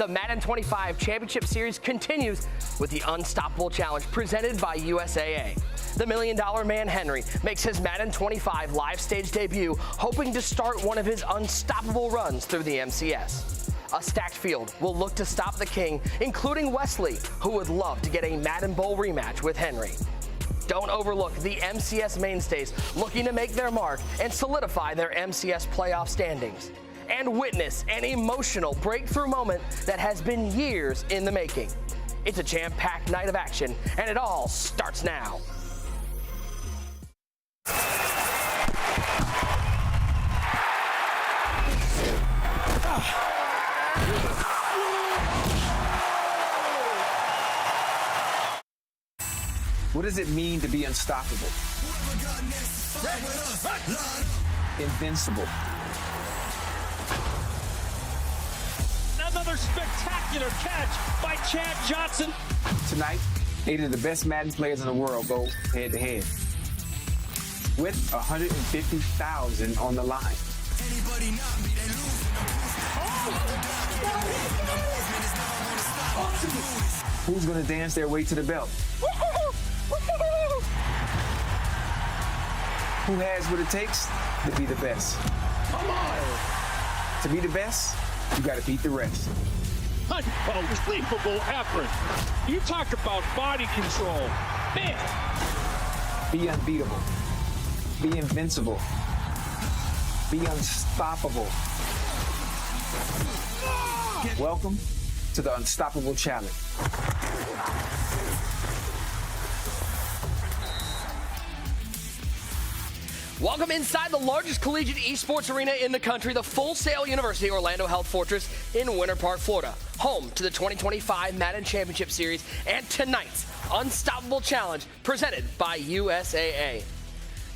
The Madden 25 Championship Series continues with the Unstoppable Challenge presented by USAA. The $1 Million Man Henry makes his Madden 25 live stage debut, hoping to start one of his unstoppable runs through the MCS. A stacked field will look to stop the king, including Wesley, who would love to get a Madden Bowl rematch with Henry. Don't overlook the MCS mainstays looking to make their mark and solidify their MCS playoff standings. And witness an emotional breakthrough moment that has been years in the making. It's a jam-packed night of action, and it all starts now. What does it mean to be unstoppable? Invincible. Another spectacular catch by Chad Johnson. Tonight, 8 of the best Madden players in the world go head-to-head with $150,000 on the line. Who's going to dance their way to the belt? Who has what it takes to be the best? Come on! To be the best, you got to beat the rest. Unbelievable effort. You talk about body control. Man. Be unbeatable. Be invincible. Be unstoppable. Welcome to the Unstoppable Challenge. Welcome inside the largest collegiate esports arena in the country, the Full Sail University Orlando Health Fortress in Winter Park, Florida, home to the 2025 Madden Championship Series and tonight's Unstoppable Challenge presented by USAA.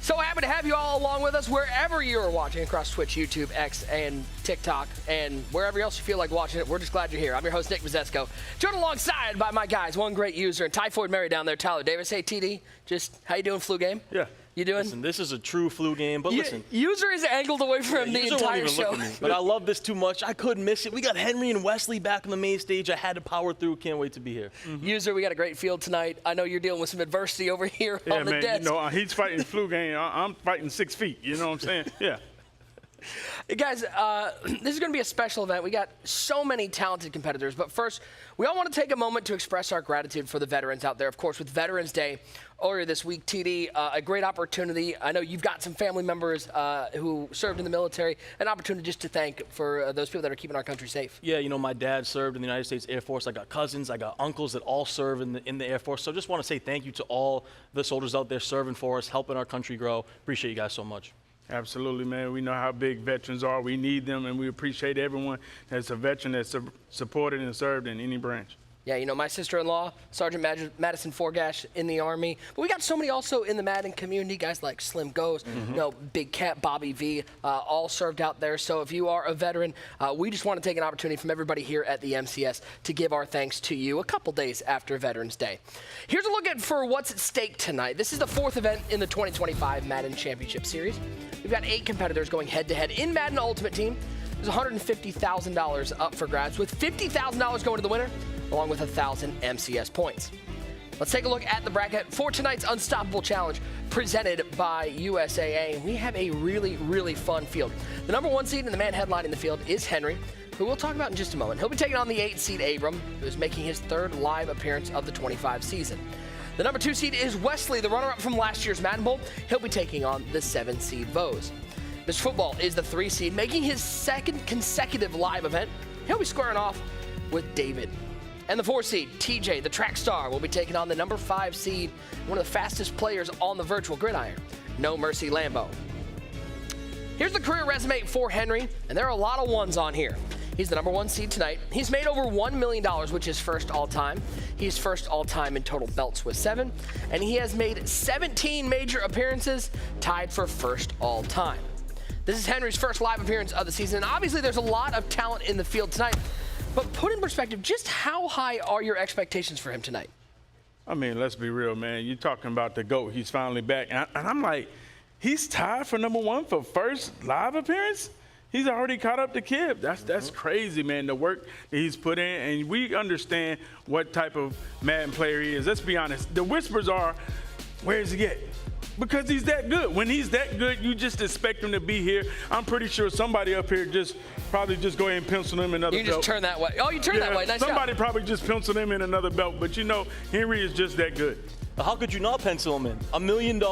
So happy to have you all along with us wherever you are watching across Twitch, YouTube, X, and TikTok, and wherever else you feel like watching it. We're just glad you're here. I'm your host, Nick Vizesco, joined alongside by my guys, one great user, and Typhoid Mary down there, Tyler Davis. Hey, TD, just how you doing, flu game? Yeah. You doing? Listen, this is a true flu game, but listen. User is angled away from the entire show. Look at me, but I love this too much. I couldn't miss it. We got Henry and Wesley back on the main stage. I had to power through. Can't wait to be here. User, we got a great field tonight. I know you're dealing with some adversity over here on the desk. You know, he's fighting flu game. I'm fighting 6 feet. You know what I'm saying? Yeah. Hey guys, this is going to be a special event. We got so many talented competitors, but first, we all want to take a moment to express our gratitude for the veterans out there. Of course, with Veterans Day earlier this week, TD, a great opportunity. I know you've got some family members who served in the military, an opportunity just to thank for those people that are keeping our country safe. Yeah, you know, my dad served in the United States Air Force. I got cousins, I got uncles that all serve in the Air Force. So just want to say thank you to all the soldiers out there serving for us, helping our country grow. Appreciate you guys so much. Absolutely, man. We know how big veterans are. We need them, and we appreciate everyone that's a veteran that's supported and served in any branch. Yeah, you know, my sister-in-law, Sergeant Madison Forgash in the Army. But we got so many also in the Madden community, guys like Slim Goes, you know, Big Cat, Bobby V, all served out there. So if you are a veteran, we just want to take an opportunity from everybody here at the MCS to give our thanks to you a couple days after Veterans Day. Here's a look at for what's at stake tonight. This is the 4th event in the 2025 Madden Championship Series. We've got 8 competitors going head-to-head in Madden Ultimate Team. There's $150,000 up for grabs, with $50,000 going to the winner, along with 1,000 MCS points. Let's take a look at the bracket for tonight's Unstoppable Challenge presented by USAA. We have a really, really fun field. The number 1 seed and the man headlining the field is Henry, who we'll talk about in just a moment. He'll be taking on the 8 seed Abram, who is making his 3rd live appearance of the 25 season. The number 2 seed is Wesley, the runner-up from last year's Madden Bowl. He'll be taking on the 7 seed Vose. Mr. Football is the 3 seed, making his 2nd consecutive live event. He'll be squaring off with David. And the 4 seed, TJ, the track star, will be taking on the number 5 seed, one of the fastest players on the virtual gridiron, No Mercy Lambo. Here's the career resume for Henry, and there are a lot of ones on here. He's the number 1 seed tonight. He's made over $1 million, which is first all-time. He's first all-time in total belts with 7, and he has made 17 major appearances, tied for first all-time. This is Henry's first live appearance of the season, and obviously there's a lot of talent in the field tonight. But put in perspective, just how high are your expectations for him tonight? I mean, let's be real, man. You're talking about the GOAT. He's finally back. And I'm like, he's tied for number 1 for first live appearance? He's already caught up to Kip. That's crazy, man, the work that he's put in. And we understand what type of Madden player he is. Let's be honest. The whispers are, where's he at? Because he's that good. When he's that good, you just expect him to be here. I'm pretty sure somebody up here probably just go ahead and pencil him another belt. You just turn that way. Oh, you turn that way. Nice Somebody job. probably just penciled him in another belt. But, you know, Henry is just that good. How could you not pencil him in? $1 million.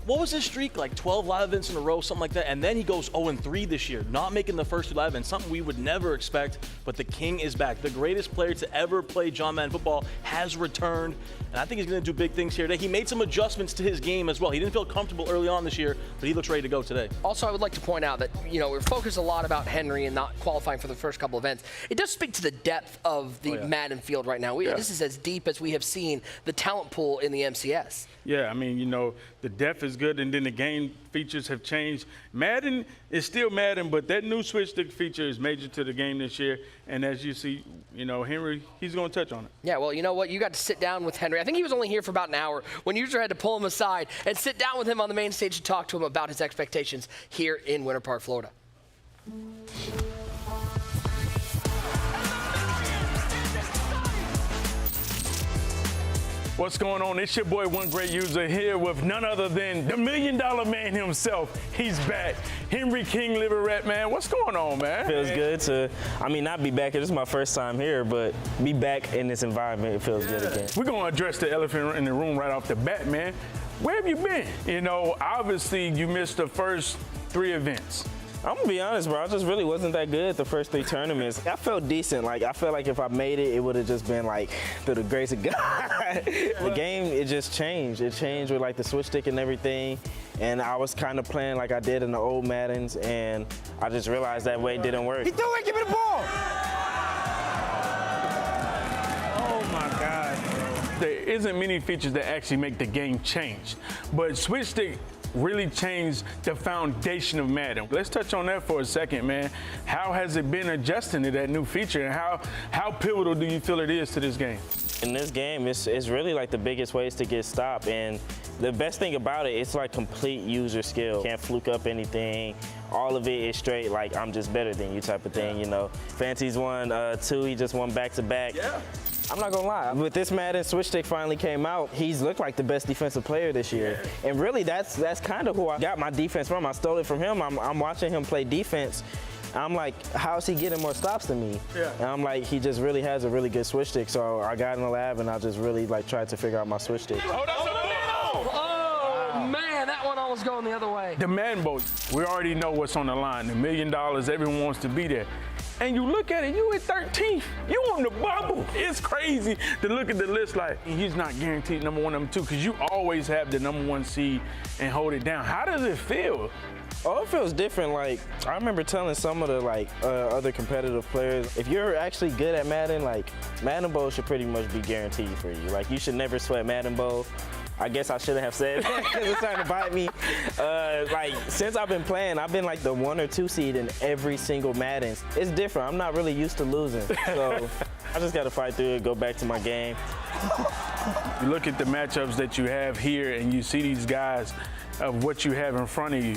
What was his streak? Like 12 live events in a row, something like that. And then he goes 0-3 this year, not making the first 2 live events, something we would never expect. But the king is back. The greatest player to ever play John Madden football has returned. And I think he's going to do big things here today. He made some adjustments to his game as well. He didn't feel comfortable early on this year, but he looks ready to go today. Also, I would like to point out that, you know, we're focused a lot about Henry and not qualifying for the first couple events. It does speak to the depth of the Madden field right now. This is as deep as we have seen the talent pool in the MCS. Yeah, I mean, you know, the depth is good, and then the game features have changed. Madden is still Madden, but that new switch stick feature is major to the game this year. And as you see, you know, Henry, he's going to touch on it. Yeah, well, you know what? You got to sit down with Henry. I think he was only here for about an hour when you had to pull him aside and sit down with him on the main stage to talk to him about his expectations here in Winter Park, Florida. What's going on? It's your boy, One Great User, here with none other than the $1 Million Man himself. He's back. Henry King Liverette, man. What's going on, man? Feels good to, not be back here. This is my first time here, but be back in this environment, it feels good again. We're going to address the elephant in the room right off the bat, man. Where have you been? You know, obviously you missed the first 3 events. I'm gonna be honest, bro. I just really wasn't that good at the first 3 tournaments. I felt decent. Like, I felt like if I made it, it would have just been like through the grace of God. The game, it just changed. It changed with like the switch stick and everything. And I was kind of playing like I did in the old Maddens, and I just realized that way it didn't work. He threw it, give me the ball. Oh my God. There isn't many features that actually make the game change, but switch stick really changed the foundation of Madden. Let's touch on that for a second, man. How has it been adjusting to that new feature, and how pivotal do you feel it is to this game? In this game, it's really like the biggest ways to get stopped, and the best thing about it, it's like complete user skill. Can't fluke up anything. All of it is straight, like I'm just better than you type of thing, you know. Fancy's won 2, he just won back-to-back. Yeah. I'm not gonna lie, with this Madden switch stick finally came out, he's looked like the best defensive player this year. Yeah. And really, that's kind of who I got my defense from. I stole it from him. I'm watching him play defense. I'm like, how's he getting more stops than me? Yeah. And I'm like, he just really has a really good switch stick. So I got in the lab and I just really like tried to figure out my switch stick. Oh, man, that one almost going the other way. The Madden Bowl, we already know what's on the line. $1 million, everyone wants to be there. And you look at it, you at 13th. You on the bubble. It's crazy to look at the list like he's not guaranteed number 1, number 2, because you always have the number 1 seed and hold it down. How does it feel? Oh, it feels different. Like, I remember telling some of the other competitive players, if you're actually good at Madden, like Madden Bowl should pretty much be guaranteed for you. Like, you should never sweat Madden Bowl. I guess I shouldn't have said that because it's trying to bite me. Like, since I've been playing, I've been like the 1 or 2 seed in every single Madden. It's different. I'm not really used to losing. So I just got to fight through it, go back to my game. You look at the matchups that you have here and you see these guys of what you have in front of you.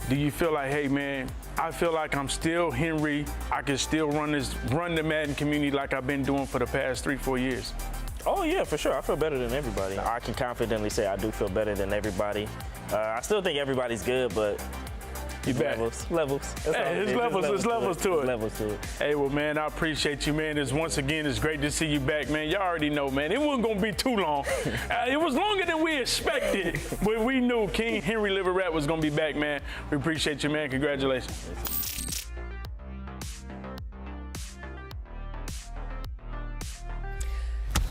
Do you feel like, hey, man, I feel like I'm still Henry. I can still run the Madden community like I've been doing for the past 3-4 years? Oh, yeah, for sure. I feel better than everybody. I can confidently say I do feel better than everybody. I still think everybody's good, but you back. Levels. Hey, it's levels to it. Levels to it. Hey, well, man, I appreciate you, man. Once again, it's great to see you back, man. Y'all already know, man. It wasn't going to be too long. It was longer than we expected, but we knew King Henry Liverette was going to be back, man. We appreciate you, man. Congratulations.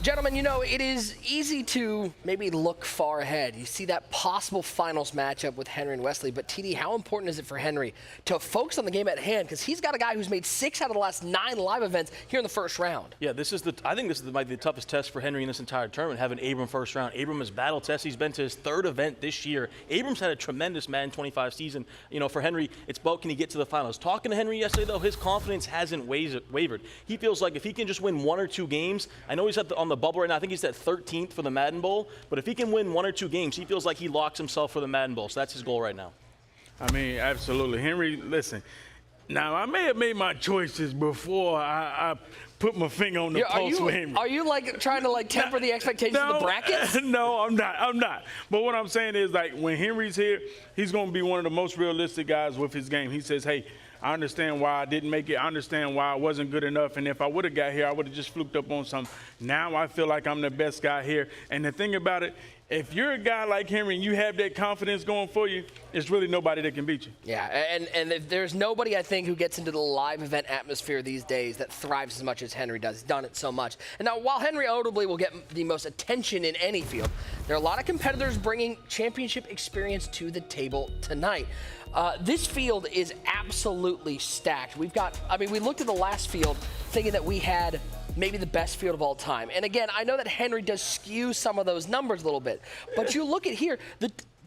Gentlemen, you know, it is easy to maybe look far ahead. You see that possible finals matchup with Henry and Wesley, but TD, how important is it for Henry to focus on the game at hand? Because he's got a guy who's made 6 out of the last 9 live events here in the first round. Yeah, I think this might be the toughest test for Henry in this entire tournament, having Abram first round. Abram is battle tested. He's been to his 3rd event this year. Abram's had a tremendous Madden 25 season. You know, for Henry, it's about can he get to the finals. Talking to Henry yesterday, though, his confidence hasn't wavered. He feels like if he can just win 1 or 2 games, I know he's on the bubble right now. I think he's at 13th for the Madden Bowl. But if he can win 1 or 2 games, he feels like he locks himself for the Madden Bowl. So that's his goal right now. I mean, absolutely. Henry, listen, Now, I may have made my choices before I put my finger on the pulse with Henry. Are you like trying to like temper the expectations of the brackets? No, I'm not. But what I'm saying is, like, when Henry's here, he's going to be one of the most realistic guys with his game. He says, hey, I understand why I didn't make it. I understand why I wasn't good enough. And if I would have got here, I would have just fluked up on something. Now I feel like I'm the best guy here. And the thing about it, if you're a guy like Henry and you have that confidence going for you, it's really nobody that can beat you. Yeah, and if there's nobody, I think, who gets into the live event atmosphere these days that thrives as much as Henry does. He's done it so much. And now, while Henry notably will get the most attention in any field, there are a lot of competitors bringing championship experience to the table tonight. This field is absolutely stacked. We looked at the last field thinking that we had maybe the best field of all time. And again, I know that Henry does skew some of those numbers a little bit, but you look at here,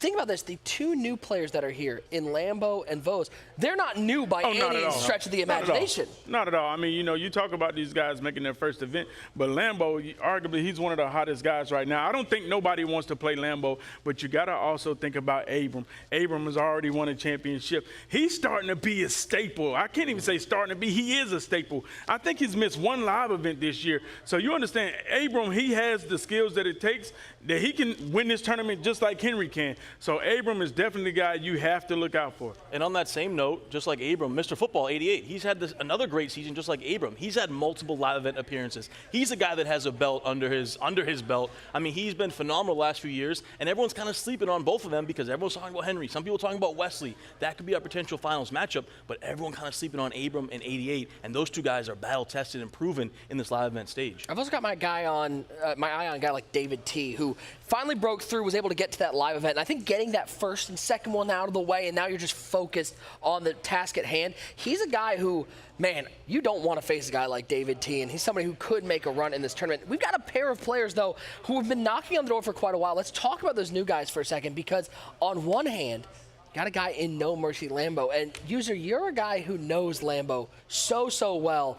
think about this, the two new players that are here in Lambo and Vose, they're not new by any stretch of the imagination. Not at all. I mean, you talk about these guys making their first event, but Lambo, arguably, he's one of the hottest guys right now. I don't think nobody wants to play Lambo, but you got to also think about Abram. Abram has already won a championship. He's starting to be a staple. I can't even say starting to be. He is a staple. I think he's missed one live event this year. So you understand, Abram, he has the skills that it takes that he can win this tournament just like Henry can. So Abram is definitely the guy you have to look out for. And on that same note, just like Abram, Mr. Football 88, he's had another great season just like Abram. He's had multiple live event appearances. He's a guy that has a belt under his belt. I mean, he's been phenomenal the last few years, and everyone's kind of sleeping on both of them because everyone's talking about Henry. Some people talking about Wesley. That could be our potential finals matchup, but everyone kind of sleeping on Abram and 88, and those two guys are battle-tested and proven in this live event stage. I've also got my eye on a guy like David T, who finally broke through, was able to get to that live event. And I think getting that first and second one out of the way, and now you're just focused on the task at hand. He's a guy who, man, you don't want to face a guy like David T, and he's somebody who could make a run in this tournament. We've got a pair of players, though, who have been knocking on the door for quite a while. Let's talk about those new guys for a second, because on one hand, got a guy in No Mercy Lambo, and User, you're a guy who knows Lambo so well.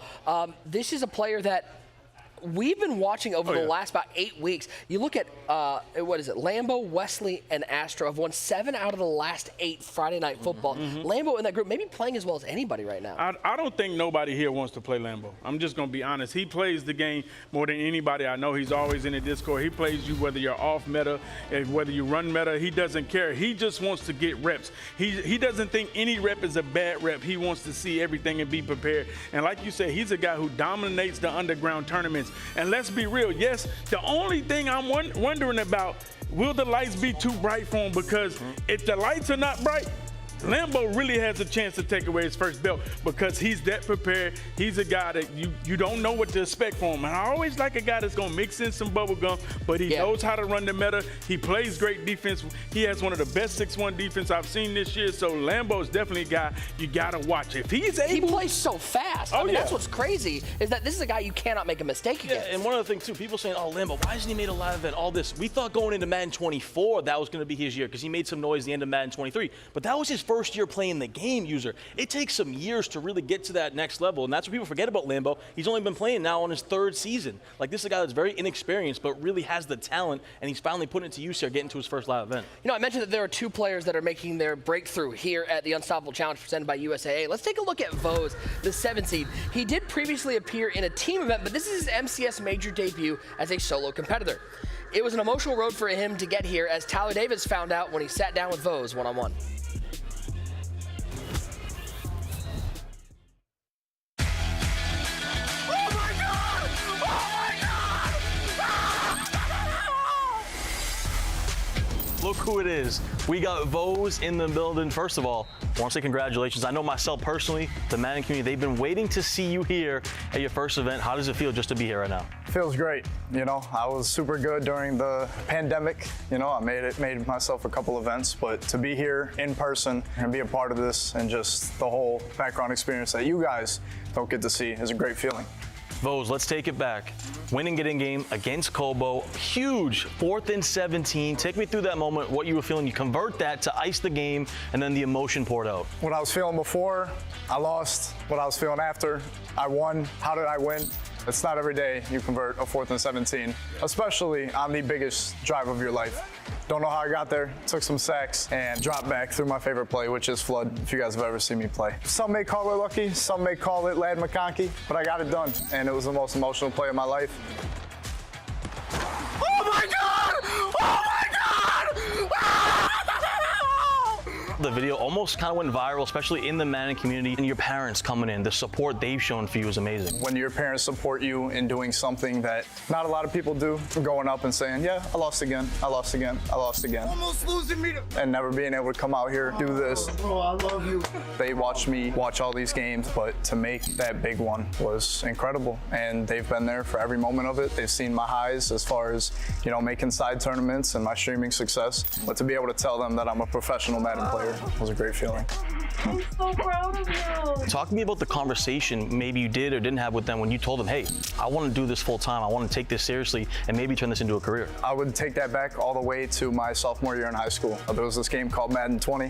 This is a player that we've been watching over the last about 8 weeks. You look at, Lambo, Wesley, and Astro have won 7 out of the last 8 Friday Night Football. Lambo in that group, maybe playing as well as anybody right now. I don't think nobody here wants to play Lambo. I'm just going to be honest. He plays the game more than anybody I know. He's always in the Discord. He plays you whether you're off meta, whether you run meta. He doesn't care. He just wants to get reps. He doesn't think any rep is a bad rep. He wants to see everything and be prepared. And like you said, he's a guy who dominates the underground tournaments. And let's be real, yes, the only thing I'm wondering about, will the lights be too bright for him? Because if the lights are not bright, Lambo really has a chance to take away his first belt because he's that prepared. He's a guy that you don't know what to expect from him. And I always like a guy that's going to mix in some bubble gum, but he knows how to run the meta. He plays great defense. He has one of the best 6-1 defense I've seen this year. So Lambo is definitely a guy you got to watch. If he's able, he plays so fast. I mean, that's what's crazy, is that this is a guy you cannot make a mistake against. And one other thing, too, people saying, oh, Lambo, why hasn't he made a live event? All this. We thought going into Madden 24 that was going to be his year because he made some noise at the end of Madden 23. But that was his first year playing the game, User. It takes some years to really get to that next level, and that's what people forget about Lambo. He's only been playing now on his 3rd season. Like, this is a guy that's very inexperienced, but really has the talent, and he's finally putting it to use here, getting to his first live event. You know, I mentioned that there are 2 players that are making their breakthrough here at the Unstoppable Challenge presented by USAA. Let's take a look at Vose, the 7 seed. He did previously appear in a team event, but this is his MCS major debut as a solo competitor. It was an emotional road for him to get here, as Tyler Davis found out when he sat down with Vose one-on-one. Look who it is. We got Vose in the building. First of all, I want to say congratulations. I know myself personally, the Madden community, they've been waiting to see you here at your first event. How does it feel just to be here right now? Feels great. You know, I was super good during the pandemic. You know, I made myself a couple events, but to be here in person and be a part of this and just the whole background experience that you guys don't get to see is a great feeling. Vose, let's take it back. Winning it in game against Kobo, huge 4th and 17. Take me through that moment, what you were feeling. You convert that to ice the game, and then the emotion poured out. What I was feeling before, I lost. What I was feeling after, I won. How did I win? It's not every day you convert a 4th and 17, especially on the biggest drive of your life. Don't know how I got there. Took some sacks and dropped back through my favorite play, which is flood, if you guys have ever seen me play. Some may call it lucky, some may call it Lad McConkey, but I got it done, and it was the most emotional play of my life. Oh my God! Oh my God! Ah! The video almost kind of went viral, especially in the Madden community, and your parents coming in. The support they've shown for you is amazing. When your parents support you in doing something that not a lot of people do, going up and saying, yeah, I lost again, I lost again, I lost again. Almost losing me to... And never being able to come out here, do this. Bro, I love you. They watched me watch all these games, but to make that big one was incredible. And they've been there for every moment of it. They've seen my highs as far as, you know, making side tournaments and my streaming success. But to be able to tell them that I'm a professional Madden player was a great feeling. I'm so proud of you. Talk to me about the conversation maybe you did or didn't have with them when you told them, hey, I want to do this full time. I want to take this seriously and maybe turn this into a career. I would take that back all the way to my sophomore year in high school. There was this game called Madden 20,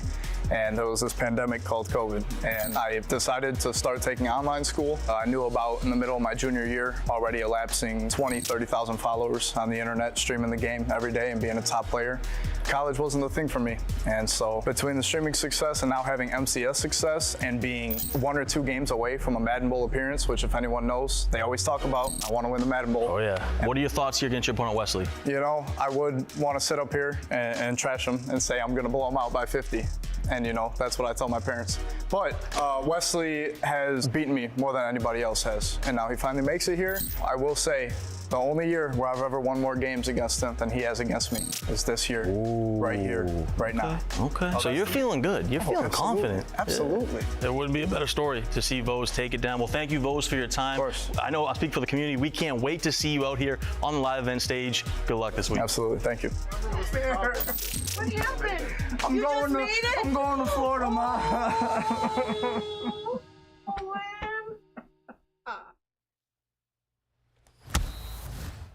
and there was this pandemic called COVID. And I decided to start taking online school. I knew about, in the middle of my junior year, already elapsing 20, 30,000 followers on the internet, streaming the game every day and being a top player. College wasn't the thing for me. And so between the streaming success and now having MCS success and being 1 or 2 games away from a Madden Bowl appearance, which if anyone knows, they always talk about, I want to win the Madden Bowl. Oh yeah. What are your thoughts here against your opponent, Wesley? You know, I would want to sit up here and trash them and say I'm going to blow them out by 50. And, you know, that's what I tell my parents. But Wesley has beaten me more than anybody else has. And now he finally makes it here. I will say, the only year where I've ever won more games against him than he has against me is this year, right here, right now. Okay. So you're feeling good. You're feeling confident. Absolutely. Yeah. There wouldn't be a better story to see Vose take it down. Well, thank you, Vose, for your time. Of course. I know I speak for the community. We can't wait to see you out here on the live event stage. Good luck this week. Absolutely. Thank you. What happened? I'm going to Florida, Ma. Oh, man.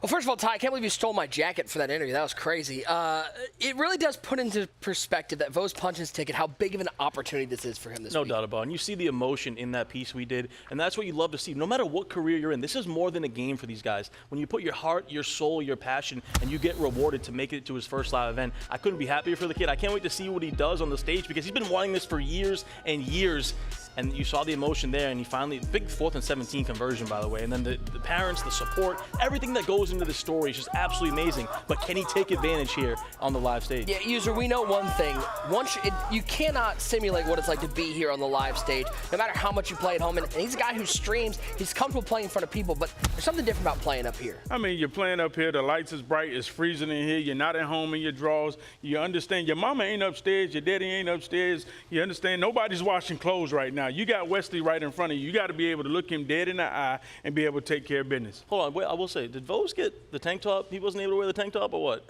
Well, first of all, Ty, I can't believe you stole my jacket for that interview. That was crazy. It really does put into perspective that Vose punched his ticket, how big of an opportunity this is for him this week. No doubt about it. And you see the emotion in that piece we did, and that's what you love to see. No matter what career you're in, this is more than a game for these guys. When you put your heart, your soul, your passion, and you get rewarded to make it to his first live event, I couldn't be happier for the kid. I can't wait to see what he does on the stage because he's been wanting this for years and years. And you saw the emotion there, and he finally, big 4th and 17 conversion, by the way. And then the parents, the support, everything that goes into the story is just absolutely amazing. But can he take advantage here on the live stage? Yeah, user, we know one thing. You cannot simulate what it's like to be here on the live stage, no matter how much you play at home. And he's a guy who streams. He's comfortable playing in front of people, but there's something different about playing up here. I mean, you're playing up here. The lights is bright. It's freezing in here. You're not at home in your drawers. You understand your mama ain't upstairs. Your daddy ain't upstairs. You understand nobody's washing clothes right now. You got Wesley right in front of you. You got to be able to look him dead in the eye and be able to take care of business. Hold on, wait, I will say, did Vose get the tank top? He wasn't able to wear the tank top or what?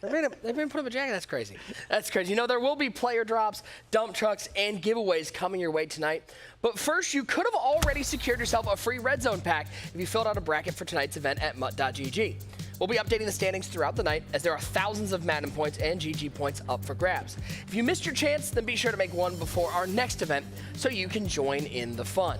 They made him put up a jacket. That's crazy. That's crazy. You know, there will be player drops, dump trucks, and giveaways coming your way tonight. But first, you could have already secured yourself a free Red Zone pack if you filled out a bracket for tonight's event at mutt.gg. We'll be updating the standings throughout the night as there are thousands of Madden points and GG points up for grabs. If you missed your chance, then be sure to make one before our next event so you can join in the fun.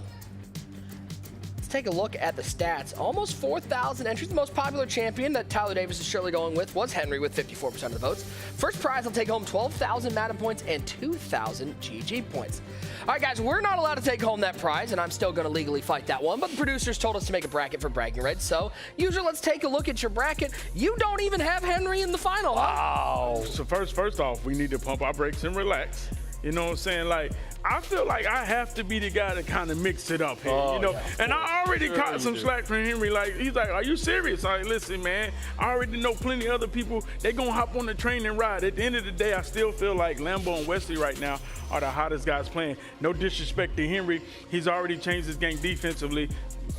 Let's take a look at the stats. Almost 4,000 entries. The most popular champion that Tyler Davis is surely going with was Henry with 54% of the votes. First prize will take home 12,000 Madden points and 2,000 GG points. All right, guys, we're not allowed to take home that prize, and I'm still going to legally fight that one, but the producers told us to make a bracket for Bragging Rights, so user, let's take a look at your bracket. You don't even have Henry in the final, huh? Wow. So first off, we need to pump our brakes and relax. You know what I'm saying? Like, I feel like I have to be the guy to kind of mix it up here, you know? Yeah, and I already caught some slack from Henry. Like, he's like, are you serious? I'm like, listen, man, I already know plenty of other people. They're going to hop on the train and ride. At the end of the day, I still feel like Lambo and Wesley right now are the hottest guys playing. No disrespect to Henry. He's already changed his game defensively,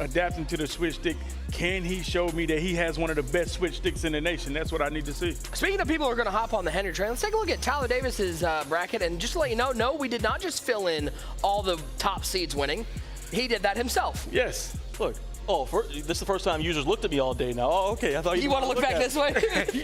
adapting to the switch stick. Can he show me that he has one of the best switch sticks in the nation? That's what I need to see. Speaking of people who are going to hop on the Henry train, let's take a look at Tyler Davis's bracket. And just to let you know, no, we did not just fill in all the top seeds winning. He did that himself. Yes. Look, Oh, this is the first time users looked at me all day now. Oh, okay. I thought You want to look back at this way?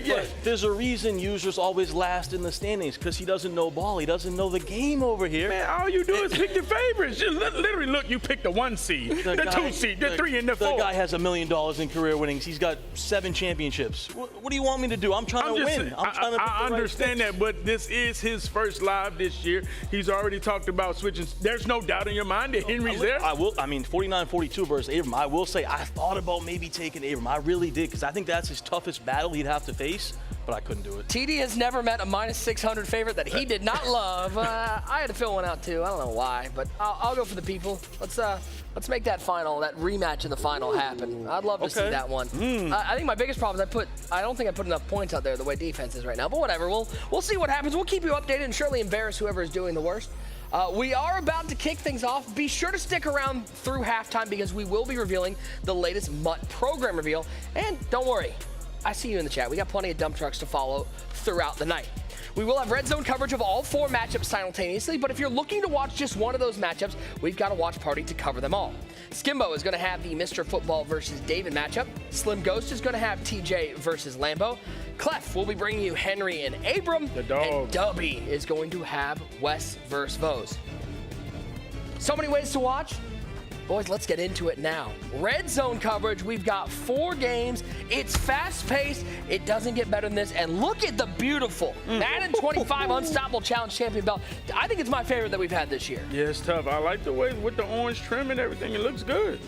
Yeah, there's a reason users always last in the standings, because he doesn't know ball. He doesn't know the game over here. Man, all you do is pick your favorites. You literally look, you pick the 1 seed, the 2 seed, the 3, and the 4. The guy has $1 million in career winnings. He's got 7 championships. What do you want me to do? I'm trying to win. I'm trying to pick I the right understand picks. that, but this is his first live this year. He's already talked about switching. There's no doubt in your mind that Henry's there. I 49-42 versus Abram. I will say, I thought about maybe taking Abram. I really did, because I think that's his toughest battle he'd have to face, but I couldn't do it. TD has never met a minus 600 favorite that he did not love. I had to fill one out too. I don't know why, but I'll go for the people. Let's make that rematch in the final happen. I'd love to see that one. I think my biggest problem is I don't think I put enough points out there the way defense is right now, but whatever. We'll see what happens. We'll keep you updated and surely embarrass whoever is doing the worst. We are about to kick things off. Be sure to stick around through halftime because we will be revealing the latest MUT program reveal. And don't worry, I see you in the chat. We got plenty of dump trucks to follow throughout the night. We will have red zone coverage of all 4 matchups simultaneously, but if you're looking to watch just one of those matchups, we've got a watch party to cover them all. Skimbo is going to have the Mr. Football versus David matchup. Slim Ghost is going to have TJ versus Lambo. Clef will be bringing you Henry and Abram. The dog. And Dubby is going to have Wes versus Vose. So many ways to watch. Boys, let's get into it now. Red zone coverage, we've got 4 games. It's fast-paced. It doesn't get better than this. And look at the beautiful Madden 25 Unstoppable Challenge Champion belt. I think it's my favorite that we've had this year. Yeah, it's tough. I like the way with the orange trim and everything. It looks good.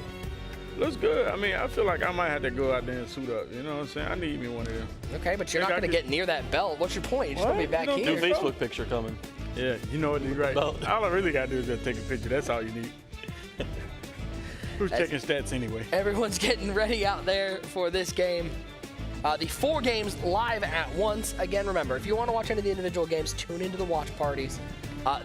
Looks good. I mean, I feel like I might have to go out there and suit up. You know what I'm saying? I need me one of them. Okay, but you're not going to get near that belt. What's your point? You're just going to be back No, here. New Facebook picture coming. Yeah, you know what? You're right. Well- All I really got to do is just take a picture. That's all you need. Who's checking stats anyway? Everyone's getting ready out there for this game. The 4 games live at once. Again, remember, if you want to watch any of the individual games, tune into the watch parties.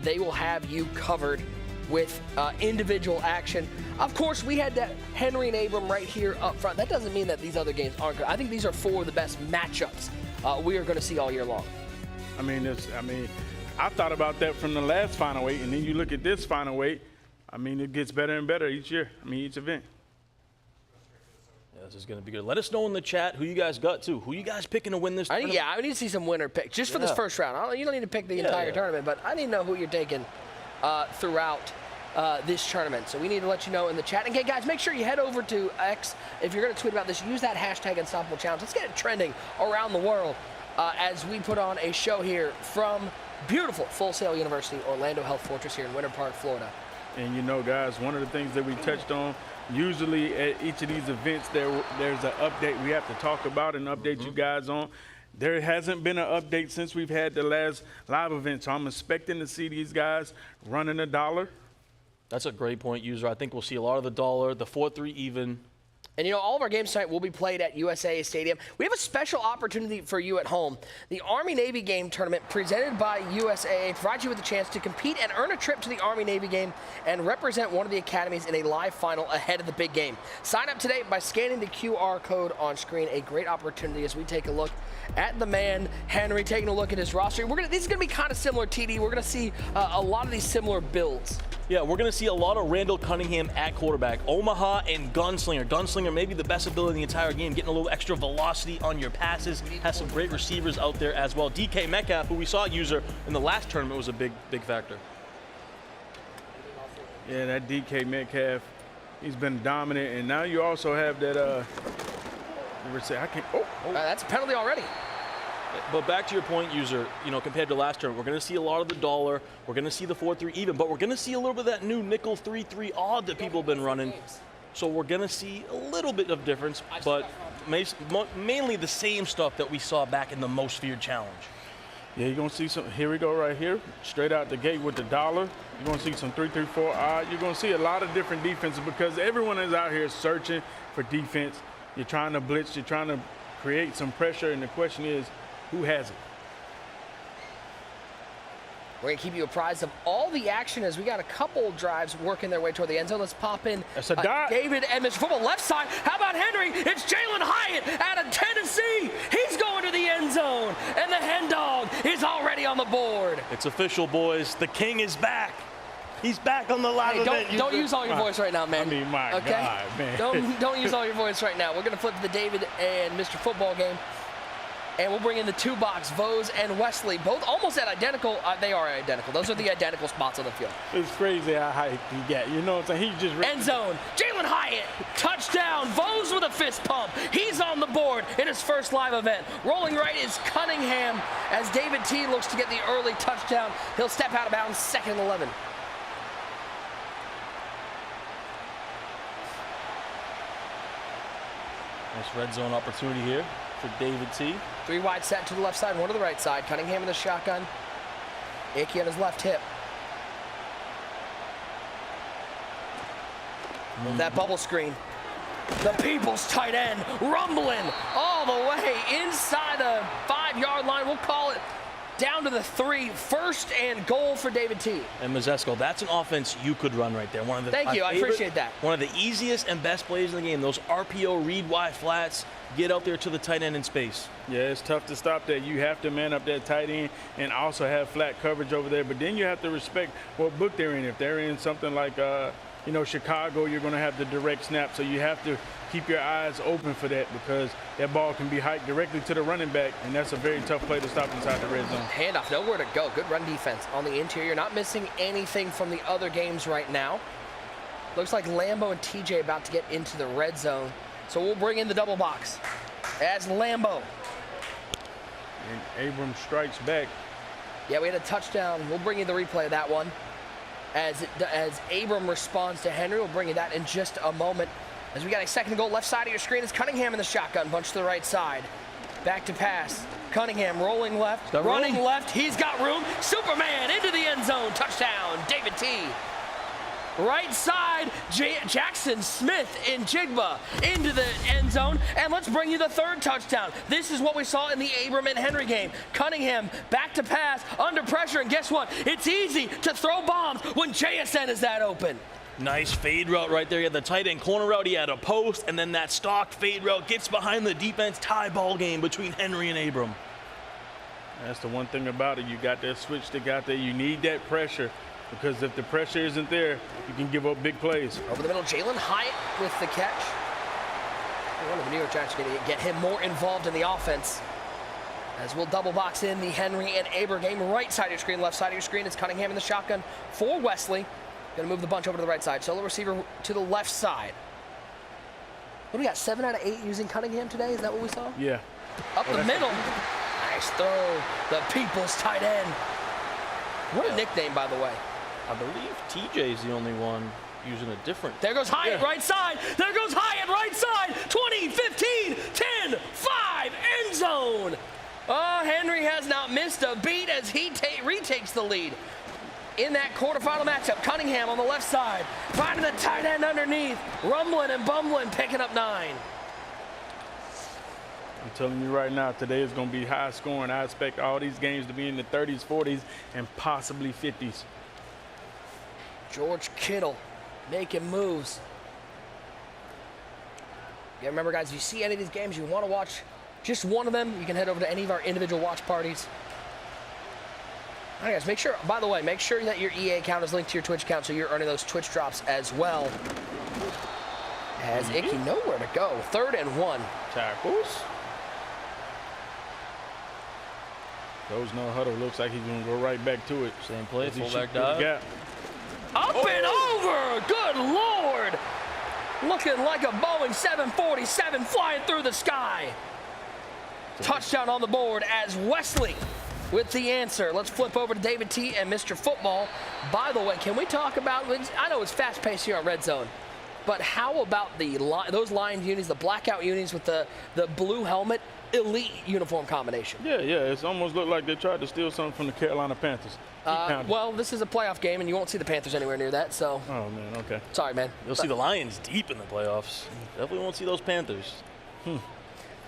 They will have you covered with individual action. Of course, we had that Henry and Abram right here up front. That doesn't mean that these other games aren't good. I think these are 4 of the best matchups we are going to see all year long. I mean, I thought about that from the last Final 8, and then you look at this Final 8. I mean, it gets better and better each year. Each event. Yeah, this is going to be good. Let us know in the chat who you guys got to. Who you guys picking to win this tournament? I need to see some winner picks just for this first round. You don't need to pick the entire tournament, but I need to know who you're taking throughout this tournament. So we need to let you know in the chat. And, okay, guys, make sure you head over to X. If you're going to tweet about this, use that hashtag Unstoppable Challenge. Let's get it trending around the world as we put on a show here from beautiful Full Sail University, Orlando Health Fortress here in Winter Park, Florida. And you know, guys, one of the things that we touched on, usually at each of these events, there's an update we have to talk about and update you guys on. There hasn't been an update since we've had the last live event, so I'm expecting to see these guys running $1. That's a great point, user. I think we'll see a lot of the $, the 4-3 even. And, you know, all of our games tonight will be played at USA Stadium. We have a special opportunity for you at home. The Army-Navy game tournament presented by USAA provides you with a chance to compete and earn a trip to the Army-Navy game and represent one of the academies in a live final ahead of the big game. Sign up today by scanning the QR code on screen. A great opportunity as we take a look at the man, Henry, taking a look at his roster. This is going to be kind of similar, TD. We're going to see a lot of these similar builds. Yeah, we're going to see a lot of Randall Cunningham at quarterback. Omaha and Gunslinger. Gunslinger maybe the best ability in the entire game, getting a little extra velocity on your passes. Has some great receivers out there as well. DK Metcalf, who we saw user in the last tournament, was a big factor. Yeah, that DK Metcalf, he's been dominant. And now you also have that, that's a penalty already. But back to your point, user, you know, compared to last turn, we're going to see a lot of the $. We're going to see the 4-3 even, but we're going to see a little bit of that new nickel 3-3 odd that people have been running. So we're going to see a little bit of difference, but mainly the same stuff that we saw back in the Most Feared Challenge. Yeah, you're going to see some, here we go right here, straight out the gate with the $. You're going to see some 3-3-4 odd. You're going to see a lot of different defenses because everyone is out here searching for defense. You're trying to blitz, you're trying to create some pressure, and the question is, who has it? We're going to keep you apprised of all the action as we got a couple drives working their way toward the end zone. Let's pop in That's a dot. David and Mr. Football left side. How about Henry? It's Jalen Hyatt out of Tennessee. He's going to the end zone, and the Hen Dog is already on the board. It's official, boys. The king is back. He's back on the live Hey, event. don't use all your voice right now, man. I mean, my okay? God, man. Don't use all your voice right now. We're going to flip to the David and Mr. Football game. And we'll bring in the two box, Vose and Wesley, both almost at identical. They are identical. Those are the identical spots on the field. It's crazy how high he get. You know what I'm saying? He just End zone. Jalen Hyatt. Touchdown. Vose with a fist pump. He's on the board in his first live event. Rolling right is Cunningham as David T looks to get the early touchdown. He'll step out of bounds, 2nd and 11. Nice red zone opportunity here for David T. 3 wide set to the left side, 1 to the right side. Cunningham in the shotgun. Icky on his left hip. With that bubble screen. The people's tight end rumbling all the way inside the 5-yard line. We'll call it down to the 3. 1st and goal for David T. And Mazesko, that's an offense you could run right there. Thank you, I appreciate that. One of the easiest and best plays in the game. Those RPO read wide flats, get out there to the tight end in space. Yeah, it's tough to stop that. You have to man up that tight end and also have flat coverage over there. But then you have to respect what book they're in. If they're in something like, Chicago, you're going to have the direct snap. So you have to keep your eyes open for that because that ball can be hiked directly to the running back, and that's a very tough play to stop inside the red zone. Handoff, nowhere to go. Good run defense on the interior. Not missing anything from the other games right now. Looks like Lambo and TJ about to get into the red zone. So we'll bring in the double box as Lambo. And Abram strikes back. Yeah, we had a touchdown. We'll bring you the replay of that one. As Abram responds to Henry, we'll bring you that in just a moment. As we got a 2nd goal left side of your screen, is Cunningham in the shotgun, bunch to the right side. Back to pass. Cunningham rolling left, running left. He's got room. Superman into the end zone. Touchdown, David T. Right side, Jackson Smith in Jigba into the end zone. And let's bring you the 3rd touchdown. This is what we saw in the Abram and Henry game. Cunningham back to pass, under pressure, and guess what? It's easy to throw bombs when JSN is that open. Nice fade route right there. He had the tight end corner route. He had a post, and then that stock fade route gets behind the defense. Tie ball game between Henry and Abram. That's the one thing about it. You got that switch that got there. You need that pressure because if the pressure isn't there, you can give up big plays. Over the middle, Jalen Hyatt with the catch. One of the New York Giants going to get him more involved in the offense. As we'll double box in the Henry and Abram game. Right side of your screen, left side of your screen. It's Cunningham in the shotgun for Wesley. Going to move the bunch over to the right side. Solo receiver to the left side. What do we got, 7 out of 8 using Cunningham today? Is that what we saw? Yeah. Up the middle. Nice throw. The people's tight end. What a nickname, by the way. I believe TJ's the only one using a different. There goes Hyatt, right side. There goes Hyatt, right side. 20, 15, 10, 5, end zone. Oh, Henry has not missed a beat as he retakes the lead. In that quarterfinal matchup, Cunningham on the left side, finding the tight end underneath, rumbling and bumbling, picking up 9. I'm telling you right now, today is going to be high scoring. I expect all these games to be in the 30s, 40s, and possibly 50s. George Kittle making moves. Yeah, remember, guys, if you see any of these games, you want to watch just one of them, you can head over to any of our individual watch parties. All right, guys, make sure, by the way, make sure that your EA account is linked to your Twitch account so you're earning those Twitch drops as well. As Icky nowhere to go. 3rd and 1. Tackles. Those no huddle. Looks like he's going to go right back to it. Same play, As he fullback shoots through the dive. gap. Up and over! Good Lord! Looking like a Boeing 747 flying through the sky. Touchdown on the board as Wesley with the answer. Let's flip over to David T and Mr. Football. By the way, can we talk about, I know it's fast-paced here on Red Zone, but how about those Lions unis, the blackout unis with the blue helmet, elite uniform combination? Yeah, it's almost looked like they tried to steal something from the Carolina Panthers. Well, this is a playoff game, and you won't see the Panthers anywhere near that, so. Oh, man, okay. Sorry, man. You'll see the Lions deep in the playoffs. Definitely won't see those Panthers.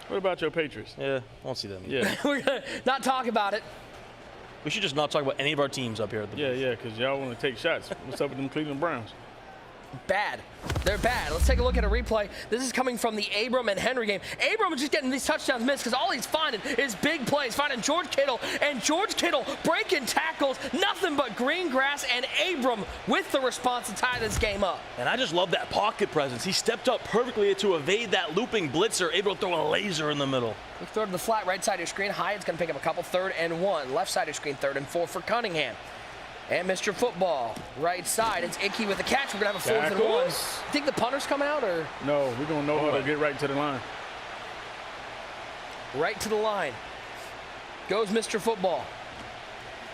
What about your Patriots? Yeah, won't see them. Yeah. We're going to not talk about it. We should just not talk about any of our teams up here at the booth. Yeah, because y'all want to take shots. What's up with them Cleveland Browns? bad. They're bad. Let's take a look at a replay. This is coming from the Abram and Henry game. Abram is just getting these touchdowns missed because all he's finding is big plays, finding George Kittle, and George Kittle breaking tackles, nothing but green grass, and Abram with the response to tie this game up. And I just love that pocket presence. He stepped up perfectly to evade that looping blitzer, able to throw a laser in the middle. Quick throw to the flat right side of your screen. Hyatt's going to pick up a couple, 3rd and 1. Left side of your screen, 3rd and 4 for Cunningham. And Mr. Football, right side. It's Icky with the catch. We're going to have a 4th and 1. Think the punter's coming out, or? No, we're going to know how to get right to the line. Right to the line. Goes Mr. Football.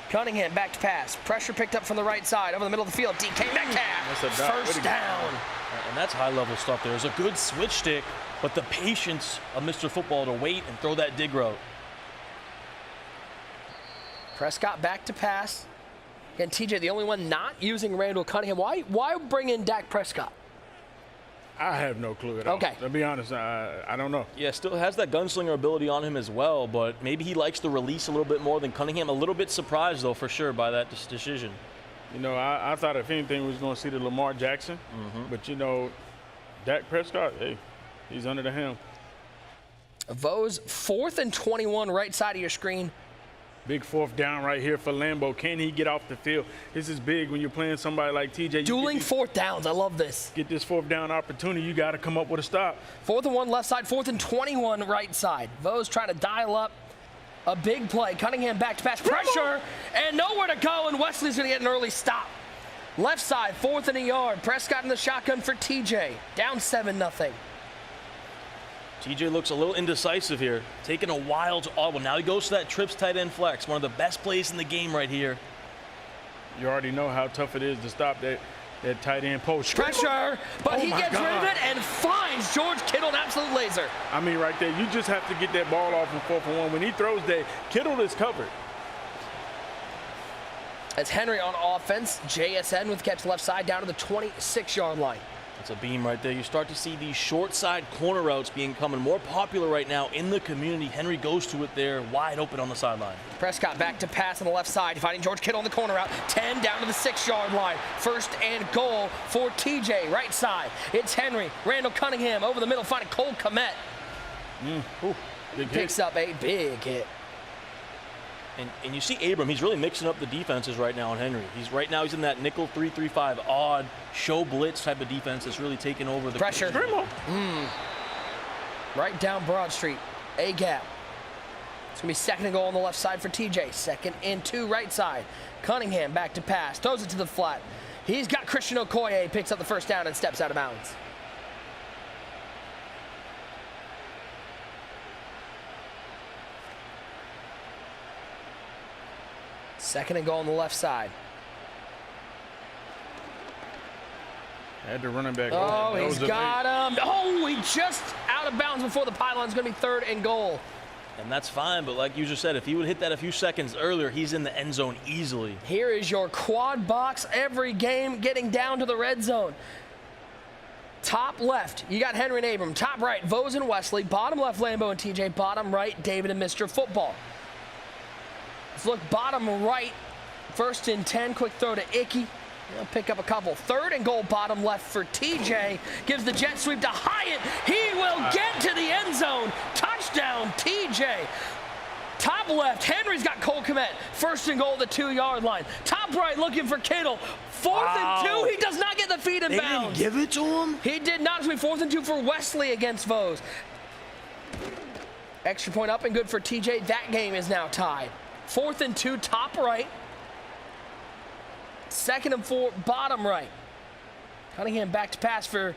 Cunningham back to pass. Pressure picked up from the right side. Over the middle of the field. DK Metcalf. First down. And that's high-level stuff there. It's a good switch stick, but the patience of Mr. Football to wait and throw that dig route. Prescott back to pass. And TJ, the only one not using Randall Cunningham. Why bring in Dak Prescott? I have no clue at all. Okay. To be honest, I don't know. Yeah, still has that gunslinger ability on him as well, but maybe he likes the release a little bit more than Cunningham. A little bit surprised, though, for sure, by that decision. You know, I thought if anything we was going to see the Lamar Jackson, but, you know, Dak Prescott, hey, he's under the helm. Vose, 4th and 21, right side of your screen. Big 4th down right here for Lambo. Can he get off the field? This is big when you're playing somebody like TJ. Dueling 4th downs. I love this. Get this 4th down opportunity. You got to come up with a stop. 4th and 1 left side, 4th and 21 right side. Vose trying to dial up a big play. Cunningham back to pass. Pressure and nowhere to go, and Wesley's going to get an early stop. Left side, 4th and a yard. Prescott in the shotgun for TJ. Down 7-0. TJ looks a little indecisive here, taking a while to audible. Now he goes to that trips tight end flex, one of the best plays in the game right here. You already know how tough it is to stop that tight end post. Pressure, but he gets rid of it and finds George Kittle an absolute laser. I mean, right there, you just have to get that ball off in 4th and 1. When he throws that, Kittle is covered. As Henry on offense, JSN with catch left side down to the 26-yard line. That's a beam right there. You start to see these short side corner routes becoming more popular right now in the community. Henry goes to it there, wide open on the sideline. Prescott back to pass on the left side, finding George Kittle on the corner route. 10 down to the 6-yard line. 1st and goal for TJ, right side. It's Henry. Randall Cunningham over the middle, finding Cole Kmet. Picks up a big hit. And you see Abram, he's really mixing up the defenses right now on Henry. He's in that nickel 3-3-5 odd show blitz type of defense that's really taking over the pressure. Right down Broad Street. A gap. It's going to be 2nd and goal on the left side for TJ. 2nd and 2 right side. Cunningham back to pass. Throws it to the flat. He's got Christian Okoye. Picks up the 1st down and steps out of bounds. Second and goal on the left side. Had the running back. Oh, he's got him. Oh, he just out of bounds before the pylon. It's going to be 3rd and goal. And that's fine, but like you just said, if he would hit that a few seconds earlier, he's in the end zone easily. Here is your quad box every game getting down to the red zone. Top left, you got Henry and Abram. Top right, Vose and Wesley. Bottom left, Lambo and TJ. Bottom right, David and Mr. Football. Let's look bottom right. 1st and 10, quick throw to Icky. He'll pick up a couple. 3rd and goal, bottom left for TJ. Gives the jet sweep to Hyatt. He will get to the end zone. Touchdown, TJ. Top left, Henry's got Cole Kmet. 1st and goal, the 2-yard line. Top right, looking for Kittle. 4th and 2, he does not get the feet in bounds. They didn't give it to him? He did not. It's going to be 4th and 2 for Wesley against Vose. Extra point up and good for TJ. That game is now tied. 4th and 2, top right. 2nd and 4, bottom right. Cunningham back to pass for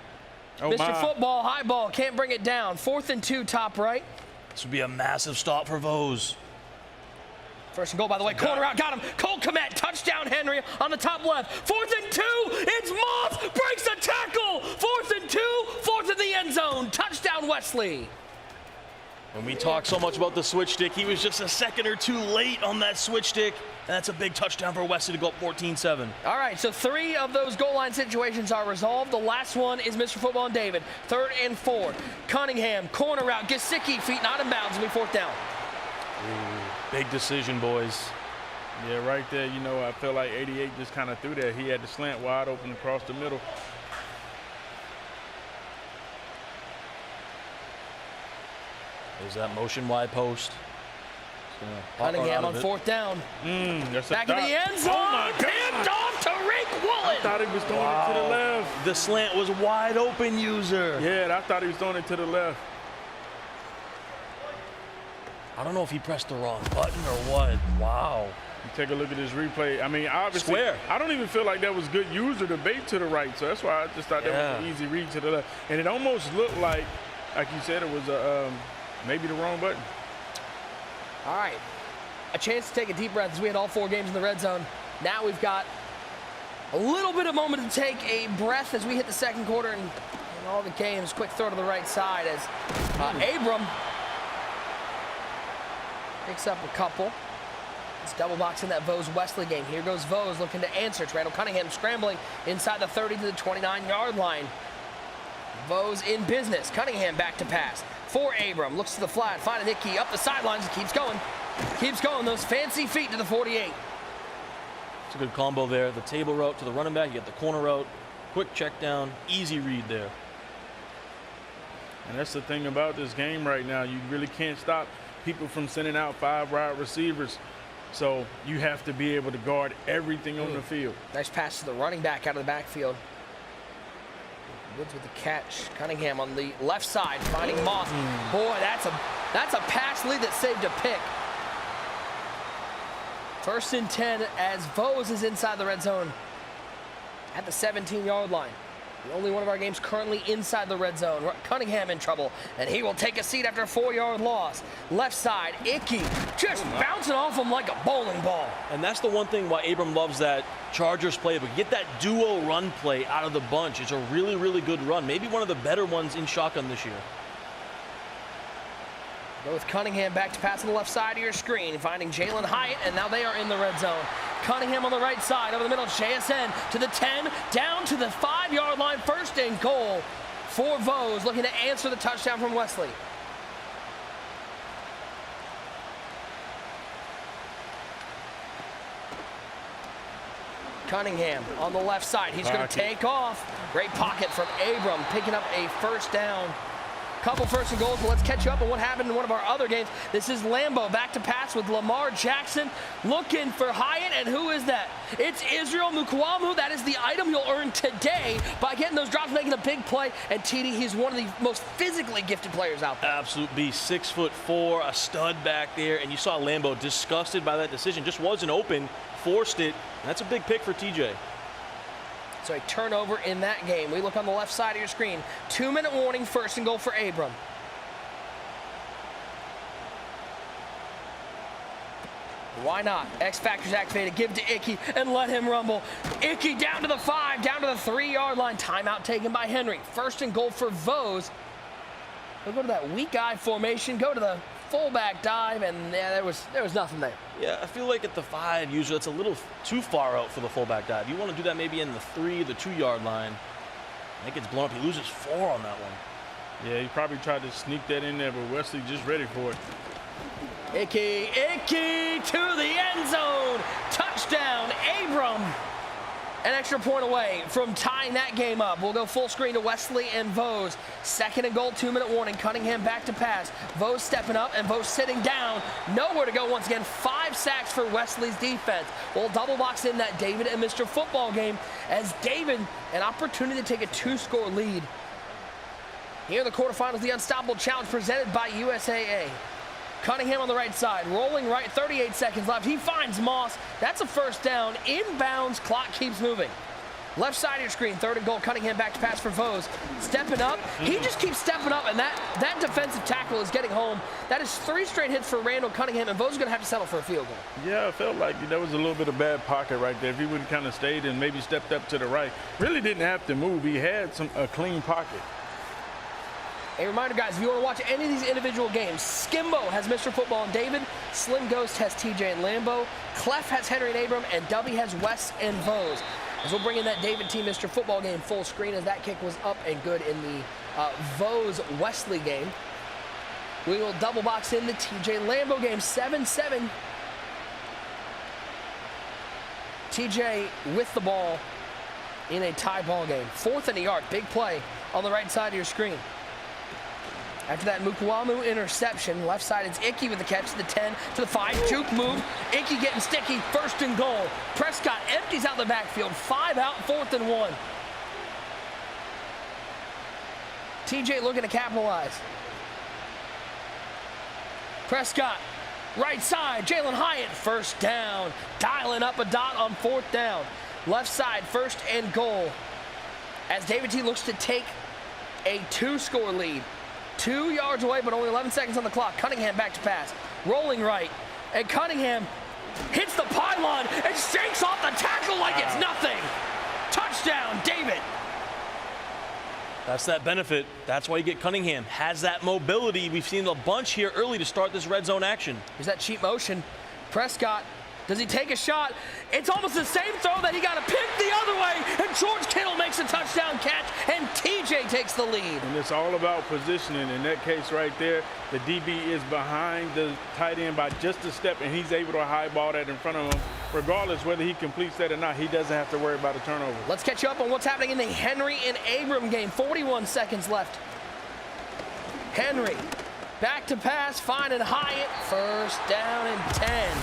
Mr. Football. High ball, can't bring it down. 4th and 2, top right. This would be a massive stop for Vose. 1st and goal, by the way. Corner out, got him. Cole Kmet, touchdown Henry on the top left. 4th and 2, it's Moss, breaks the tackle. 4th and 2, 4th in the end zone. Touchdown Wesley. When we talk so much about the switch stick, he was just a second or two late on that switch stick, and that's a big touchdown for Wesley to go up 14-7. All right, so 3 of those goal line situations are resolved. The last one is Mr. Football and David. 3rd and 4. Cunningham, corner route, Gesicki, feet not in bounds, and we 4th down. Ooh, big decision, boys. Yeah, right there, you know, I felt like 88 just kind of threw that. He had the slant wide open across the middle. There's that motion wide post. Cunningham on fourth down. That's Back in the end zone. Oh my Picked God. off to Rick Woolen. I thought he was throwing it to the left. The slant was wide open, user. Yeah, I thought he was throwing it to the left. I don't know if he pressed the wrong button or what. Wow. You take a look at this replay. I mean, obviously, Square. I don't even feel like that was good user to bait to the right. So that's why I just thought that was an easy read to the left. And it almost looked like you said, it was maybe the wrong button. All right, a chance to take a deep breath as we had all 4 games in the red zone. Now we've got a little bit of moment to take a breath as we hit the second quarter and all the games. Quick throw to the right side as Abram picks up a couple. It's double box in that Vose-Wesley game. Here goes Vose looking to answer. It's Randall Cunningham scrambling inside the 30 to the 29-yard line. Vose in business. Cunningham back to pass for Abram. Looks to the flat, finding Nicky up the sidelines. Keeps going. Keeps going. Those fancy feet to the 48. It's a good combo there. The table route to the running back. You get the corner route. Quick check down. Easy read there. And that's the thing about this game right now. You really can't stop people from sending out 5 wide receivers. So you have to be able to guard everything on the field. Nice pass to the running back out of the backfield. Woods with the catch. Cunningham on the left side, finding Moss. Boy, that's a pass lead that saved a pick. First and 10 as Vose is inside the red zone at the 17-yard line. The only one of our games currently inside the red zone. Cunningham in trouble, and he will take a seat after a 4-yard loss. Left side, Icky just bouncing off him like a bowling ball. And that's the one thing why Abram loves that Chargers playbook. Get that duo run play out of the bunch. It's a really, really good run. Maybe one of the better ones in shotgun this year. Go with Cunningham back to pass on the left side of your screen, finding Jalen Hyatt, and now they are in the red zone. Cunningham on the right side, over the middle, JSN to the 10, down to the 5-yard line, first and goal for Vose, looking to answer the touchdown from Wesley. Cunningham on the left side, he's going to take off. Great pocket from Abram, picking up a first down. Couple first and goals, but let's catch you up on what happened in one of our other games. This is Lambo back to pass with Lamar Jackson looking for Hyatt, and who is that? It's Israel Mukwamu. That is the item you'll earn today by getting those drops, making a big play. And TD, he's one of the most physically gifted players out there. Absolute beast, 6'4", a stud back there, and you saw Lambo disgusted by that decision. Just wasn't open, forced it, and that's a big pick for TJ. So a turnover in that game. We look on the left side of your screen. 2-minute warning, first and goal for Abram. Why not? X Factor's activated. Give to Icky and let him rumble. Icky down to the 5, down to the 3-yard line. Timeout taken by Henry. First and goal for Vose. They'll go to that weak eye formation, go to the fullback dive, and yeah, there was nothing there. Yeah, I feel like at the 5, usually it's a little too far out for the fullback dive. You want to do that maybe in the 3, the 2-yard line. I think it's blown up. He loses 4 on that one. Yeah, he probably tried to sneak that in there, but Wesley just ready for it. Icky to the end zone. Touchdown, Abram. An extra point away from tying that game up. We'll go full screen to Wesley and Vose. Second and goal, 2-minute warning. Cunningham back to pass. Vose stepping up and Vose sitting down. Nowhere to go once again. 5 sacks for Wesley's defense. We'll double box in that David and Mr. Football game as David, an opportunity to take a 2-score lead. Here in the quarterfinals, the Unstoppable Challenge presented by USAA. Cunningham on the right side, rolling right, 38 seconds left. He finds Moss. That's a first down. Inbounds, clock keeps moving. Left side of your screen, third and goal. Cunningham back to pass for Vose. Stepping up. He just keeps stepping up, and that defensive tackle is getting home. That is 3 straight hits for Randall Cunningham, and Vose is going to have to settle for a field goal. Yeah, I felt like that was a little bit of bad pocket right there. If he would have kind of stayed and maybe stepped up to the right, really didn't have to move. He had a clean pocket. A reminder, guys, if you want to watch any of these individual games, Skimbo has Mr. Football and David, Slim Ghost has TJ and Lambo, Clef has Henry and Abram, and Dubby has Wes and Vose. As we'll bring in that David team Mr. Football game full screen as that kick was up and good in the Vose-Wesley game. We will double box in the TJ Lambo game, 7-7. TJ with the ball in a tie ball game. 4th and a yard, big play on the right side of your screen. After that Mukwamu interception, left side it's Icky with the catch to the 10, to the 5, juke move. Icky getting sticky, 1st and goal. Prescott empties out the backfield, 5 out, 4th and 1. TJ looking to capitalize. Prescott, right side, Jalen Hyatt, 1st down. Dialing up a dot on 4th down. Left side, 1st and goal. As David T looks to take a 2-score lead. 2 yards away, but only 11 seconds on the clock. Cunningham back to pass. Rolling right. And Cunningham hits the pylon and shakes off the tackle like it's nothing. Touchdown, David. That's that benefit. That's why you get Cunningham. Has that mobility. We've seen a bunch here early to start this red zone action. Here's that cheap motion. Prescott, does he take a shot? It's almost the same throw that he got to pick the other way, and George Kittle makes a touchdown catch, and TJ takes the lead. And it's all about positioning. In that case right there, the DB is behind the tight end by just a step, and he's able to highball that in front of him. Regardless whether he completes that or not, he doesn't have to worry about a turnover. Let's catch you up on what's happening in the Henry and Abram game. 41 seconds left. Henry, back to pass, finding Hyatt, 1st down and 10.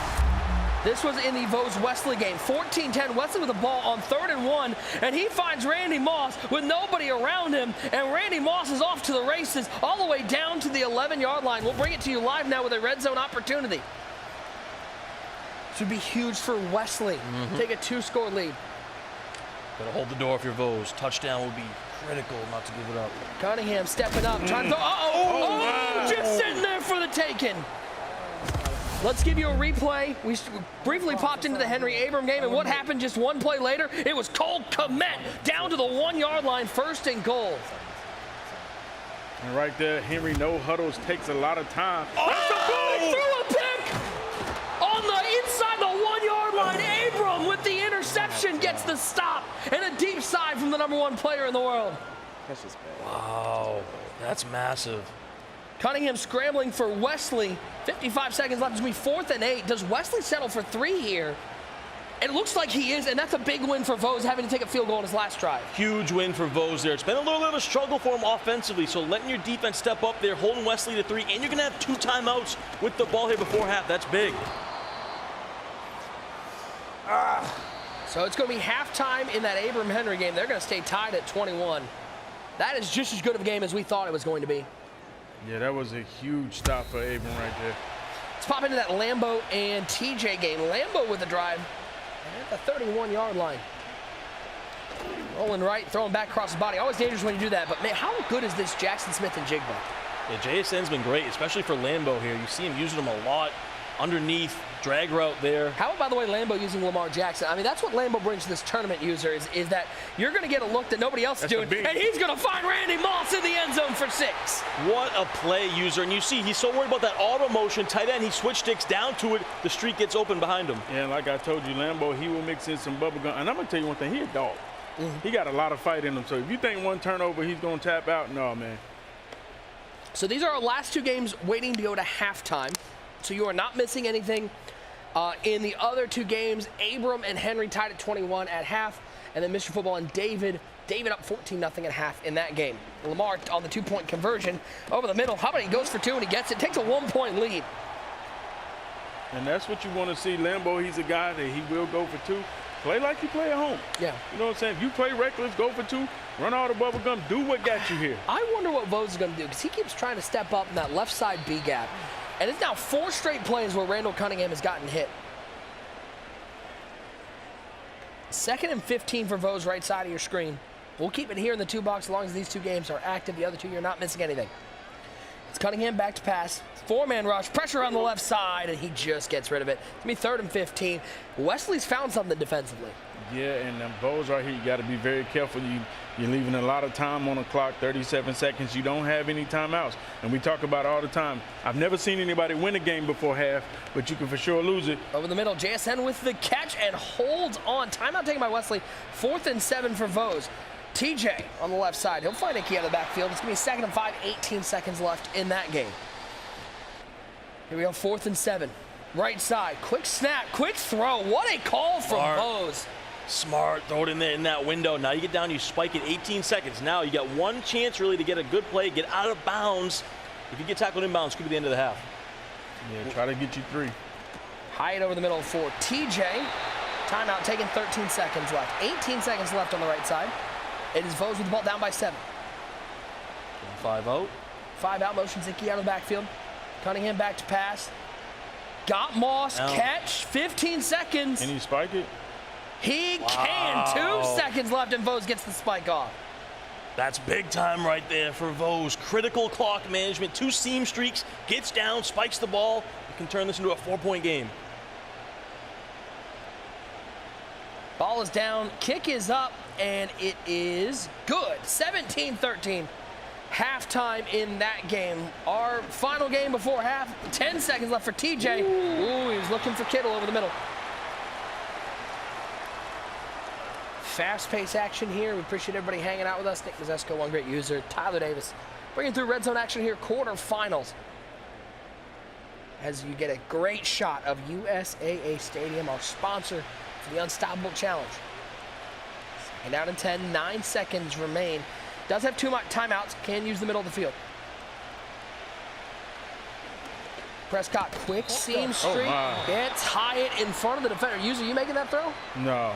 This was in the Vose Wesley game. 14-10, Wesley with the ball on 3rd and 1, and he finds Randy Moss with nobody around him, and Randy Moss is off to the races all the way down to the 11-yard line. We'll bring it to you live now with a red zone opportunity. This would be huge for Wesley. Take a 2-score lead. Gotta hold the door if you're Vose. Touchdown would be critical not to give it up. Cunningham stepping up, trying to throw. Just sitting there for the taking. Let's give you a replay. We briefly popped into the Henry Abram game, and what happened just one play later? It was Cole Kmet down to the 1-yard line, 1st and goal. And right there, Henry no huddles takes a lot of time. Threw a pick on the inside the 1-yard line. Abram with the interception gets the stop, and a deep side from the #1 player in the world. That's just bad. Wow, that's massive. Cunningham scrambling for Wesley. 55 seconds left. It's going to be 4th and 8. Does Wesley settle for 3 here? It looks like he is, and that's a big win for Vose, having to take a field goal on his last drive. Huge win for Vose there. It's been a little bit of a struggle for him offensively, so letting your defense step up there, holding Wesley to 3, and you're going to have 2 timeouts with the ball here before half. That's big. So it's going to be halftime in that Abram-Henry game. They're going to stay tied at 21. That is just as good of a game as we thought it was going to be. Yeah, that was a huge stop for Abram right there. Let's pop into that Lambo and TJ game. Lambo with a drive at the 31-yard line. Rolling right, throwing back across his body. Always dangerous when you do that, but man, how good is this Jackson Smith and Jigba? Yeah, JSN's been great, especially for Lambo here. You see him using them a lot underneath, drag route there. How about, by the way, Lambo using Lamar Jackson? I mean, that's what Lambo brings to this tournament, user, is that you're going to get a look that nobody else is doing, and he's going to find Randy Moss in the end zone for 6. What a play, user. And you see, he's so worried about that auto motion, tight end, he switch sticks down to it, the street gets open behind him. Yeah, like I told you, Lambo, he will mix in some bubble gum. And I'm going to tell you one thing, he a dog. He got a lot of fight in him, so if you think one turnover, he's going to tap out, no, man. So these are our last 2 games waiting to go to halftime. So you are not missing anything. In the other 2 games, Abram and Henry tied at 21 at half, and then Mr. Football and David up 14-0 at half in that game. Lamar on the 2-point conversion over the middle. How about he goes for 2 and he gets it, takes a 1-point lead. And that's what you want to see. Lambo, he's a guy that he will go for 2. Play like you play at home. Yeah. You know what I'm saying? If you play reckless, go for 2, run all the bubble gum, do what got you here. I wonder what Vose is going to do, because he keeps trying to step up in that left side B gap. And it's now 4 straight plays where Randall Cunningham has gotten hit. 2nd and 15 for Vose, right side of your screen. We'll keep it here in the 2 box as long as these 2 games are active. The other 2, you're not missing anything. It's Cunningham back to pass. 4-man rush, pressure on the left side, and he just gets rid of it. It's going to be 3rd and 15. Wesley's found something defensively. Yeah, and them Vose right here, you got to be very careful. You're leaving a lot of time on the clock, 37 seconds. You don't have any timeouts. And we talk about it all the time. I've never seen anybody win a game before half, but you can for sure lose it. Over the middle, JSN with the catch and holds on. Timeout taken by Wesley. 4th and 7 for Vose. TJ on the left side. He'll find Icky out of the backfield. It's going to be 2nd and 5, 18 seconds left in that game. Here we go, 4th and 7. Right side, quick snap, quick throw. What a call from Vose. Smart, throw it in there in that window. Now you get down, you spike it 18 seconds. Now you got one chance really to get a good play, get out of bounds. If you get tackled inbounds, could be the end of the half. Yeah, try to get you 3. Hyatt over the middle for TJ. Timeout taken, 13 seconds left. 18 seconds left on the right side. It is Vose with the ball down by 7. 5-0. 5 out motion, Zicky out of the backfield. Cunningham back to pass. Got Moss, catch, 15 seconds. Can he spike it? He can. 2 seconds left, and Vose gets the spike off. That's big time right there for Vose. Critical clock management, 2 seam streaks, gets down, spikes the ball. You can turn this into a 4-point game. Ball is down, kick is up, and it is good. 17-13. Halftime in that game. Our final game before half. 10 seconds left for TJ. Ooh, he was looking for Kittle over the middle. Fast-paced action here. We appreciate everybody hanging out with us. Nick Mazesco, one great user. Tyler Davis bringing through red zone action here. Quarterfinals. As you get a great shot of USAA Stadium, our sponsor for the Unstoppable Challenge. And out in 10, 9 seconds remain. Does have 2 timeouts, can use the middle of the field. Prescott, quick seam streak, gets Hyatt in front of the defender. User, you making that throw? No.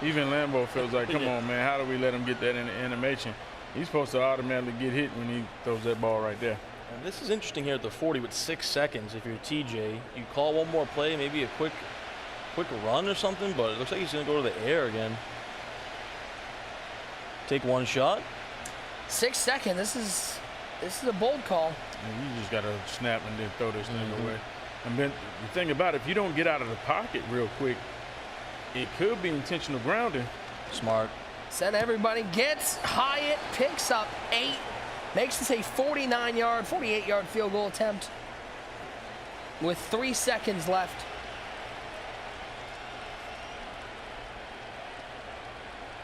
Even Lambo feels like, come on, man, how do we let him get that in the animation? He's supposed to automatically get hit when he throws that ball right there. And this is interesting here at the 40 with 6 seconds. If you're TJ, you call one more play, maybe a quick run or something, but it looks like he's going to go to the air again. Take one shot. 6 seconds. This is a bold call. You just got to snap and then throw this thing away. And then the thing about it, if you don't get out of the pocket real quick, it could be intentional grounding. Smart. Send everybody. Gets Hyatt, picks up 8. Makes this a 49-yard, 48-yard field goal attempt with 3 seconds left.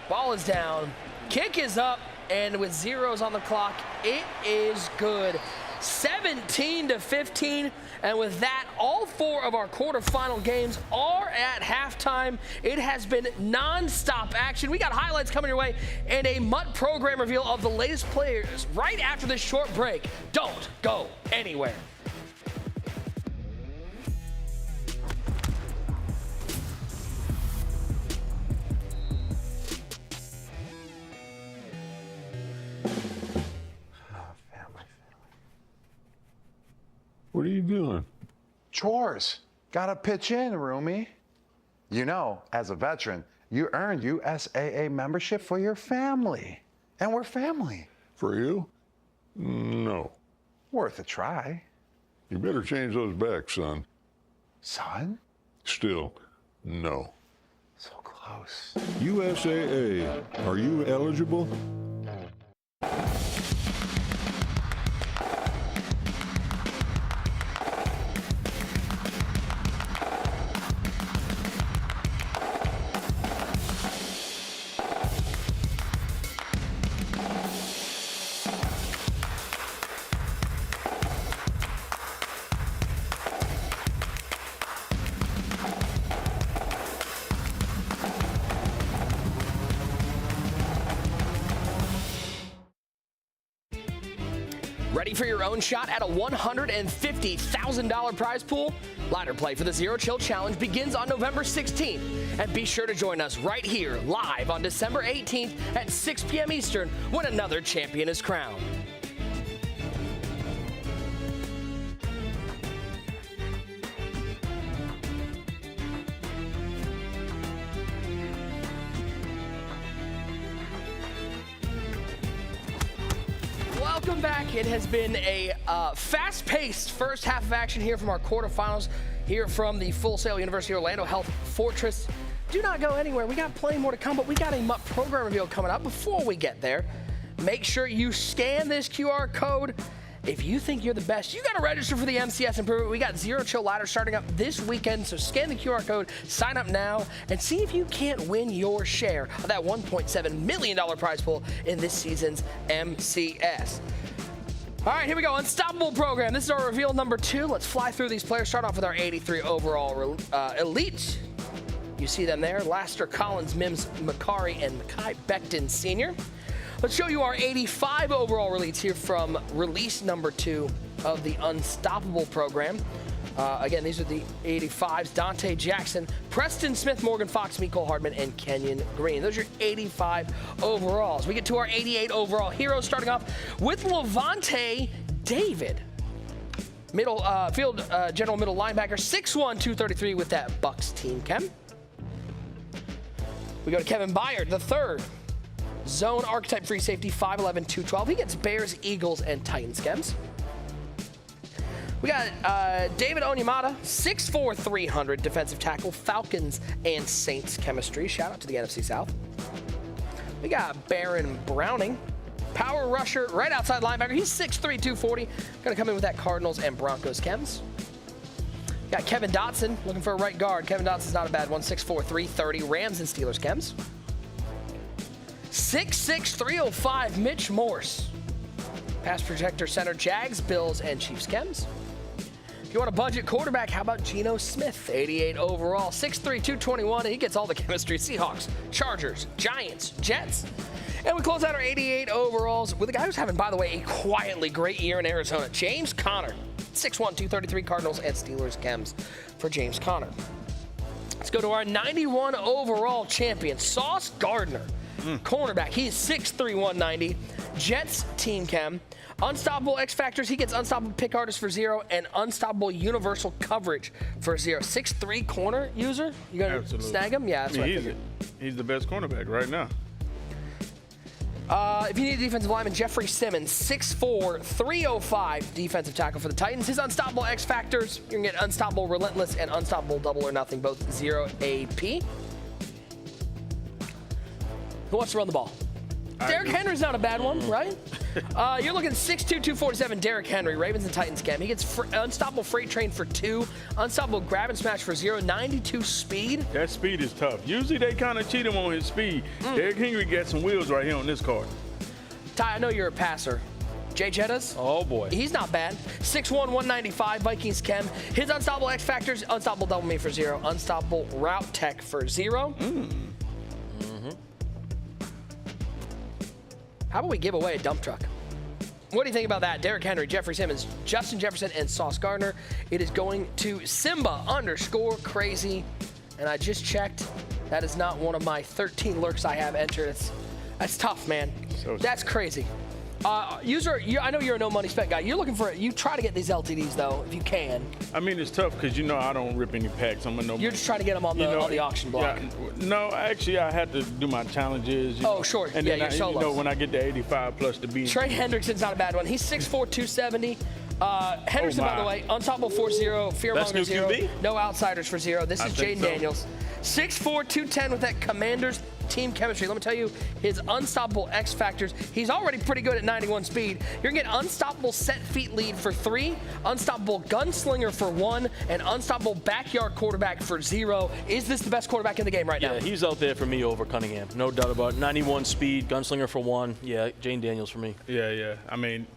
Ball is down. Kick is up. And with zeros on the clock, it is good. 17-15. And with that, all 4 of our quarterfinal games are at halftime. It has been non-stop action. We got highlights coming your way and a MUT program reveal of the latest players right after this short break. Don't go anywhere. What are you doing? Chores. Gotta pitch in, roomie. You know, as a veteran, you earned USAA membership for your family. And we're family. For you? No. Worth a try. You better change those back, son. Son? Still, no. So close. USAA, are you eligible? Ready for your own shot at a $150,000 prize pool? Ladder play for the Zero Chill Challenge begins on November 16th. And be sure to join us right here live on December 18th at 6 p.m. Eastern when another champion is crowned. Welcome back. It has been a fast-paced first half of action here from our quarterfinals here from the Full Sail University Orlando Health Fortress. Do not go anywhere. We got plenty more to come, but we got a MUT program reveal coming up. Before we get there, make sure you scan this QR code. If you think you're the best, you got to register for the MCS Improvement. We got Zero Chill Ladder starting up this weekend, so scan the QR code, sign up now, and see if you can't win your share of that $1.7 million prize pool in this season's MCS. All right, here we go. Unstoppable program. This is our reveal number 2. Let's fly through these players. Start off with our 83 overall elite. You see them there. Laster, Collins, Mims, Makari, and Makai Becton Sr. Let's show you our 85 overall elites here from release number 2. of the Unstoppable program. Again, these are the 85s. Dante Jackson, Preston Smith, Morgan Fox, Mecole Hardman, and Kenyon Green. Those are your 85 overalls. We get to our 88 overall heroes, starting off with Levante David. Middle field general middle linebacker, 6'1", 233 with that Bucks team chem. We go to Kevin Byard, the third. Zone archetype free safety, 5'11", 212. He gets Bears, Eagles, and Titans chems. We got David Onyemata, 6'4", 300 defensive tackle, Falcons and Saints chemistry. Shout out to the NFC South. We got Baron Browning, power rusher, right outside linebacker. He's 6'3", 240. Gonna come in with that Cardinals and Broncos chems. Got Kevin Dotson, looking for a right guard. Kevin Dotson's not a bad one, 6'4", 330, Rams and Steelers chems. 6'6", 305, Mitch Morse. Pass protector center, Jags, Bills, and Chiefs chems. If you want a budget quarterback, how about Geno Smith? 88 overall, 6'3", 221, and he gets all the chemistry. Seahawks, Chargers, Giants, Jets. And we close out our 88 overalls with a guy who's having, by the way, a quietly great year in Arizona, James Conner. 6'1", 233, Cardinals and Steelers chems for James Conner. Let's go to our 91 overall champion, Sauce Gardner. Cornerback, he is 6'3", 190. Jets team chem. Unstoppable X Factors, he gets Unstoppable Pick Artist for 0 and Unstoppable Universal Coverage for 0. 6'3" corner user? You gonna snag him? Yeah, that's what I figured. He's the best cornerback right now. If you need a defensive lineman, Jeffrey Simmons, 6'4", 305 defensive tackle for the Titans. His Unstoppable X Factors, you can get Unstoppable Relentless and Unstoppable Double or Nothing, both 0 AP. Who wants to run the ball? Derrick Henry's not a bad one, right? You're looking at 6'2", 247, Derrick Henry, Ravens and Titans chem. He gets Unstoppable Freight Train for 2, Unstoppable Grab and Smash for 0, 92 speed. That speed is tough. Usually they kind of cheat him on his speed. Derrick Henry got some wheels right here on this card. Ty, I know you're a passer. Jay Jettas? Oh, boy. He's not bad. 6'1", 195, Vikings chem. His Unstoppable X Factors, Unstoppable Double Me for 0, Unstoppable Route Tech for 0. How about we give away a dump truck? What do you think about that? Derrick Henry, Jeffrey Simmons, Justin Jefferson, and Sauce Gardner. It is going to Simba_crazy. And I just checked. That is not one of my 13 lurks I have entered. That's tough, man. That's crazy. User, I know you're a no money spent guy. You're looking for you try to get these LTDs though, if you can. I mean, it's tough because I don't rip any packs. I'm a no. You're just trying to get them on the auction block. Yeah, no, actually, I had to do my challenges. Oh, sure. And yeah, then your solos. when I get to 85 plus the beat. Trey Hendrickson's not a bad one. He's 6'4", 270. Henderson, by the way, Unstoppable 4-0, Fearmonger 0, no outsiders for 0. This is Jaden Daniels. 6'4", 210 with that Commanders team chemistry. Let me tell you, his Unstoppable X Factors, he's already pretty good at 91 speed. You're going to get Unstoppable Set Feet Lead for 3, Unstoppable Gunslinger for 1, and Unstoppable Backyard Quarterback for 0. Is this the best quarterback in the game right now? Yeah, he's out there for me over Cunningham. No doubt about it. 91 speed, Gunslinger for 1. Yeah, Jane Daniels for me. Yeah. I mean,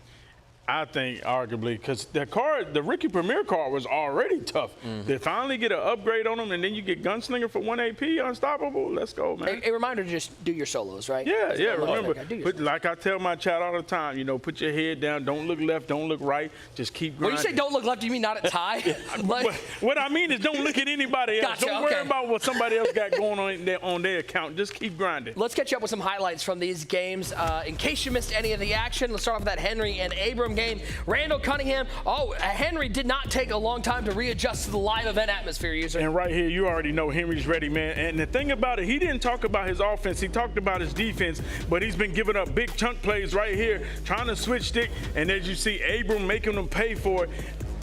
I think arguably because the Rookie Premier card was already tough. They finally get an upgrade on them, and then you get Gunslinger for 1 AP, Unstoppable. Let's go, man. A reminder to just do your solos, right? Yeah. Remember, like I tell my chat all the time, put your head down, don't look left, don't look right, just keep grinding. When you say don't look left, do you mean not at Ty? What I mean is don't look at anybody else. Gotcha, don't worry about what somebody else got going on their account. Just keep grinding. Let's catch you up with some highlights from these games. In case you missed any of the action, let's start off with that Henry and Abram game. Randall Cunningham. Henry did not take a long time to readjust to the live event atmosphere, user. And right here, you already know Henry's ready, man. And the thing about it, he didn't talk about his offense. He talked about his defense, but he's been giving up big chunk plays right here, trying to switch stick. And as you see, Abram making them pay for it.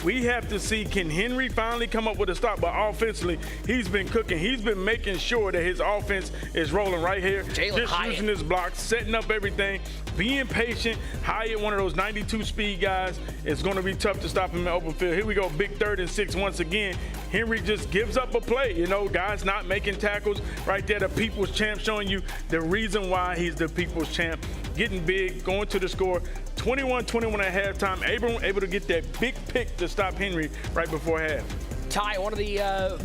We have to see, can Henry finally come up with a stop? But offensively, he's been cooking. He's been making sure that his offense is rolling right here. Just using his blocks, setting up everything, being patient. Hyatt, one of those 92 speed guys, it's going to be tough to stop him in the open field. Here we go, big 3rd and 6 once again. Henry just gives up a play. Guys not making tackles. Right there, the people's champ showing you the reason why he's the people's champ. Getting big, going to the score. 21-21 at halftime. Abram able to get that big pick to stop Henry right before half. Ty, one of the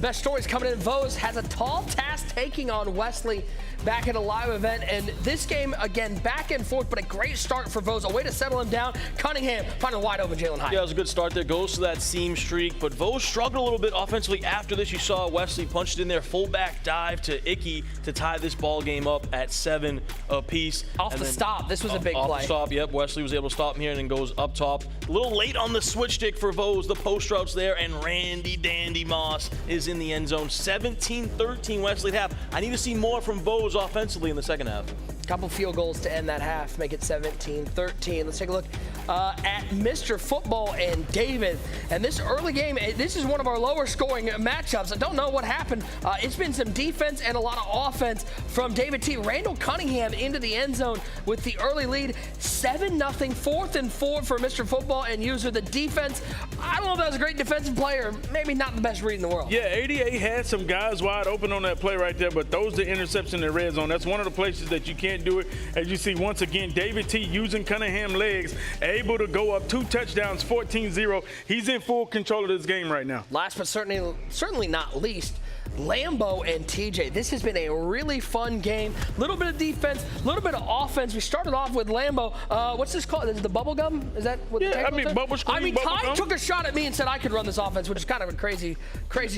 best stories coming in. Vose has a tall task taking on Wesley. back at a live event. And this game, again, back and forth, but a great start for Vose. A way to settle him down. Cunningham finding wide open Jalen Hyatt. Yeah, it was a good start there. Goes to that seam streak, but Vose struggled a little bit offensively. After this, you saw Wesley punched in there, fullback dive to Icky to tie this ball game up at 7 apiece. Off the stop. This was a big play. play. Off the stop, yep. Wesley was able to stop him here and then goes up top. A little late on the switch stick for Vose. The post routes there, and Randy Dandy Moss is in the end zone. 17-13 Wesley at half. I need to see more from Vose offensively in the second half. Couple field goals to end that half, make it 17-13. Let's take a look at Mr. Football and David. And this early game, this is one of our lower scoring matchups. I don't know what happened. It's been some defense and a lot of offense from David T. Randall Cunningham into the end zone with the early lead. 7-0, 4th and 4 for Mr. Football and User. The defense, I don't know if that was a great defensive player. Maybe not the best read in the world. Yeah, 88 had some guys wide open on that play right there, but those the interception in the red zone. That's one of the places that you can't do it. As you see, once again, David T using Cunningham legs, able to go up 2 touchdowns, 14-0. He's in full control of this game right now. Last but certainly not least, Lambo and TJ. This has been a really fun game. Little bit of defense, little bit of offense. We started off with Lambo. What's this called? Is it the bubble gum? Is that what the technical term? bubble screen, I mean, bubble Ty gum. took a shot at me and said I could run this offense, which is kind of a crazy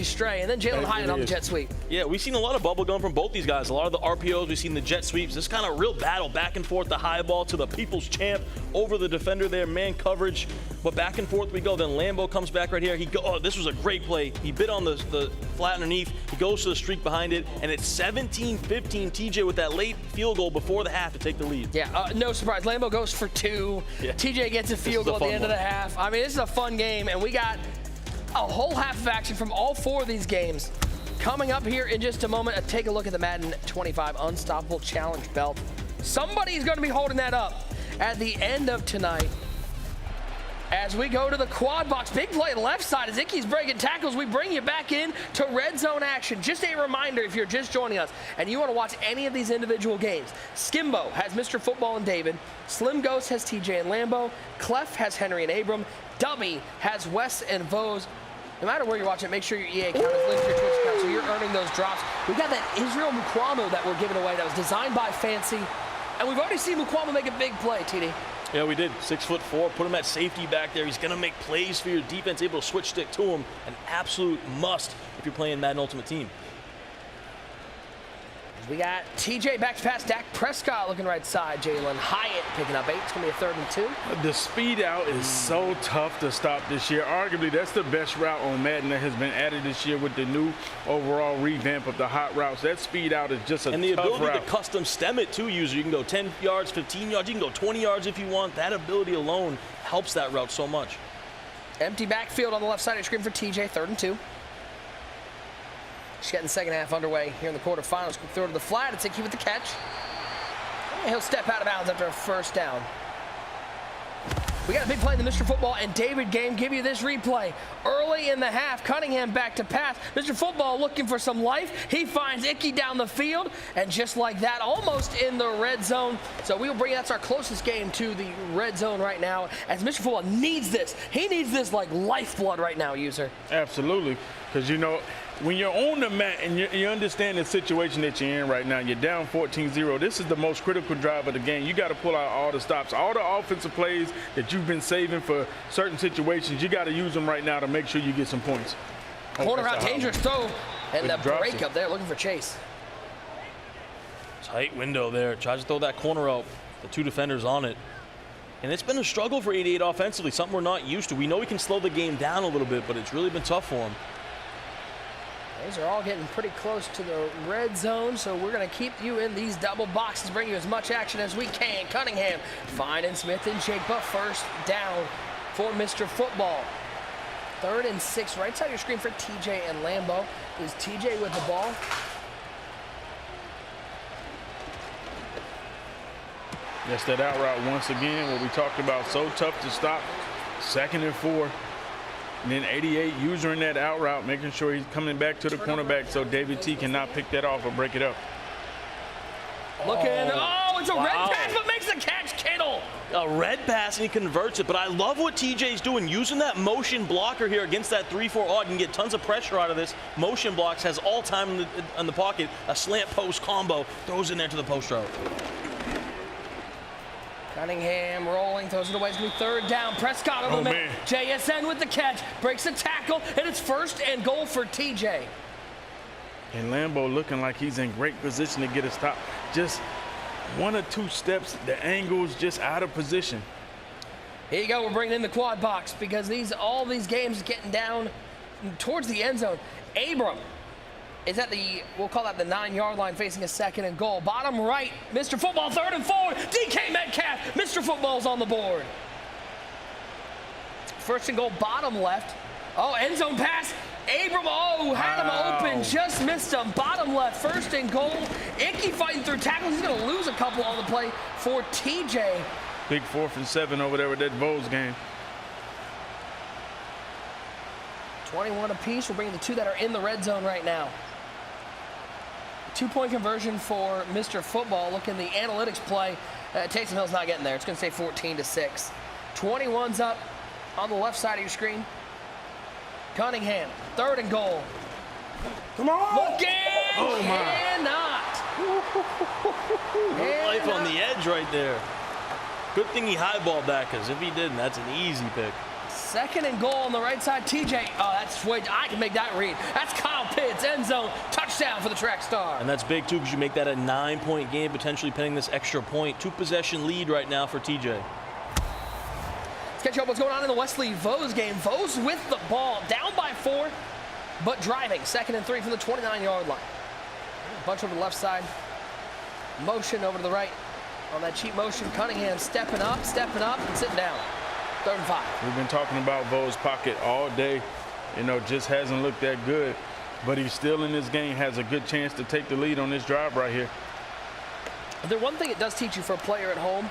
stray. And then Jalen Hyatt on the jet sweep. Yeah, we've seen a lot of bubble gum from both these guys. A lot of the RPOs, we've seen the jet sweeps. This kind of real battle back and forth, the high ball to the people's champ over the defender there, man coverage. But back and forth we go. Then Lambo comes back right here. This was a great play. He bit on the flat underneath. He goes to the streak behind it, and it's 17-15 TJ with that late field goal before the half to take the lead. Yeah, no surprise. Lambo goes for 2. Yeah. TJ gets a field goal at the end of the half. I mean, this is a fun game, and we got a whole half of action from all 4 of these games. Coming up here in just a moment, take a look at the Madden 25 Unstoppable Challenge belt. Somebody's going to be holding that up at the end of tonight. As we go to the quad box, big play left side as Icky's breaking tackles. We bring you back in to red zone action. Just a reminder, if you're just joining us and you want to watch any of these individual games, Skimbo has Mr. Football and David. Slim Ghost has TJ and Lambo. Clef has Henry and Abram. Dubby has Wes and Vose. No matter where you're watching, make sure your EA account is linked to your Twitch account so you're earning those drops. We've got that Israel Mukwamo that we're giving away that was designed by Fancy. And we've already seen Mukwamo make a big play, TD. Yeah, we did. 6'4", put him at safety back there. He's going to make plays for your defense, able to switch stick to him. An absolute must if you're playing Madden Ultimate Team. We got TJ back to pass. Dak Prescott looking right side. Jalen Hyatt picking up 8. It's going to be a 3rd and 2. The speed out is so tough to stop this year. Arguably, that's the best route on Madden that has been added this year with the new overall revamp of the hot routes. That speed out is just a tough route. And the ability to custom stem it too, user. You can go 10 yards, 15 yards. You can go 20 yards if you want. That ability alone helps that route so much. Empty backfield on the left side of your screen for TJ. 3rd and 2. Just getting the second half underway here in the quarterfinals. Quick throw to the flat. It's Icky with the catch. And he'll step out of bounds after a first down. We got a big play in the Mr. Football and David game. Give you this replay. Early in the half, Cunningham back to pass. Mr. Football looking for some life. He finds Icky down the field. And just like that, almost in the red zone. So we'll bring, that's our closest game to the red zone right now. As Mr. Football needs this. He needs this like lifeblood right now, user. Absolutely. Because, you know, when you're on the mat and you understand the situation that you're in right now, you're down 14-0. This is the most critical drive of the game. You got to pull out all the stops, all the offensive plays that you've been saving for certain situations. You got to use them right now to make sure you get some points. Corner route, dangerous throw, and the break up there looking for Chase. Tight window there. Tries to throw that corner out. The 2 defenders on it. And it's been a struggle for 88 offensively, something we're not used to. We know we can slow the game down a little bit, but it's really been tough for him. These are all getting pretty close to the red zone, so we're going to keep you in these double boxes, bring you as much action as we can. Cunningham finding Smith and Jake, but first down for Mr. Football. 3rd and 6, right side of your screen for TJ and Lambo. Is TJ with the ball? Yes, that out route once again, what we talked about, so tough to stop. 2nd and 4. And then 88 using that out route, making sure he's coming back to the cornerback so David T cannot pick that off or break it up. Looking, it's a red pass, but makes the catch, Kittle. A red pass, and he converts it. But I love what TJ's doing, using that motion blocker here against that 3-4 odd. You can get tons of pressure out of this. Motion blocks, has all time in the pocket. A slant post combo, throws in there to the post route. Cunningham rolling, throws it away. It's going to be third down. Prescott over the middle. JSN with the catch, breaks the tackle, and it's 1st and goal for TJ. And Lambo looking like he's in great position to get a stop. Just 1 or 2 steps, the angle's just out of position. Here you go, we're bringing in the quad box because all these games getting down towards the end zone. Abram is at we'll call that the 9-yard line, facing a 2nd and goal. Bottom right, Mr. Football, 3rd and 4. DK Metcalf, Mr. Football's on the board. 1st and goal, bottom left. Oh, end zone pass. Abram, had him open, just missed him. Bottom left, 1st and goal. Icky fighting through tackles. He's going to lose a couple on the play for TJ. Big 4th and 7 over there with that Vose game. 21 apiece. We're bringing the 2 that are in the red zone right now. 2-point conversion for Mr. Football. Look in the analytics play. Taysom Hill's not getting there. It's going to say 14-6. 21's up on the left side of your screen. Cunningham, 3rd and goal. Come on! Look in! Oh, my. Cannot. Life on the edge right there. Good thing he highballed that, because if he didn't, that's an easy pick. 2nd and goal on the right side. TJ, that's way, I can make that read. That's Kyle Pitts, end zone, touchdown for the track star. And that's big, too, because you make that a 9-point game, potentially pinning this extra point. 2-possession lead right now for TJ. Catch up what's going on in the Wesley Vose game. Vose with the ball, down by 4, but driving. 2nd and 3 from the 29-yard line. Bunch over the left side. Motion over to the right. On that cheap motion, Cunningham stepping up, and sitting down. 3rd and 5. We've been talking about Vo's pocket all day. You know, just hasn't looked that good. But he's still in this game, has a good chance to take the lead on this drive right here. The one thing it does teach you for a player at home,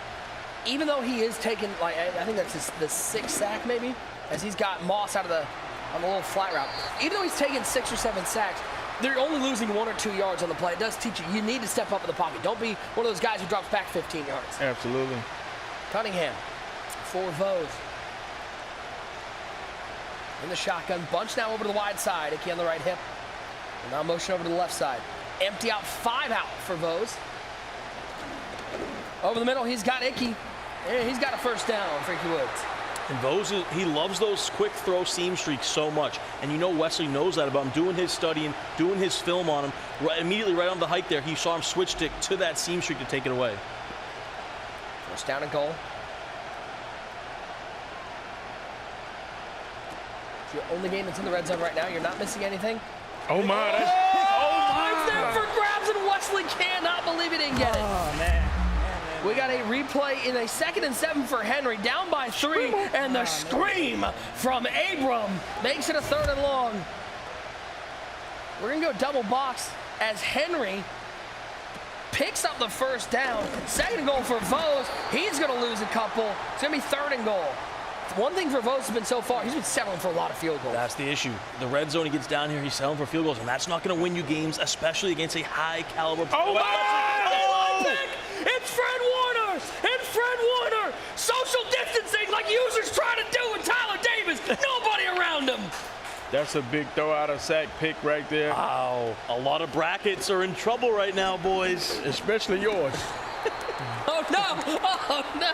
even though he is taking, like, I think that's the 6th sack maybe, as he's got Moss out of on the little flat route. Even though he's taking 6 or 7 sacks, they're only losing 1 or 2 yards on the play. It does teach you need to step up in the pocket. Don't be one of those guys who drops back 15 yards. Absolutely. Cunningham for Vose. In the shotgun, bunch now over to the wide side. Icky on the right hip. And now motion over to the left side. Empty out, 5 out for Vose. Over the middle, he's got Icky. And he's got a 1st down, Frankie Woods. And Vose, he loves those quick throw seam streaks so much. And you know Wesley knows that about him. Doing his studying, doing his film on him. Immediately right on the hike there, he saw him switch stick to that seam streak to take it away. 1st down and goal. It's your only game that's in the red zone right now. You're not missing anything. Oh, my. It's there for grabs, and Wesley cannot believe he didn't get it. Oh, man. We got a replay in a 2nd and 7 for Henry, down by 3, and the scream from Abram makes it a 3rd and long. We're going to go double box as Henry picks up the 1st down. 2nd and goal for Vose. He's going to lose a couple. It's going to be 3rd and goal. One thing for Vose has been so far, he's been settling for a lot of field goals. That's the issue. The red zone, he gets down here, he's settling for field goals, and that's not going to win you games, especially against a high-caliber player. Oh, my! It's Fred Warner! It's Fred Warner! Social distancing like users try to do with Tyler Davis. Nobody around him. That's a big throw out of sack pick right there. Wow. A lot of brackets are in trouble right now, boys. Especially yours. Oh, no! Oh, no!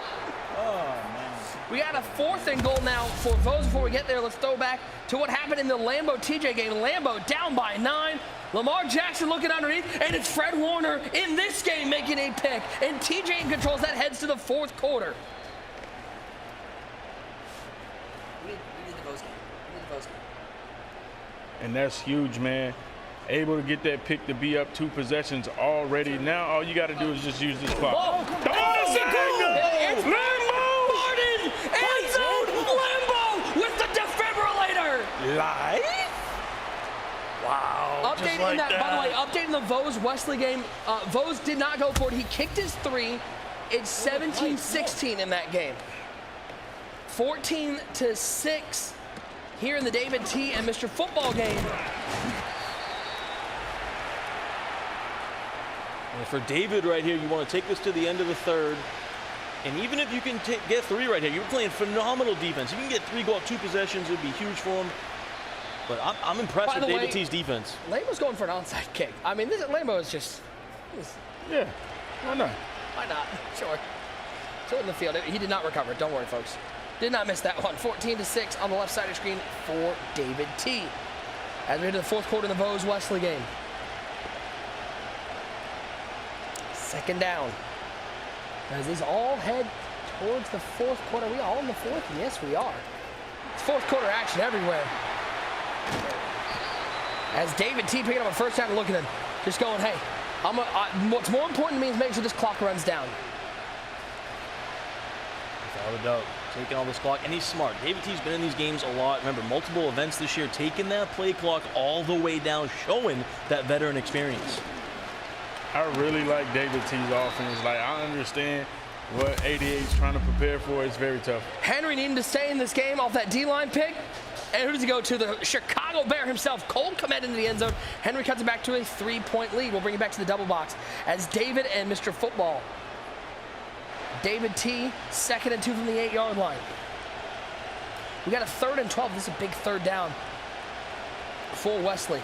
Oh, man. We got a 4th and goal now for Vose. Before we get there, let's throw back to what happened in the Lambo TJ game. Lambo down by 9. Lamar Jackson looking underneath, and it's Fred Warner in this game making a pick. And TJ controls that, heads to the 4th quarter. We need the Vose game. We need the Vose game. And that's huge, man. Able to get that pick to be up 2 possessions already. Now all you got to do is just use this clock. Oh, it's a goal! It's Martin! End zone! Lambo with the defibrillator! Live? Wow. Updating like that, by the way, updating the Vose Wesley game. Vose did not go for it. He kicked his 3. It's 17-16 in that game. 14-6 here in the David T. and Mr. Football game. And for David right here, you want to take this to the end of the 3rd. And even if you can get 3 right here, you're playing phenomenal defense. If you can get 3 go up 2 possessions, it would be huge for him. But I'm impressed with David T's defense. Lambo's going for an onside kick. I mean, Lambo is just... Yeah, why not? Why not? Sure. So in the field, he did not recover. Don't worry, folks. Did not miss that one. 14-6 on the left side of the screen for David T. As we head to the fourth quarter in the Vose Wesley game. Second down. As these all head towards the fourth quarter. Are we all in the fourth? Yes, we are. It's fourth quarter action everywhere. As David T picking up a first down and looking at him. Just going, hey, what's more important to me is making sure this clock runs down. Without a doubt, taking all this clock, and he's smart. David T's been in these games a lot. Remember, multiple events this year, taking that play clock all the way down, showing that veteran experience. I really like David T's offense. Like, I understand what 88's trying to prepare for. It's very tough. Henry needing to stay in this game off that D-line pick. And who does he go to? The Chicago Bear himself, Cole Kmet into the end zone. Henry cuts it back to a 3-point lead. We'll bring it back to the double box as David and Mr. Football. David T, 2nd and 2 from the 8-yard line. We got a 3rd and 12. This is a big third down for Wesley.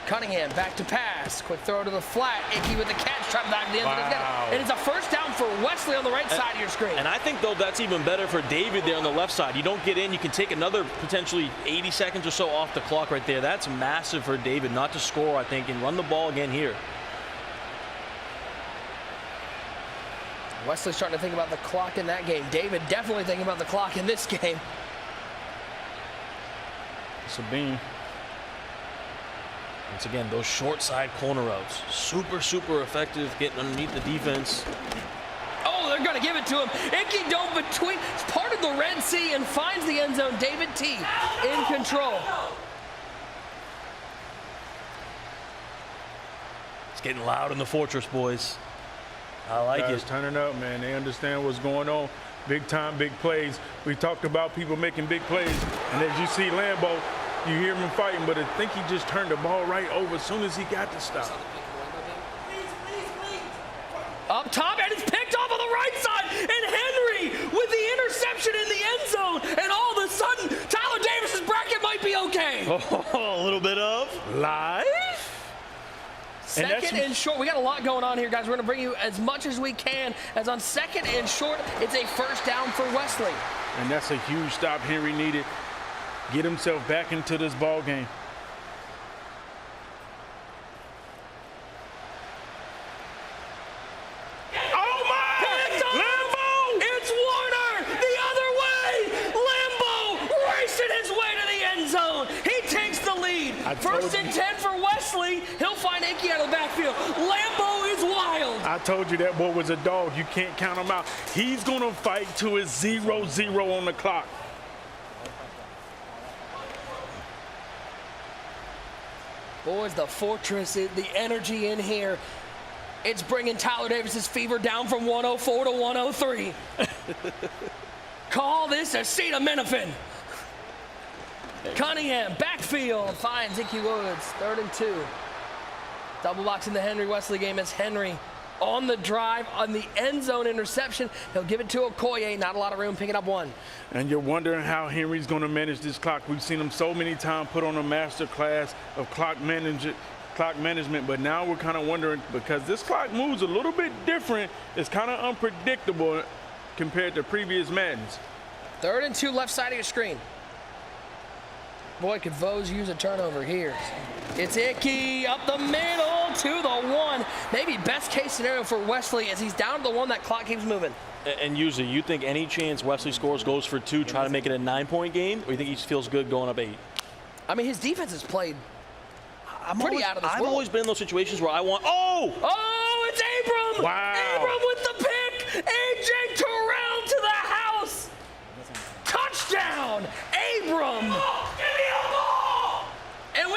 Cunningham back to pass. Quick throw to the flat. Icky with the catch. Trying to dive to the end zone. Wow. And it's a first down for Wesley on the right side of your screen. And I think, though, that's even better for David there on the left side. You don't get in. You can take another potentially 80 seconds or so off the clock right there. That's massive for David not to score, I think, and run the ball again here. Wesley's starting to think about the clock in that game. David definitely thinking about the clock in this game. Sabine. Once again, those short side corner routes, super effective getting underneath the defense. Oh, they're going to give it to him. Icky dove between, it's part of the Red Sea and finds the end zone. David T in control. It's getting loud in the fortress, boys. I like Guys, it. turning up, man. They understand what's going on. Big time, big plays. We talked about people making big plays. And as you see Lambo, you hear him fighting, but I think he just turned the ball right over as soon as he got the stop. Up top, and it's picked off on the right side. And Henry with the interception in the end zone. And all of a sudden, Tyler Davis's bracket might be okay. Oh, a little bit of live. Second and short. We got a lot going on here, guys. We're going to bring you as much as we can. As on second and short, it's a first down for Wesley. And that's a huge stop Henry needed. Get himself back into this ball game. Oh my! Lambo! It's Warner the other way. Lambo racing his way to the end zone. He takes the lead. First and 10 for Wesley. He'll find Icky out of the backfield. Lambo is wild. I told you that boy was a dog. You can't count him out. He's going to fight to his 0-0 on the clock. Boys, the fortress, the energy in here. It's bringing Tyler Davis's fever down from 104 to 103. Call this acetaminophen. Cunningham, backfield, finds Icky Woods, 3rd and 2. Double box in the Henry Wesley game as Henry on the drive on the end zone interception. He'll give it to Okoye. Not a lot of room, picking up 1. And you're wondering how Henry's going to manage this clock. We've seen him so many times put on a master class of clock management, but now we're kind of wondering because this clock moves a little bit different. It's kind of unpredictable compared to previous Maddens. 3rd and 2, left side of your screen. Boy, could Vose use a turnover here. It's Icky up the middle to the 1. Maybe best case scenario for Wesley as he's down to the 1. That clock keeps moving. And usually, you think any chance Wesley scores goes for 2, try to make it a 9-point game, or you think he feels good going up 8? I mean, his defense has played pretty out of this world. I've always been in those situations where I want, oh, it's Abram! Wow. Abram with the pick! AJ Terrell to the house! Touchdown! Abram! And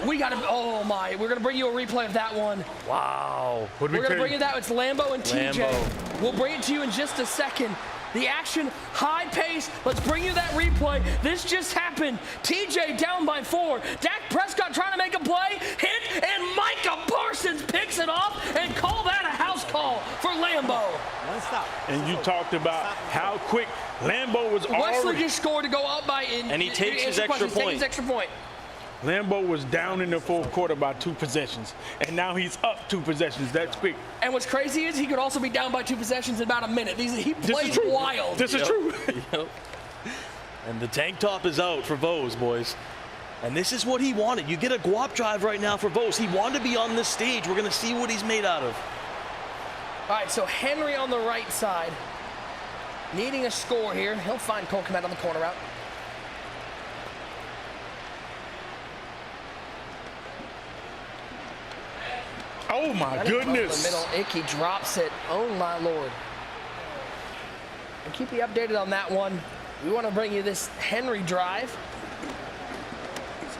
we got to, oh my, we're going to bring you a replay of that one. Wow. We're going to bring you that. It's Lambo and TJ. Lambo. We'll bring it to you in just a second. The action, high pace. Let's bring you that replay. This just happened. TJ down by 4. Dak Prescott trying to make a play, hit, and Micah Parsons picks it off and call that a house call for Lambo. One stop. And you talked about how quick Lambo was Wesley already. just scored to go up by And he takes his extra point. Lambo was down in the fourth quarter by 2 possessions, and now he's up 2 possessions. That's quick. And what's crazy is he could also be down by 2 possessions in about a minute. He plays wild. This is true. Yep. And the tank top is out for Vose, boys. And this is what he wanted. You get a guap drive right now for Vose. He wanted to be on this stage. We're going to see what he's made out of. All right, so Henry on the right side, needing a score here. He'll find Cole Kmet on the corner route. Oh my goodness. The middle, Icky drops it. Oh my Lord. We'll keep you updated on that one. We want to bring you this Henry drive.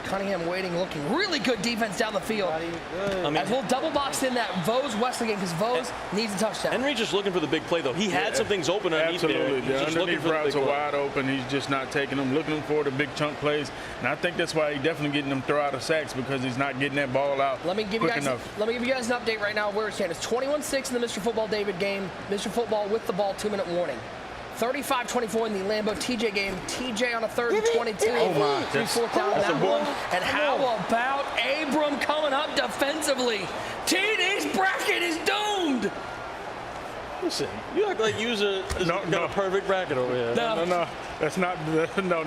Cunningham waiting, looking really good defense down the field. As we'll double box in that Vose Wesley game because Vose needs a touchdown. Henry just looking for the big play, though. He had some things open underneath Absolutely. there. The He's just looking underneath for the routes big are play. wide open. He's just not taking them, looking for the big chunk plays. And I think that's why he's definitely getting them throw out of sacks because he's not getting that ball out Let me give you quick guys enough. an update right now where we stand. It's 21-6 in the Mr. Football David game. Mr. Football with the ball, 2-minute warning. 35-24 in the Lambo TJ game. TJ on a 3rd and 22. Oh my, 3-4 down on that one. And how about Abram coming up defensively? TD's bracket is doomed. Listen, you act like you's got a perfect bracket over here. No. That's not.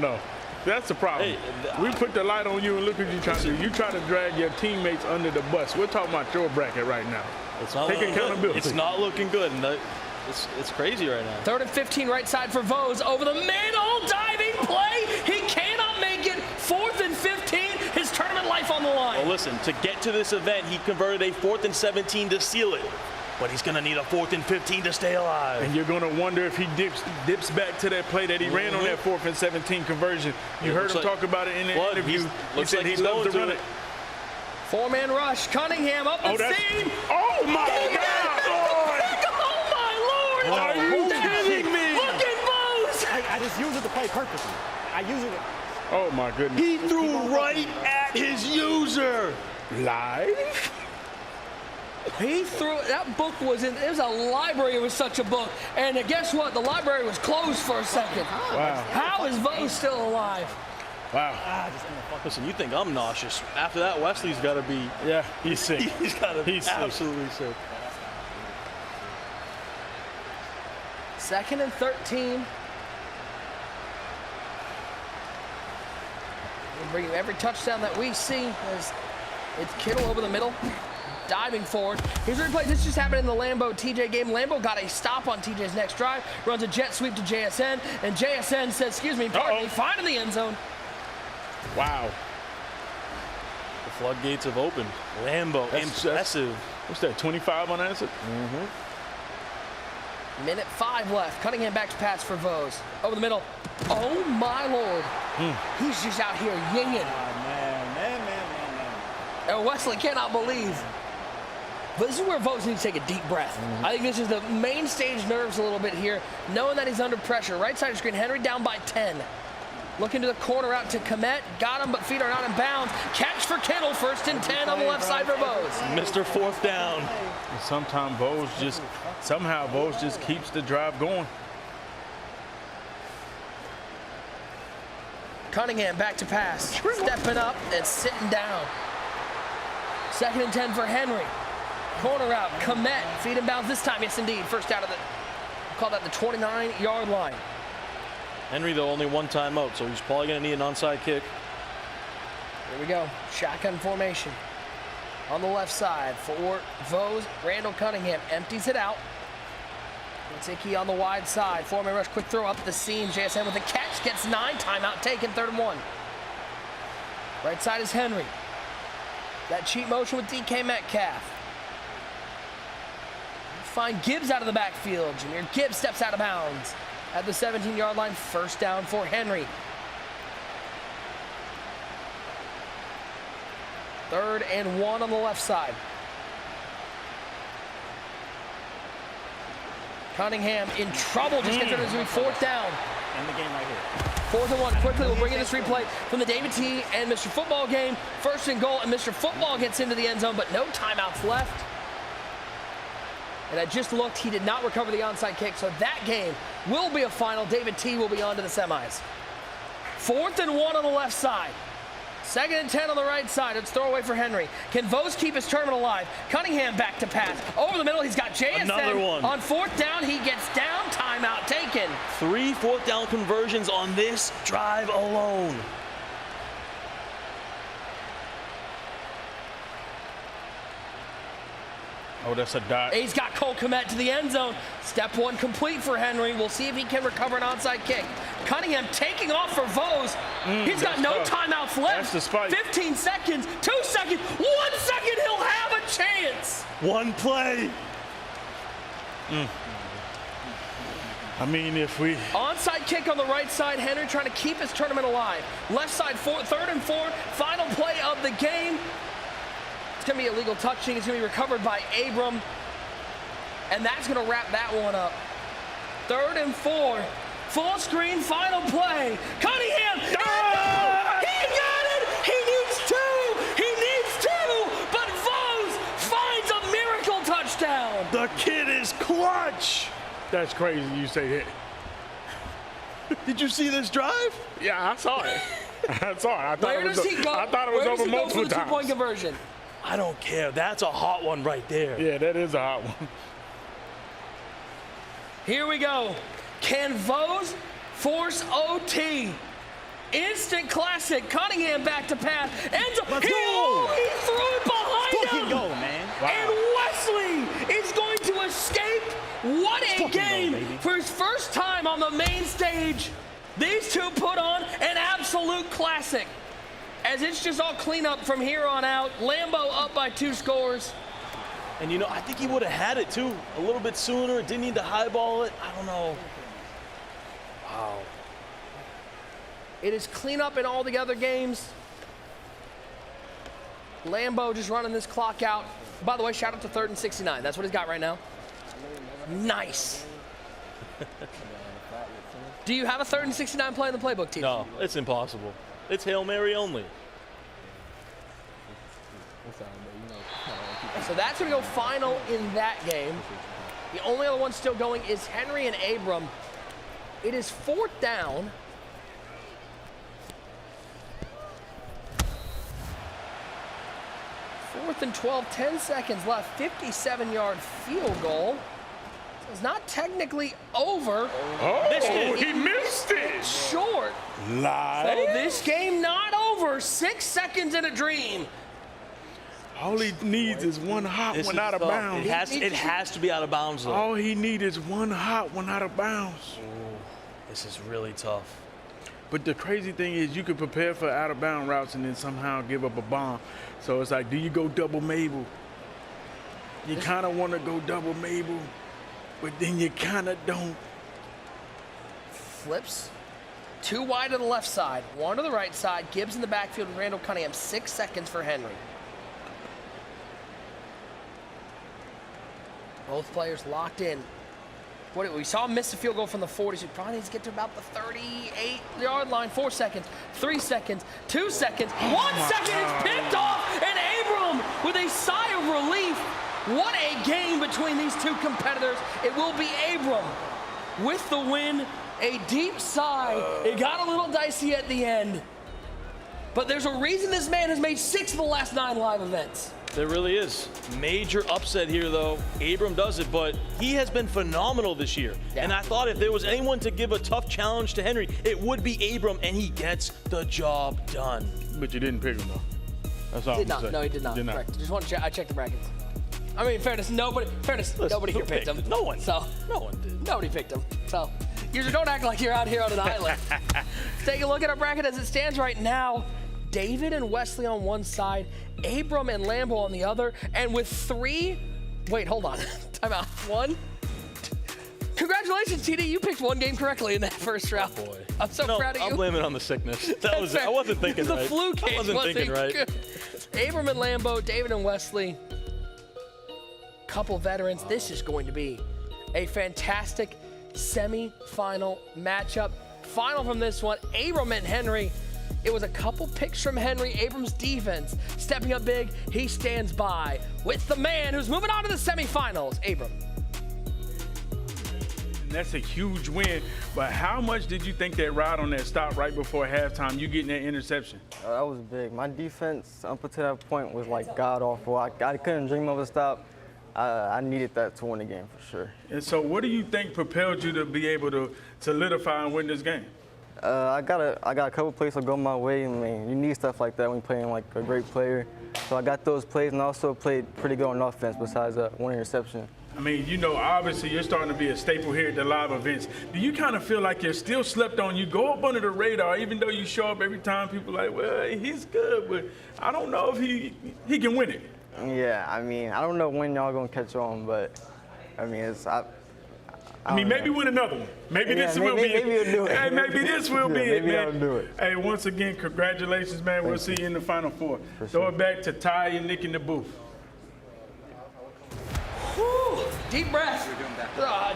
No. That's the problem. Hey, we put the light on you and look what you're trying to do. You try to drag your teammates under the bus. We're talking about your bracket right now. It's not Take looking accountability. good. It's not looking good. And it's crazy right now. 3rd and 15 right side for Vose. Over the middle, diving play. He cannot make it. 4th and 15. His tournament life on the line. Well, listen, to get to this event, he converted a 4th and 17 to seal it. But he's going to need a 4th and 15 to stay alive. And you're going to wonder if he dips back to that play that he ran on that 4th and 17 conversion. You heard him talk about it in the interview. He said he loves to run it. 4-man rush. Cunningham up the seam. Oh, my God. Oh, my Lord. Are you kidding me? Look at Vose. I just use it to play purposely. I use it. Oh, my goodness. He threw right at his user. Live? He threw, that book was in, it was a library, it was such a book. And guess what? The library was closed for a second. Wow. How is Vose still alive? Wow. Listen, you think I'm nauseous. After that, Wesley's got to be. Yeah, he's sick. He's got to be sick. absolutely sick. 2nd and 13. We'll bring you every touchdown that we see. It's Kittle over the middle, diving forward. Here's a replay. This just happened in the Lambo TJ game. Lambo got a stop on TJ's next drive, runs a jet sweep to JSN, and JSN says, excuse me, pardon me, fine in the end zone. Wow. The floodgates have opened. Lambo, impressive. What's that, 25 unanswered? Minute 5 left. Cunningham back to pass for Vose. Over the middle. Oh, my Lord. He's just out here yinging. Man. And Wesley cannot believe. But this is where Vose needs to take a deep breath. I think this is the main stage nerves a little bit here, knowing that he's under pressure. Right side of the screen, Henry down by 10. Looking to the corner out to Kmet. Got him, but feet are not in bounds. Catch for Kittle, 1st and 10 on the left side for Vose. Mr. 4th down. Sometimes somehow Vose just keeps the drive going. Cunningham back to pass. Stepping up and sitting down. 2nd and 10 for Henry. Corner out, Kmet. Feet in bounds this time, yes indeed. First out of the, call that the 29-yard line. Henry, though, only 1 timeout, so he's probably going to need an onside kick. Here we go. Shotgun formation. On the left side for Vose. Randall Cunningham empties it out. Icky on the wide side. 4-man rush, quick throw up the seam. JSN with a catch. Gets 9. Timeout taken. 3rd and 1. Right side is Henry. That cheat motion with DK Metcalf. Find Gibbs out of the backfield. Jahmyr Gibbs steps out of bounds at the 17-yard line. 1st down for Henry. 3rd and 1 on the left side. Cunningham in trouble. Just gets it as we 4th down. End the game right here. 4th and 1. Quickly, we'll bring in this replay from the David T. and Mr. Football game. 1st and goal, and Mr. Football gets into the end zone, but no timeouts left. And I just looked, he did not recover the onside kick, so that game will be a final. David T. will be on to the semis. 4th and 1 on the left side. 2nd and 10 on the right side. It's throwaway for Henry. Can Vose keep his tournament alive? Cunningham back to pass. Over the middle, he's got JSN. Another one. On 4th down, he gets down. Timeout taken. 3 4th down conversions on this drive alone. Oh, that's a dot. He's got Cole Kmet to the end zone. Step 1 complete for Henry. We'll see if he can recover an onside kick. Cunningham taking off for Vose. He's got no timeouts left. That's the spike. 15 seconds, 2 seconds, 1 second, he'll have a chance. One play. I mean, if we... Onside kick on the right side. Henry trying to keep his tournament alive. Left side, 3rd and 4. Final play of the game. It's going to be a legal touching. It's going to be recovered by Abram. And that's going to wrap that one up. 3rd and 4. Full screen, final play. Cunningham! Ah! He got it! He needs 2! He needs 2! But Vose finds a miracle touchdown! The kid is clutch. That's crazy you say that. Did you see this drive? Yeah, I saw it. I saw it. Where does he go? I thought it was Where does over he go multiple for the times. two-point conversion? I don't care. That's a hot one right there. Yeah, that is a hot one. Here we go. Can Vose force OT? Instant classic. Cunningham back to pass. Ends up. He threw it behind him. Go, man. Wow. And Wesley is going to escape. What a game for his first time on the main stage. These two put on an absolute classic. As it's just all cleanup from here on out. Lambo up by 2 scores. And you know, I think he would have had it too a little bit sooner. Didn't need to highball it. I don't know. Wow. It is cleanup in all the other games. Lambo just running this clock out. By the way, shout out to 3rd and 69. That's what he's got right now. Nice. Do you have a 3rd and 69 play in the playbook, team? No, it's impossible. It's Hail Mary only. So that's going to go final in that game. The only other one still going is Henry and Abram. It is 4th down. Fourth and 12, 10 seconds left, 57-yard field goal. So it's not technically over. Oh, he missed it. Short. Live. So this game not over. 6 seconds in a dream. All he needs is one hot one out of bounds. It has to be out of bounds, though. All he needs is one hot one out of bounds. This is really tough. But the crazy thing is you can prepare for out of bound routes and then somehow give up a bomb. So it's like, do you go double Mabel? You kind of want to go double Mabel, but then you kind of don't. Flips. 2 wide to the left side, 1 to the right side. Gibbs in the backfield and Randall Cunningham. 6 seconds for Henry. Both players locked in. We saw him miss a field goal from the 40s. He probably needs to get to about the 38-yard line. 4 seconds, 3 seconds, 2 seconds, 1 second. It's picked off, and Abram with a sigh of relief. What a game between these two competitors. It will be Abram with the win. A deep sigh. It got a little dicey at the end. But there's a reason this man has made 6 of the last 9 live events. There really is. Major upset here, though. Abram does it, but he has been phenomenal this year. Yeah. And I thought if there was anyone to give a tough challenge to Henry, it would be Abram, and he gets the job done. But you didn't pick him, though. That's all Did I'm not. No, he did not. Correct. Just want to check. I checked the brackets. I mean, fairness, nobody here picked him. No one. So No one did. nobody picked him. So you just don't act like you're out here on an island. Take a look at our bracket as it stands right now. David and Wesley on one side, Abram and Lambo on the other, and with 3, wait, hold on, time out, 1. Congratulations, TD, you picked 1 game correctly in that first round. Oh boy. I'm so proud of you. I'm blaming it on the sickness. That was I wasn't thinking the right. The flu case I wasn't thinking right. Good. Abram and Lambo, David and Wesley, couple veterans. This is going to be a fantastic semi-final matchup. final from this one, Abram and Henry. It was a couple picks from Henry. Abram's defense stepping up big. He stands by with the man who's moving on to the semifinals, Abram. And that's a huge win. But how much did you think that ride on that stop right before halftime, you getting that interception? That was big. My defense up until that point was like god awful. I couldn't dream of a stop. I needed that to win the game for sure. And so what do you think propelled you to be able to solidify and win this game? I got a couple plays to go my way. I mean, you need stuff like that when you're playing like a great player. So I got those plays and also played pretty good on offense besides one interception. I mean, you know, obviously you're starting to be a staple here at the live events. Do you kind of feel like you're still slept on? You go up under the radar, even though you show up every time, people are like, well, he's good, but I don't know if he can win it. Yeah, I mean, I don't know when y'all gonna catch on, but I mean, Maybe win another one. Maybe this will be it. Maybe you'll do it. Hey, maybe this will be it, maybe man. I'll do it. Hey, once again, congratulations, man. We'll see you in the Final Four. Throw it back to Ty and Nick in the booth. Whew, deep breath.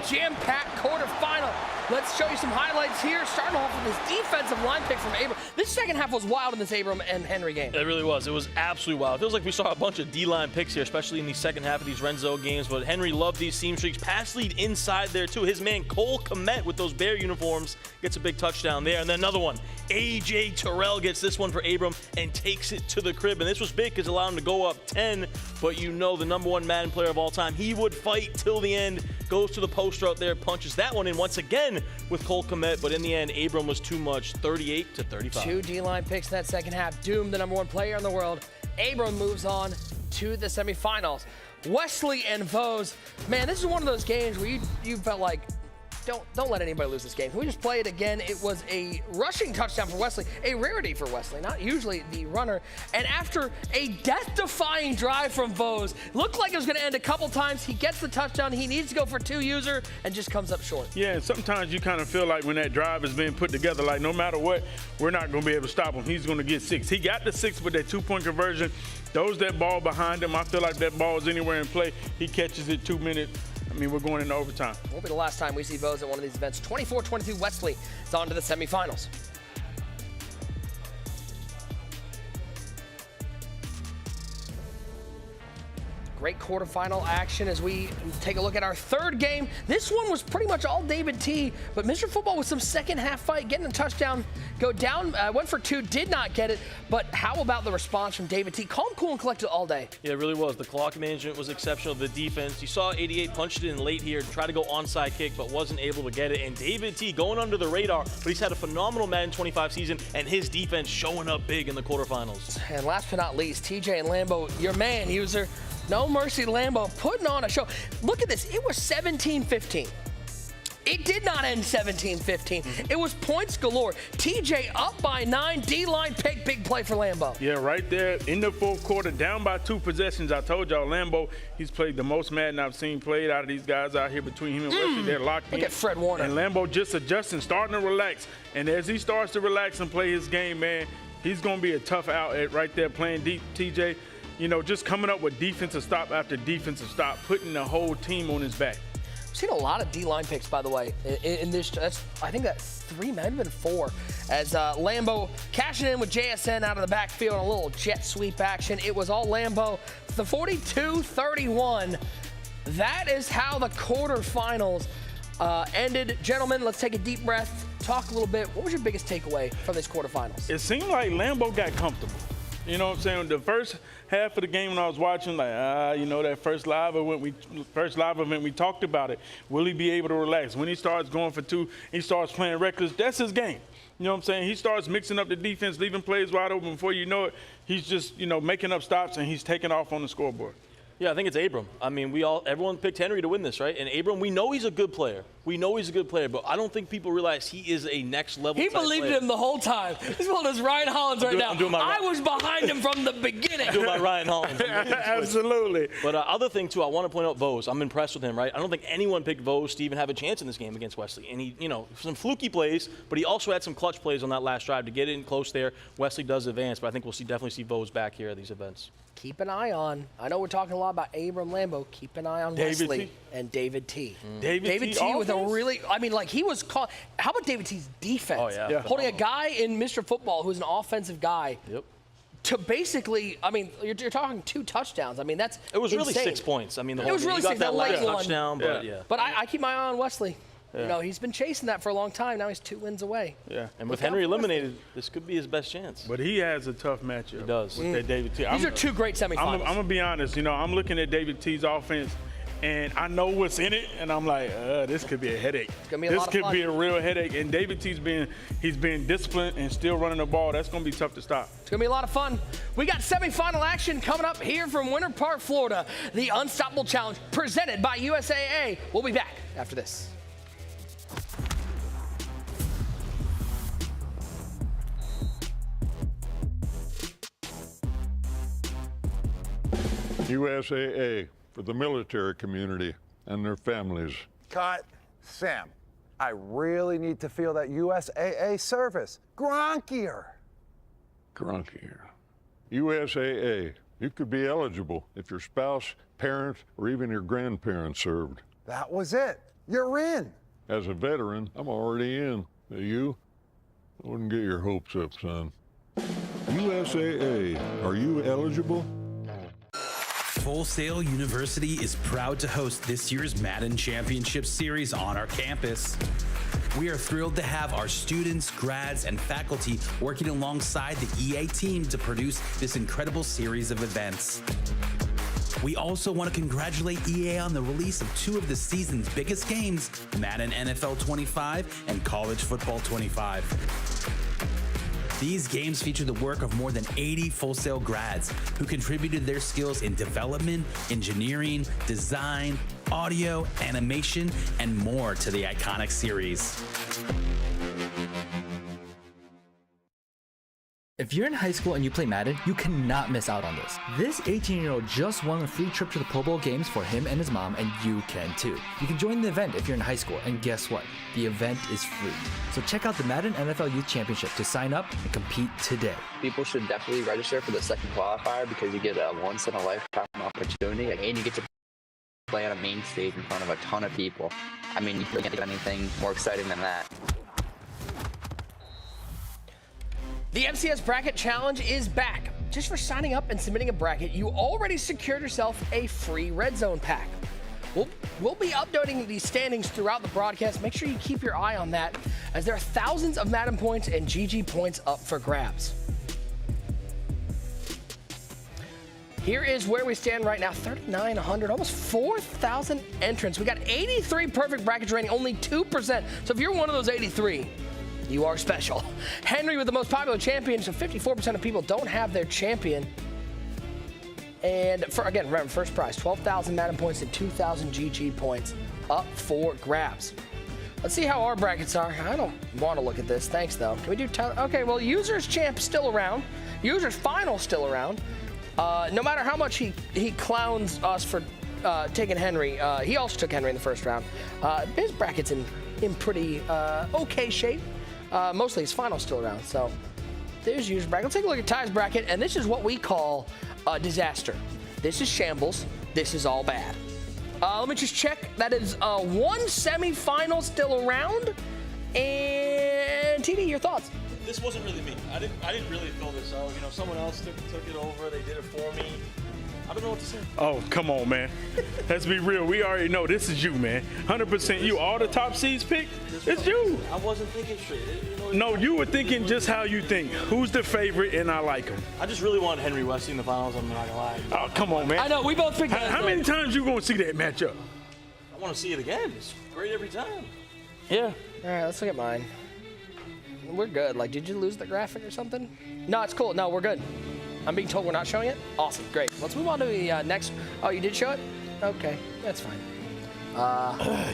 Jam-packed quarterfinal. Let's show you some highlights here. Starting off with this defensive line pick from Abram. This second half was wild in this Abram and Henry game. It really was. It was absolutely wild. It feels like we saw a bunch of D-line picks here, especially in the second half of these Renzo games. But Henry loved these seam streaks. Pass lead inside there, too. His man Cole Kmet with those Bear uniforms gets a big touchdown there. And then another one. A.J. Terrell gets this one for Abram and takes it to the crib. And this was big because it allowed him to go up 10. But you know the #1 Madden player of all time, he would fight till the end. Goes to the poster out there, punches that one in once again with Cole Kmet. But in the end, Abram was too much, 38-35. 2 D-line picks in that second half. Doomed the #1 player in the world. Abram moves on to the semifinals. Wesley and Vose. Man, this is one of those games where you felt like, don't let anybody lose this game. Can we just play it again? It was a rushing touchdown for Wesley, a rarity for Wesley, not usually the runner. And after a death-defying drive from Vose, looked like it was going to end a couple times. He gets the touchdown. He needs to go for 2 user and just comes up short. Yeah, and sometimes you kind of feel like when that drive is being put together, like no matter what, we're not going to be able to stop him. He's going to get 6. He got the 6 with that 2-point conversion. Throws that ball behind him. I feel like that ball is anywhere in play. He catches it 2 minutes. I mean, we're going into overtime. Won't be the last time we see Vose at one of these events. 24-22, Wesley is on to the semifinals. Great quarterfinal action as we take a look at our third game. This one was pretty much all David T, but Mr. Football with some second half fight, getting a touchdown, go down, went for 2, did not get it. But how about the response from David T? Calm, cool, and collected all day. Yeah, it really was. The clock management was exceptional. The defense, you saw 88 punched it in late here, tried to go onside kick, but wasn't able to get it. And David T going under the radar, but he's had a phenomenal Madden 25 season, and his defense showing up big in the quarterfinals. And last but not least, TJ and Lambo, your man, user. No mercy, Lambo, putting on a show. Look at this. It was 17-15. It did not end 17-15. It was points galore. TJ up by 9. D-line pick, big play for Lambo. Yeah, right there in the fourth quarter, down by 2 possessions. I told y'all, Lambo, he's played the most Madden I've seen played out of these guys out here between him and Wesley. They're locked in. Look at Fred Warner. And Lambo just adjusting, starting to relax. And as he starts to relax and play his game, man, he's going to be a tough out at right there playing deep, TJ. You know, just coming up with defensive stop after defensive stop, putting the whole team on his back. We've seen a lot of D-line picks, by the way, in this. I think that's 3, might have been 4. As Lambo cashing in with JSN out of the backfield on a little jet sweep action. It was all Lambo. The 42-31. That is how the quarterfinals ended. Gentlemen, let's take a deep breath. Talk a little bit. What was your biggest takeaway from this quarterfinals? It seemed like Lambo got comfortable. You know what I'm saying? The first half of the game when I was watching, like, you know, that first live event we talked about it. Will he be able to relax? When he starts going for 2, he starts playing reckless, that's his game. You know what I'm saying? He starts mixing up the defense, leaving plays wide open. Before you know it, he's just, you know, making up stops and he's taking off on the scoreboard. Yeah, I think it's Abram. I mean, everyone picked Henry to win this, right? And Abram, we know he's a good player. We know he's a good player, but I don't think people realize he is a next level. He believed in him the whole time. He's one of those Ryan Hollins right now. I was behind him from the beginning. I'm doing my Ryan Hollins. Absolutely. But other thing too, I want to point out Vose. I'm impressed with him, right? I don't think anyone picked Vose to even have a chance in this game against Wesley. And he, you know, some fluky plays, but he also had some clutch plays on that last drive to get in close there. Wesley does advance, but I think we'll definitely see Vose back here at these events. keep an eye on. I know we're talking a lot about Abram, Lambo. Keep an eye on David Wesley T. and David T. David T with a offense? really, I mean, like he was called. How about David T's defense? Oh, yeah. Holding a guy in Mr. Football who's an offensive guy. Yep. To basically, I mean, you're talking 2 touchdowns. I mean, that's It was really insane. 6 points. I mean, the It whole was game. really You got 6, that that last late one. touchdown, but yeah. But I keep my eye on Wesley. You know, he's been chasing that for a long time. Now he's 2 wins away. Yeah. And with Henry eliminated, this could be his best chance. But he has a tough matchup. He does. With that David T. These are 2 great semifinals. I'm going to be honest. You know, I'm looking at David T's offense, and I know what's in it, and I'm like, this could be a headache. It's gonna be a lot of This fun. could be a real headache. And David T's he's been disciplined and still running the ball. That's going to be tough to stop. It's going to be a lot of fun. We got semifinal action coming up here from Winter Park, Florida. The Unstoppable Challenge presented by USAA. We'll be back after this. USAA for the military community and their families. Cut. Sam, I really need to feel that USAA service. Gronkier. Grunkier. USAA. You could be eligible if your spouse, parents, or even your grandparents served. That was it. You're in. As a veteran, I'm already in. You? I wouldn't get your hopes up, son. USAA. Are you eligible? Full Sail University is proud to host this year's Madden Championship Series on our campus. We are thrilled to have our students, grads, and faculty working alongside the EA team to produce this incredible series of events. We also want to congratulate EA on the release of 2 of the season's biggest games, Madden NFL 25 and College Football 25. These games feature the work of more than 80 Full Sail grads who contributed their skills in development, engineering, design, audio, animation, and more to the iconic series. If you're in high school and you play Madden, you cannot miss out on this. This 18-year-old just won a free trip to the Pro Bowl games for him and his mom, and you can too. You can join the event if you're in high school, and guess what? The event is free. So check out the Madden NFL Youth Championship to sign up and compete today. People should definitely register for the second qualifier because you get a once-in-a-lifetime opportunity, and you get to play on a main stage in front of a ton of people. I mean, you can't get anything more exciting than that. The MCS Bracket Challenge is back. Just for signing up and submitting a bracket, you already secured yourself a free Red Zone pack. We'll be updating these standings throughout the broadcast. Make sure you keep your eye on that, as there are thousands of Madden points and GG points up for grabs. Here is where we stand right now, 3,900, almost 4,000 entrants. We got 83 perfect brackets rating, only 2%. So if you're one of those 83, you are special. Henry with the most popular champion, so 54% of people don't have their champion. And again, remember, first prize, 12,000 Madden points and 2,000 GG points up for grabs. Let's see how our brackets are. I don't want to look at this. Thanks, though. Can we do okay, well, User's Champ still around. User's Final still around. No matter how much he clowns us for taking Henry, he also took Henry in the first round. His bracket's in pretty okay shape. Mostly his Final's still around, so there's User's bracket. Let's take a look at Ty's bracket, and this is what we call disaster. This is shambles. This is all bad. Let me just check. That is 1 semifinal still around. And TD, your thoughts? This wasn't really me. I didn't really fill this out. You know, someone else took it over. They did it for me. I don't know what to say. Oh, come on, man. Let's be real. We already know this is you, man. 100% you. All the top seeds picked, it's you. I wasn't thinking straight. No, you were thinking just how you think. Who's the favorite, and I like him. I just really want Henry Wesley in the finals. I'm not gonna lie. Oh, come on, man. I know, we both picked that. How many times you gonna see that matchup? I want to see it again. It's great every time. Yeah. All right, let's look at mine. We're good. Like, did you lose the graphic or something? No, it's cool. No, we're good. I'm being told we're not showing it? Awesome, great. Let's move on to the next. Oh, you did show it? Okay, that's fine.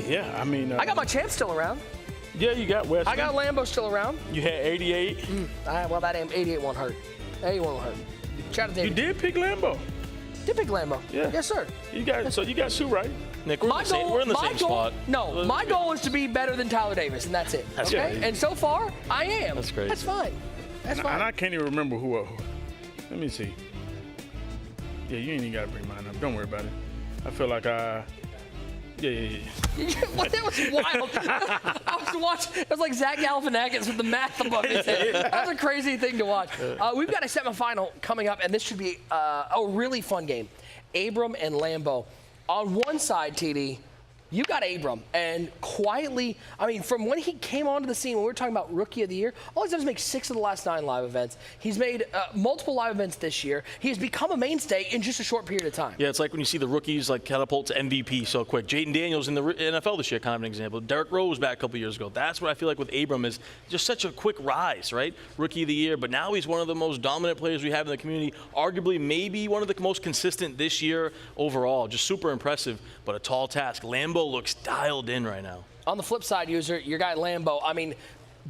Yeah, I mean. I got my champ still around. Yeah, you got Wesley. I got Lambo still around. You had 88. Well, that 88 won't hurt. 81 won't hurt. Shout out to David. You did pick Lambo. Did pick Lambo. Yeah. Yes, sir. You got Sue right. Nick, we're in the same spot. No, my goal is to be better than Tyler Davis, and that's it. That's okay? great. And so far, I am. That's great. That's fine. That's fine. And I can't even remember who. Let me see. Yeah, you ain't even got to bring mine up. Don't worry about it. I feel like That was wild. I was watching. It was like Zach Galifianakis with the math above his head. That was a crazy thing to watch. We've got a semifinal coming up, and this should be a really fun game. Abram and Lambo. On one side, TD, you got Abram, and quietly, I mean, from when he came onto the scene, when we were talking about Rookie of the Year, all he's done is make 6 of the last 9 live events. He's made multiple live events this year. He has become a mainstay in just a short period of time. Yeah, it's like when you see the rookies like catapult to MVP so quick. Jaden Daniels in the NFL this year, kind of an example. Derrick Rose back a couple years ago. That's what I feel like with Abram is just such a quick rise, right? Rookie of the Year, but now he's one of the most dominant players we have in the community. Arguably, maybe one of the most consistent this year overall. Just super impressive, but a tall task. Lambo looks dialed in right now. On the flip side, user, your guy Lambo, I mean,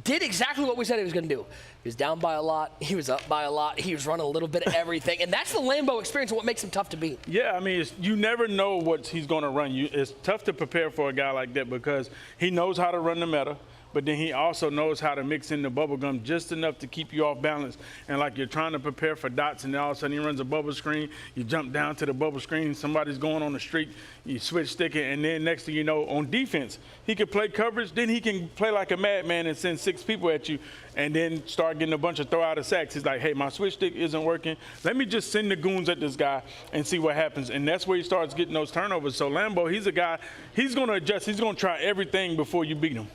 did exactly what we said he was going to do. He was down by a lot. He was up by a lot. He was running a little bit of everything. And that's the Lambo experience and what makes him tough to beat. Yeah, I mean, you never know what he's going to run. It's tough to prepare for a guy like that because he knows how to run the meta, but then he also knows how to mix in the bubble gum just enough to keep you off balance. And like you're trying to prepare for dots, and then all of a sudden he runs a bubble screen. You jump down to the bubble screen. Somebody's going on the street. You switch stick it, and then next thing you know, on defense, he can play coverage. Then he can play like a madman and send 6 people at you, and then start getting a bunch of throw out of sacks. He's like, hey, my switch stick isn't working. Let me just send the goons at this guy and see what happens. And that's where he starts getting those turnovers. So Lambo, he's a guy, he's going to adjust. He's going to try everything before you beat him.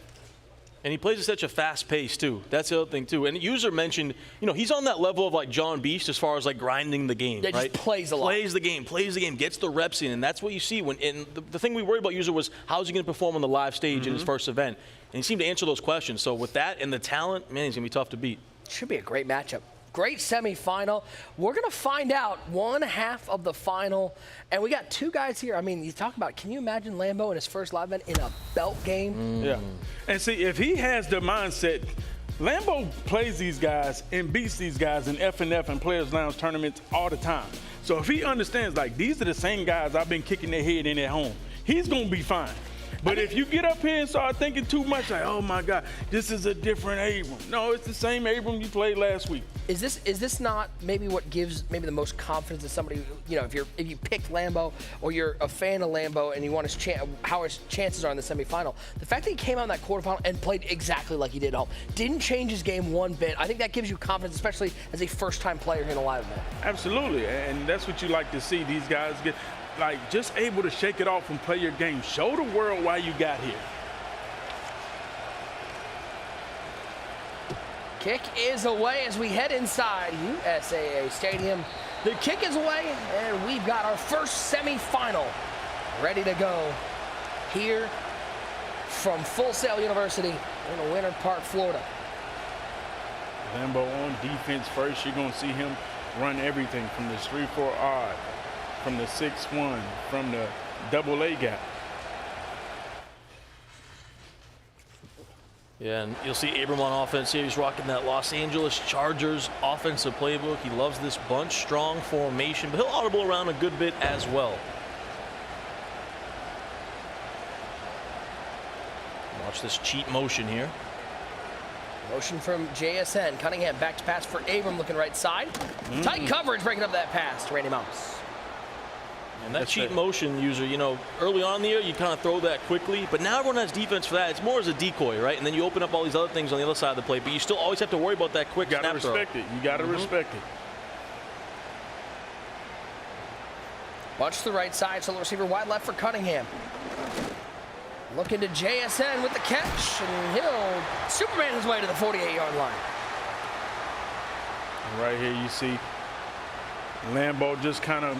And he plays at such a fast pace, too. That's the other thing, too. And the user mentioned, he's on that level of, like, John Beast as far as, like, grinding the game, right? Just plays a lot. Plays the game, gets the reps in, and that's what you see. And the thing we worried about user was how's he going to perform on the live stage in his first event. And he seemed to answer those questions. So with that and the talent, man, he's going to be tough to beat. Should be a great matchup. Great semifinal. We're going to find out one half of the final. And we got 2 guys here. I mean, you talk about, can you imagine Lambo in his first live event in a belt game? Yeah. And see, if he has the mindset, Lambo plays these guys and beats these guys in F&F and Players Lounge tournaments all the time. So if he understands, like, these are the same guys I've been kicking their head in at home, he's going to be fine. But if you get up here and start thinking too much, like, oh my God, this is a different Abram. No, it's the same Abram you played last week. Is this not maybe what gives maybe the most confidence to somebody? If you picked Lambo or you're a fan of Lambo and you want how his chances are in the semifinal, the fact that he came out in that quarterfinal and played exactly like he did at home, didn't change his game one bit. I think that gives you confidence, especially as a first-time player in a live event. Absolutely, and that's what you like to see. These guys get just able to shake it off and play your game. Show the world why you got here. Kick is away as we head inside USAA Stadium. The kick is away, and we've got our first semifinal ready to go here from Full Sail University in Winter Park, Florida. Lambo on defense first. You're going to see him run everything from the 3-4 odd, from the 6-1, from the double A gap. Yeah, and you'll see Abram on offense here. He's rocking that Los Angeles Chargers offensive playbook. He loves this bunch strong formation, but he'll audible around a good bit as well. Watch this cheat motion here. Motion from JSN. Cunningham back to pass for Abram, looking right side. Tight coverage, breaking up that pass to Randy Mouse. And that cheat motion user, early on in the year, you kind of throw that quickly, but now everyone has defense for that. It's more as a decoy, right? And then you open up all these other things on the other side of the play, but you still always have to worry about that quick snap throw. You got to respect it. You got to respect it. Watch to the right side, so the receiver wide left for Cunningham. Looking to JSN with the catch, and he'll Superman his way to the 48-yard line. And right here you see Lambo just kind of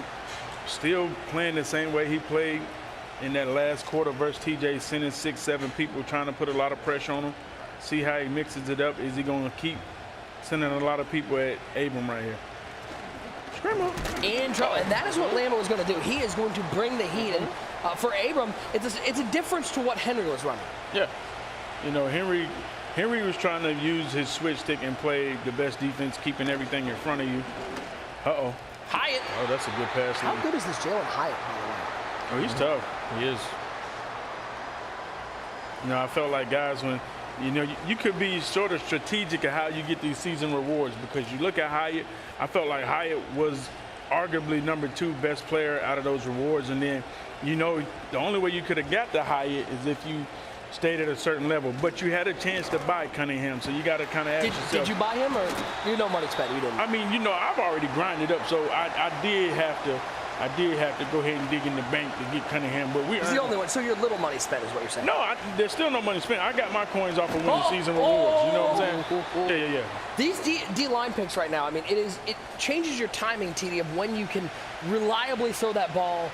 still playing the same way he played in that last quarter versus TJ, sending 6-7 people, trying to put a lot of pressure on him. See how he mixes it up. Is he going to keep sending a lot of people at Abram right here? In trouble, and that is what Lambo is going to do. He is going to bring the heat, and for Abram, it's a difference to what Henry was running. Yeah, Henry was trying to use his switch stick and play the best defense, keeping everything in front of you. Uh-oh. Hyatt. Oh, that's a good pass. How good is this Jalen Hyatt, by the way? Oh, he's tough. He is. I felt like guys when, you could be sort of strategic at how you get these season rewards, because you look at Hyatt, I felt like Hyatt was arguably number 2 best player out of those rewards. And then, you know, the only way you could have got the Hyatt is if you stayed at a certain level. But you had a chance to buy Cunningham, so you got to kind of ask yourself. Did you buy him, or you no money spent? You didn't. I mean, you know, I've already grinded up, so I did have to go ahead and dig in the bank to get Cunningham. But He's the only one. So your little money spent is what you're saying? No, there's still no money spent. I got my coins off of winning season rewards. You know what I'm saying? Yeah. These D-line picks right now, I mean, it changes your timing, TD, of when you can reliably throw that ball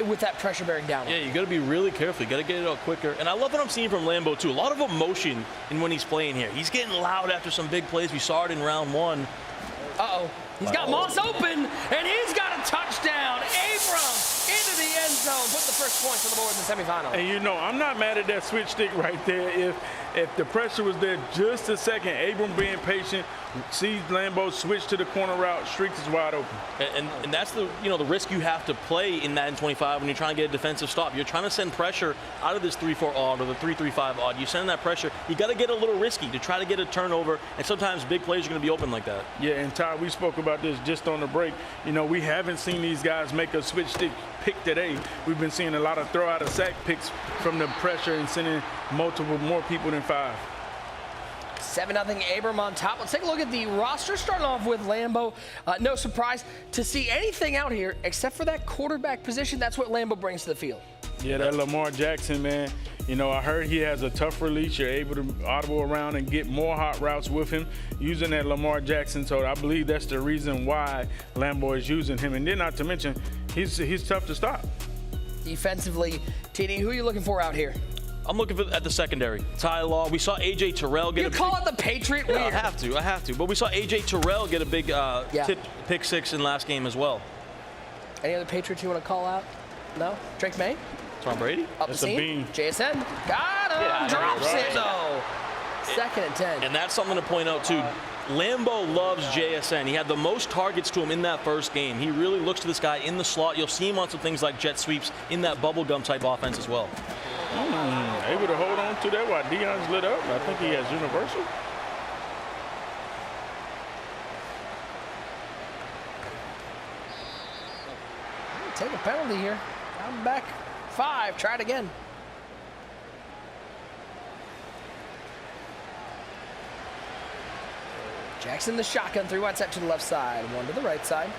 with that pressure bearing down. Yeah, you got to be really careful. You got to get it out quicker. And I love what I'm seeing from Lambo, too. A lot of emotion in when he's playing here. He's getting loud after some big plays. We saw it in round 1. Uh-oh. He's got Moss open, and he's got a touchdown. Abram into the end zone, putting the first points on the board in the semifinal. And you know, I'm not mad at that switch stick right there. If the pressure was there just a second, Abram being patient, sees Lambo switch to the corner route, streaks is wide open. And that's the risk you have to play in Madden 25 when you're trying to get a defensive stop. You're trying to send pressure out of this 3-4 odd or the 3-3-5 odd. You send that pressure, you got to get a little risky to try to get a turnover, and sometimes big plays are going to be open like that. Yeah, and Ty, we spoke about this just on the break. You know, we haven't seen these guys make a switch stick pick today. We've been seeing a lot of throw out of sack picks from the pressure and sending more people than 5. 7-0 Abram on top. Let's take a look at the roster, starting off with Lambo. No surprise to see anything out here except for that quarterback position. That's what Lambo brings to the field. Yeah, that Lamar Jackson, man. You know, I heard he has a tough release. You're able to audible around and get more hot routes with him using that Lamar Jackson. So I believe that's the reason why Lambo is using him. And then not to mention, he's tough to stop. Defensively, TD, who are you looking for out here? I'm looking at the secondary. Ty Law. We saw A.J. Terrell get call it the Patriot? Yeah, I have to. But we saw A.J. Terrell get a big pick 6 in last game as well. Any other Patriots you want to call out? No? Drake May? Tom Brady? Up the scene. JSN. Got him. Yeah, drops it, though. 2nd and 10. And that's something to point out, too. Lambo loves JSN. He had the most targets to him in that first game. He really looks to this guy in the slot. You'll see him on some things like jet sweeps in that bubblegum type offense as well. Able to hold on to that while Deion's lit up. I think he has universal. Take a penalty here. I'm back 5. Try it again. Jackson the shotgun, 3 wide set to the left side, 1 to the right side.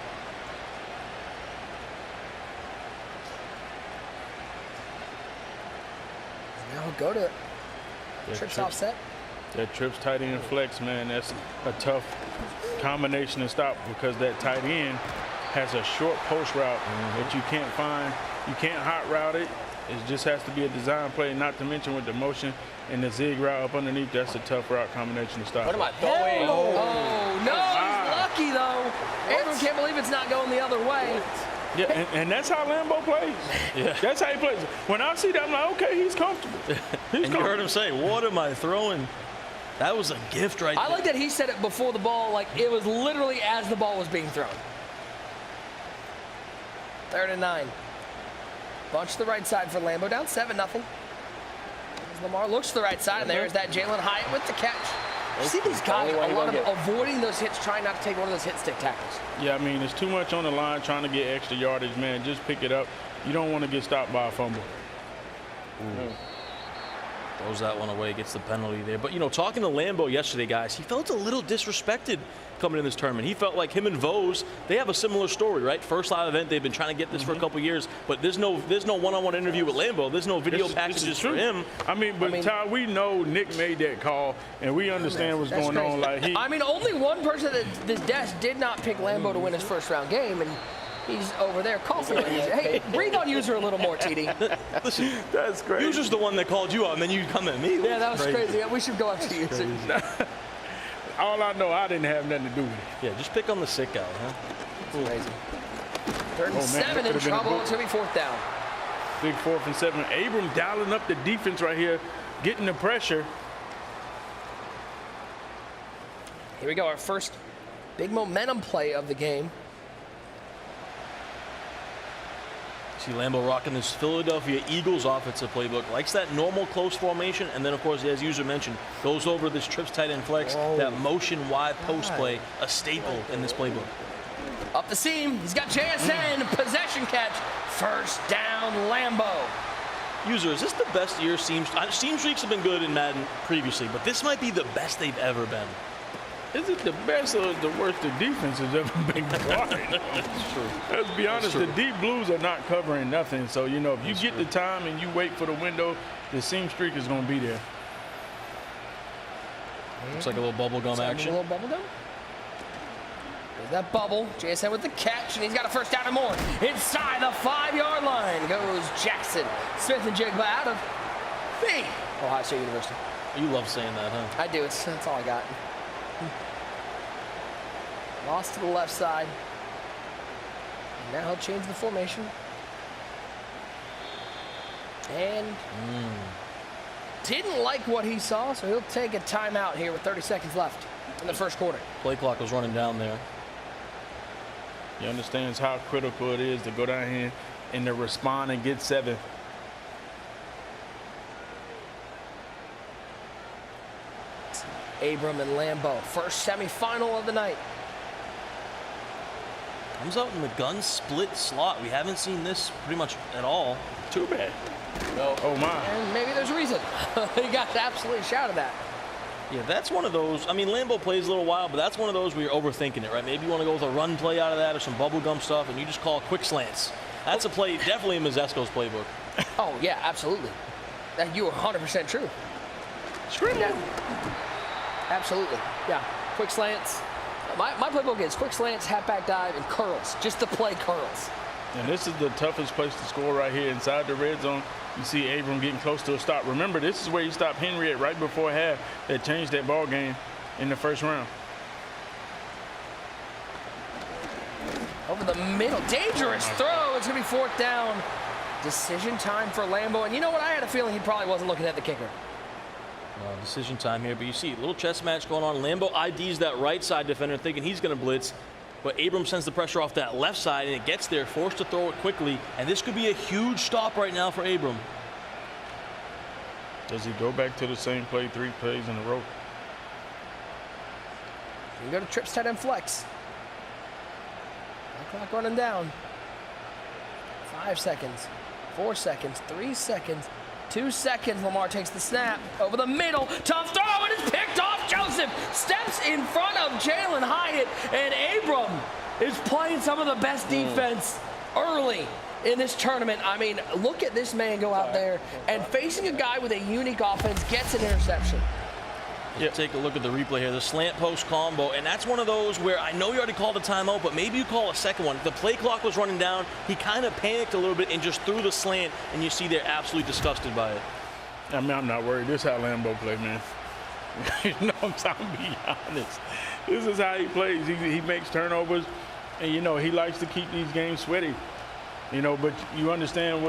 And now we'll go to trips offset. That trips tight end flex, man, that's a tough combination to stop because that tight end has a short post route that you can't find. You can't hot route it. It just has to be a design play, not to mention with the motion and the zig route up underneath. That's a tough route combination to stop. What am I throwing? Oh, no, he's lucky, though. Abram can't believe it's not going the other way. Yeah, and that's how Lambo plays. Yeah. That's how he plays. When I see that, I'm like, okay, he's comfortable. You heard him say, what am I throwing? That was a gift right there. I like that he said it before the ball, like it was literally as the ball was being thrown. 3rd and 9. Bunch to the right side for Lambo, down 7-0. As Lamar looks to the right side, and there's that Jalen Hyatt with the catch. You see these guys, a lot of avoiding those hits, trying not to take one of those hit stick tackles. Yeah, I mean, it's too much on the line trying to get extra yardage, man. Just pick it up. You don't want to get stopped by a fumble. Throws that one away, gets the penalty there. But, you know, talking to Lambo yesterday, guys, he felt a little disrespected coming in this tournament. He felt like him and Vose, they have a similar story, right? First live event, they've been trying to get this for a couple years, but there's no one-on-one interview with Lambo. There's no video packages for him. I mean, Ty, we know Nick made that call, and we understand what's going on. Like I mean, only one person at this desk did not pick Lambo to win his first-round game, and he's over there coughing. Hey, breathe on user a little more, TD. Listen, that's great. User's the one that called you out, and then you come at me. Yeah, that was crazy. We should go after user. All I know, I didn't have nothing to do with it. Yeah, just pick on the sick guy, huh? Crazy. 3rd and 7 in trouble. It's going to be 4th down. Big 4th and 7. Abram dialing up the defense right here, getting the pressure. Here we go, our first big momentum play of the game. See Lambo rocking this Philadelphia Eagles offensive playbook. Likes that normal close formation, and then, of course, as user mentioned, goes over this trips tight end flex, that motion wide post play, a staple in this playbook. Up the seam, he's got JSN, possession catch, first down Lambo. User, is this the best year seam streaks have been good in Madden previously, but this might be the best they've ever been. Is it the best or the worst the defense has ever been guarding? That's true. Let's be honest, the deep blues are not covering nothing. So, you know, if you get the time and you wait for the window, the seam streak is going to be there. Looks like a little bubble gum action. A little bubble gum. There's that bubble. JSN with the catch, and he's got a first down and more. Inside the 5-yard line goes Jackson. Smith and Jigba out of the Ohio State University. You love saying that, huh? I do. That's all I got. Lost to the left side. And now he'll change the formation. And didn't like what he saw, so he'll take a timeout here with 30 seconds left in the first quarter. Play clock was running down there. He understands how critical it is to go down here and to respond and get 7. Abram and Lambo, first semifinal of the night. Comes out in the gun split slot. We haven't seen this pretty much at all. Too bad. Oh my. And maybe there's a reason. He got absolutely shouted at. Yeah, that's one of those. I mean, Lambo plays a little while, but that's one of those where you're overthinking it, right? Maybe you want to go with a run play out of that or some bubblegum stuff, and you just call quick slants. That's a play definitely in Mazesko's playbook. Oh, yeah, absolutely. You are 100% true. Scream yeah. Absolutely. Yeah. Quick slants. My playbook is quick slants, halfback dive, and curls. Just to play curls. And this is the toughest place to score right here inside the red zone. You see Abram getting close to a stop. Remember, this is where you stopped Henry at right before half. That changed that ball game in the first round. Over the middle. Dangerous throw. It's going to be 4th down. Decision time for Lambo. And you know what? I had a feeling he probably wasn't looking at the kicker. Decision time here, but you see a little chess match going on. Lambo IDs that right side defender thinking he's going to blitz, but Abram sends the pressure off that left side, and it gets there, forced to throw it quickly, and this could be a huge stop right now for Abram. Does he go back to the same play 3 plays in a row? You go to trips, tight end flex. Clock running down. 5 seconds, 4 seconds, 3 seconds. 2 seconds, Lamar takes the snap. Over the middle, tough throw, and it's picked off. Joseph steps in front of Jalen Hyatt, and Abram is playing some of the best defense early in this tournament. I mean, look at this man go out there and facing a guy with a unique offense gets an interception. Yeah. Take a look at the replay here, the slant post combo, and that's one of those where I know you already called a timeout, but maybe you call a second one. The play clock was running down. He kind of panicked a little bit and just threw the slant, and you see they're absolutely disgusted by it. I mean, I'm not worried. This is how Lambo play, man. You know what I'm trying to be honest. This is how he plays. He makes turnovers, and, you know, he likes to keep these games sweaty. You know, but you understand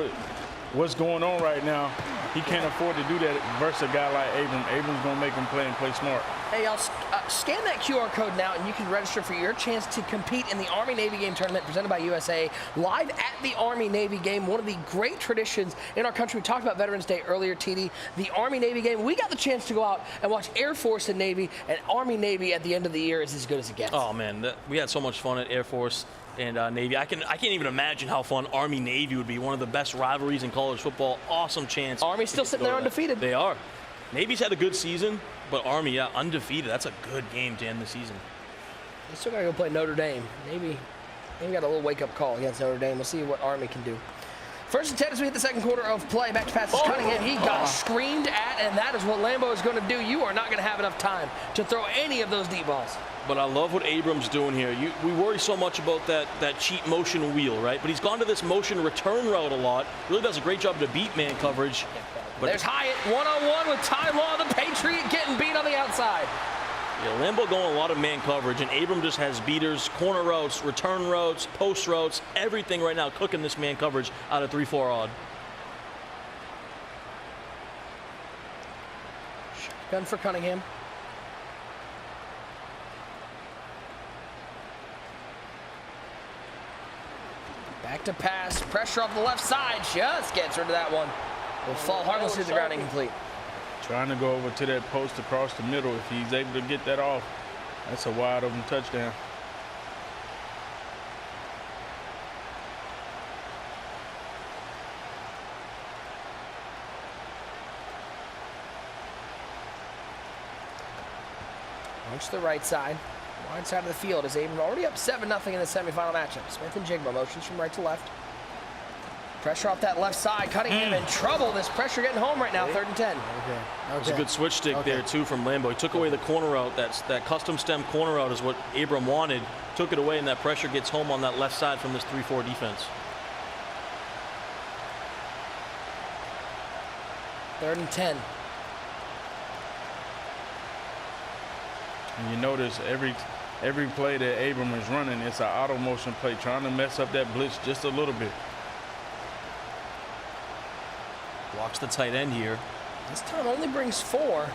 what's going on right now. He can't afford to do that versus a guy like Abram. Abram's going to make him play and play smart. Hey, y'all, scan that QR code now, and you can register for your chance to compete in the Army-Navy game tournament presented by USA, live at the Army-Navy game, one of the great traditions in our country. We talked about Veterans Day earlier, TD. The Army-Navy game, we got the chance to go out and watch Air Force and Navy, and Army-Navy at the end of the year is as good as it gets. Oh, man, we had so much fun at Air Force and Navy. I can't even imagine how fun Army-Navy would be. One of the best rivalries in college football. Awesome chance. Army's still sitting there undefeated. They are. Navy's had a good season, but Army, yeah, undefeated. That's a good game to end the season. They still got to go play Notre Dame. Maybe got a little wake-up call against Notre Dame. We'll see what Army can do. First and 10 as we hit the second quarter of play. Back to pass is Cunningham. He got screamed at, and that is what Lambo is going to do. You are not going to have enough time to throw any of those deep balls. But I love what Abram's doing here. We worry so much about that cheat motion wheel, right? But he's gone to this motion return route a lot. Really does a great job to beat man coverage. But there's Hyatt one-on-one with Ty Law, the Patriot, getting beat on the outside. Yeah, Lambo going a lot of man coverage, and Abram just has beaters, corner routes, return routes, post routes, everything right now cooking this man coverage out of 3-4 odd. Gun for Cunningham. Back to pass, pressure off the left side, just gets rid of that one. Will fall harmlessly to the ground, incomplete. Trying to go over to that post across the middle. If he's able to get that off, that's a wide open touchdown. Looks to the right side. Wide side of the field is Abram already up 7-0 in the semifinal matchup. Smith and Jigba motions from right to left. Pressure off that left side. Cunningham in trouble. This pressure getting home right now, 3rd and 10. It was a good switch stick there, too, from Lambo. He took away the corner route. That custom stem corner route is what Abram wanted. Took it away, and that pressure gets home on that left side from this 3-4 defense. 3rd and 10. And you notice every play that Abram is running, it's an auto motion play, trying to mess up that blitz just a little bit. Blocks the tight end here. This time only brings 4.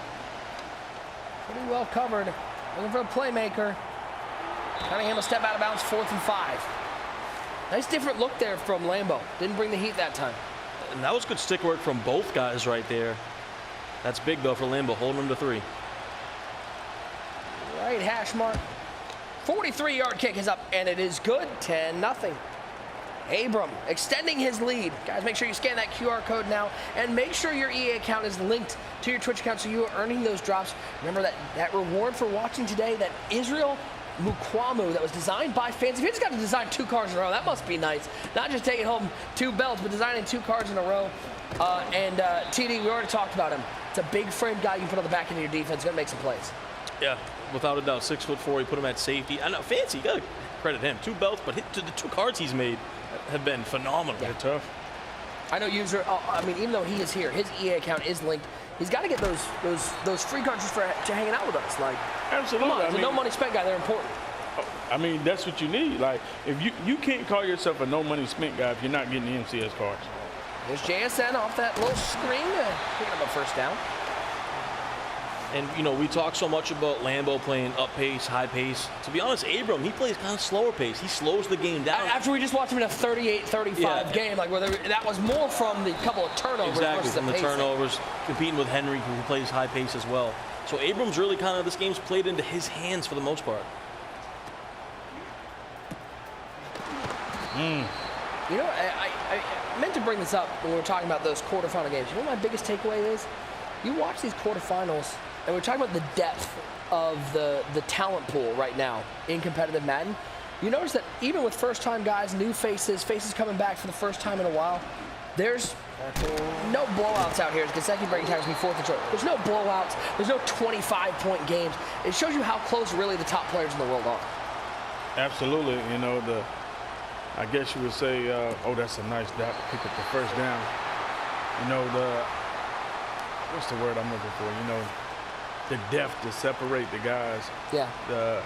Pretty well covered. Looking for a playmaker. Cunningham will step out of bounds, 4th and 5. Nice different look there from Lambo. Didn't bring the heat that time. And that was good stick work from both guys right there. That's big, though, for Lambo, holding him to 3. Right hash mark. 43-yard kick is up, and it is good. 10-0. Abram extending his lead. Guys, make sure you scan that QR code now, and make sure your EA account is linked to your Twitch account so you are earning those drops. Remember that reward for watching today, that Israel Mukwamu that was designed by fans. If you just got to design 2 cars in a row, that must be nice. Not just taking home 2 belts, but designing 2 cars in a row. TD, we already talked about him. It's a big frame guy you can put on the back end of your defense. Going to make some plays. Yeah, without a doubt, 6'4". You put him at safety. I know, fancy. You got to credit him. 2 belts, but the 2 cards he's made have been phenomenal. They're tough. I know user. I mean, even though he is here, his EA account is linked. He's got to get those free cards just for hanging out with us. Like, absolutely. Come on, as a no money spent guy, they're important. I mean, that's what you need. Like, if you can't call yourself a no money spent guy if you're not getting the MCS cards. There's JSN off that little screen, picking up a 1st down. And, you know, we talk so much about Lambo playing up pace, high pace. To be honest, Abram, he plays kind of slower pace. He slows the game down. After we just watched him in a 38-35 game, like where that was more from the couple of turnovers. Exactly, versus from the turnovers, competing with Henry, who plays high pace as well. So Abram's really kind of, this game's played into his hands for the most part. You know, I meant to bring this up when we were talking about those quarterfinal games. You know what my biggest takeaway is? You watch these quarterfinals, and we're talking about the depth of the talent pool right now in competitive Madden. You notice that even with first-time guys, new faces coming back for the first time in a while, there's no blowouts out here. As consecutive breaking tackles be 4th and short. There's no blowouts. There's no 25-point games. It shows you how close really the top players in the world are. Absolutely. You know, I guess you would say, oh, that's a nice dot to pick up the 1st down. You know, what's the word I'm looking for? You know, the depth to separate the guys. Yeah.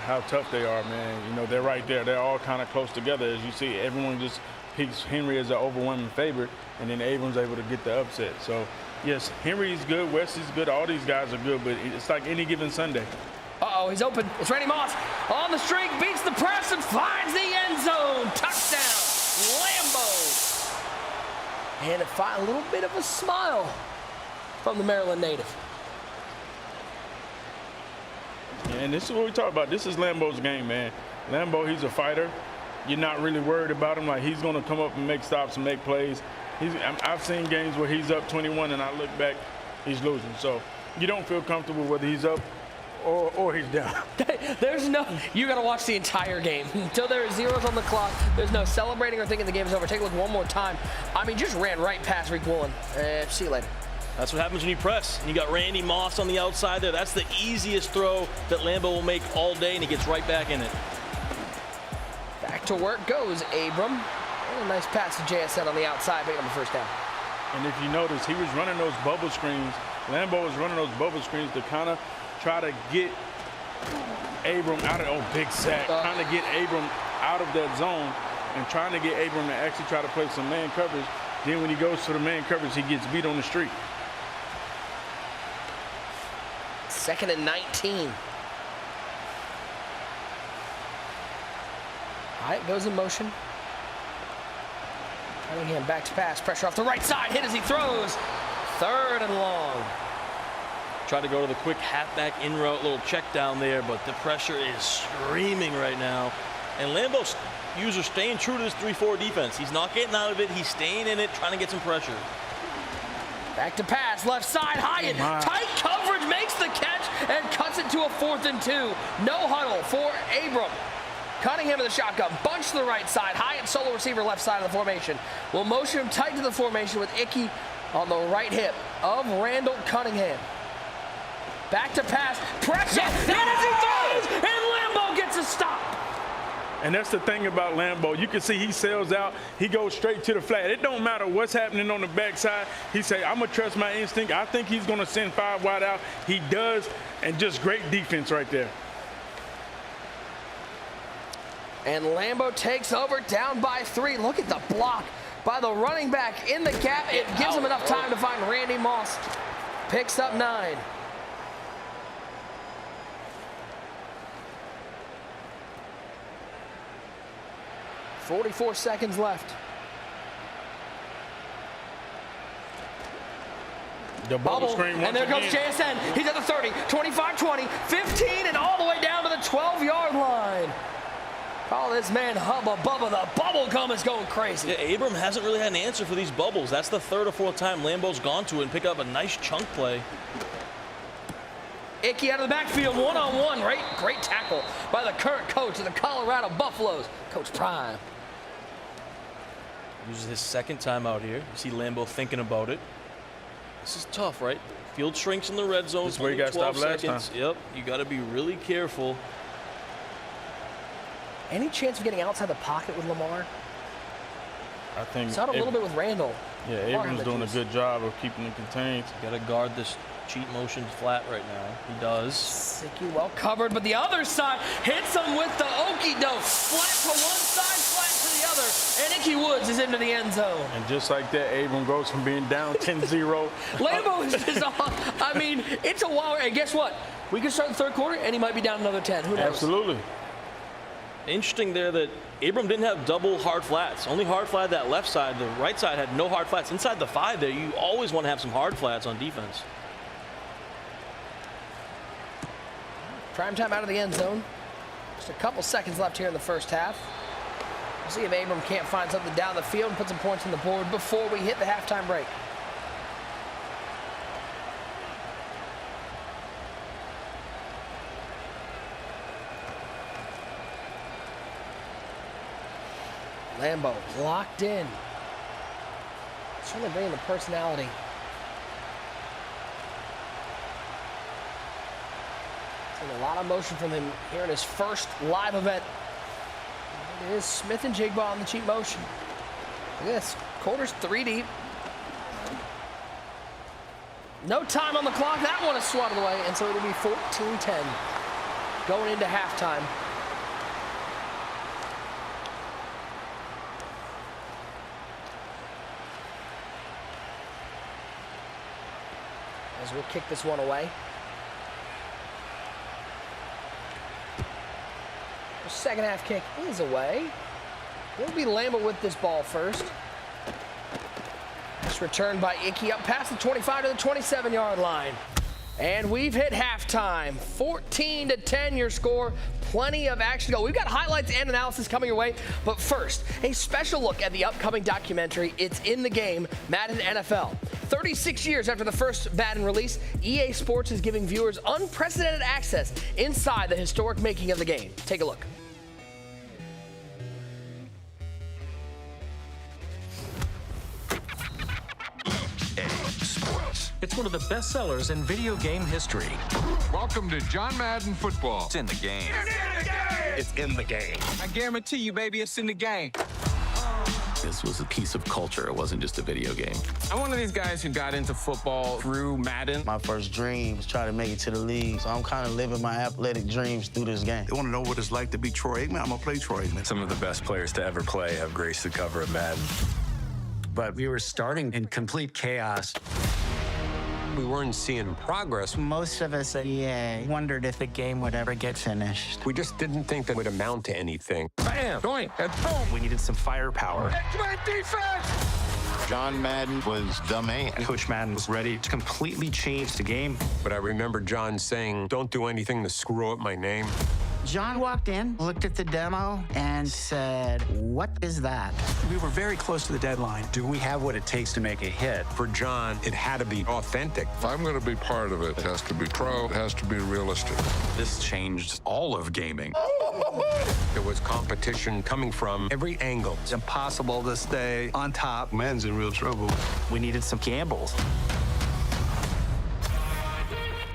How tough they are, man. You know, they're right there. They're all kind of close together. As you see, everyone just picks Henry as an overwhelming favorite, and then Abram's able to get the upset. So, yes, Henry's good, Wesley's good, all these guys are good, but it's like any given Sunday. Uh-oh, he's open. It's Randy Moss on the streak, beats the press, and finds the end zone. Touchdown, Lambo. And a little bit of a smile from the Maryland native. And this is what we talk about. This is Lambo's game, man. Lambo, he's a fighter. You're not really worried about him. Like, he's going to come up and make stops and make plays. I've seen games where he's up 21, and I look back, he's losing. So you don't feel comfortable whether he's up or he's down. There's no, you got to watch the entire game. Until there are zeros on the clock, there's no celebrating or thinking the game is over. Take a look one more time. I mean, just ran right past Rick Woolen. See you later. That's what happens when you press. And you got Randy Moss on the outside there. That's the easiest throw that Lambo will make all day, and he gets right back in it. Back to work goes Abram. And a nice pass to JSN on the outside, picking up a 1st down. And if you notice, he was running those bubble screens. Lambo was running those bubble screens to kind of try to get Abram out of, big sack, trying to get Abram out of that zone and trying to get Abram to actually try to play some man coverage. Then when he goes to the man coverage, he gets beat on the street. 2nd and 19. All right, goes in motion. Cunningham back to pass, pressure off the right side, hit as he throws. 3rd and long. Try to go to the quick halfback in route, little check down there, but the pressure is screaming right now. And Lambo's user staying true to this 3-4 defense. He's not getting out of it. He's staying in it, trying to get some pressure. Back to pass, left side, Hyatt. Tight coverage, makes the catch. and cuts it to a 4th and 2. No huddle for Abram. Cunningham in the shotgun, bunch to the right side, Hyatt solo receiver left side of the formation. We'll motion him tight to the formation with Icky on the right hip of Randall Cunningham. Back to pass, pressure, and as he throws, and Lambo gets a stop. And that's the thing about Lambo. You can see he sails out. He goes straight to the flat. It don't matter what's happening on the backside. He say, I'm going to trust my instinct. I think he's going to send 5 wide out. He does, and just great defense right there. And Lambo takes over down by 3. Look at the block by the running back in the gap. It gives him enough time to find Randy Moss. Picks up 9. .44 seconds left. The bubble screen once and there goes again. JSN. He's at the 30, 25, 20, 15, and all the way down to the 12-yard line. Call this man Hubba Bubba. The bubble gum is going crazy. Yeah, Abram hasn't really had an answer for these bubbles. That's the 3rd or 4th time Lambo's gone to it and pick up a nice chunk play. Icky out of the backfield, one-on-one. Great tackle by the current coach of the Colorado Buffaloes, Coach Prime. Uses his 2nd time out here. You see Lambo thinking about it. This is tough, right? Field shrinks in the red zone. This is where you got stopped last time. Yep, you got to be really careful. Any chance of getting outside the pocket with Lamar? I think Saw it a little bit with Randall. Yeah, Abram's doing a good job of keeping them contained. Got to guard this cheat motion flat right now. He does. Icky well covered, but the other side hits him with the okey-doke. Flat to one side, flat to the other, and Icky Woods is into the end zone. And just like that, Abram goes from being down 10-0. Lambo is on. I mean, it's a wild. And guess what? We could start the 3rd quarter, and he might be down another 10. Who knows? Absolutely. Interesting there that Abram didn't have double hard flats. Only hard flat that left side. The right side had no hard flats. Inside the 5 there, you always want to have some hard flats on defense. Prime time out of the end zone. Just a couple seconds left here in the first half. We'll see if Abram can't find something down the field and put some points on the board before we hit the halftime break. Lambo locked in. Certainly bringing the personality. Seen a lot of motion from him here in his first live event. It is Smith and Jigba on the cheat motion. Look at this, quarter's 3 deep. No time on the clock. That one is swatted away, and so it'll be 14-10 going into halftime. As we'll kick this one away. The second half kick is away. It'll be Lambo with this ball first. This return by Icky up past the 25 to the 27-yard line. And we've hit halftime. 14-10 your score. Plenty of action to go. We've got highlights and analysis coming your way. But first, a special look at the upcoming documentary, It's in the Game, Madden NFL. 36 years after the first Madden release, EA Sports is giving viewers unprecedented access inside the historic making of the game. Take a look. It's one of the best sellers in video game history. Welcome to John Madden Football. It's in the game. It's in the game. I guarantee you, baby, it's in the game. This was a piece of culture. It wasn't just a video game. I'm one of these guys who got into football through Madden. My first dream was trying to make it to the league, so I'm kind of living my athletic dreams through this game. They want to know what it's like to be Troy Aikman. I'm going to play Troy Aikman. Some of the best players to ever play have graced the cover of Madden. But we were starting in complete chaos. We weren't seeing progress. Most of us at EA wondered if the game would ever get finished. We just didn't think that would amount to anything. Bam! Doink! And boom! We needed some firepower. Great defense! John Madden was the man. Coach Madden was ready to completely change the game. But I remember John saying, don't do anything to screw up my name. John walked in, looked at the demo, and said, "What is that?" We were very close to the deadline. Do we have what it takes to make a hit? For John, it had to be authentic. If I'm going to be part of it, it has to be pro, it has to be realistic. This changed all of gaming. There was competition coming from every angle. It's impossible to stay on top. Man's in real trouble. We needed some gambles.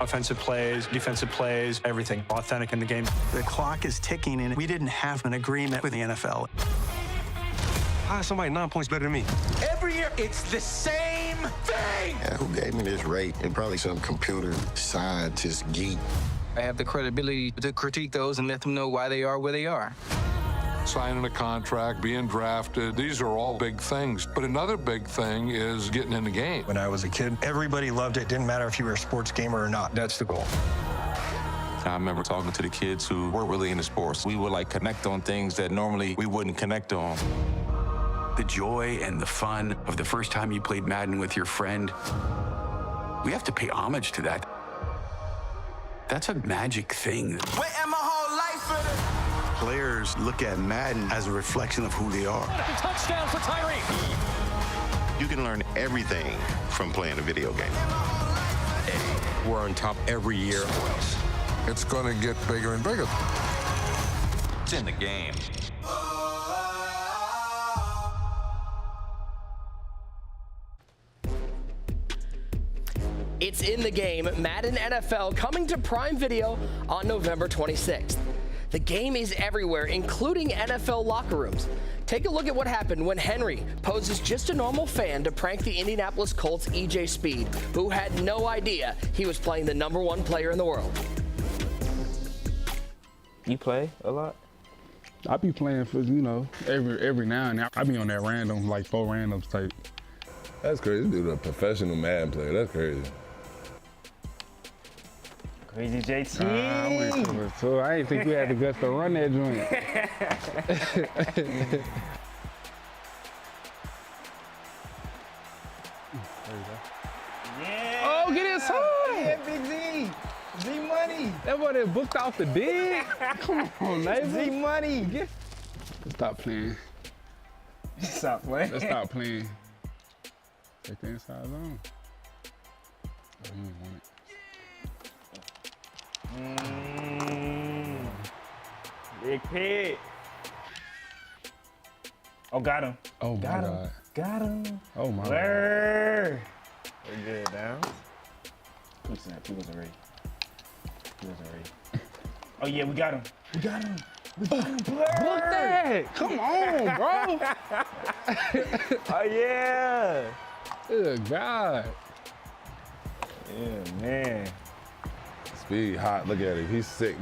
Offensive plays, defensive plays, everything authentic in the game. The clock is ticking, and we didn't have an agreement with the NFL. How is somebody 9 points better than me? Every year, it's the same thing. Yeah, who gave me this rate? And probably some computer scientist geek. I have the credibility to critique those and let them know why they are where they are. Signing a contract, being drafted, these are all big things. But another big thing is getting in the game. When I was a kid, everybody loved it. Didn't matter if you were a sports gamer or not. That's the goal. I remember talking to the kids who weren't really into sports. We would like connect on things that normally we wouldn't connect on. The joy and the fun of the first time you played Madden with your friend, we have to pay homage to that. That's a magic thing. Wait, my whole life for this. Players look at Madden as a reflection of who they are. Touchdown for Tyree. You can learn everything from playing a video game. We're on top every year. It's going to get bigger and bigger. It's in the game. It's in the game, Madden NFL, coming to Prime Video on November 26th. The game is everywhere, including NFL locker rooms. Take a look at what happened when Henry poses just a normal fan to prank the Indianapolis Colts' EJ Speed, who had no idea he was playing the #1 player in the world. You play a lot? I be playing for, every now and then. I be on that random, like 4 randoms type. That's crazy. This dude a professional Madden player. That's crazy. Crazy JT. I went to it too. I didn't think we had the guts to run that joint. Yeah. Oh, get inside. Yeah, Big Z. Z Money. That boy that booked off the dig. Come on, neighbor. Z Money. Let's stop playing. Stop playing. Let's stop playing. Take the inside zone. Oh, you don't want it. Big pig. Oh, got him. Oh, my got him. God. Got him. Oh, my God. We're good now. He wasn't ready. Oh, yeah, we got him. We got him. Look that. Come on, bro. Oh, yeah. Good God. Yeah, man. Speed hot. Look at him. He's sick.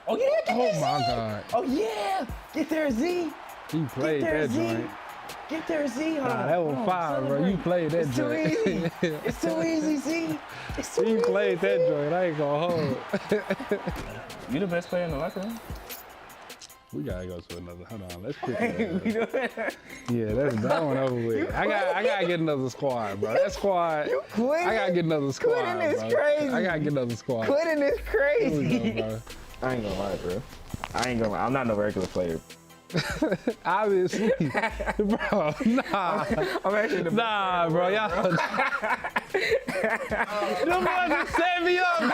Oh, yeah, get Oh, there, my Z. God. Oh, yeah. Get there, Z. He played Get there, that Z. joint. Get there, Z. Hold Nah, on, that hold was on, fire, bro. celebrate. You played that It's too joint. easy. It's too easy, Z. It's too You easy. played that joint. I ain't gonna hold. You the best player in the locker room? We gotta go to another. Hold on, let's pick it. Yeah, that's that one over with. I gotta get another squad, bro. That squad. You quitting? I gotta get another squad. Quitting is bro. crazy. I gotta get another squad. Quitting is crazy. Here we go, bro. I ain't gonna lie, bro. I'm not no regular player. Obviously, bro. Nah, I'm actually the nah, bro. Y'all. Them boys just set me up, man.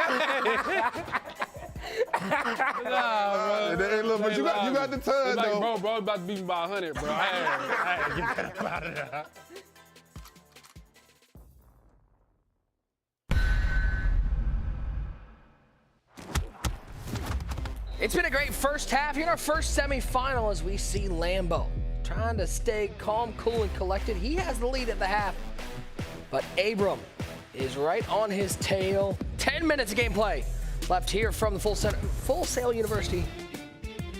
Nah, bro. Hey, look, but you got the ton, Like, though. bro, about to beat me by 100, bro. I had to get that out of there. It's been a great first half. Here in our first semifinal as we see Lambo trying to stay calm, cool, and collected. He has the lead at the half, but Abram is right on his tail. 10 minutes of gameplay left here from the Full Sail University,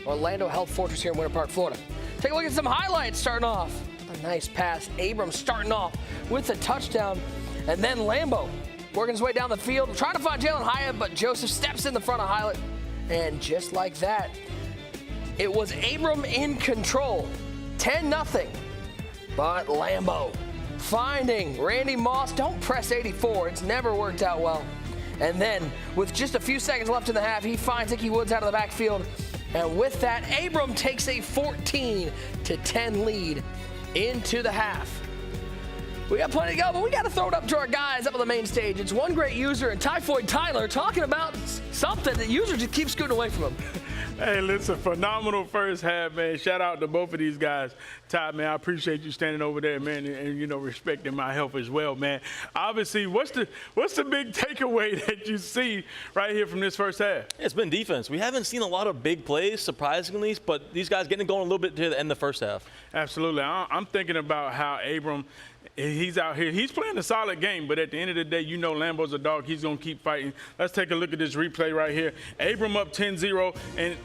Orlando Health Fortress here in Winter Park, Florida. Take a look at some highlights starting off. A nice pass. Abram starting off with a touchdown, and then Lambo working his way down the field, trying to find Jalen Hyatt, but Joseph steps in the front of Hyatt. And just like that, it was Abram in control, 10-0. But Lambo finding Randy Moss. Don't press 84. It's never worked out well. And then, with just a few seconds left in the half, he finds Ickey Woods out of the backfield. And with that, Abram takes a 14-10 lead into the half. We got plenty to go, but we got to throw it up to our guys up on the main stage. It's one great user and Typhoid Tyler talking about something that user just keeps scooting away from him. Hey, listen, phenomenal first half, man. Shout out to both of these guys. Ty, man, I appreciate you standing over there, man, and you know, respecting my health as well, man. Obviously, what's the big takeaway that you see right here from this first half? It's been defense. We haven't seen a lot of big plays, surprisingly, but these guys getting going a little bit to the end of the first half. Absolutely. I'm thinking about how Abram, he's out here. He's playing a solid game, but at the end of the day, you know Lambo's a dog. He's going to keep fighting. Let's take a look at this replay right here. Abram up 10-0, and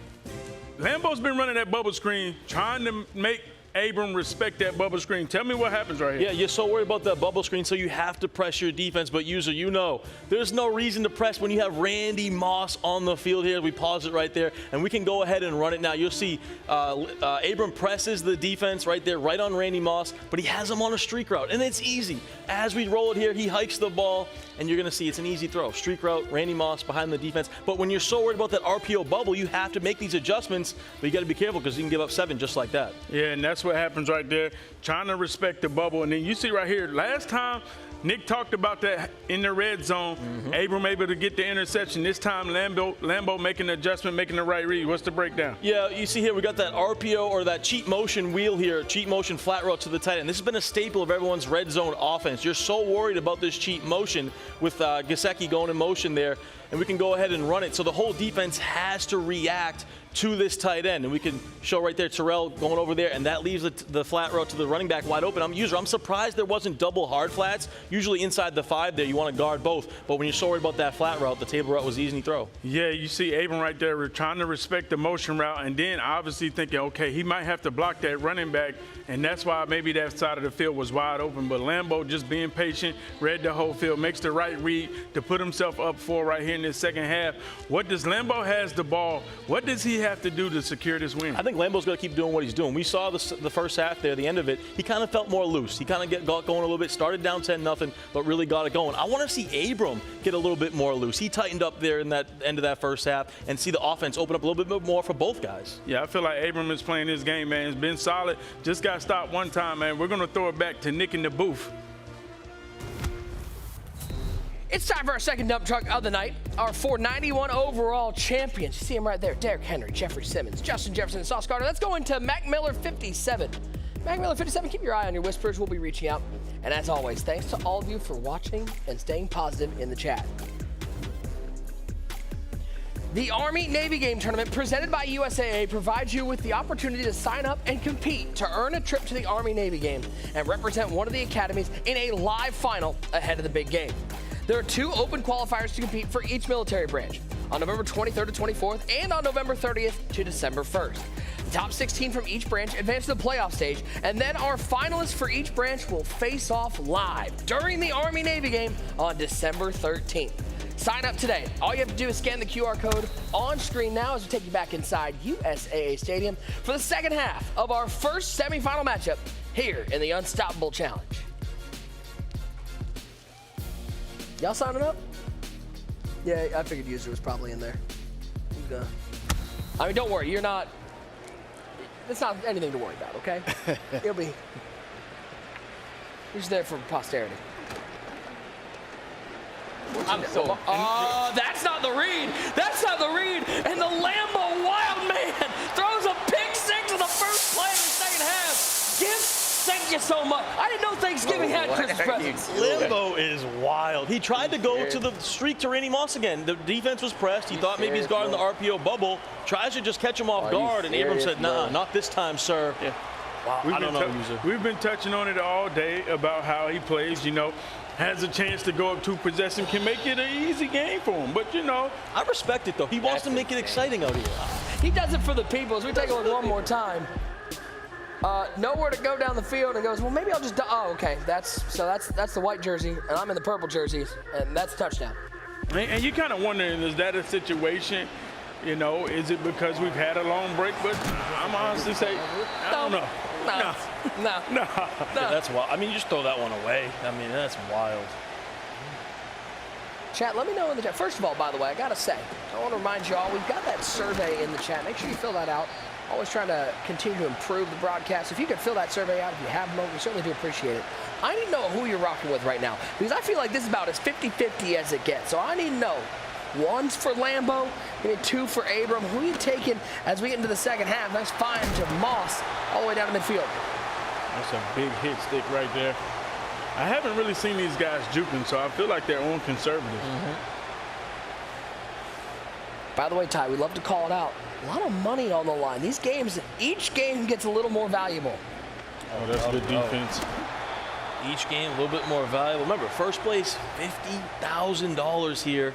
Lambo's been running that bubble screen, trying to make Abram respect that bubble screen. Tell me what happens right here. Yeah, you're so worried about that bubble screen, so you have to press your defense. But, user, you know, there's no reason to press when you have Randy Moss on the field here. We pause it right there, and we can go ahead and run it now. You'll see Abram presses the defense right there, right on Randy Moss, but he has him on a streak route, and it's easy. As we roll it here, he hikes the ball, and you're going to see it's an easy throw. Streak route, Randy Moss behind the defense. But when you're so worried about that RPO bubble, you have to make these adjustments, but you got to be careful because you can give up 7 just like that. Yeah, and that's what happens right there, trying to respect the bubble. And then you see right here, last time Nick talked about that in the red zone, Abram able to get the interception. This time Lambo making the adjustment, making the right read. What's the breakdown? Yeah, you see here we got that RPO or that cheat motion wheel here, cheat motion flat route to the tight end. This has been a staple of everyone's red zone offense. You're so worried about this cheat motion with Gesicki going in motion there, and we can go ahead and run it. So the whole defense has to react to this tight end, and we can show right there Terrell going over there, and that leaves the flat route to the running back wide open. I'm surprised there wasn't double hard flats. Usually inside the 5 there, you want to guard both, but when you're so worried about that flat route, the table route was easy to throw. Yeah, you see Abram right there, we're trying to respect the motion route, and then obviously thinking, okay, he might have to block that running back, and that's why maybe that side of the field was wide open. But Lambo just being patient, read the whole field, makes the right read to put himself up for right here in this second half. What does Lambo has the ball? What does he have to do to secure this win? I think Lambo's going to keep doing what he's doing. We saw the first half there, the end of it. He kind of felt more loose. He kind of got going a little bit, started down 10-0, but really got it going. I want to see Abram get a little bit more loose. He tightened up there in that end of that first half and see the offense open up a little bit more for both guys. Yeah, I feel like Abram is playing this game, man. It's been solid. Just got stopped one time, man. We're going to throw it back to Nick in the booth. It's time for our second dump truck of the night. Our 491 overall champions. You see him right there. Derrick Henry, Jeffrey Simmons, Justin Jefferson, and Sauce Gardner. Let's go into Mac Miller 57. Mac Miller 57, keep your eye on your whispers. We'll be reaching out. And as always, thanks to all of you for watching and staying positive in the chat. The Army-Navy Game Tournament presented by USAA provides you with the opportunity to sign up and compete to earn a trip to the Army-Navy game and represent one of the academies in a live final ahead of the big game. There are 2 open qualifiers to compete for each military branch on November 23rd to 24th and on November 30th to December 1st. The top 16 from each branch advance to the playoff stage, and then our finalists for each branch will face off live during the Army-Navy game on December 13th. Sign up today. All you have to do is scan the QR code on screen now as we take you back inside USAA Stadium for the second half of our first semifinal matchup here in the Unstoppable Challenge. Y'all signing up? Yeah, I figured user was probably in there. I mean, don't worry, you're not. It's not anything to worry about, okay? You're just there for posterity. That's not the read. That's not the read. And the Lambo Wild Man throws a pick 6 in the first play of the second half. Thank you so much. I didn't know Thanksgiving had Christmas presents. Lambo is wild. He tried to go to the streak to Randy Moss again. The defense was pressed. He thought maybe he's guarding the RPO bubble. Tries to just catch him off guard, and Abram said, nah, not this time, sir. Yeah. Wow, we've been touching on it all day about how he plays, you know. Has a chance to go up 2 possessions, can make it an easy game for him. But, you know. I respect it, though. He wants to make it exciting out here. He does it for the people. As we take a look one more time. Nowhere to go down the field, and goes, well, maybe I'll just, okay. That's the white jersey, and I'm in the purple jerseys, and that's a touchdown. And you kind of wondering, is that a situation, you know, is it because we've had a long break? But I'm honestly saying, I don't know. No. Yeah, that's wild. I mean, you just throw that one away. I mean, that's wild. Chat, let me know in the chat. First of all, by the way, I got to say, I want to remind you all, we've got that survey in the chat. Make sure you fill that out. Always trying to continue to improve the broadcast. If you could fill that survey out, if you have one, we certainly do appreciate it. I need to know who you're rocking with right now, because I feel like this is about as 50-50 as it gets. So I need to know, one's for Lambo, maybe two for Abram. Who are you taking as we get into the second half? Nice find of Moss all the way down to midfield. That's a big hit stick right there. I haven't really seen these guys juking, so I feel like they're on conservative. By the way, Ty, we love to call it out. A lot of money on the line. These games, each game gets a little more valuable. Oh, that's good defense. Each game a little bit more valuable. Remember, first place, $50,000 here.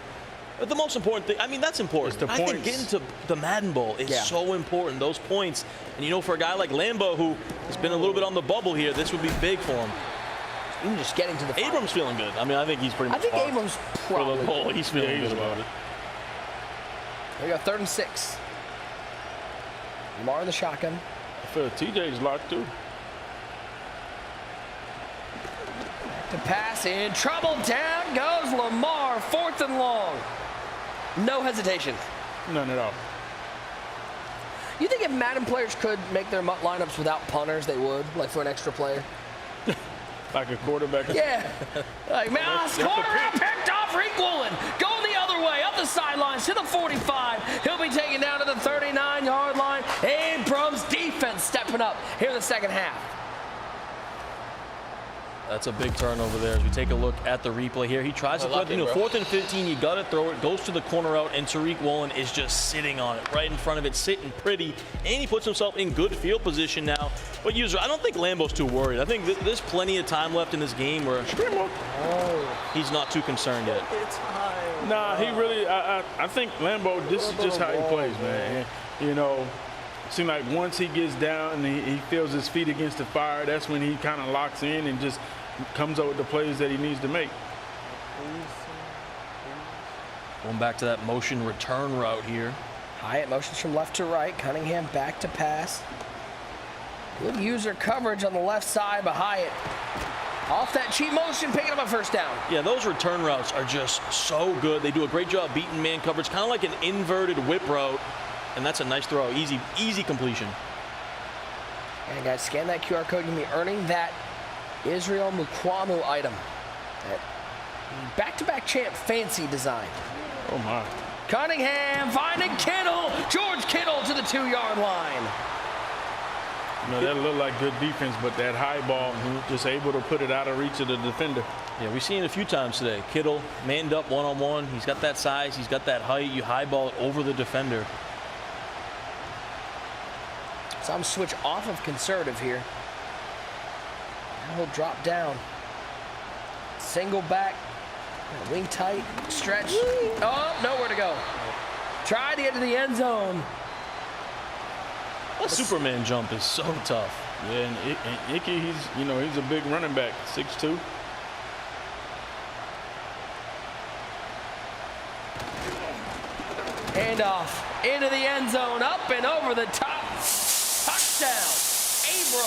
But the most important thing, I mean, that's important. I think getting to the Madden Bowl is so important, those points. And you know, for a guy like Lambo, who has been a little bit on the bubble here, this would be big for him. Even just getting to the final. Abram's feeling good. I mean, I think he's pretty much Abram's probably for the bowl. He's feeling good about it. There we go, 3rd and 6. Lamar in the shotgun. I feel TJ's locked too. To pass, in trouble, down goes Lamar, 4th and long. No hesitation. None at all. You think if Madden players could make their lineups without punters, they would, like for an extra player? Like a quarterback? Yeah. Like, man, corner picked off Rick Woolen. Going the other way, up the sidelines to the 45. He'll be taken down to the 39-yard line. Abram's defense stepping up here in the second half. That's a big turnover there as we take a look at the replay here. He tries to throw it, 4th and 15, you got to throw it, goes to the corner out, and Tariq Woolen is just sitting on it, right in front of it, sitting pretty, and he puts himself in good field position now. But user, I don't think Lambo's too worried. I think there's plenty of time left in this game where he's not too concerned yet. It's high. Nah, he really, I think Lambo, this is just how he plays, man. You know, it seems like once he gets down and he feels his feet against the fire, that's when he kind of locks in and just comes up with the plays that he needs to make. Going back to that motion return route here. Hyatt motions from left to right. Cunningham back to pass. Good user coverage on the left side, but Hyatt off that cheat motion, picking up a first down. Yeah, those return routes are just so good. They do a great job beating man coverage, kind of like an inverted whip route. And that's a nice throw, easy completion. And guys, scan that QR code. You'll be earning that Israel Mukwamu item. That back-to-back champ fancy design. Oh my. Cunningham finding Kittle. George Kittle to the 2-yard line. You know, that looked like good defense, but that high ball, just able to put it out of reach of the defender. Yeah, we've seen it a few times today. Kittle manned up one-on-one. He's got that size. He's got that height. You high ball it over the defender. So I'm switch off of conservative here. Now he'll drop down. Single back. Wing tight. Stretch. Oh, nowhere to go. Try to get to the end zone. That Superman jump is so tough. Yeah, and Icky, he's a big running back, 6'2". Handoff into the end zone, up and over the top. Touchdown, Abram.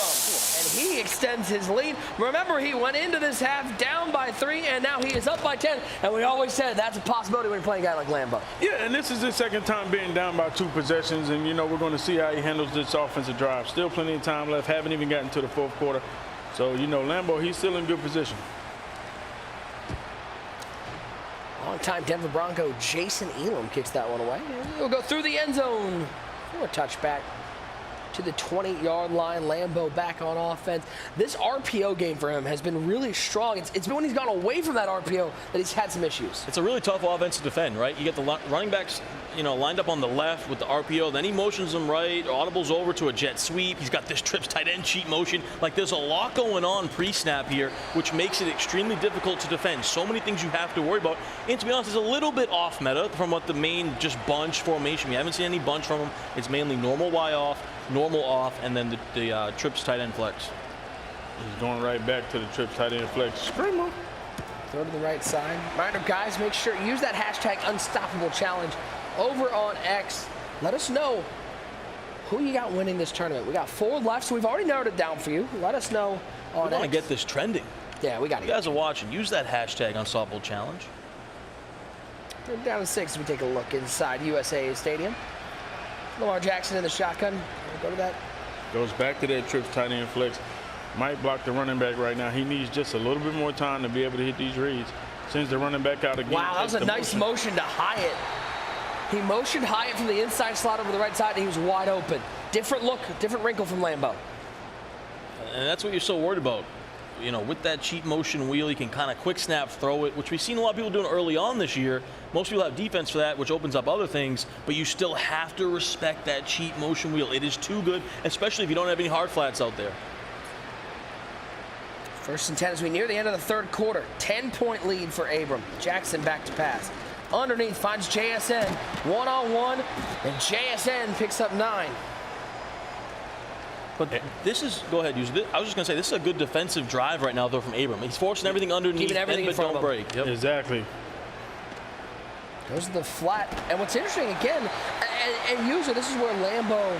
And he extends his lead. Remember, he went into this half down by 3, and now he is up by 10. And we always said that's a possibility when you're playing a guy like Lambo. Yeah, and this is his second time being down by 2 possessions, and, we're going to see how he handles this offensive drive. Still plenty of time left. Haven't even gotten to the 4th quarter. So, Lambo, he's still in good position. Long-time Denver Bronco Jason Elam kicks that one away. He'll go through the end zone for a touchback to the 20-yard line. Lambo back on offense. This RPO game for him has been really strong. It's been when he's gone away from that RPO that he's had some issues. It's a really tough offense to defend, right? You get the running backs, lined up on the left with the RPO. Then he motions them right, audibles over to a jet sweep. He's got this trips tight end cheat motion. Like, there's a lot going on pre-snap here, which makes it extremely difficult to defend. So many things you have to worry about. And to be honest, it's a little bit off meta from what the main just bunch formation. We haven't seen any bunch from him. It's mainly normal Y off, normal off, and then the trips tight end flex. He's going right back to the trips tight end flex. Screamer. Throw to the right side. Reminder, guys, make sure use that hashtag Unstoppable Challenge over on X. Let us know who you got winning this tournament? We got 4 left, so we've already narrowed it down for you. Let us know on We want to X. get this trending. Yeah, we got to You guys are watching. Use that hashtag Unstoppable Challenge. We're down to 6 as we take a look inside USA Stadium. Lamar Jackson in the shotgun. Go to that. Goes back to that trips tight end flex. Might block the running back right now. He needs just a little bit more time to be able to hit these reads. Sends the running back out again. Wow, that was a nice motion to Hyatt. He motioned Hyatt from the inside slot over the right side, and he was wide open. Different look, different wrinkle from Lambo. And that's what you're so worried about. You know, with that cheap motion wheel, you can kind of quick snap throw it, which we've seen a lot of people doing early on this year. Most people have defense for that, which opens up other things, but you still have to respect that cheap motion wheel. It is too good, especially if you don't have any hard flats out there. 1st and 10 as we near the end of the 3rd quarter. 10-point lead for Abram. Jackson back to pass. Underneath finds JSN. One-on-one, and JSN picks up 9. But this is, go ahead, use it. I was just going to say, this is a good defensive drive right now, though, from Abram. He's forcing everything underneath, Keeping everything in front don't of him. break. Yep. Exactly. Goes to the flat. And what's interesting, again, and usually this is where Lambo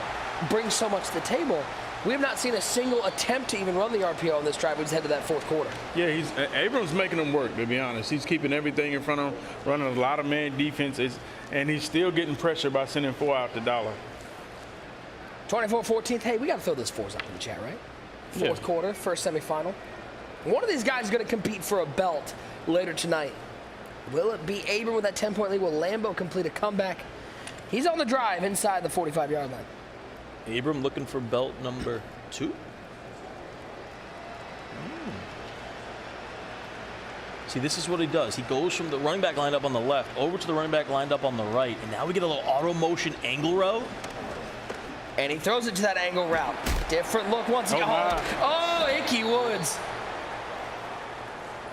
brings so much to the table. We have not seen a single attempt to even run the RPO on this drive. We just head to that 4th quarter. Yeah, Abram's making them work, to be honest. He's keeping everything in front of him, running a lot of man defenses, and he's still getting pressure by sending 4 out the dollar. 24-14. Hey, we got to throw those 4s up in the chat, right? 4th quarter, 1st semifinal. One of these guys is going to compete for a belt later tonight. Will it be Abram with that 10-point lead? Will Lambo complete a comeback? He's on the drive inside the 45-yard line. Abram looking for belt number 2. See, this is what he does. He goes from the running back lined up on the left over to the running back lined up on the right, and now we get a little auto motion angle route. And he throws it to that angle route. Different look once again. Oh, Icky Woods.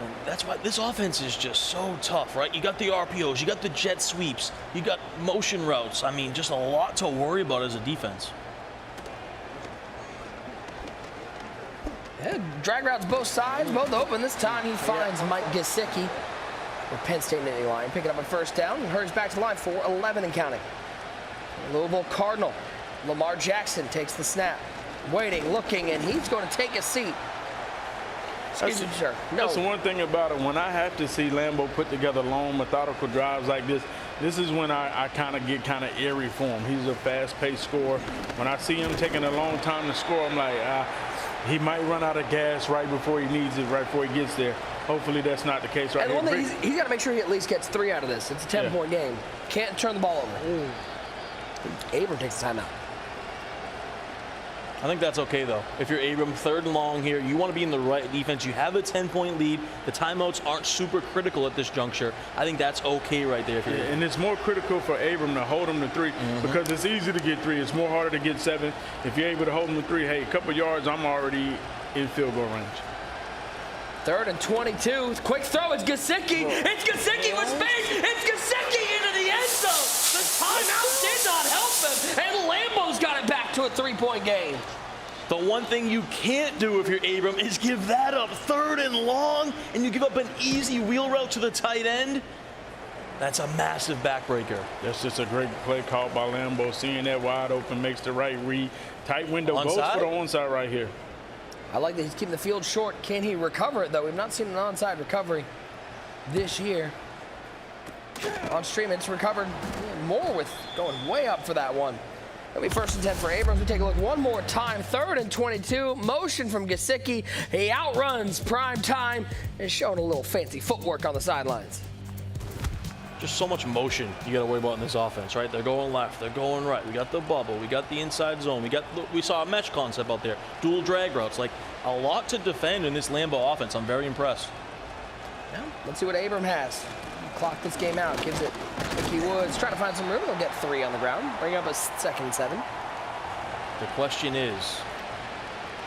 And that's why this offense is just so tough, right? You got the RPOs, you got the jet sweeps, you got motion routes. I mean, just a lot to worry about as a defense. Yeah, drag routes both sides, both open. This time he finds Mike Gesicki, the Penn State Navy line, picking up a 1st down and hurries back to the line for 11 and counting. Louisville Cardinal. Lamar Jackson takes the snap. Waiting, looking, and he's going to take a seat. Excuse me, sir. No. That's the one thing about it. When I have to see Lambo put together long, methodical drives like this, this is when I kind of get kind of eerie for him. He's a fast-paced scorer. When I see him taking a long time to score, I'm like, he might run out of gas right before he needs it, right before he gets there. Hopefully that's not the case right and here. One thing, he's got to make sure he at least gets 3 out of this. It's a 10-point game. Can't turn the ball over. Abram takes the timeout. I think that's okay, though. If you're Abram, 3rd and long here, you want to be in the right defense. You have a 10-point lead. The timeouts aren't super critical at this juncture. I think that's okay right there. If you're and it's more critical for Abram to hold him to 3 because it's easy to get 3. It's more harder to get 7. If you're able to hold him to 3, hey, a couple yards, I'm already in field goal range. 3rd and 22. Quick throw. It's Gesicki. It's Gesicki with space. It's Gesicki into the end zone. The timeout did not help him. And Lambo's got it back to a 3-point game. The one thing you can't do if you're Abram is give that up 3rd and long, and you give up an easy wheel route to the tight end. That's a massive backbreaker. That's just a great play called by Lambo. Seeing that wide open, makes the right read. Tight window, goes for the onside right here. I like that he's keeping the field short. Can he recover it, though? We've not seen an onside recovery this year. On stream, it's recovered more with going way up for that one. It'll be 1st and 10 for Abrams. We take a look one more time. 3rd and 22. Motion from Gesicki. He outruns prime time and showing a little fancy footwork on the sidelines. Just so much motion you got to worry about in this offense, right? They're going left, they're going right. We got the bubble, we got the inside zone, we saw a mesh concept out there, dual drag routes. Like, a lot to defend in this Lambo offense. I'm very impressed. Yeah, let's see what Abram has. Clock this game out, gives it Icky Woods. Trying to find some room. He'll get 3 on the ground. Bring up a 2nd and 7. The question is,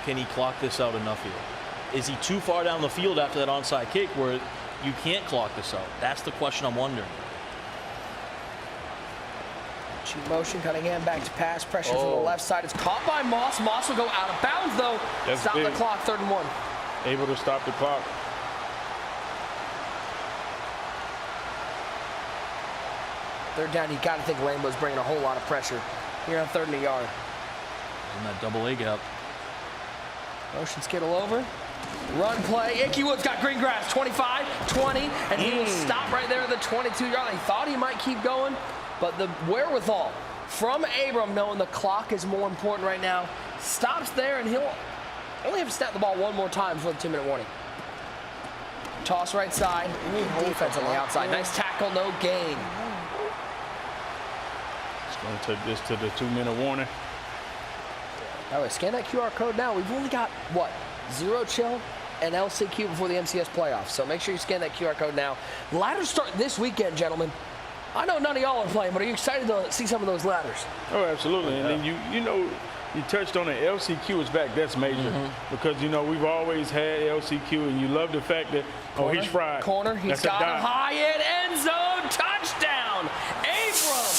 can he clock this out enough here? Is he too far down the field after that onside kick where you can't clock this out? That's the question I'm wondering. Cheap motion, Cunningham back to pass. Pressure from the left side. It's caught by Moss. Moss will go out of bounds, though. Stop the clock, 3rd and 1. Able to stop the clock. 3rd down, you got to think Lambo's bringing a whole lot of pressure here on 3rd and a yard. In that double A gap. Motion skittle over. Run play. Ickey Woods got green grass. 25, 20, and he will stop right there at the 22-yard line. He thought he might keep going, but the wherewithal from Abram, knowing the clock is more important right now, stops there, and he'll only have to snap the ball one more time for the 2-minute warning. Toss right side. Defense on the outside. Nice tackle, no gain. Just going to take this to the 2-minute warning. By the way, scan that QR code now. We've only got, what, 0 chill and LCQ before the MCS playoffs. So make sure you scan that QR code now. Ladders start this weekend, gentlemen. I know none of y'all are playing, but are you excited to see some of those ladders? Oh, absolutely. And then you know, you touched on it. LCQ is back. That's major because you know we've always had LCQ, and you love the fact that he's fried. Corner, he's got a high end zone touchdown. Abram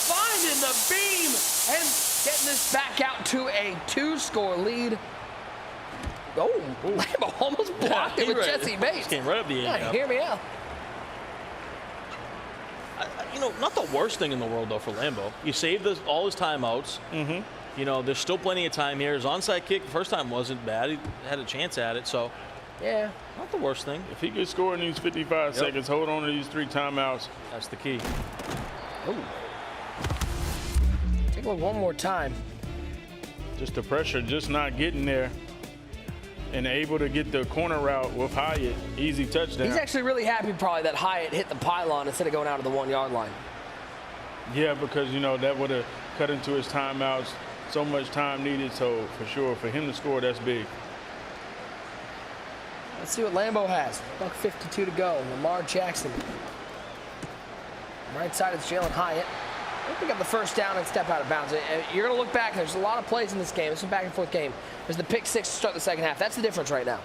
finding the beam and getting this back out to a 2-score lead. Oh, Lambo almost blocked it with Jesse Bates. Came right up the yeah, hear me out. You know, not the worst thing in the world, though, for Lambo. You saved all his timeouts. You know, there's still plenty of time here. His onside kick the first time wasn't bad. He had a chance at it, so. Yeah. Not the worst thing. If he could score in these 55 seconds, hold on to these 3 timeouts. That's the key. Ooh. Take a look one more time. Just the pressure, just not getting there. And able to get the corner route with Hyatt. Easy touchdown. He's actually really happy probably that Hyatt hit the pylon instead of going out of the 1-yard line. Yeah, because, you know, that would have cut into his timeouts. So much time needed, so for sure, for him to score, that's big. Let's see what Lambo has. $1:52 to go. Lamar Jackson. Right side, it's Jalen Hyatt. He'll pick up the first down and step out of bounds. You're going to look back. There's a lot of plays in this game. It's a back-and-forth game. There's the pick 6 to start the second half. That's the difference right now.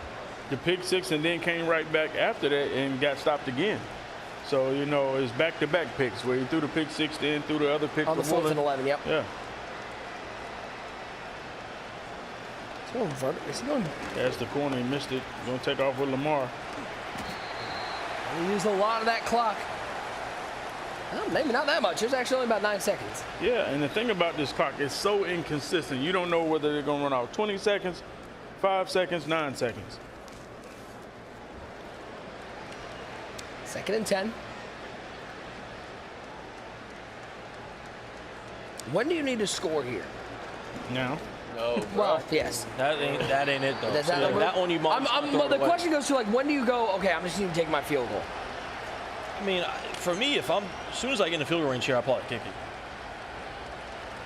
The pick 6 and then came right back after that and got stopped again. So, you know, it's back-to-back picks where he threw the pick 6, then threw the other pick. On the 4th and 11, yep. Yeah. Is he going? That's the corner. He missed it. Going to take off with Lamar. He used a lot of that clock. Well, maybe not that much. It was actually only about 9 seconds. Yeah, and the thing about this clock, it's so inconsistent. You don't know whether they're going to run out 20 seconds, 5 seconds, 9 seconds. 2nd and 10. When do you need to score here? Now. No, well, yes. That ain't it, though. That one you might. But the question goes to, like, when do you go, okay, I'm just going to take my field goal? I mean, for me, as soon as I get in the field goal range here, I'll probably kick it.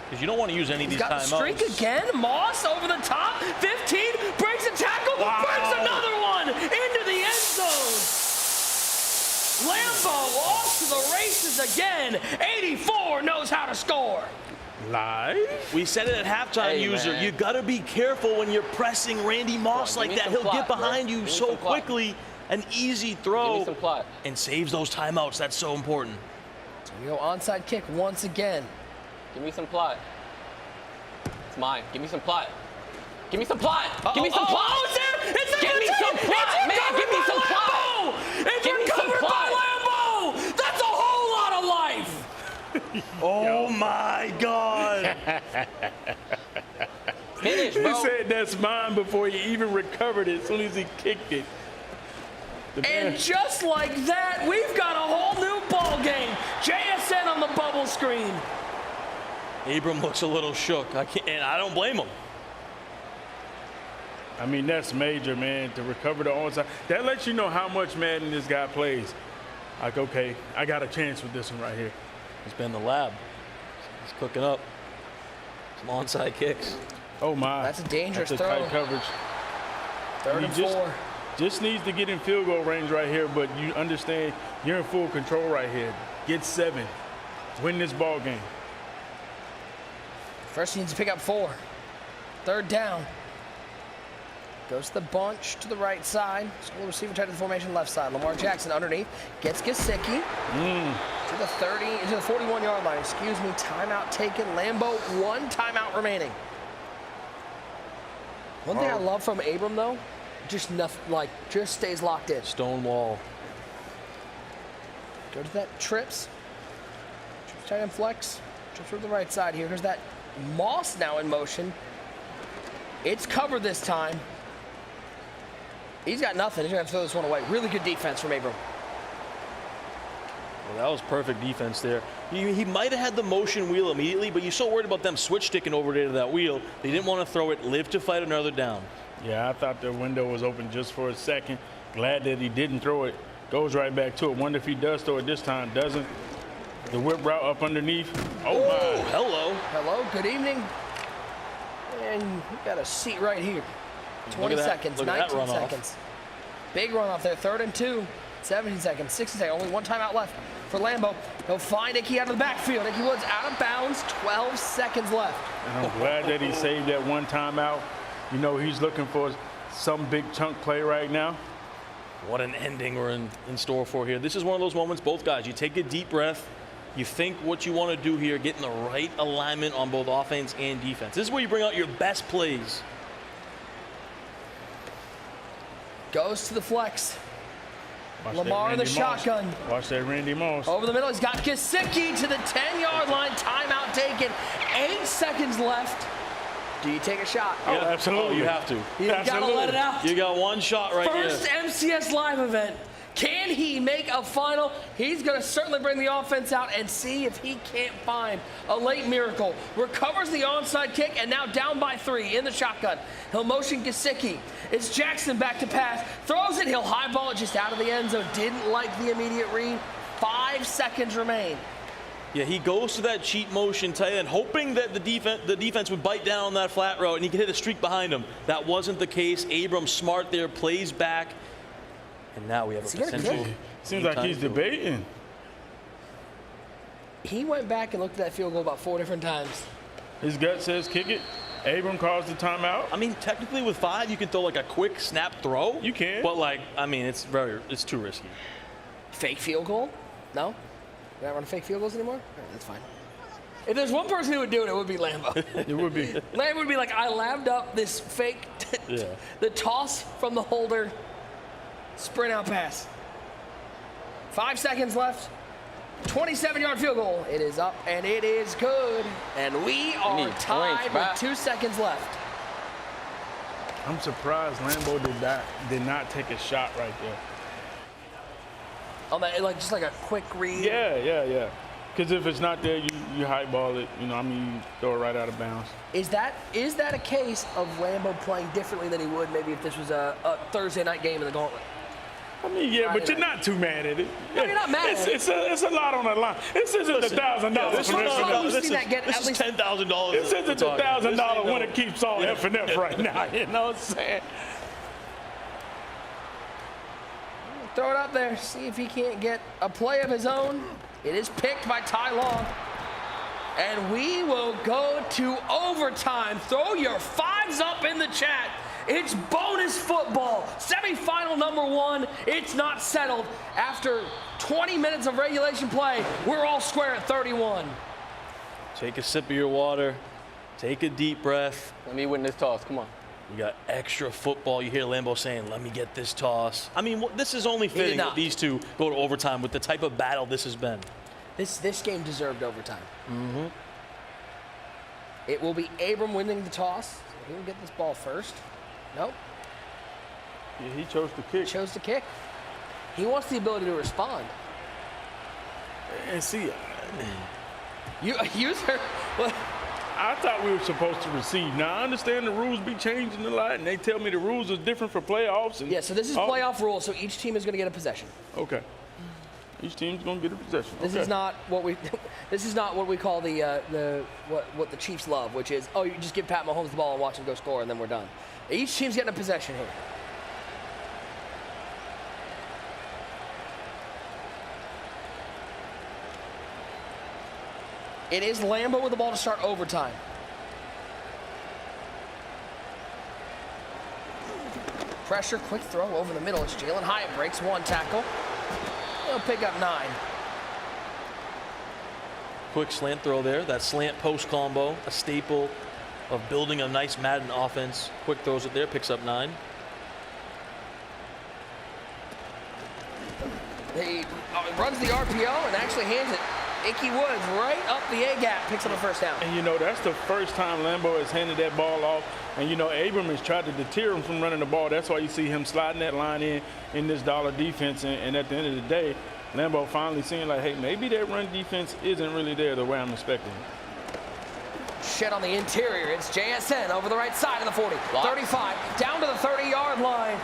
Because you don't want to use any of these timeouts. He's got the streak again. Moss over the top. 15, breaks a tackle, breaks another one into the end zone. Lambo off to the races again. 84 knows how to score. Live? We said it at halftime, user. You got to be careful when you're pressing Randy Moss like that. He'll get behind you so quickly. An easy throw and saves those timeouts. That's so important. So we go onside kick once again. Give me some plot. It's mine. Give me some plot. Give me some plot. Give me some plot. Oh, it's there! It's there! Give me some plot, man! Give me some plot! It's recovered by Lambo! That's a whole lot of life! Oh my God! Finish, bro. He said that's mine before he even recovered it as soon as he kicked it. And just like that, we've got a whole new ball game. JSN on the bubble screen. Abram looks a little shook, and I don't blame him. I mean, that's major, man, to recover the onside. That lets you know how much Madden this guy plays. Like, okay, I got a chance with this one right here. He's been in the lab. He's cooking up. Some onside kicks. Oh, my. That's a dangerous throw. Tight coverage. 3rd and 4. Just needs to get in field goal range right here, but you understand you're in full control right here. Get 7. Win this ball game. First, he needs to pick up 4. 3rd down. Goes to the bunch to the right side. School receiver tight to the formation left side. Lamar Jackson underneath. Gets Gesicki to the 41-yard line. Excuse me. Timeout taken. Lambo, 1 timeout remaining. One thing I love from Abram, though, just nothing, like, just stays locked in. Stone wall. Go to that trips. Trips tight end flex. Trips to the right side here. Here's that Moss now in motion. It's covered this time. He's got nothing. He's going to throw this one away. Really good defense from Abram. Well, that was perfect defense there. He might have had the motion wheel immediately, but you're so worried about them switch sticking over there to that wheel. They didn't want to throw it, live to fight another down. Yeah, I thought the window was open just for a second. Glad that he didn't throw it. Goes right back to it. Wonder if he does throw it this time. Doesn't. The whip route up underneath. Oh, my. Hello. Hello. Good evening. And we got a seat right here. 20 seconds, 19 seconds. Big runoff there. 3rd and 2. 17 seconds, 16 seconds. Only one timeout left for Lambo. He'll find Icky out of the backfield. Icky Woods out of bounds. 12 seconds left. And I'm glad that he saved that one timeout. You know, he's looking for some big chunk play right now. What an ending we're in store for here. This is one of those moments, both guys, you take a deep breath, you think what you want to do here, get in the right alignment on both offense and defense. This is where you bring out your best plays. Goes to the flex. Watch Lamar in the shotgun. Watch that Randy Moss. Over the middle, he's got Gesicki to the 10-yard line. Timeout taken. 8 seconds left. Do you take a shot? Oh, absolutely. Oh, you have to. You gotta let it out. You got one shot right here. First MCS live event. Can he make a final? He's going to certainly bring the offense out and see if he can't find a late miracle. Recovers the onside kick and now down by 3 in the shotgun. He'll motion Gesicki. It's Jackson back to pass. Throws it. He'll highball it just out of the end zone. Didn't like the immediate read. 5 seconds remain. Yeah, he goes to that cheat motion tight end, hoping that the defense would bite down on that flat route and he could hit a streak behind him. That wasn't the case. Abram smart there, plays back. And now we have a potential. Seems like he's debating. He went back and looked at that field goal about 4 different times. His gut says kick it. Abram calls the timeout. I mean, technically with 5, you can throw like a quick snap throw. You can. But like, I mean, it's too risky. Fake field goal? No? We're not running fake field goals anymore? All right, that's fine. If there's one person who would do it, it would be Lambo. It would be. Lambo would be like, I labbed up this fake, the toss from the holder, sprint out pass. 5 seconds left. 27-yard field goal. It is up and it is good. And we are tied with 2 seconds left. I'm surprised Lambo did not take a shot right there. On that, just like a quick read. Yeah. Because if it's not there, you highball it. You know, I mean, you throw it right out of bounds. Is that a case of Lambo playing differently than he would maybe if this was a Thursday night game in the Gauntlet? I mean, yeah, but you're not too mad at it. No, you're not mad at it. It's a lot on the line. This isn't $1,000. This is $10,000. This isn't the $1,000 winner keeps all F&F right now. You know what I'm saying? Throw it up there. See if he can't get a play of his own. It is picked by Ty Long. And we will go to overtime. Throw your 5s up in the chat. It's bonus football. Semifinal number 1. It's not settled. After 20 minutes of regulation play, we're all square at 31. Take a sip of your water. Take a deep breath. Let me win this toss. Come on. We got extra football. You hear Lambo saying, let me get this toss. I mean, this is only fitting that these two go to overtime with the type of battle this has been. This game deserved overtime. Mm-hmm. It will be Abram winning the toss. He will get this ball first. Nope. Yeah, he chose to kick. Chose to kick. He wants the ability to respond. And see, user. I thought we were supposed to receive. Now, I understand the rules be changing a lot, and they tell me the rules are different for playoffs. Yeah, so this is playoff rules, so each team is going to get a possession. Okay. Each team's going to get a possession. This is not what we call what the Chiefs love, which is, you just give Pat Mahomes the ball and watch him go score, and then we're done. Each team's getting a possession here. It is Lambo with the ball to start overtime. Pressure, quick throw over the middle. It's Jalen Hyatt breaks 1 tackle. He'll pick up 9. Quick slant throw there. That slant post combo, a staple of building a nice Madden offense. Quick throws it there, picks up 9. He runs the RPO and actually hands it Icky Woods right up the A-gap, picks up a first down. And, you know, that's the first time Lambo has handed that ball off. And, you know, Abram has tried to deter him from running the ball. That's why you see him sliding that line in this dollar defense. And at the end of the day, Lambo finally seeing like, hey, maybe that run defense isn't really there the way I'm expecting. Shed on the interior. It's JSN over the right side of the 40. 35, down to the 30-yard line.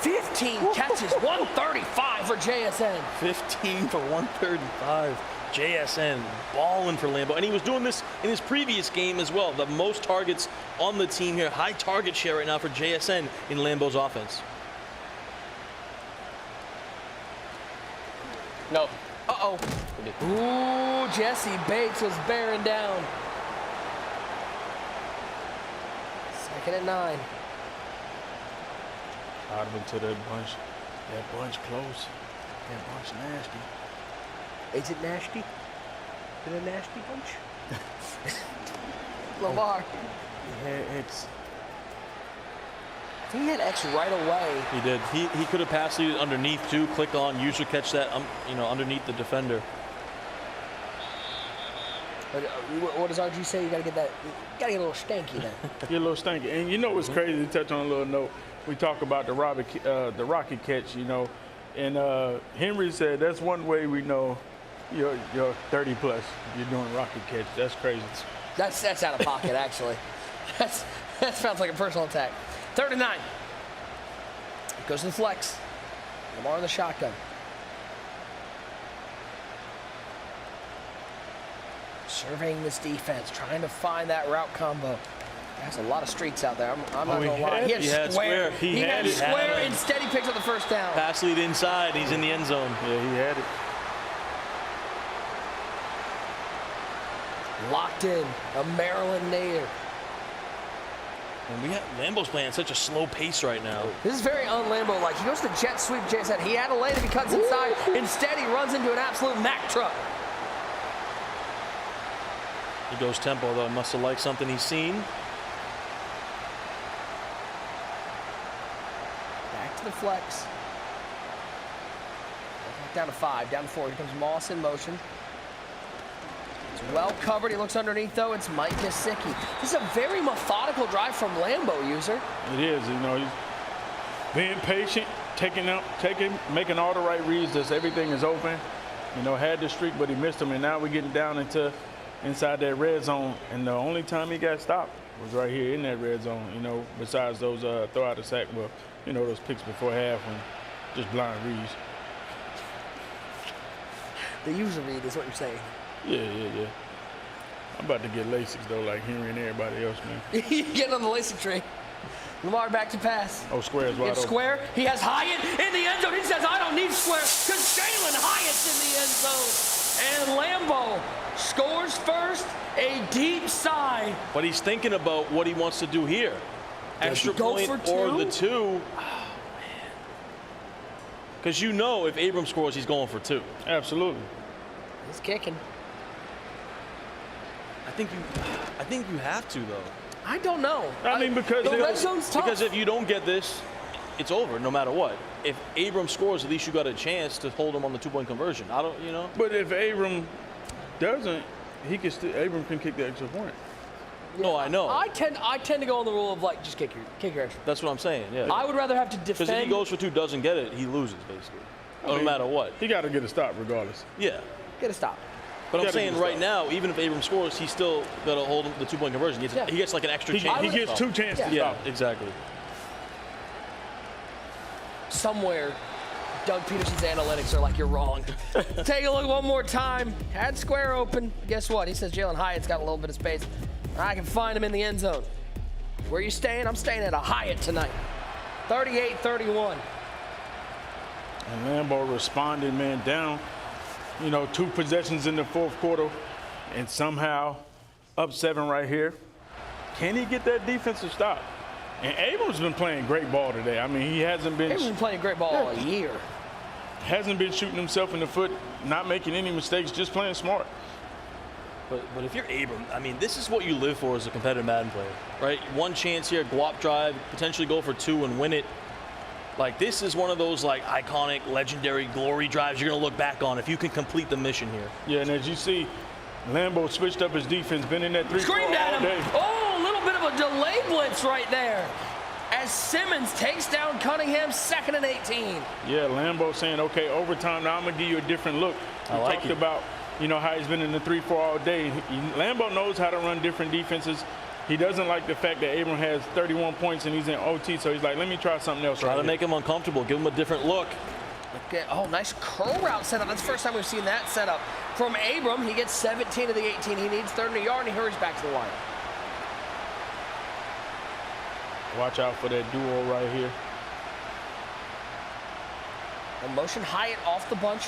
15 catches, 135 for JSN. 15 for 135. JSN balling for Lambo. And he was doing this in his previous game as well. The most targets on the team here. High target share right now for JSN in Lambo's offense. No. Uh-oh. Ooh, Jesse Bates was bearing down. 2nd and 9. Out of into that bunch. That bunch close. That bunch nasty. Is it nasty? Is it a nasty bunch? Lamar. X. I think he had X right away. He did. He could have passed it underneath too. Click on, user catch that, you know, underneath the defender. But, what does RG say? You gotta get that. You gotta get a little stanky then. Get a little stanky. And you know what's crazy? To touch on a little note, we talk about the rocket catch, you know, and Henry said that's one way we know you're 30 plus. You're doing rocket catch. That's crazy. That's out of pocket actually. That sounds like a personal attack. 3rd and 9. Goes to the flex. Lamar in the shotgun. Surveying this defense, trying to find that route combo. There's a lot of streaks out there. I'm not gonna lie. He had square. He had square. Instead, he picks up the first down. Pass lead inside. He's in the end zone. Yeah, he had it. Locked in. A Maryland native. And Lambo's playing at such a slow pace right now. This is very un-Lambo-like. He goes to jet sweep, JSN. He had a lane if he cuts inside. Instead, he runs into an absolute Mack truck. He goes tempo, though. Must have liked something he's seen. Back to the flex. Down to 5, down to 4. Here comes Moss in motion. It's well covered. He looks underneath, though. It's Mike Gesicki. This is a very methodical drive from Lambo, user. It is. You know, he's being patient, making all the right reads. Just everything is open. You know, had the streak, but he missed them, and now we're getting down inside that red zone, and the only time he got stopped was right here in that red zone, you know, besides those throw out the sack, well, you know, those picks before half and just blind reads. The user read is what you're saying. Yeah. I'm about to get LASIK, though, like Henry and everybody else, man. You're getting on the LASIK tree. Lamar back to pass. Oh, Square is wide open. Square. He has Hyatt in the end zone. He says, I don't need Square, because Jalen Hyatt's in the end zone. And Lambo scores first, a deep sigh. But he's thinking about what he wants to do here. Extra point or the 2. Oh, man. Because you know if Abram scores, he's going for 2. Absolutely. He's kicking. I think you have to, though. I don't know. I mean, because the red zone's tough. Because if you don't get this, it's over no matter what. If Abram scores, at least you got a chance to hold him on the 2-point conversion. I don't, you know. But if Abram doesn't, Abram can kick the extra point. Yeah, no, I know. I tend to go on the rule of like just kick your extra. That's what I'm saying. Yeah. I would rather have to defend. Because if he goes for 2, doesn't get it, he loses basically. No matter what. He got to get a stop regardless. Yeah. Get a stop. But I'm saying right now, even if Abram scores, he's still got to hold the 2-point conversion. He gets like an extra chance. He gets 2 chances to stop. Yeah, exactly. Somewhere, Doug Peterson's analytics are like, you're wrong. Take a look one more time. Had Square open. Guess what? He says Jalen Hyatt's got a little bit of space. I can find him in the end zone. Where are you staying? I'm staying at a Hyatt tonight. 38-31. And Lambo responded, man, down. You know, 2 possessions in the 4th quarter, and somehow up 7 right here. Can he get that defensive stop? And Abram's been playing great ball today. I mean, he hasn't been. Abram's been playing great ball all year. Hasn't been shooting himself in the foot, not making any mistakes, just playing smart. But if you're Abram, I mean, this is what you live for as a competitive Madden player, right? One chance here, go-up drive, potentially go for 2 and win it. Like, this is one of those, like, iconic, legendary glory drives you're going to look back on if you can complete the mission here. Yeah, and as you see, Lambo switched up his defense, been in that 3-4 Screamed at him. all day. Oh, a little bit of a delay blitz right there. As Simmons takes down Cunningham, 2nd and 18. Yeah, Lambo saying, okay, overtime, now I'm going to give you a different look. We talked about, you know, how he's been in the 3-4 all day. Lambo knows how to run different defenses. He doesn't like the fact that Abram has 31 points and he's in OT, so he's like, let me try something else. Try to make him uncomfortable, give him a different look. Okay. Oh, nice curl route setup. That's the first time we've seen that setup from Abram. He gets 17 of the 18. He needs 30 a yard, and he hurries back to the line. Watch out for that duo right here. A motion Hyatt off the bunch.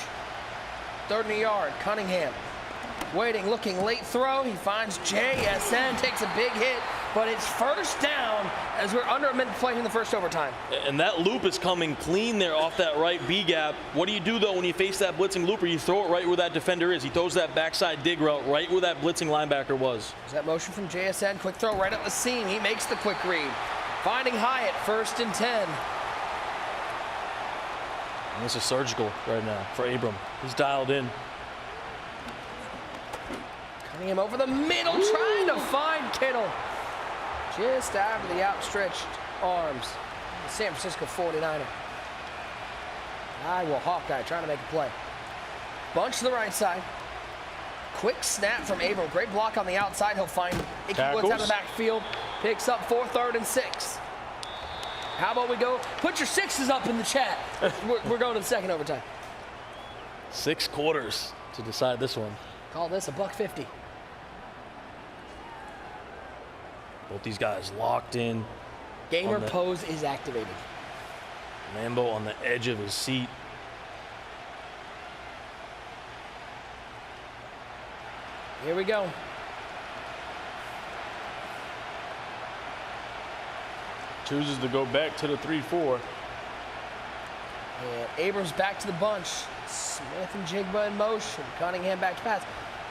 30 yard. Cunningham waiting, looking, late throw. He finds JSN, takes a big hit, but it's first down as we're under a minute to play in the first overtime. And that loop is coming clean there off that right B gap. What do you do, though, when you face that blitzing looper? You throw it right where that defender is. He throws that backside dig route right where that blitzing linebacker was. There's that motion from JSN. Quick throw right up the seam. He makes the quick read. Finding Hyatt, 1st and 10. And this is surgical right now for Abram. He's dialed in. Cutting him over the middle, trying to find Kittle. Just after the outstretched arms. The San Francisco 49er. Iowa Hawkeye trying to make a play. Bunch to the right side. Quick snap from Abram. Great block on the outside. He'll find Icky Woods out of the backfield. Picks up 4th, 3rd, and 6. How about we go? Put your 6s up in the chat. We're going to the second overtime. 6 quarters to decide this one. Call this $1.50. Both these guys locked in. Gamer pose is activated. Lambo on the edge of his seat. Here we go. Chooses to go back to the 3-4. And Abrams back to the bunch. Smith and Jigba in motion. Cunningham back to pass.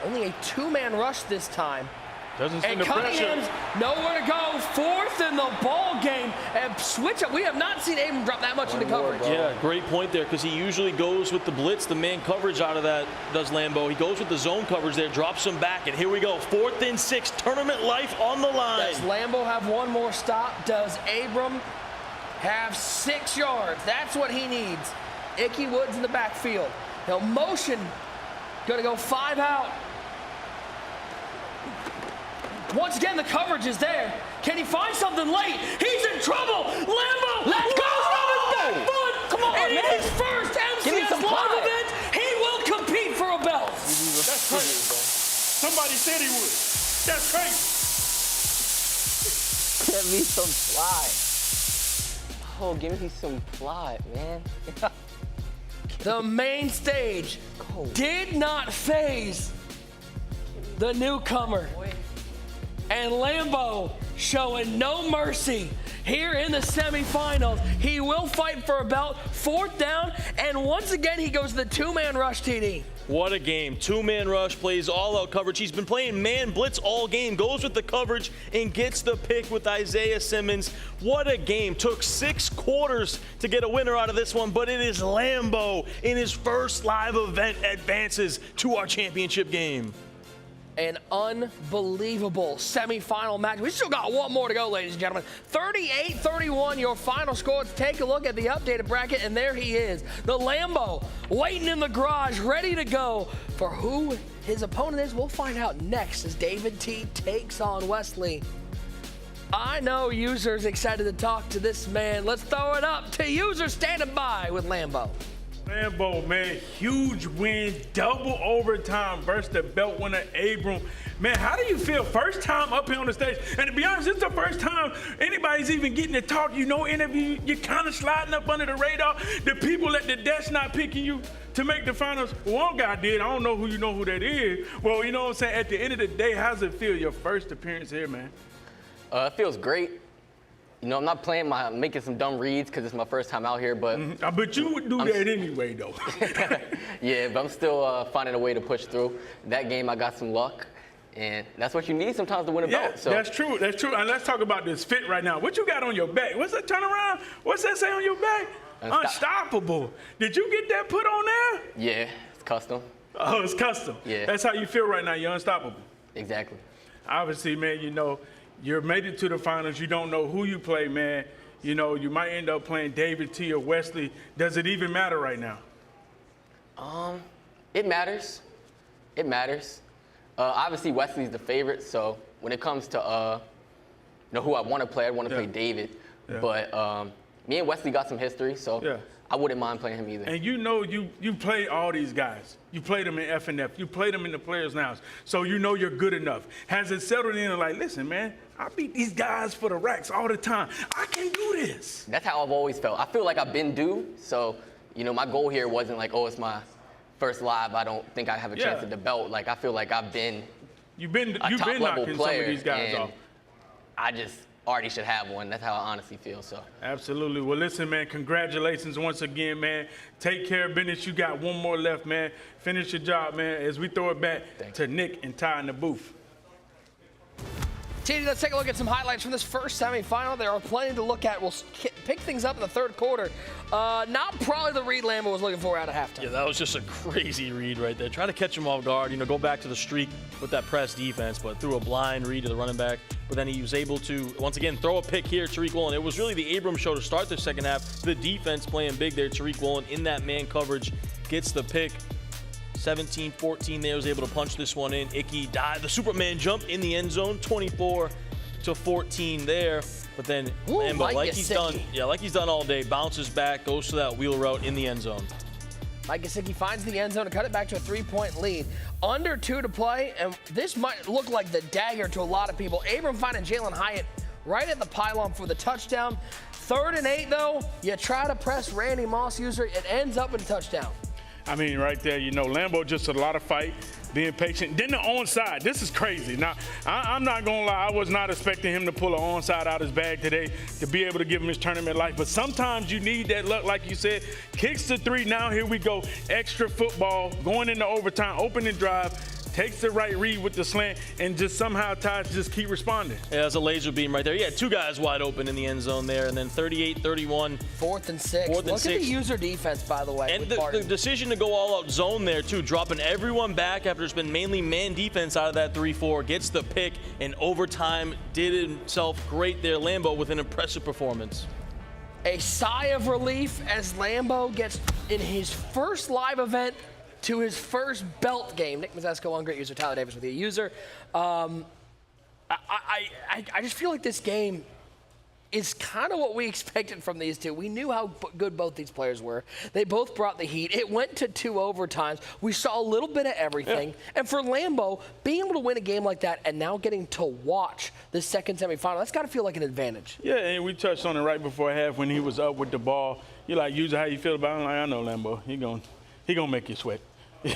Only a 2-man rush this time. Doesn't seem and the Cunningham's nowhere to go. 4th in the ball game. And switch up. We have not seen Abram drop that much into coverage. Yeah, great point there, because he usually goes with the blitz, the man coverage out of that, does Lambo. He goes with the zone coverage there, drops him back, and here we go. 4th and 6, tournament life on the line. Does Lambo have one more stop? Does Abram have 6 yards? That's what he needs. Icky Woods in the backfield. Now motion, gonna go 5 out. Once again, the coverage is there. Can he find something late? He's in trouble. Lambo goes on his back foot. Come on, and in his first MCS live event, he will compete for a belt. That's crazy. Somebody said he would. That's crazy. Give me some plot. Oh, give me some plot, man. The main stage did not faze the newcomer. And Lambo showing no mercy here in the semifinals. He will fight for a belt. 4th down, and once again he goes to the 2-man rush, TD. What a game. 2-man rush, plays all-out coverage. He's been playing man blitz all game, goes with the coverage and gets the pick with Isaiah Simmons. What a game. Took 6 quarters to get a winner out of this one, but it is Lambo in his first live event advances to our championship game. An unbelievable semifinal match. We still got one more to go, ladies and gentlemen. 38-31, your final score. Let's take a look at the updated bracket, and there he is. The Lambo waiting in the garage, ready to go. For who his opponent is, we'll find out next as David T takes on Wesley. I know User's excited to talk to this man. Let's throw it up to User standing by with Lambo. Lambo, man, huge win, double overtime versus the belt winner, Abram. Man, how do you feel first time up here on the stage? And to be honest, it's the first time anybody's even getting to talk. You know, interview, you're kind of sliding up under the radar. The people at the desk not picking you to make the finals. One guy did. I don't know who that is. Well, you know what I'm saying? At the end of the day, how's it feel, your first appearance here, man? It feels great. You know, I'm not making some dumb reads because it's my first time out here, but... But you would do that anyway, though. Yeah, but I'm still finding a way to push through. That game, I got some luck, and that's what you need sometimes to win a belt. So. That's true. That's true. And let's talk about this fit right now. What you got on your back? What's that turnaround? What's that say on your back? Unstoppable. Did you get that put on there? Yeah, it's custom. Oh, it's custom. Yeah. That's how you feel right now. You're unstoppable. Exactly. Obviously, man, you know, you're made it to the finals. You don't know who you play, man. You know, you might end up playing David T or Wesley. Does it even matter right now? It matters. It matters. Obviously, Wesley's the favorite, so when it comes to who I want to play, I want to play David. Yeah. But me and Wesley got some history, so I wouldn't mind playing him either. And you know you play all these guys. You played them in F&F. You played them in the Players Lounge. So you know you're good enough. Has it settled in and like, listen, man, I beat these guys for the racks all the time. I can do this. That's how I've always felt. I feel like I've been due, so, you know, my goal here wasn't like, oh, it's my first live. I don't think I have a chance at the belt. Like, I feel like I've been You've been knocking some of these guys off. I just already should have one. That's how I honestly feel. So absolutely. Well, listen, man, congratulations once again, man. Take care of business. You got one more left, man. Finish your job, man, as we throw it back to Nick and Ty in the booth. TD, let's take a look at some highlights from this first semifinal. There are plenty to look at. We'll pick things up in the third quarter. Not probably the read Lambo was looking for out of halftime. Yeah, that was just a crazy read right there. Try to catch him off guard, go back to the streak with that press defense, but threw a blind read to the running back. But then he was able to, once again, throw a pick here, Tariq Woolen. It was really the Abram show to start the second half. The defense playing big there. Tariq Woolen in that man coverage gets the pick. 17-14 there, was able to punch this one in. Icky died. The Superman jump in the end zone, 24-14 there. But then Lambo, like he's done all day, bounces back, goes to that wheel route in the end zone. Mike Gesicki finds the end zone to cut it back to a 3-point lead. Under 2 to play, and this might look like the dagger to a lot of people. Abram finding Jalen Hyatt right at the pylon for the touchdown. 3rd and 8, though, you try to press Randy Moss user, it ends up in a touchdown. I mean, right there, Lambo just a lot of fight, being patient. Then the onside, this is crazy. Now, I'm not going to lie, I was not expecting him to pull an onside out his bag today to be able to give him his tournament life. But sometimes you need that luck, like you said. Kicks to 3, now here we go. Extra football, going into overtime, opening drive. Takes the right read with the slant, and just somehow Ty just keep responding. Yeah, that's a laser beam right there. Yeah, 2 guys wide open in the end zone there, and then 38-31. 4th and 6. Look at the user defense, by the way. And the decision to go all out zone there, too, dropping everyone back after it's been mainly man defense out of that 3-4, gets the pick, and overtime did himself great there. Lambo with an impressive performance. A sigh of relief as Lambo gets in his first live event to his first belt game. Nick Mazesco, one great user. Tyler Davis with you, user. I just feel like this game is kind of what we expected from these two. We knew how good both these players were. They both brought the heat. It went to 2 overtimes. We saw a little bit of everything. Yeah. And for Lambo, being able to win a game like that and now getting to watch the second semifinal, that's got to feel like an advantage. Yeah, and we touched on it right before half when he was up with the ball. You're like, user, how you feel about him? Like, I know Lambo. He gonna make you sweat.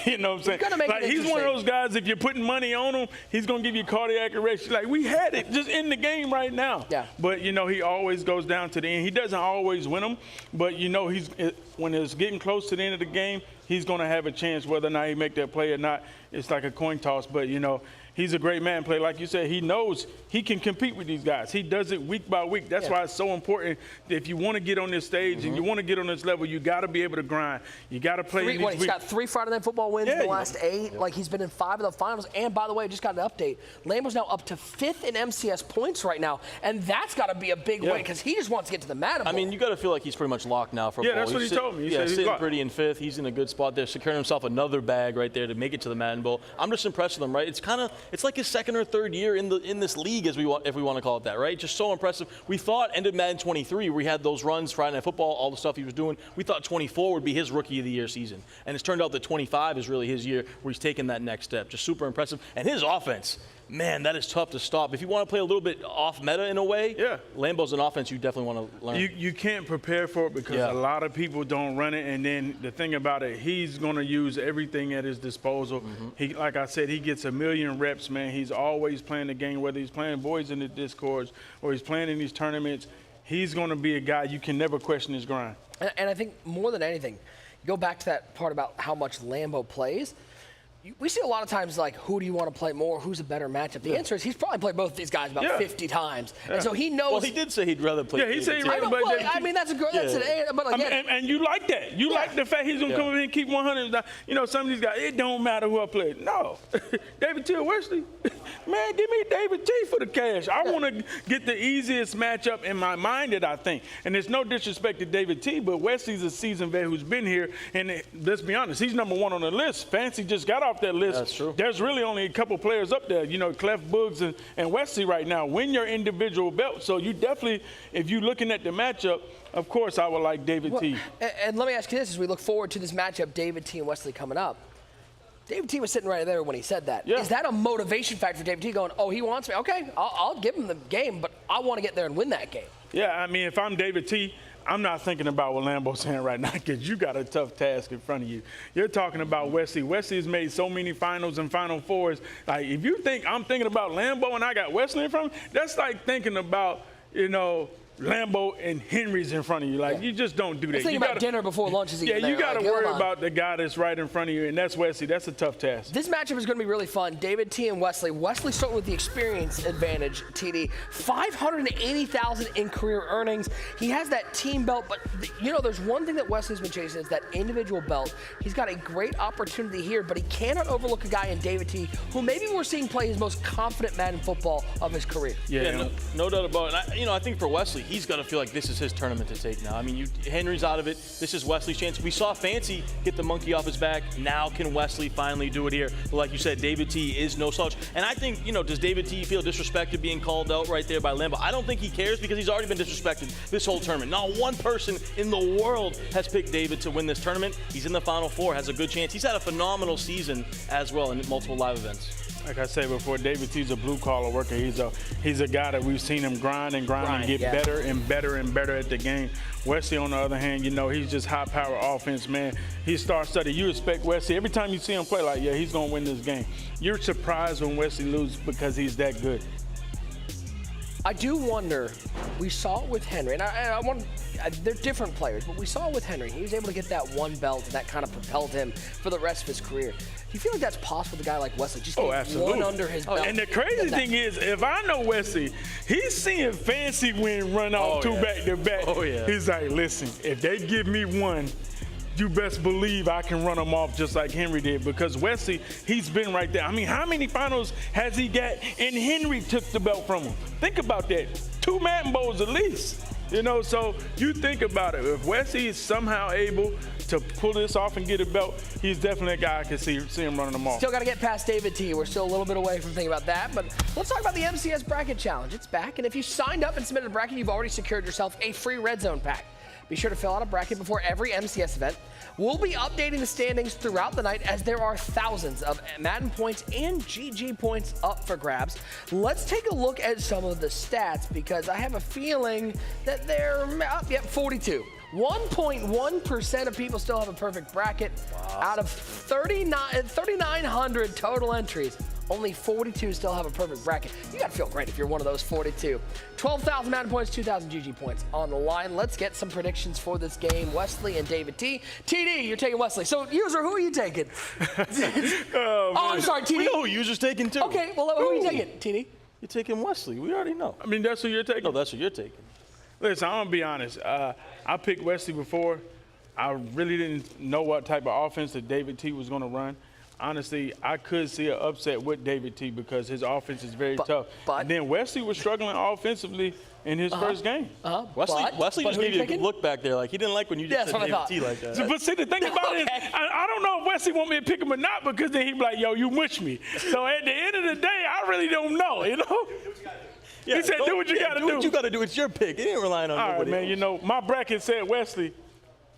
You know what I'm saying? Like, he's one of those guys, if you're putting money on him, he's going to give you cardiac arrest. Like, we had it just in the game right now. Yeah. But, he always goes down to the end. He doesn't always win them, but, when it's getting close to the end of the game, he's going to have a chance whether or not he make that play or not. It's like a coin toss, but, he's a great man player. Like you said, he knows he can compete with these guys. He does it week by week. That's why it's so important that if you want to get on this stage and you want to get on this level, you got to be able to grind. You got to play. He's got 3 Friday Night Football wins in the last 8. Like, he's been in 5 of the finals. And by the way, I just got an update. Lambo's now up to 5th in MCS points right now, and that's got to be a big win because he just wants to get to the Madden Bowl. I mean, you got to feel like he's pretty much locked now for a bowl. bowl. That's what he told me. He said he's sitting pretty in 5th. He's in a good spot there, securing himself another bag right there to make it to the Madden Bowl. I'm just impressed with him, right? It's like his 2nd or 3rd year in this league, if we want to call it that, right? Just so impressive. We thought ended Madden 23, where he had those runs, Friday Night Football, all the stuff he was doing. We thought 24 would be his Rookie of the Year season, and it's turned out that 25 is really his year, where he's taken that next step. Just super impressive. And his offense, man, that is tough to stop. If you want to play a little bit off meta in a way, Lambo's an offense you definitely want to learn. You can't prepare for it because a lot of people don't run it. And then the thing about it, he's going to use everything at his disposal. He, like I said, he gets a million reps, man. He's always playing the game, whether he's playing boys in the discords or he's playing in these tournaments. He's going to be a guy you can never question his grind. And I think more than anything, you go back to that part about how much Lambo plays. we see a lot of times, like, who do you want to play more? Who's a better matchup? The answer is he's probably played both of these guys about 50 times. And so he knows. Well, he did say he'd rather play. Yeah, he said he'd rather play. I mean, that's a good. That's but again, and you like that. You like the fact he's going to come in and keep 100. You know, some of these guys, it don't matter who I play. No. David T or Wesley, man, give me David T for the cash. I want to get the easiest matchup in my mind that I think. And there's no disrespect to David T, but Wesley's a seasoned vet who's been here. And let's be honest, he's number 1 on the list. Fancy just got off that list. That's true. There's really only a couple players up there, you know, Clef, Boogs, and Wesley right now. Win your individual belt. So you definitely, if you're looking at the matchup, of course I would like David T. And let me ask you this, as we look forward to this matchup, David T and Wesley coming up. David T was sitting right there when he said that. Yeah. Is that a motivation factor for David T going, oh, he wants me? Okay, I'll give him the game, but I want to get there and win that game. Yeah, I mean, if I'm David T, I'm not thinking about what Lambo's saying right now because you got a tough task in front of you. You're talking about Wesley. Wesley has made so many finals and Final Fours. Like, if you think I'm thinking about Lambo and I got Wesley in front of me, that's like thinking about, you know, Lambo and Henry's in front of you. Like, you just don't do that. Think about dinner before lunch is even you got to like, worry about the guy that's right in front of you, and that's Wesley. That's a tough task. This matchup is going to be really fun. David T and Wesley. Wesley starting with the experience advantage, TD. $580,000 in career earnings. He has that team belt, but, you know, there's one thing that Wesley's been chasing is that individual belt. He's got a great opportunity here, but he cannot overlook a guy in David T who maybe we're seeing play his most confident Madden football of his career. Yeah, no doubt about it. And I think for Wesley, he's got to feel like this is his tournament to take now. I mean, Henry's out of it. This is Wesley's chance. We saw Fancy get the monkey off his back. Now can Wesley finally do it here? But like you said, David T is no slouch. And I think, you know, does David T feel disrespected being called out right there by Lambo? I don't think he cares because he's already been disrespected this whole tournament. Not one person in the world has picked David to win this tournament. He's in the Final Four, has a good chance. He's had a phenomenal season as well in multiple live events. Like I said before, David T's a blue-collar worker. He's a guy that we've seen him grind and get better and better and better at the game. Wesley, on the other hand, you know, he's just high-power offense, man. He's star-studded. You expect Wesley. Every time you see him play, like, yeah, he's going to win this game. You're surprised when Wesley loses because he's that good. I do wonder, we saw it with Henry, and they're different players, but we saw it with Henry. He was able to get that one belt, and that kind of propelled him for the rest of his career. Do you feel like that's possible with a guy like Wesley? Just get one under his belt. And the crazy thing is, if I know Wesley, he's seeing Fancy run off two back-to-back. Oh, yeah. He's like, listen, if they give me one, you best believe I can run them off just like Henry did, because Wesley, he's been right there. I mean, how many finals has he got? And Henry took the belt from him. Think about that. 2 Madden Bowls at least. You know, so you think about it. If Wesley is somehow able to pull this off and get a belt, he's definitely a guy I can see him running them off. Still got to get past David T. We're still a little bit away from thinking about that, but let's talk about the MCS Bracket Challenge. It's back, and if you signed up and submitted a bracket, you've already secured yourself a free Red Zone pack. Be sure to fill out a bracket before every MCS event. We'll be updating the standings throughout the night as there are thousands of Madden points and GG points up for grabs. Let's take a look at some of the stats because I have a feeling that they're up. Yep, 42. 1.1% of people still have a perfect bracket. Out of 3,900 total entries. Only 42 still have a perfect bracket. You gotta feel great if you're one of those 42. 12,000 Madden points, 2,000 GG points on the line. Let's get some predictions for this game. Wesley and David T. TD, you're taking Wesley. So, user, who are you taking? I'm sorry, TD. We know who user's taking too. Okay, well, who are you taking, TD? You're taking Wesley. We already know. I mean, that's who you're taking? No, that's who you're taking. Listen, I'm gonna be honest. I picked Wesley before. I really didn't know what type of offense that David T was gonna run. Honestly, I could see an upset with David T because his offense is very tough. And then Wesley was struggling offensively in his first game. Wesley just gave you a look back there. Like, he didn't like when you just said David T like that. But see, the thing about it is, I don't know if Wesley want me to pick him or not because then he'd be like, yo, you mush me. So at the end of the day, I really don't know, you know? Yeah, he said, do what you got to do. Do what you got to do. It's your pick. He ain't relying on nobody All right, man, else. you know, my bracket said Wesley.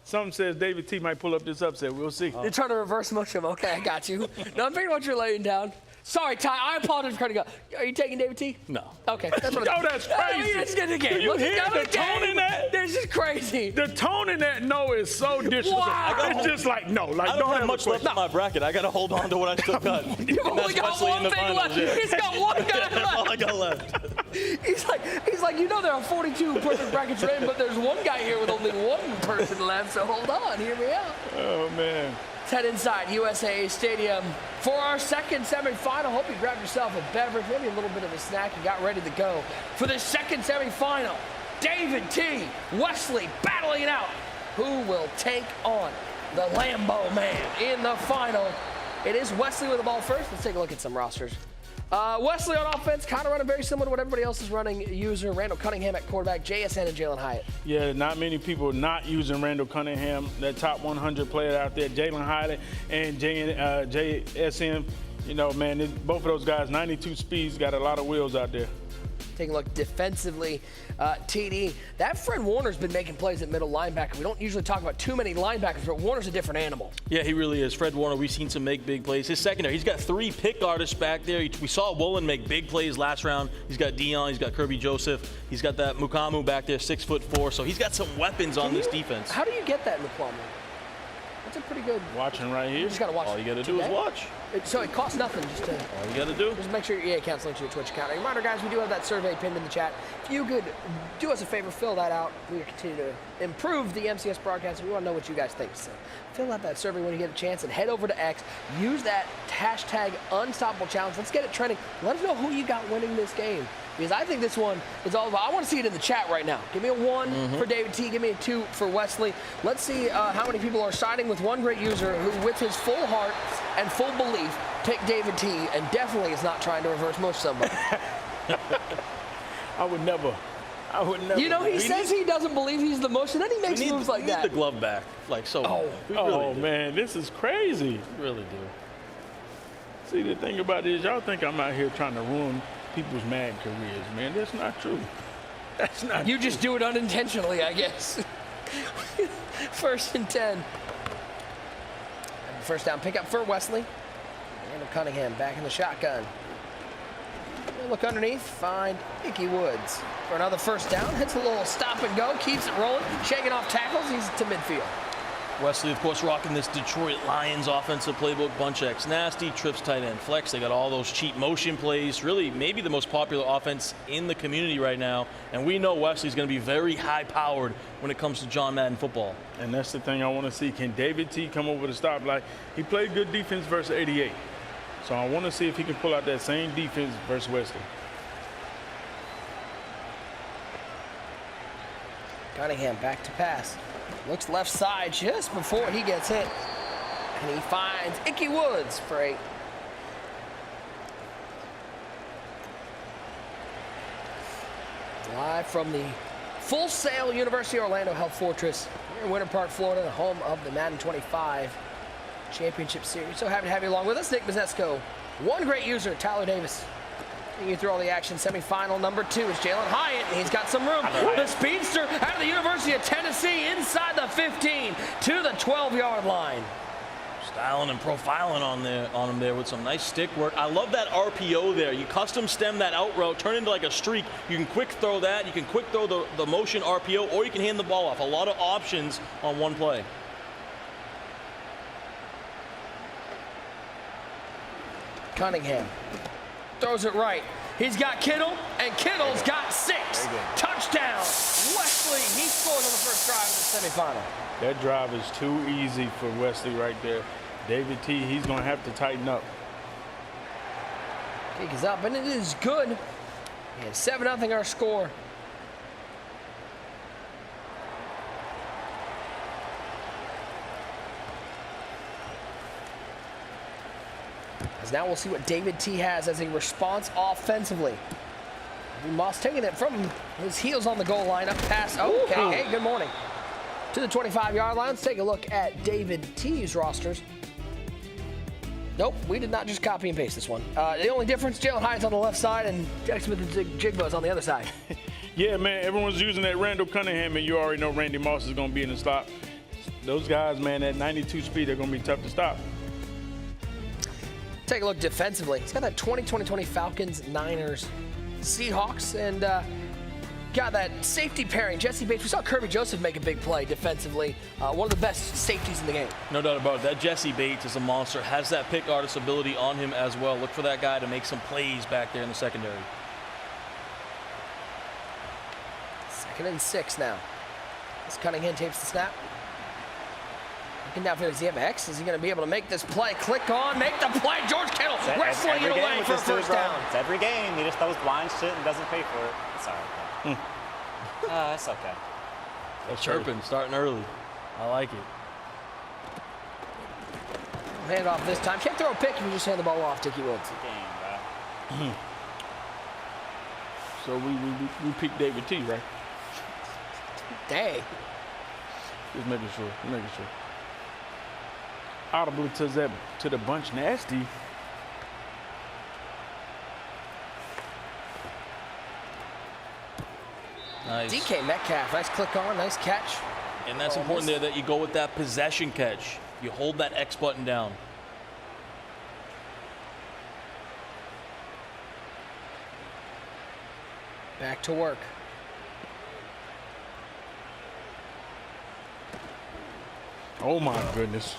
Something says David T might pull up this upset. We'll see. You're trying to reverse mush him. Okay, I got you. No, I'm figuring what you're laying down. Sorry, Ty. I apologize for cutting you off. Are you taking David T? No. Okay, that's what Oh, that's crazy. Let's get the game. Do you hear the tone in that? This is crazy. The tone in that no is so disrespectful. Wow. It's just like no. Like, I don't have much left in my bracket. I got to hold on to what I still got. You've only got one thing left. He's got one guy left. That's all I got left. He's like, you know there are 42 perfect brackets in, but there's one guy here with only one person left, so hold on, hear me out. Oh, man. Let's head inside USAA Stadium for our second semifinal. Hope you grabbed yourself a beverage, maybe a little bit of a snack, and got ready to go for this second semifinal. David T, Wesley battling it out. Who will take on the Lambo man in the final? It is Wesley with the ball first. Let's take a look at some rosters. Wesley on offense, kind of running very similar to what everybody else is running. User Randall Cunningham at quarterback, JSN and Jalen Hyatt. Yeah, not many people not using Randall Cunningham, that top 100 player out there. Jalen Hyatt and JSN, you know, man, both of those guys, 92 speeds, got a lot of wheels out there. Taking a look defensively, TD, that Fred Warner's been making plays at middle linebacker. We don't usually talk about too many linebackers, but Warner's a different animal. Yeah, he really is. Fred Warner, we've seen some make big plays. His secondary, he's got 3 pick artists back there. We saw Woolen make big plays last round. He's got Dion, he's got Kirby Joseph, he's got that Mukamu back there, 6'4", so he's got some weapons on this defense. How do you get that Mukamu? That's a pretty good. Watching right here. You just got to watch. All you got to do is watch. So it costs nothing just to. All you got to do. Just make sure your EA account's linked to your Twitch account. And reminder, guys, we do have that survey pinned in the chat. If you could do us a favor, fill that out. We continue to improve the MCS broadcast. We want to know what you guys think. So fill out that survey when you get a chance and head over to X. Use that hashtag Unstoppable Challenge. Let's get it trending. Let us know who you got winning this game. Because I think this one is all about, I want to see it in the chat right now. Give me a 1 for David T, give me a 2 for Wesley. Let's see how many people are siding with one great user who, with his full heart and full belief, take David T and definitely is not trying to reverse mush somebody. I would never. You know, he says he doesn't believe he's the most, and then he makes moves like that. We need the glove back, like so. Oh, man, this is crazy. We really do. See, the thing about it is, y'all think I'm out here trying to ruin people's Madden careers, man. That's not true. That's not You true. just do it unintentionally, I guess. 1st and 10. And first down pickup for Wesley. Randall Cunningham back in the shotgun. Look underneath, find Icky Woods for another first down. Hits a little stop and go, keeps it rolling, shaking off tackles. He's to midfield. Wesley, of course, rocking this Detroit Lions offensive playbook. Bunch X nasty, trips tight end flex. They got all those cheap motion plays. Really, maybe the most popular offense in the community right now. And we know Wesley's going to be very high-powered when it comes to John Madden football. And that's the thing I want to see. Can David T come over the stop? Like, he played good defense versus 88. So I want to see if he can pull out that same defense versus Wesley. Cunningham back to pass. Looks left side just before he gets hit. And he finds Icky Woods for 8. Live from the Full Sail University Orlando Health Fortress here in Winter Park, Florida, the home of the Madden 25 Championship Series. So happy to have you along with us. Nick Mazesco, one great user, Tyler Davis. Taking you through all the action. Semifinal number 2 is Jalen Hyatt. He's got some room. The speedster out of the University of Tennessee inside the 15 to the 12-yard line. Styling and profiling on him there with some nice stick work. I love that RPO there. You custom stem that out route, turn into like a streak. You can quick throw that. You can quick throw the motion RPO, or you can hand the ball off. A lot of options on one play. Cunningham throws it right. He's got Kittle, and Kittle's got 6. Touchdown, Wesley. He scores on the first drive of the semifinal. That drive is too easy for Wesley right there. David T, he's going to have to tighten up. Kick is up, and it is good. And 7-0 our score. As now we'll see what David T has as a response offensively. Moss taking it from his heels on the goal line, up pass. Okay, hey, good morning. To the 25-yard line. Let's take a look at David T's rosters. Nope, we did not just copy and paste this one. The only difference, Jalen Hyatt's on the left side and Jack Smith and Jigbo's on the other side. Yeah, man, everyone's using that Randall Cunningham, and you already know Randy Moss is going to be in the stop. Those guys, man, at 92 speed, they're going to be tough to stop. Take a look defensively. He's got that 2020 Falcons, Niners, Seahawks, and got that safety pairing. Jesse Bates. We saw Kirby Joseph make a big play defensively. One of the best safeties in the game. No doubt about it. That Jesse Bates is a monster. Has that pick artist ability on him as well. Look for that guy to make some plays back there in the secondary. 2nd and 6 now. As Cunningham tapes the snap. Looking downfield, does he have X? Is he going to be able to make this play? Click on, make the play. George Kittle wrestling it away for a first down. It's every game. He just throws blind shit and doesn't pay for it. It's all right. That's okay. That's chirping, starting early. I like it. Hand off this time. Can't throw a pick if you just hand the ball off, Dickie Woods. So we picked David T, right? Dang. Just making sure. Audible tells that to the bunch nasty. Nice. DK Metcalf, nice click on, nice catch. And that's important there that you go with that possession catch. You hold that X button down. Back to work. Oh my goodness.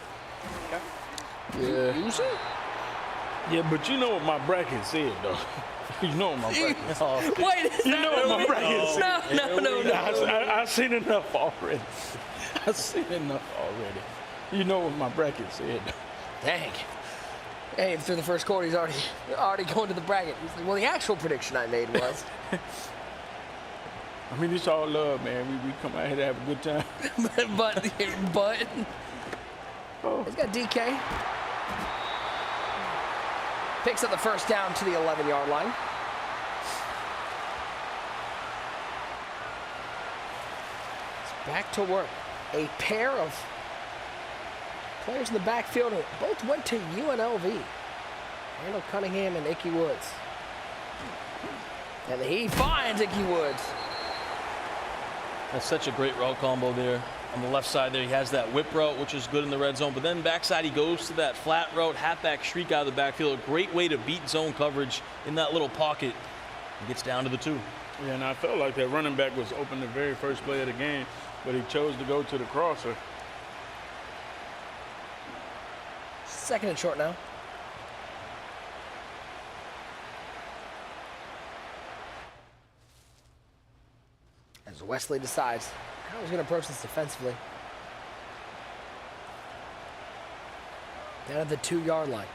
Yeah. Yeah, but you know what my bracket said though. You know what my bracket said. Wait, you know what my bracket said. No. I've seen enough already. You know what my bracket said. Dang. Hey, through the first quarter, he's already going to the bracket. Well, the actual prediction I made was. I mean, it's all love, man. We come out here to have a good time. but he's got DK. Picks up the first down to the 11-yard line. It's back to work. A pair of players in the backfield who both went to UNLV. Randall Cunningham and Ickey Woods. And he finds Ickey Woods. That's such a great route combo there. On the left side there, he has that whip route, which is good in the red zone. But then backside, he goes to that flat route, halfback streak out of the backfield. A great way to beat zone coverage in that little pocket. And gets down to the 2. Yeah, and I felt like that running back was open the very first play of the game, but he chose to go to the crosser. Second and short now. As Wesley decides how he's going to approach this defensively. Down at the 2-yard line.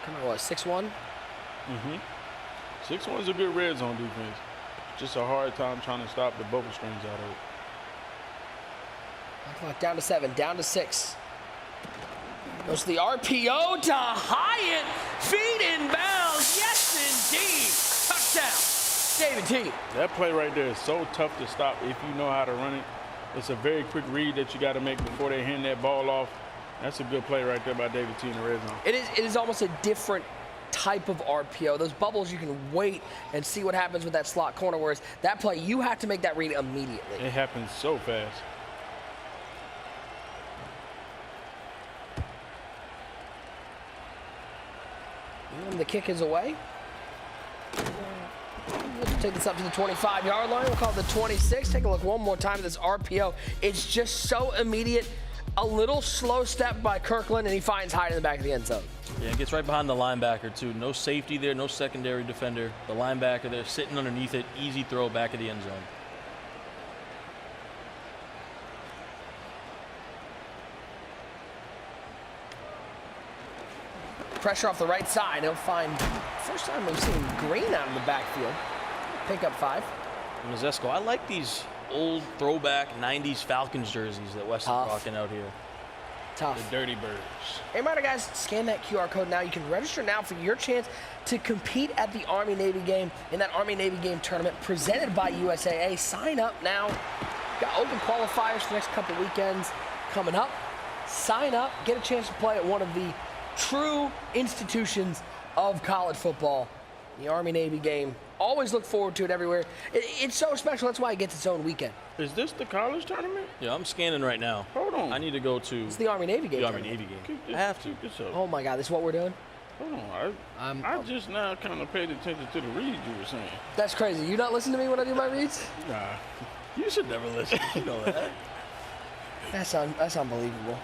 Come on, what, 6'1"? 6'1's a good red zone defense. Just a hard time trying to stop the bubble strings out of it. Clock down to 7, down to 6. Goes to the RPO to Hyatt. Feet in bounds. Yes, indeed. Touchdown. David T. That play right there is so tough to stop if you know how to run it. It's a very quick read that you got to make before they hand that ball off. That's a good play right there by David T in the red zone. It is almost a different type of RPO. Those bubbles, you can wait and see what happens with that slot corner, whereas that play, you have to make that read immediately. It happens so fast. And the kick is away. Let's take this up to the 25-yard line. We'll call it the 26. Take a look one more time at this RPO. It's just so immediate. A little slow step by Kirkland, and he finds Hyde in the back of the end zone. Yeah, it gets right behind the linebacker, too. No safety there, no secondary defender. The linebacker there sitting underneath it. Easy throw back of the end zone. Pressure off the right side. He'll find, first time we've seen Green out of the backfield. Pick up 5. Mazesco, I like these old throwback 90s Falcons jerseys that Wesley's rocking out here. Tough. The Dirty Birds. Hey, reminder, guys, scan that QR code now. You can register now for your chance to compete at the Army-Navy game in that Army-Navy game tournament presented by USAA. Sign up now. Got open qualifiers for the next couple weekends coming up. Sign up. Get a chance to play at one of the true institutions of college football. The Army-Navy game. Always look forward to it everywhere. It's so special. That's why it gets its own weekend. Is this the college tournament? Yeah, I'm scanning right now. Hold on. I need to go to It's the Army-Navy game. the Army-Navy game. I have to. Oh, my God. This is what we're doing? Hold on. I just now kind of paid attention to the read you were saying. That's crazy. You not listen to me when I do my reads? Nah. You should never listen. You know that. That's unbelievable.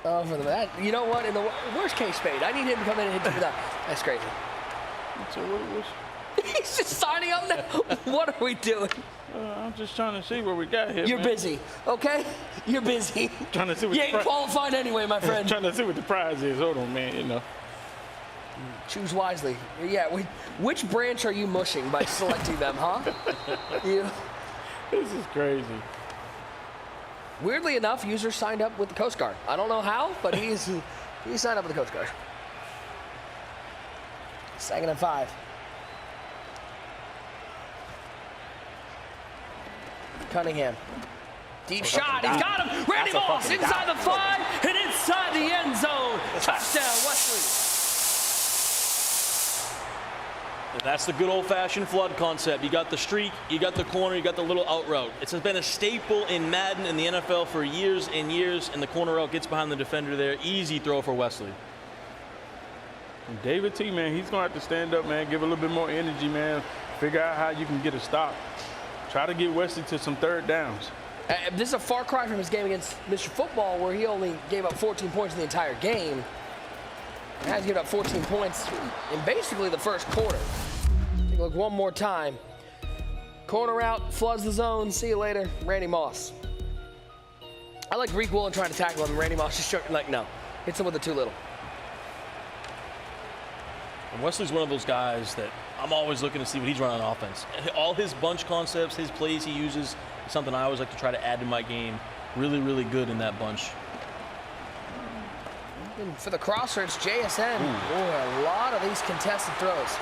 Oh, for that. You know what? In the worst case, Spade, I need him to come in and hit you with that. That's crazy. So what He's just signing up now. What are we doing? I'm just trying to see what we got here. You're man. busy, okay? You're busy. Trying to see what you ain't qualified anyway, my friend. Trying to see what the prize is. Hold on, man. You know. Choose wisely. Yeah. Which branch are you mushing by selecting them, huh? This is crazy. Weirdly enough, user signed up with the Coast Guard. I don't know how, but he signed up with the Coast Guard. 2nd and 5. Cunningham. Deep shot. He's got him. Randy Moss inside the 5 and inside the end zone. Touchdown, Wesley. That's the good old-fashioned flood concept. You got the streak, you got the corner, you got the little out route. It's been a staple in Madden and the NFL for years and years, and the corner route gets behind the defender there. Easy throw for Wesley. And David T, man, he's going to have to stand up, man, give a little bit more energy, man. Figure out how you can get a stop. Try to get Wesley to some third downs. This is a far cry from his game against Mr. Football, where he only gave up 14 points in the entire game. Now he's given up 14 points in basically the first quarter. Take a look one more time. Corner out, floods the zone. See you later, Randy Moss. I like Greek Woolen trying to tackle him. Randy Moss just like, no. Hits him with the too little. And Wesley's one of those guys that I'm always looking to see what he's running on offense. All his bunch concepts, his plays he uses, is something I always like to try to add to my game. Really, really good in that bunch. And for the crosser, it's JSN. Boy, a lot of these contested throws.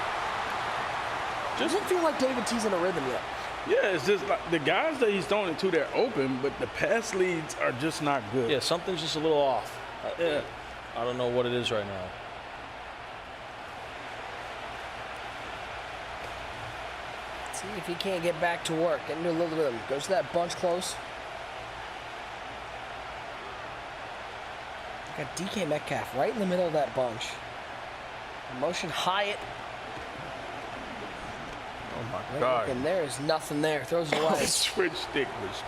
Doesn't feel like David T's in a rhythm yet. Yeah, it's just like the guys that he's throwing it to, they're open, but the pass leads are just not good. Yeah, something's just a little off. Yeah. I don't know what it is right now. See if he can't get back to work. Get into a little rhythm. Goes to that bunch close. Got DK Metcalf right in the middle of that bunch. Motion Hyatt. Oh my God. And there is nothing there. Throws it away. The switch stick was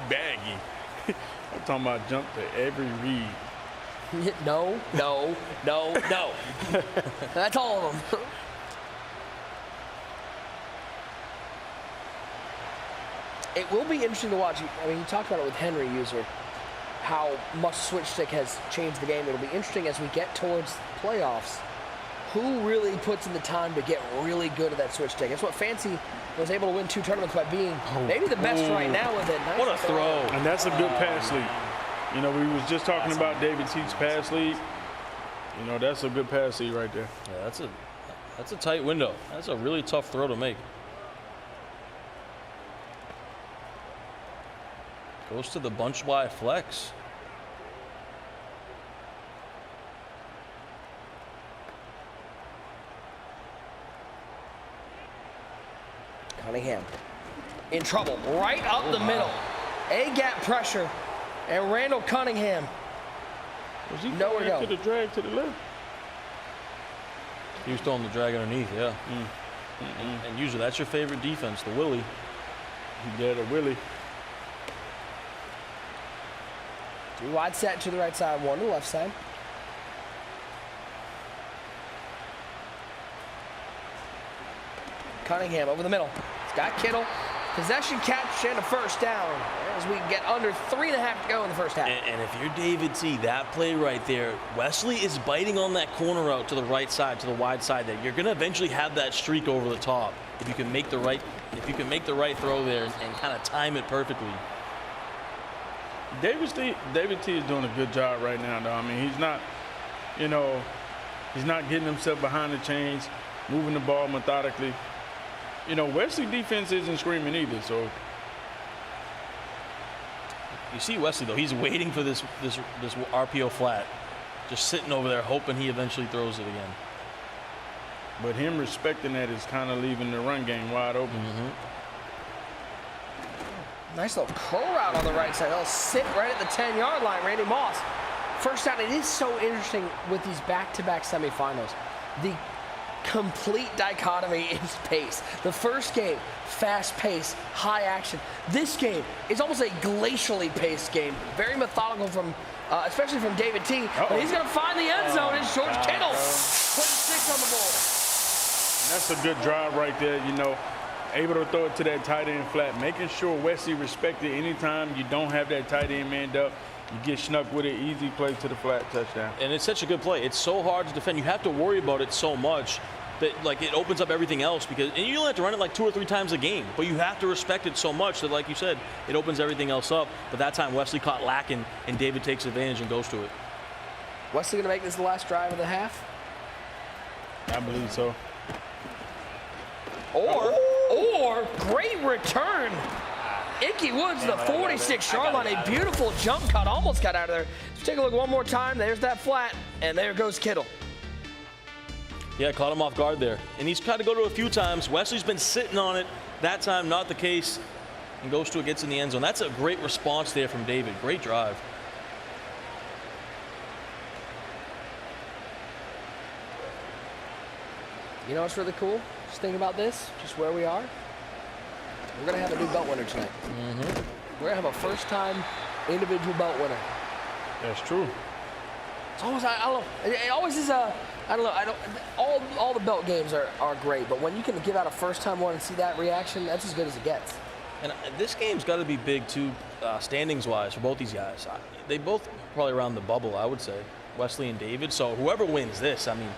baggy. I'm talking about jump to every read. No. That's all of them. It will be interesting to watch. I mean, you talked about it with Henry user, how much switch stick has changed the game. It'll be interesting as we get towards playoffs, who really puts in the time to get really good at that switch stick. That's what Fancy was able to win 2 tournaments by being maybe the best right now with it. Nice what a throw. And that's a good pass lead. You know, we was just talking about David T's pass lead. You know, that's a good pass lead right there. Yeah, that's a tight window. That's a really tough throw to make. Goes to the bunch wide flex. Cunningham in trouble right up the middle. A-gap pressure, and Randall Cunningham. Was he nowhere to go. To the drag to the left? He was throwing the drag underneath, yeah. And usually that's your favorite defense, the Willie. Yeah, the Willie. 2 wide set to the right side, 1 to the left side. Cunningham over the middle. He's got Kittle. Possession catch and a first down as we get under 3.5 to go in the first half. And if you're David T, that play right there, Wesley is biting on that corner out to the right side, to the wide side there. You're going to eventually have that streak over the top if you can make the right throw there and kind of time it perfectly. David T is doing a good job right now, though. I mean, he's not, you know, he's not getting himself behind the chains, moving the ball methodically. You know, Wesley defense isn't screaming either, so. You see Wesley, though, he's waiting for this RPO flat, just sitting over there hoping he eventually throws it again. But him respecting that is kind of leaving the run game wide open. Nice little curl route on the right side. He'll sit right at the 10-yard line. Randy Moss. First down. It is so interesting with these back-to-back semifinals. The complete dichotomy in pace. The first game, fast pace, high action. This game is almost a glacially paced game. Very methodical from, especially from David T. But he's going to find the end zone. It's George Kittle. Putting 6 on the board. That's a good drive right there, you know. Able to throw it to that tight end flat, making sure Wesley respected anytime you don't have that tight end manned up. You get snuck with an easy play to the flat touchdown. And it's such a good play. It's so hard to defend. You have to worry about it so much that like it opens up everything else because and you only have to run it like 2 or 3 times a game, but you have to respect it so much that, like you said, it opens everything else up. But that time Wesley caught lacking, and David takes advantage and goes to it. Wesley gonna make this the last drive of the half? I believe so. Or great return. Ickey Woods, the 46-yard line, a beautiful jump cut, almost got out of there. Let's take a look one more time. There's that flat, and there goes Kittle. Yeah, caught him off guard there. And he's tried to go to it a few times. Wesley's been sitting on it. That time, not the case. And goes to it, gets in the end zone. That's a great response there from David. Great drive. You know what's really cool? Just think about this, just where we are. We're going to have a new belt winner tonight. We're going to have a first-time individual belt winner. That's true. It's always, I don't know, it always is a, I don't know, all the belt games are great, but when you can give out a first-time one and see that reaction, that's as good as it gets. And this game's got to be big, too, standings-wise for both these guys. They both probably around the bubble, I would say, Wesley and David. So whoever wins this, I mean,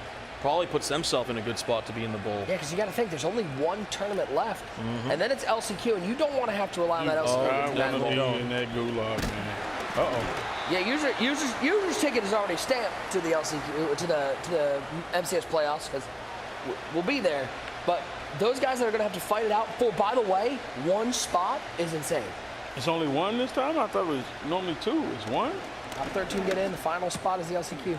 probably puts themselves in a good spot to be in the bowl. Yeah, because you got to think there's only one tournament left, and then it's LCQ, and you don't want to have to rely on that LCQ. I want to be in that gulag, man. Yeah, user's ticket is already stamped to the LCQ, to the MCS playoffs, because we'll be there. But those guys that are going to have to fight it out for, by the way, one spot is insane. It's only one this time? I thought it was normally 2. It's 1? Top 13 get in. The final spot is the LCQ.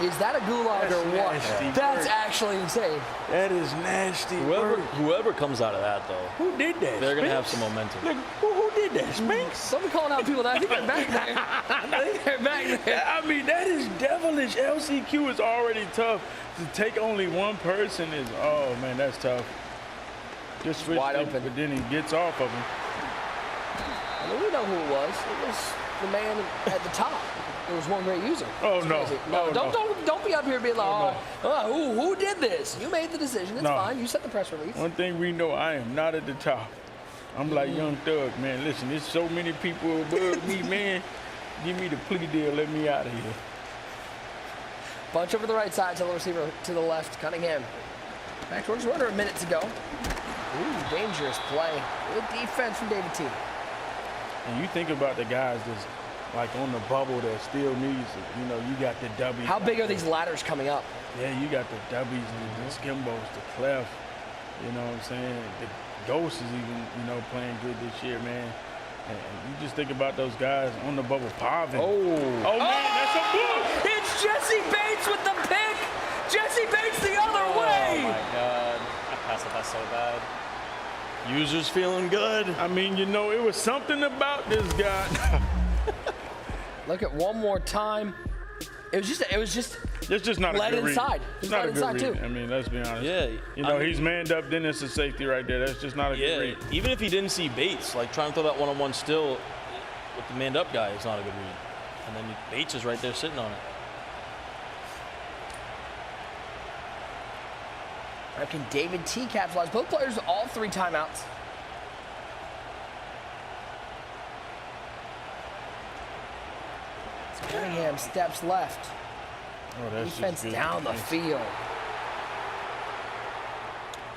Is that a gulag or what? That's actually insane. That is nasty. Whoever comes out of that, though, who did that? They're going to have some momentum. Look, who did that? Spinks? Somebody calling out people that I think they're back there. I think they're back there. I mean, that is devilish. LCQ is already tough. To take only one person is, oh man, that's tough. Just switch wide open, but then he gets off of him. I mean, we know who it was. It was the man at the top. It was one great user. Oh no! Don't be up here being like, who did this? You made the decision. It's fine. You set the press release. One thing we know, I am not at the top. I'm like Young Thug, man. Listen, there's so many people above me, man. Give me the plea deal. Let me out of here. Bunch over the right side to the receiver to the left. Cunningham. Back towards the runner. A minute to go. Ooh, dangerous play. Good defense from David T. And you think about the guys that's like on the bubble that still needs it. You know, you got the W's. How big are these ladders coming up? Yeah, you got the W's and the Skimbos, the Clef. You know what I'm saying? The Ghost is even, you know, playing good this year, man. And you just think about those guys on the bubble. Pavin. Oh, man, that's a book. It's Jesse Bates with the pick. Jesse Bates the other way. Oh, my God. I passed it by so bad. Users feeling good. I mean, you know, it was something about this guy. Look at one more time. It was just it's just not a good read. inside. It's not a good read. Too. I mean, let's be honest. Yeah. You know, he's manned up, then it's a safety right there. That's just not a good read. Even if he didn't see Bates, like trying to throw that one-on-one still with the manned up guy is not a good read. And then Bates is right there sitting on it. Can David T capitalize? Both players, all 3 timeouts. Cunningham steps left. Defense down the field.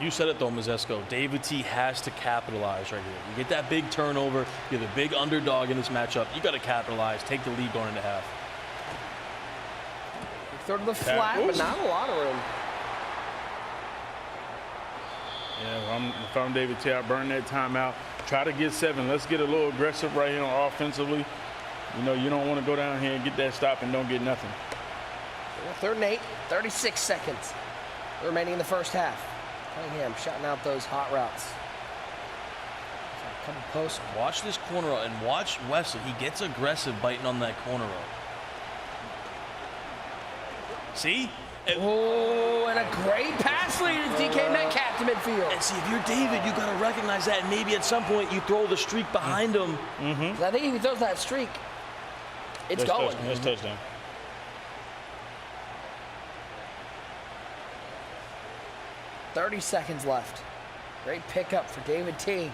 You said it though, Mazesco. David T has to capitalize right here. You get that big turnover. You're the big underdog in this matchup. You got to capitalize. Take the lead going into half. Throw to the flat, but not a lot of room. Yeah, if I'm David T, I burn that timeout. Try to get 7. Let's get a little aggressive right here on offensively. You know, you don't want to go down here and get that stop and don't get nothing. 3rd and 8, 36 seconds remaining in the first half. Cunningham shouting out those hot routes. Couple posts. Watch this corner route and watch Wesley. He gets aggressive biting on that corner route. See? Oh, and a great pass lead as DK Metcalf to midfield. And see, if you're David, you got to recognize that, and maybe at some point you throw the streak behind him. I think if he throws that streak, it's going. That's touchdown. 30 seconds left. Great pickup for David T.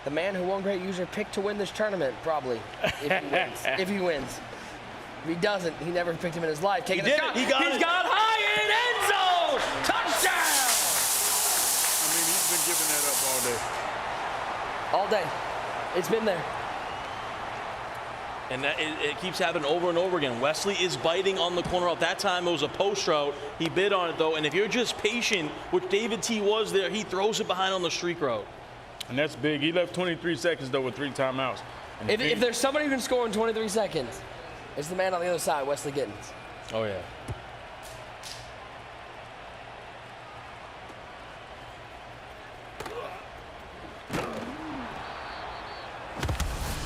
The man who won Great User picked to win this tournament, probably, if he wins. If he wins. If he doesn't, he never picked him in his life. Taking He a did shot. it. He got it. He's got high in end zone. Touchdown! I mean, he's been giving that up all day. All day. It's been there. And it keeps happening over and over again. Wesley is biting on the corner route. That time it was a post route. He bid on it, though. And if you're just patient, which David T was there, he throws it behind on the streak route. And that's big. He left 23 seconds, though, with 3 timeouts. And If there's somebody who can score in 23 seconds, it's the man on the other side, Wesley Gittins. Oh, yeah.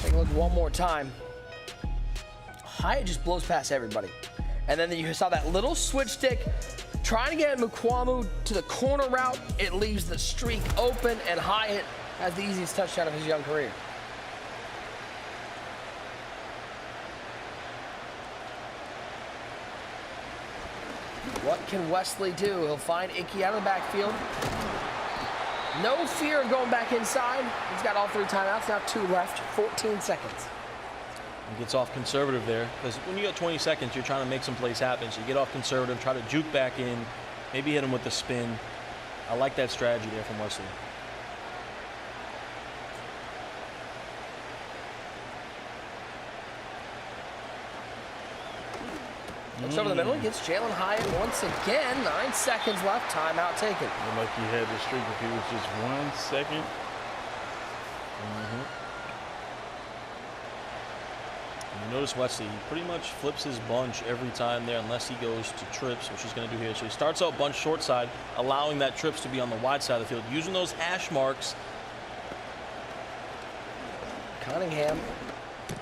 Take a look one more time. Hyatt just blows past everybody. And then you saw that little switch stick trying to get Mukwamu to the corner route. It leaves the streak open, and Hyatt has the easiest touchdown of his young career. What can Wesley do? He'll find Icky out of the backfield. No fear of going back inside. He's got all 3 timeouts, now 2 left, 14 seconds. He gets off conservative there, because when you got 20 seconds, you're trying to make some plays happen. So you get off conservative, try to juke back in, maybe hit him with the spin. I like that strategy there from Wesley. Looks over the middle, gets Jalen Hyatt once again. 9 seconds left, timeout taken. Looked like he had the streak if he was just 1 second. And you notice Wesley, he pretty much flips his bunch every time there unless he goes to trips, which he's going to do here. So he starts out bunch short side, allowing that trips to be on the wide side of the field, using those hash marks. Cunningham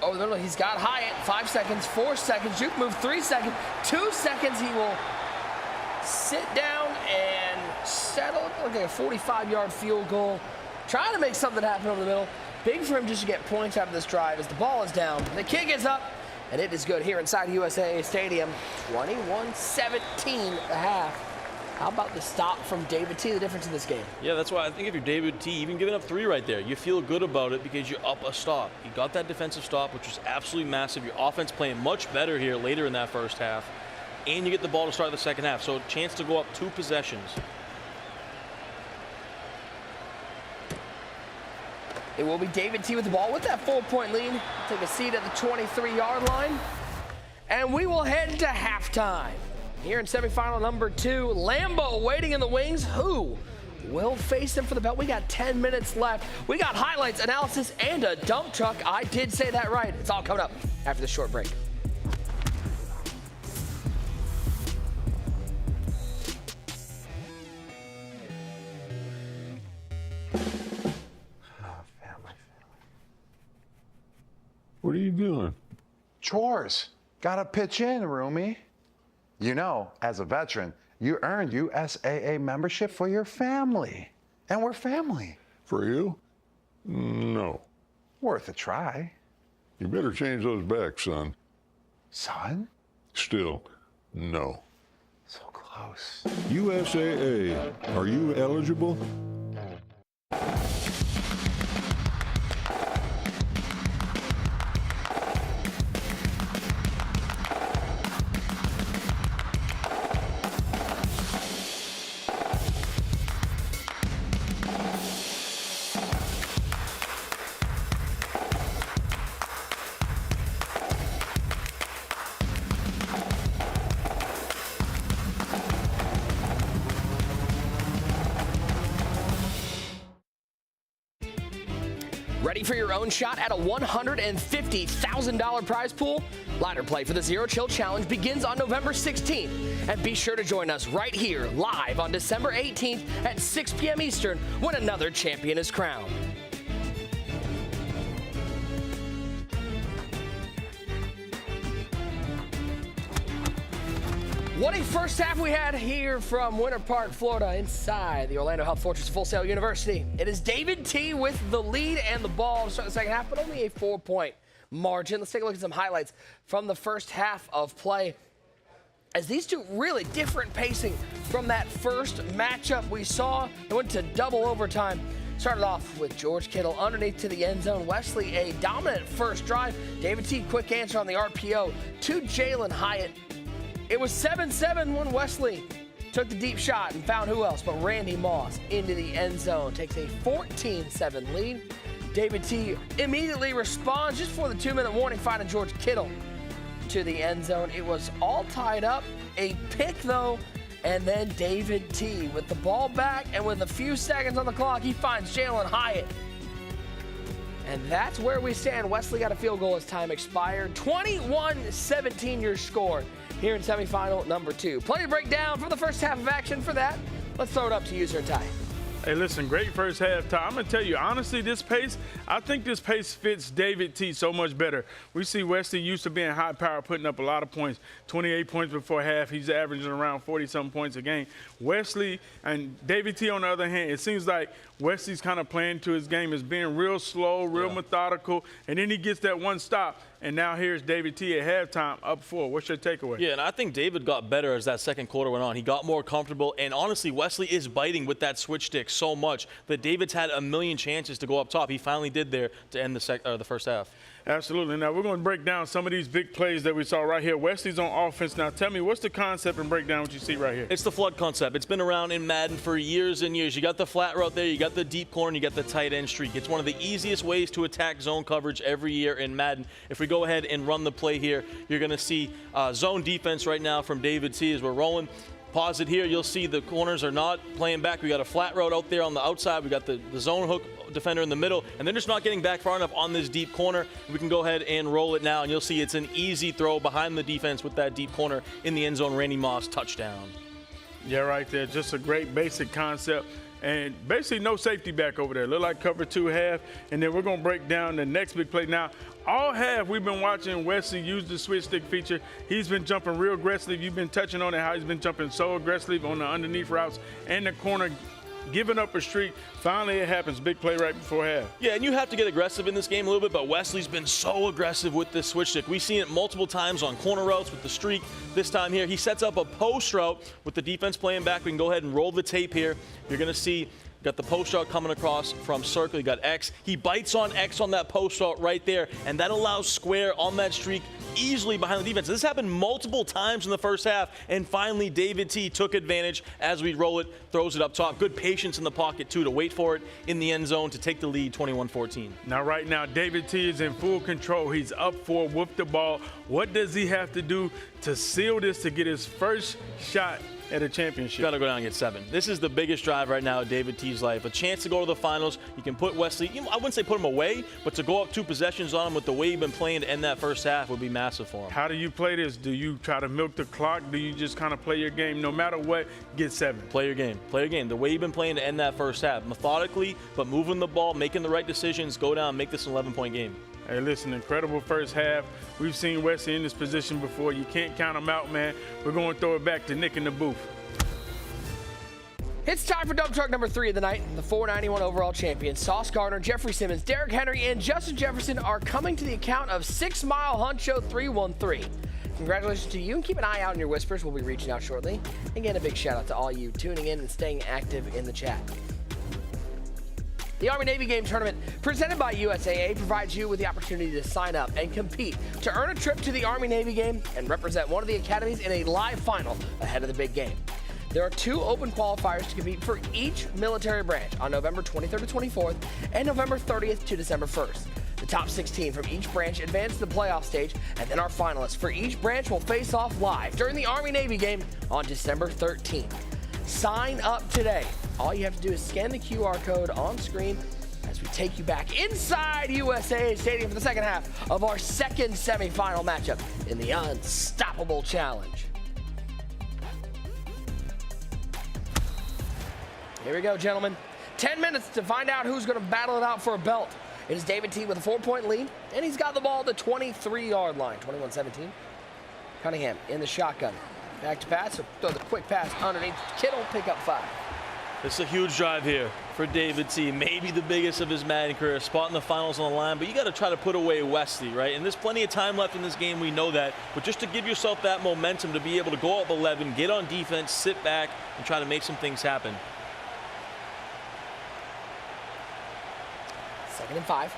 over the middle, he's got Hyatt. 5 seconds, 4 seconds, juke move, 3 seconds, 2 seconds. He will sit down and settle. Look at a 45-yard field goal. Trying to make something happen over the middle. Big for him just to get points out of this drive as the ball is down. The kick is up, and it is good here inside USAA Stadium. 21-17 at the half. How about the stop from David T, the difference in this game? Yeah, that's why I think if you're David T, even giving up 3 right there, you feel good about it because you're up a stop. You got that defensive stop, which was absolutely massive. Your offense playing much better here later in that first half, and you get the ball to start the second half. So a chance to go up 2 possessions. It will be David T with the ball with that 4-point lead. Take a seat at the 23-yard line. And we will head to halftime. Here in semifinal number 2, Lambo waiting in the wings. Who will face him for the belt? We got 10 minutes left. We got highlights, analysis, and a dump truck. I did say that right. It's all coming up after this short break. What are you doing? Chores. Gotta pitch in, roomie. You know, as a veteran, you earned USAA membership for your family. And we're family. For you? No. Worth a try. You better change those back, son. Son? Still, no. So close. USAA, are you eligible? Ready for your own shot at a $150,000 prize pool? Ladder play for the Zero Chill Challenge begins on November 16th. And be sure to join us right here live on December 18th at 6 p.m. Eastern when another champion is crowned. What a first half we had here from Winter Park, Florida, inside the Orlando Health Fortress of Full Sail University. It is David T with the lead and the ball to start the second half, but only a 4-point margin. Let's take a look at some highlights from the first half of play. as these two really different pacing from that first matchup we saw. It went to double overtime. Started off with George Kittle underneath to the end zone. Wesley, a dominant first drive. David T, quick answer on the RPO to Jalen Hyatt. It was 7-7 when Wesley took the deep shot and found who else but Randy Moss into the end zone. Takes a 14-7 lead. David T immediately responds just before the 2-minute warning, finding George Kittle to the end zone. It was all tied up. A pick, though, and then David T with the ball back, and with a few seconds on the clock, he finds Jalen Hyatt. And that's where we stand. Wesley got a field goal as time expired. 21-17 your score here in semifinal number 2. Plenty to break down for the first half of action. For that, let's throw it up to user and Ty. Hey, listen, great first half time. I'm going to tell you, honestly, this pace, I think this pace fits David T so much better. We see Wesley used to being high power, putting up a lot of points, 28 points before half. He's averaging around 40-something points a game. Wesley and David T, on the other hand, it seems like Wesley's kind of playing to his game as being real slow, real methodical, and then he gets that one stop. And now here's David T at halftime, up 4. What's your takeaway? Yeah, and I think David got better as that second quarter went on. He got more comfortable, and honestly, Wesley is biting with that switch stick so much that David's had a million chances to go up top. He finally did there to end the first half. Absolutely. Now, we're going to break down some of these big plays that we saw right here. Wesley's on offense. Now, tell me, what's the concept and break down what you see right here? It's the flood concept. It's been around in Madden for years and years. You got the flat route there, you got the deep corner, and you got the tight end streak. It's one of the easiest ways to attack zone coverage every year in Madden. If we go ahead and run the play here, you're going to see zone defense right now from David T as we're rolling. Pause it here. You'll see the corners are not playing back. We got a flat route out there on the outside. We got the zone hook defender in the middle, and they're just not getting back far enough on this deep corner. We can go ahead and roll it now, and you'll see it's an easy throw behind the defense with that deep corner in the end zone. Randy Moss, touchdown. Yeah, right there. Just a great basic concept. And basically no safety back over there. Look like cover 2 half. And then we're going to break down the next big play. Now, all half we've been watching Wesley use the switch stick feature. He's been jumping real aggressively. You've been touching on it, how he's been jumping so aggressively on the underneath routes and the corner, giving up a streak. Finally, it happens. Big play right before half. Yeah, and you have to get aggressive in this game a little bit, but Wesley's been so aggressive with this switch stick. We've seen it multiple times on corner routes with the streak. This time here, he sets up a post route with the defense playing back. We can go ahead and roll the tape here. You're going to see got the post route coming across from circle. You got X. He bites on X on that post route right there, and that allows square on that streak easily behind the defense. This happened multiple times in the first half, and finally David T took advantage as we roll it, throws it up top. Good patience in the pocket, too, to wait for it in the end zone to take the lead 21-14. Now, right now, David T is in full control. He's up 4 with the ball. What does he have to do to seal this to get his first shot at a championship? Got to go down and get 7. This is the biggest drive right now of David T's life. A chance to go to the finals. You can put Wesley, I wouldn't say put him away, but to go up 2 possessions on him with the way you've been playing to end that first half would be massive for him. How do you play this? Do you try to milk the clock? Do you just kind of play your game? No matter what, get 7. Play your game. Play your game. The way you've been playing to end that first half. Methodically, but moving the ball, making the right decisions, go down, make this an 11-point game. Hey, listen, incredible first half. We've seen Wesley in this position before. You can't count him out, man. We're going to throw it back to Nick in the booth. It's time for dump truck number 3 of the night. The 491 overall champions, Sauce Gardner, Jeffrey Simmons, Derrick Henry, and Justin Jefferson are coming to the account of 6 Mile Hunt Show 313. Congratulations to you, and keep an eye out on your whispers. We'll be reaching out shortly. Again, a big shout out to all you tuning in and staying active in the chat. The Army-Navy Game Tournament presented by USAA provides you with the opportunity to sign up and compete to earn a trip to the Army-Navy game and represent one of the academies in a live final ahead of the big game. There are 2 open qualifiers to compete for each military branch on November 23rd to 24th and November 30th to December 1st. The top 16 from each branch advance to the playoff stage, and then our finalists for each branch will face off live during the Army-Navy game on December 13th. Sign up today. All you have to do is scan the QR code on screen as we take you back inside USAA Stadium for the second half of our second semifinal matchup in the Unstoppable Challenge. Here we go, gentlemen. 10 minutes to find out who's going to battle it out for a belt. It is David T with a 4-point lead, and he's got the ball at the 23-yard line, 21-17. Cunningham in the shotgun. Back to pass, so throw the quick pass underneath Kittle, pick up 5. It's a huge drive here for David T. Maybe the biggest of his Madden career. Spot in the finals on the line, but you got to try to put away Wesley, right? And there's plenty of time left in this game. We know that. But just to give yourself that momentum to be able to go up 11, get on defense, sit back, and try to make some things happen. 2nd and 5.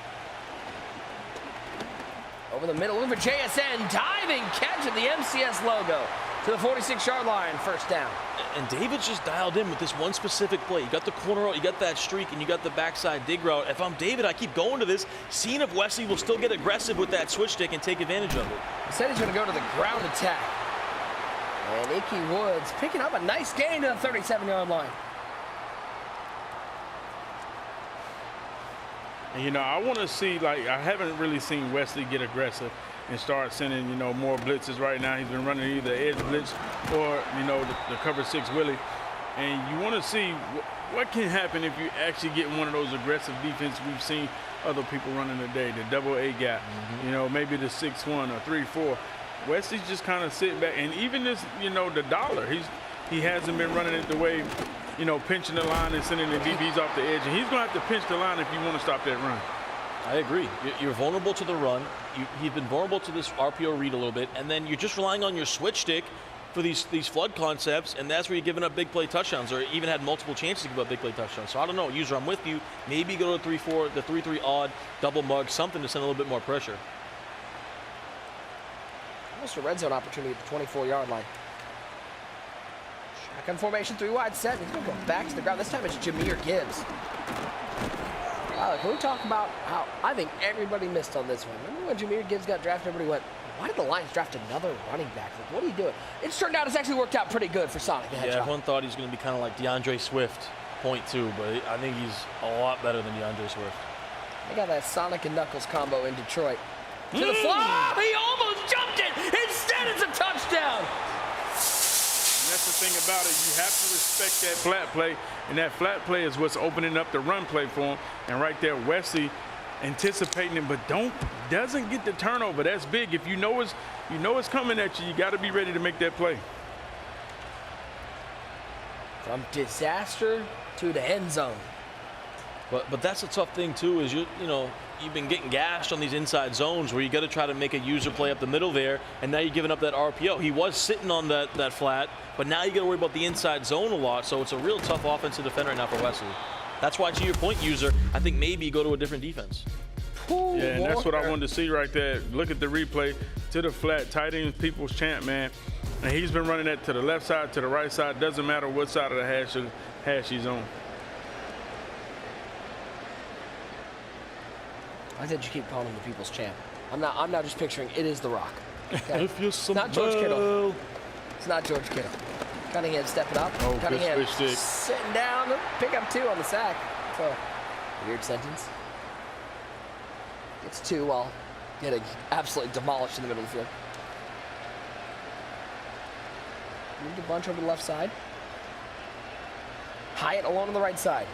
Over the middle, looking for JSN. Diving catch at the MCS logo to the 46-yard line. First down. And David's just dialed in with this one specific play. You got the corner route, you got that streak, and you got the backside dig route. If I'm David, I keep going to this, seeing if Wesley will still get aggressive with that switch stick and take advantage of it. He said he's going to go to the ground attack. And Icky Woods picking up a nice gain to the 37-yard line. And, you know, I want to see, like, I haven't really seen Wesley get aggressive and start sending, you know, more blitzes right now. He's been running either edge blitz or, you know, the cover 6 Willie. And you want to see what can happen if you actually get one of those aggressive defenses we've seen other people running today, the double A gap, you know, maybe the 6-1 or 3-4. Wesley's just kind of sitting back. And even this, you know, the dollar, he hasn't been running it the way, you know, pinching the line and sending the DBs off the edge. And he's going to have to pinch the line if you want to stop that run. I agree. You're vulnerable to the run. You've been vulnerable to this RPO read a little bit, and then you're just relying on your switch stick for these flood concepts, and that's where you're giving up big play touchdowns, or even had multiple chances to give up big play touchdowns. So I don't know, user, I'm with you. Maybe go to 3-4, the 3-3 odd, double mug, something to send a little bit more pressure. Almost a red zone opportunity at the 24-yard line. Shotgun formation, 3 wide set. He's going to go back to the ground. This time it's Jahmyr Gibbs. Can we talk about how I think everybody missed on this one? Remember when Jahmyr Gibbs got drafted, everybody went, why did the Lions draft another running back? Like, what are you doing? It's turned out it's actually worked out pretty good for Sonic the Hedgehog. Yeah, everyone thought he's going to be kind of like DeAndre Swift, .2, but I think he's a lot better than DeAndre Swift. They got that Sonic and Knuckles combo in Detroit. To the fly! He almost jumped it! Instead, it's a touchdown! That's the thing about it. You have to respect that flat play, and that flat play is what's opening up the run play for him. And right there, Wesley anticipating him, but doesn't get the turnover. That's big. If you know it's coming at you, you got to be ready to make that play. From disaster to the end zone. But that's a tough thing too. Is you've been getting gashed on these inside zones where you got to try to make a user play up the middle there, and now you're giving up that RPO. He was sitting on that flat, but now you got to worry about the inside zone a lot. So it's a real tough offense to defend right now for Wesley. That's why, to your point, user, I think maybe go to a different defense. Yeah, and that's what I wanted to see right there. Look at the replay to the flat, tight end people's champ, man. And he's been running that to the left side, to the right side. Doesn't matter what side of the hash he's on. I said you keep calling him the people's champ. I'm not just picturing it is The Rock. Okay? If you're some not George Kittle. It's not George Kittle. Cunningham stepping up. Oh, Cunningham stick. sitting down. Pick up 2 on the sack. It's a weird sentence. It's 2 while getting absolutely demolished in the middle of the field. Moved a bunch over the left side. Hyatt alone on the right side.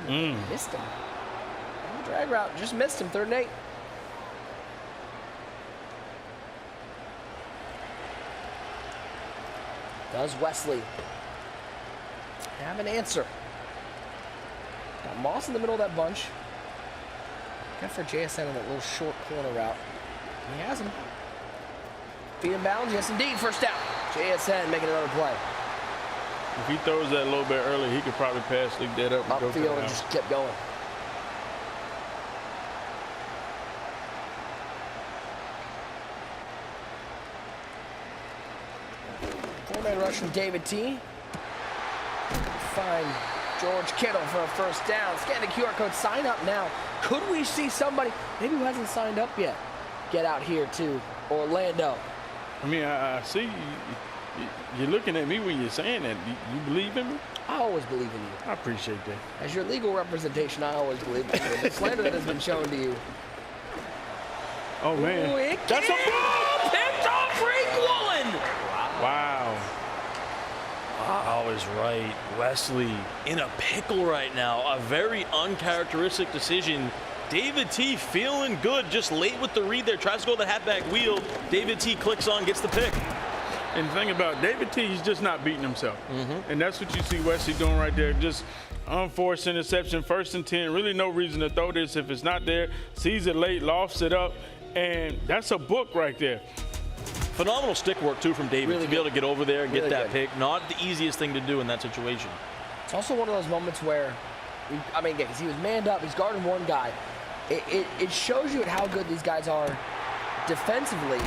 Missed him. Drag route, just missed him, 3rd and 8. Does Wesley have an answer? Got Moss in the middle of that bunch. Got for JSN on that little short corner route. He has him. Feet in bounds, yes indeed, first down. JSN making another play. If he throws that a little bit early, he could probably pass, leak that up. Upfield and just kept going. Four-man rush from David T. Find George Kittle for a first down. Scan the QR code, sign up now. Could we see somebody, maybe who hasn't signed up yet, get out here to Orlando? I mean, I see you're looking at me when you're saying that. You believe in me? I always believe in you. I appreciate that. As your legal representation, I always believe in you. The slander that has been shown to you. Oh, man. Ooh, That's a ball! Picked off Rick Woolen! Wow. Wow is right. Wesley in a pickle right now. A very uncharacteristic decision. David T feeling good, just late with the read there. Tries to go the halfback wheel. David T clicks on, gets the pick. And the thing about David T, he's just not beating himself. And that's what you see Wesley doing right there. Just unforced interception, 1st and 10. Really no reason to throw this if it's not there. Sees it late, lofts it up, and that's a book right there. Phenomenal stick work, too, from David to be able to get over there and get that pick. Not the easiest thing to do in that situation. It's also one of those moments where, I mean, because he was manned up, he's guarding one guy. It shows you how good these guys are defensively,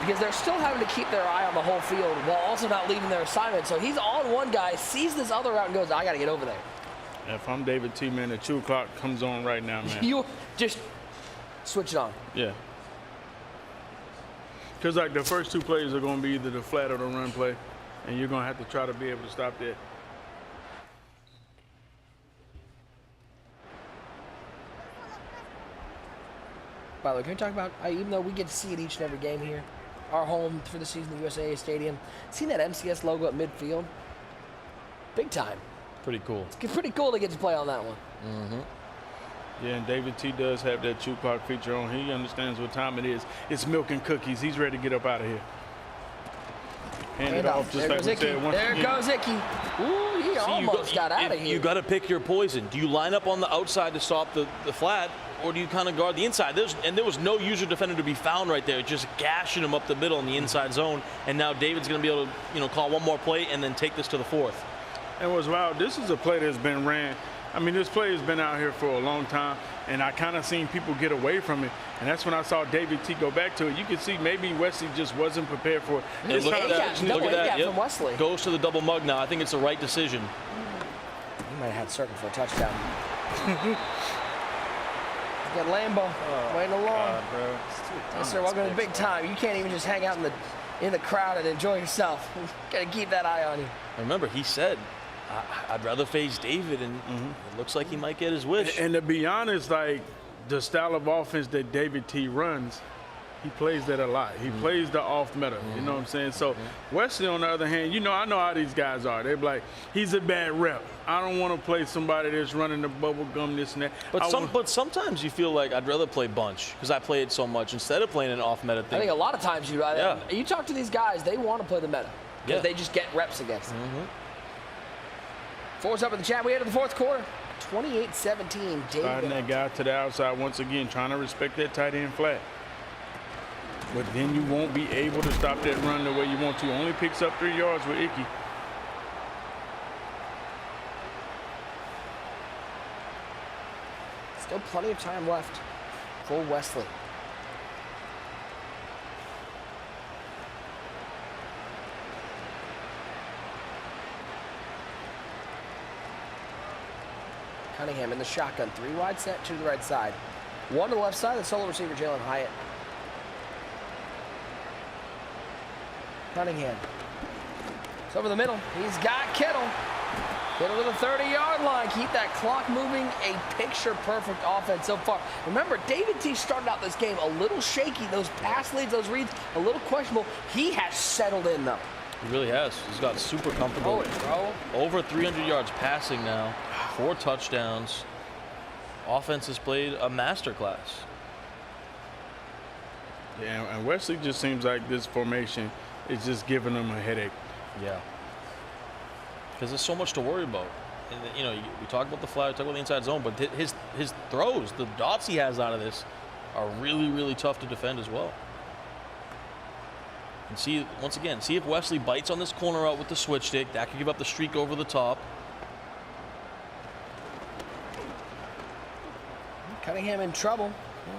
because they're still having to keep their eye on the whole field while also not leaving their assignment. So he's on one guy, sees this other route, and goes, I got to get over there. If I'm David T, man, the 2 o'clock comes on right now, man. You just switch it on. Yeah. Because, like, the first 2 plays are going to be either the flat or the run play, and you're going to have to try to be able to stop that. By the way, can we talk about, even though we get to see it each and every game here, our home for the season, the USAA Stadium, seeing that MCS logo at midfield, big time. Pretty cool. It's pretty cool to get to play on that one. Yeah, and David T does have that 2 o'clock feature on. He understands what time it is. It's milk and cookies. He's ready to get up out of here. Hand it off just like we said. There goes Icky. Ooh, he almost got out of here. You got to pick your poison. Do you line up on the outside to stop the flat, or do you kind of guard the inside? There was no user defender to be found right there, just gashing him up the middle in the inside zone. And now David's going to be able to, call one more play and then take this to the 4th. And what's wild, this is a play that's been ran. I mean, this play has been out here for a long time, and I kind of seen people get away from it. And that's when I saw David T go back to it. You can see maybe Wesley just wasn't prepared for it. Look at that. From Wesley. Goes to the double mug now. I think it's the right decision. He might have had circle for a touchdown. Got Lambo waiting along. Yes, sir. Welcome to the big time. You can't even just hang out in the crowd and enjoy yourself. Got to keep that eye on you. Remember, he said, I'd rather face David, and it looks like he might get his wish. And to be honest, like, the style of offense that David T runs, he plays that a lot. He plays the off meta, you know what I'm saying? So Wesley, on the other hand, I know how these guys are. They're like, he's a bad rep. I don't want to play somebody that's running the bubble gum, this and that. But sometimes you feel like I'd rather play bunch because I play it so much instead of playing an off meta thing. I think a lot of times you talk to these guys, they want to play the meta because they just get reps against them. Four's up in the chat. We head to the 4th quarter. 28-17. Sliding that guy to the outside once again, trying to respect that tight end flat. But then you won't be able to stop that run the way you want to. Only picks up 3 yards with Icky. Still plenty of time left for Wesley. Cunningham in the shotgun. 3 wide set to the right side. 1 to the left side. The solo receiver, Jalen Hyatt. Cunningham. It's over the middle. He's got Kittle. Kittle to the 30-yard line. Keep that clock moving. A picture-perfect offense so far. Remember, David T started out this game a little shaky. Those pass leads, those reads, a little questionable. He has settled in, though. He really has. He's got super comfortable. Over 300 yards passing now. 4 touchdowns. Offense has played a masterclass. Yeah, and Wesley just seems like this formation is just giving them a headache. Yeah. Because there's so much to worry about. And, we talk about the fly, we talk about the inside zone, but his throws, the dots he has out of this, are really, really tough to defend as well. And see, once again, see if Wesley bites on this corner out with the switch stick. That could give up the streak over the top. Cunningham in trouble.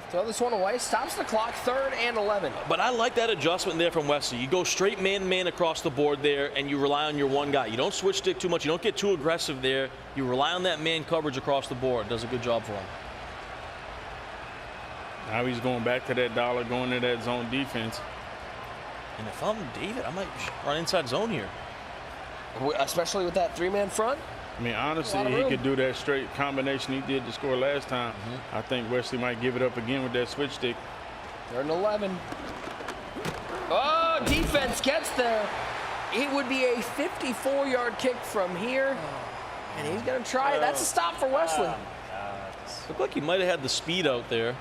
Throw this one away. Stops the clock. 3rd and 11. But I like that adjustment there from Wesley. You go straight man-to-man across the board there, and you rely on your one guy. You don't switch stick too much. You don't get too aggressive there. You rely on that man coverage across the board. Does a good job for him. Now he's going back to that dollar, going to that zone defense. And if I'm David, I might run inside zone here. Especially with that 3-man front. I mean, honestly, he could do that straight combination he did to score last time. I think Wesley might give it up again with that switch stick. 3rd and 11. Oh, defense gets there. It would be a 54-yard kick from here. And he's going to try it. That's a stop for Wesley. Looked like he might have had the speed out there.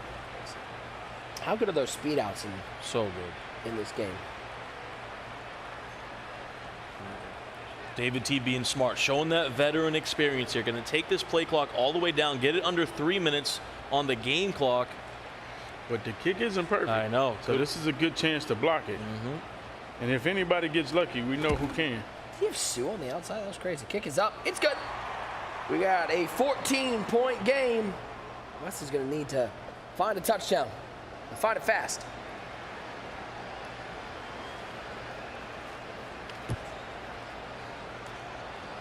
How good are those speed outs so good in this game? David T being smart, showing that veteran experience here. Going to take this play clock all the way down, get it under 3 minutes on the game clock. But the kick isn't perfect. I know. So this is a good chance to block it. And if anybody gets lucky, we know who can. Did he have Sue on the outside? That was crazy. Kick is up. It's good. We got a 14-point game. Wesley's going to need to find a touchdown and find it fast.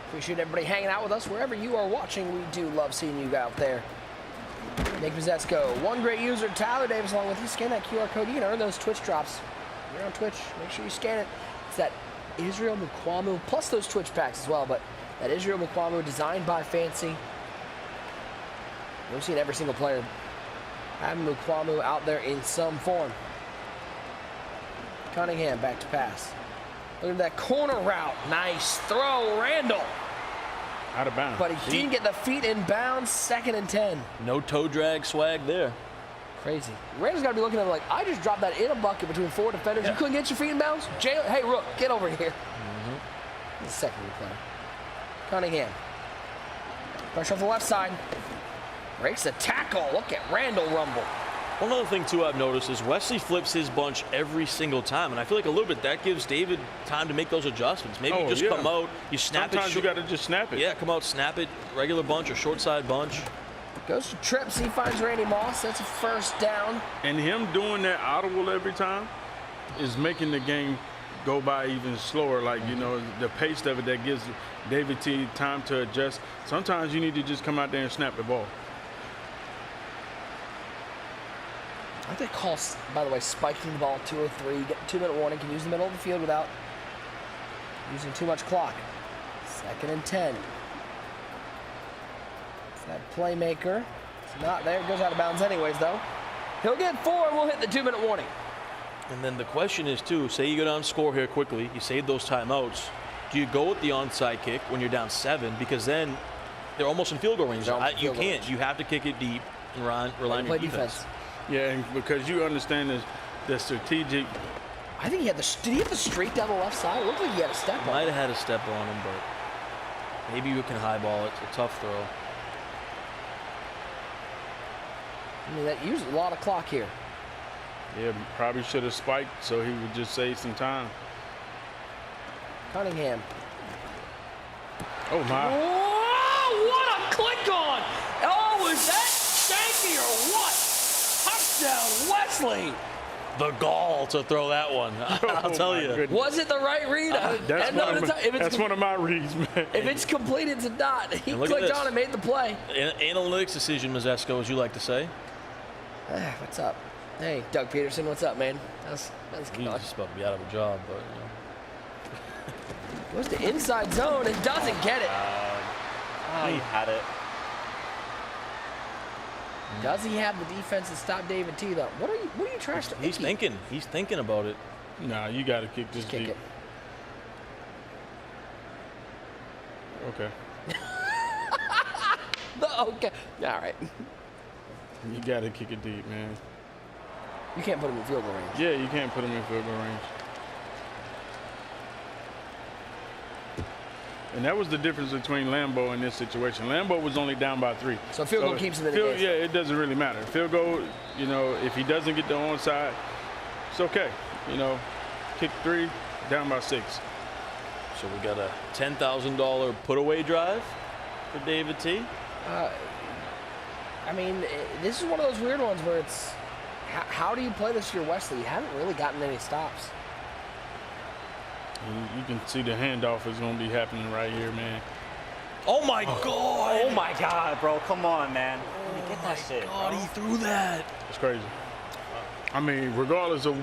Appreciate everybody hanging out with us wherever you are watching. We do love seeing you out there. Nick Mazzetsko, one great user, Tyler Davis, along with you. Scan that QR code. You can earn those Twitch drops. If you're on Twitch, make sure you scan it. It's that Israel Mukwamu, plus those Twitch packs as well, but that Israel Mukwamu designed by Fancy. We've seen every single player have Mukwamu out there in some form. Cunningham back to pass. Look at that corner route. Nice throw, Randall. Out of bounds. But he didn't get the feet in bounds. 2nd and 10. No toe drag swag there. Crazy. Randall's got to be looking at him like, I just dropped that in a bucket between 4 defenders. You couldn't get your feet in bounds? Hey, Rook, get over here. The second player. Cunningham. Pressure off the left side. Breaks the tackle. Look at Randall rumble. One other thing, too, I've noticed is Wesley flips his bunch every single time. And I feel like a little bit that gives David time to make those adjustments. Maybe you just come out, you snap it. Sometimes you got to just snap it. Yeah, come out, snap it. Regular bunch or short side bunch. Goes to trips. He finds Randy Moss. That's a first down. And him doing that audible every time is making the game go by even slower. Like, you know, the pace of it that gives David T time to adjust. Sometimes you need to just come out there and snap the ball. I think they call, by the way, spiking the ball 2:03. Get 2-minute warning. Can use the middle of the field without using too much clock. 2nd and 10. It's that playmaker. It's not there. It goes out of bounds anyways, though. He'll get 4, and we'll hit the 2-minute warning. And then the question is, too, say you go down score here quickly. You save those timeouts. Do you go with the onside kick when you're down 7? Because then they're almost in field goal range. You can't. You have to kick it deep and rely on your defense. Yeah, and because you understand the strategic. I think he had did he have the streak down the left side? It looked like he had a step on him. Might have had a step on him, but maybe you can highball it. It's a tough throw. I mean, that uses a lot of clock here. Yeah, probably should have spiked so he would just save some time. Cunningham. Oh, my. Whoa, what a click on! Oh, is that Shanky or what? Touchdown, Wesley! The gall to throw that one. I'll tell you. Goodness. Was it the right read? That's one of my reads, man. If it's completed, it's not. He clicked on and made the play. Analytics decision, Mazzetsko, as you like to say. What's up? Hey, Doug Peterson, what's up, man? That's He's just about to be out of a job, but you know. Goes to inside zone and doesn't get it. He had it. Does he have the defense to stop David T, though? What are you trying to? He's thinking. He's thinking about it. Nah, you got to kick this kick deep. it. Okay. Okay. All right. You got to kick it deep, man. You can't put him in field goal range. Yeah, you can't put him in field goal range. And that was the difference between Lambo in this situation. Lambo was only down by 3. So field goal keeps him in the game. Yeah, it doesn't really matter. Field goal, you know, if he doesn't get the onside, it's okay. You know, kick 3, down by 6. So we got a $10,000 put-away drive for David T. I mean, this is one of those weird ones where it's, how do you play this year, Wesley? You haven't really gotten any stops. You can see the handoff is going to be happening right here, man. Oh, my God. Oh, my God, bro. Come on, man. Get that shit, God, bro. he threw that. It's crazy. I mean, regardless of,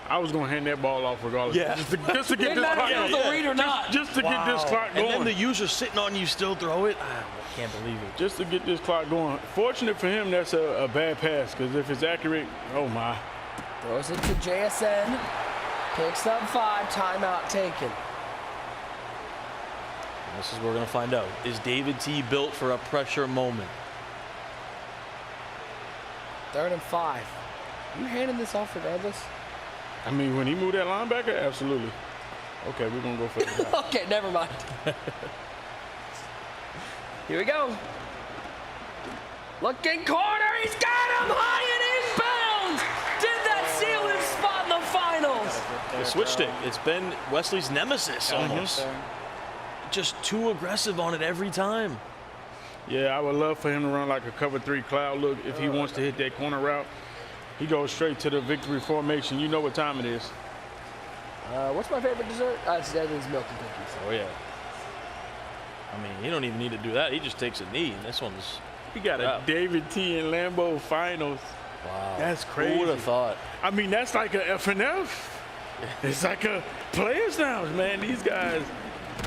I was going to hand that ball off regardless. Yeah. Just to get this clock going. Just to get this clock going. And then the user sitting on you still throw it. I can't believe it. Just to get this clock going. Fortunate for him, that's a bad pass, because if it's accurate, oh, my. Throws it to JSN. Picks up 5, timeout taken. This is what we're going to find out. Is David T built for a pressure moment? 3rd and 5. You handing this off regardless? I mean, when he moved that linebacker, absolutely. Okay, we're going to go for it. Okay, never mind. Here we go. Looking corner, he's got him high and inbounds! Did that seal his spot in the finals? The switch stick, it's been Wesley's nemesis almost. Just too aggressive on it every time. Yeah, I would love for him to run like a cover 3 cloud look if he wants to hit that corner route. He goes straight to the victory formation. You know what time it is. What's my favorite dessert? It's Devon's milk and cookies. Oh, yeah. I mean, he don't even need to do that. He just takes a knee, and this one's... He got a David T. and Lambo finals. Wow. That's crazy. Who would have thought? I mean, that's like a F&F. It's like a players now, man. These guys,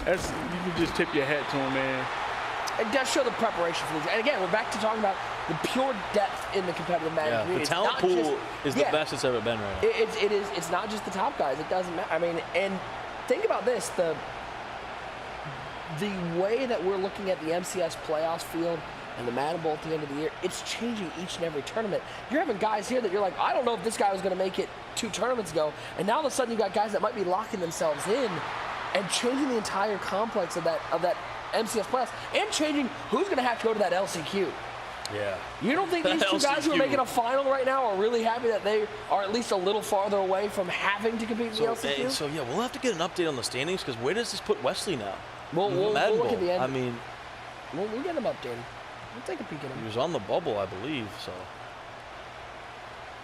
you can just tip your hat to them, man. It does show the preparation for these. And again, we're back to talking about the pure depth in the competitive Madden community. The talent pool is the best it's ever been right now. It's not just the top guys. It doesn't matter. I mean, and think about this, the way that we're looking at the MCS playoffs field and the Madden Bowl at the end of the year, it's changing each and every tournament. You're having guys here that you're like, I don't know if this guy was going to make it 2 tournaments ago, and now all of a sudden you got guys that might be locking themselves in and changing the entire complex of that MCS playoffs and changing who's going to have to go to that LCQ. Yeah. You don't think these 2 guys who are making a final right now are really happy that they are at least a little farther away from having to compete in the LCQ? So, yeah, we'll have to get an update on the standings because where does this put Wesley now? We'll look at the end. I mean, we'll get him updated. We'll take a peek at him. He was on the bubble, I believe, so.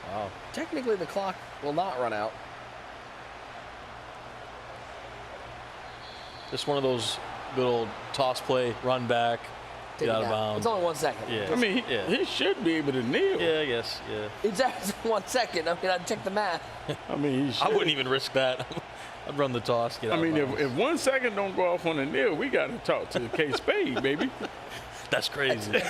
Wow. Technically, the clock will not run out. Just one of those good old toss play, run back, get out of bounds. It's only 1 second. Yeah. I mean, he should be able to kneel. Yeah, I guess, yeah. It's actually 1 second. I mean, I'd check the math. I mean, he should. I wouldn't even risk that. I'd run the toss, get out I mean, of bounds. if 1 second don't go off on the kneel, we got to talk to K-Spade, baby. That's crazy.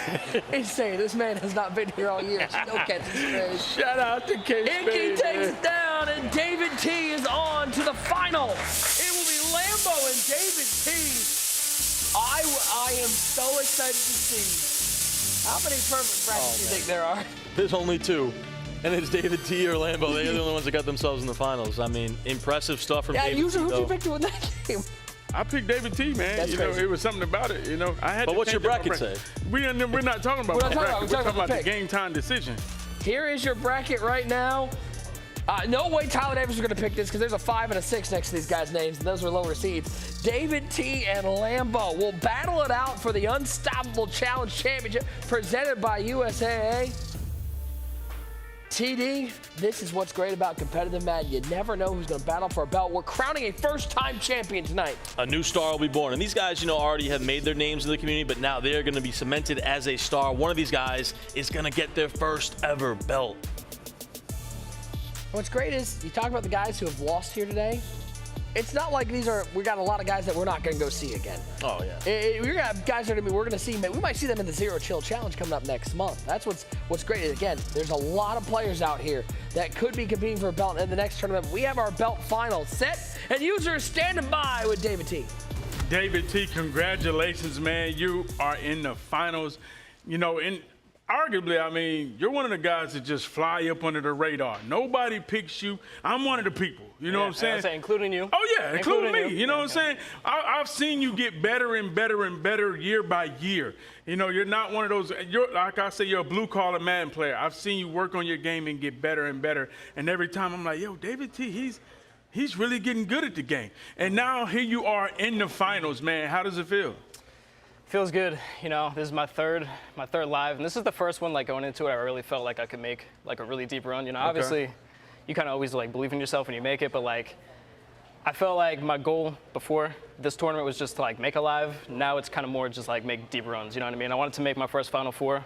He's saying this man has not been here all year. No catching strays. Shout out to K-Spade. Inky takes down, and David T is on to the final. It will be Lambo and David T. I am so excited to see how many perfect brackets do you think there are. There's only 2. And it's David T or Lambo. They're the only ones that got themselves in the finals. I mean, impressive stuff from David T. Usually who'd you pick to win that game? I picked David T, man. That's crazy. It was something about it. I had. But what's your bracket say? We're not talking about bracket. We're talking about the game time decision. Here is your bracket right now. No way Tyler Davis is going to pick this because there's a 5 and a 6 next to these guys' names, and those are lower seeds. David T and Lambo will battle it out for the Unstoppable Challenge Championship presented by USAA. TD, this is what's great about competitive Madden. You never know who's going to battle for a belt. We're crowning a first-time champion tonight. A new star will be born. And these guys, already have made their names in the community, but now they're going to be cemented as a star. One of these guys is going to get their first ever belt. What's great is you talk about the guys who have lost here today. It's not like we got a lot of guys that we're not going to go see again. Oh, yeah. We got guys that we're going to see. We might see them in the Zero Chill Challenge coming up next month. That's what's great. Again, there's a lot of players out here that could be competing for a belt in the next tournament. We have our belt final set, and users standing by with David T. David T, congratulations, man. You are in the finals. Arguably, I mean, you're one of the guys that just fly up under the radar. Nobody picks you. I'm one of the people. You know what I'm saying? Including you. Oh, yeah, including me. You know what I'm saying? I've seen you get better and better and better year by year. You're not one of those, like I say, you're a blue-collar Madden player. I've seen you work on your game and get better and better. And every time I'm like, yo, David T, he's really getting good at the game. And now here you are in the finals, man. How does it feel? Feels good. This is my third live, and this is the first one going into it. I really felt like I could make a really deep run. Obviously, you kind of always believe in yourself when you make it, but I felt like my goal before this tournament was just to make a live. Now it's kind of more just make deep runs. You know what I mean? I wanted to make my first Final Four.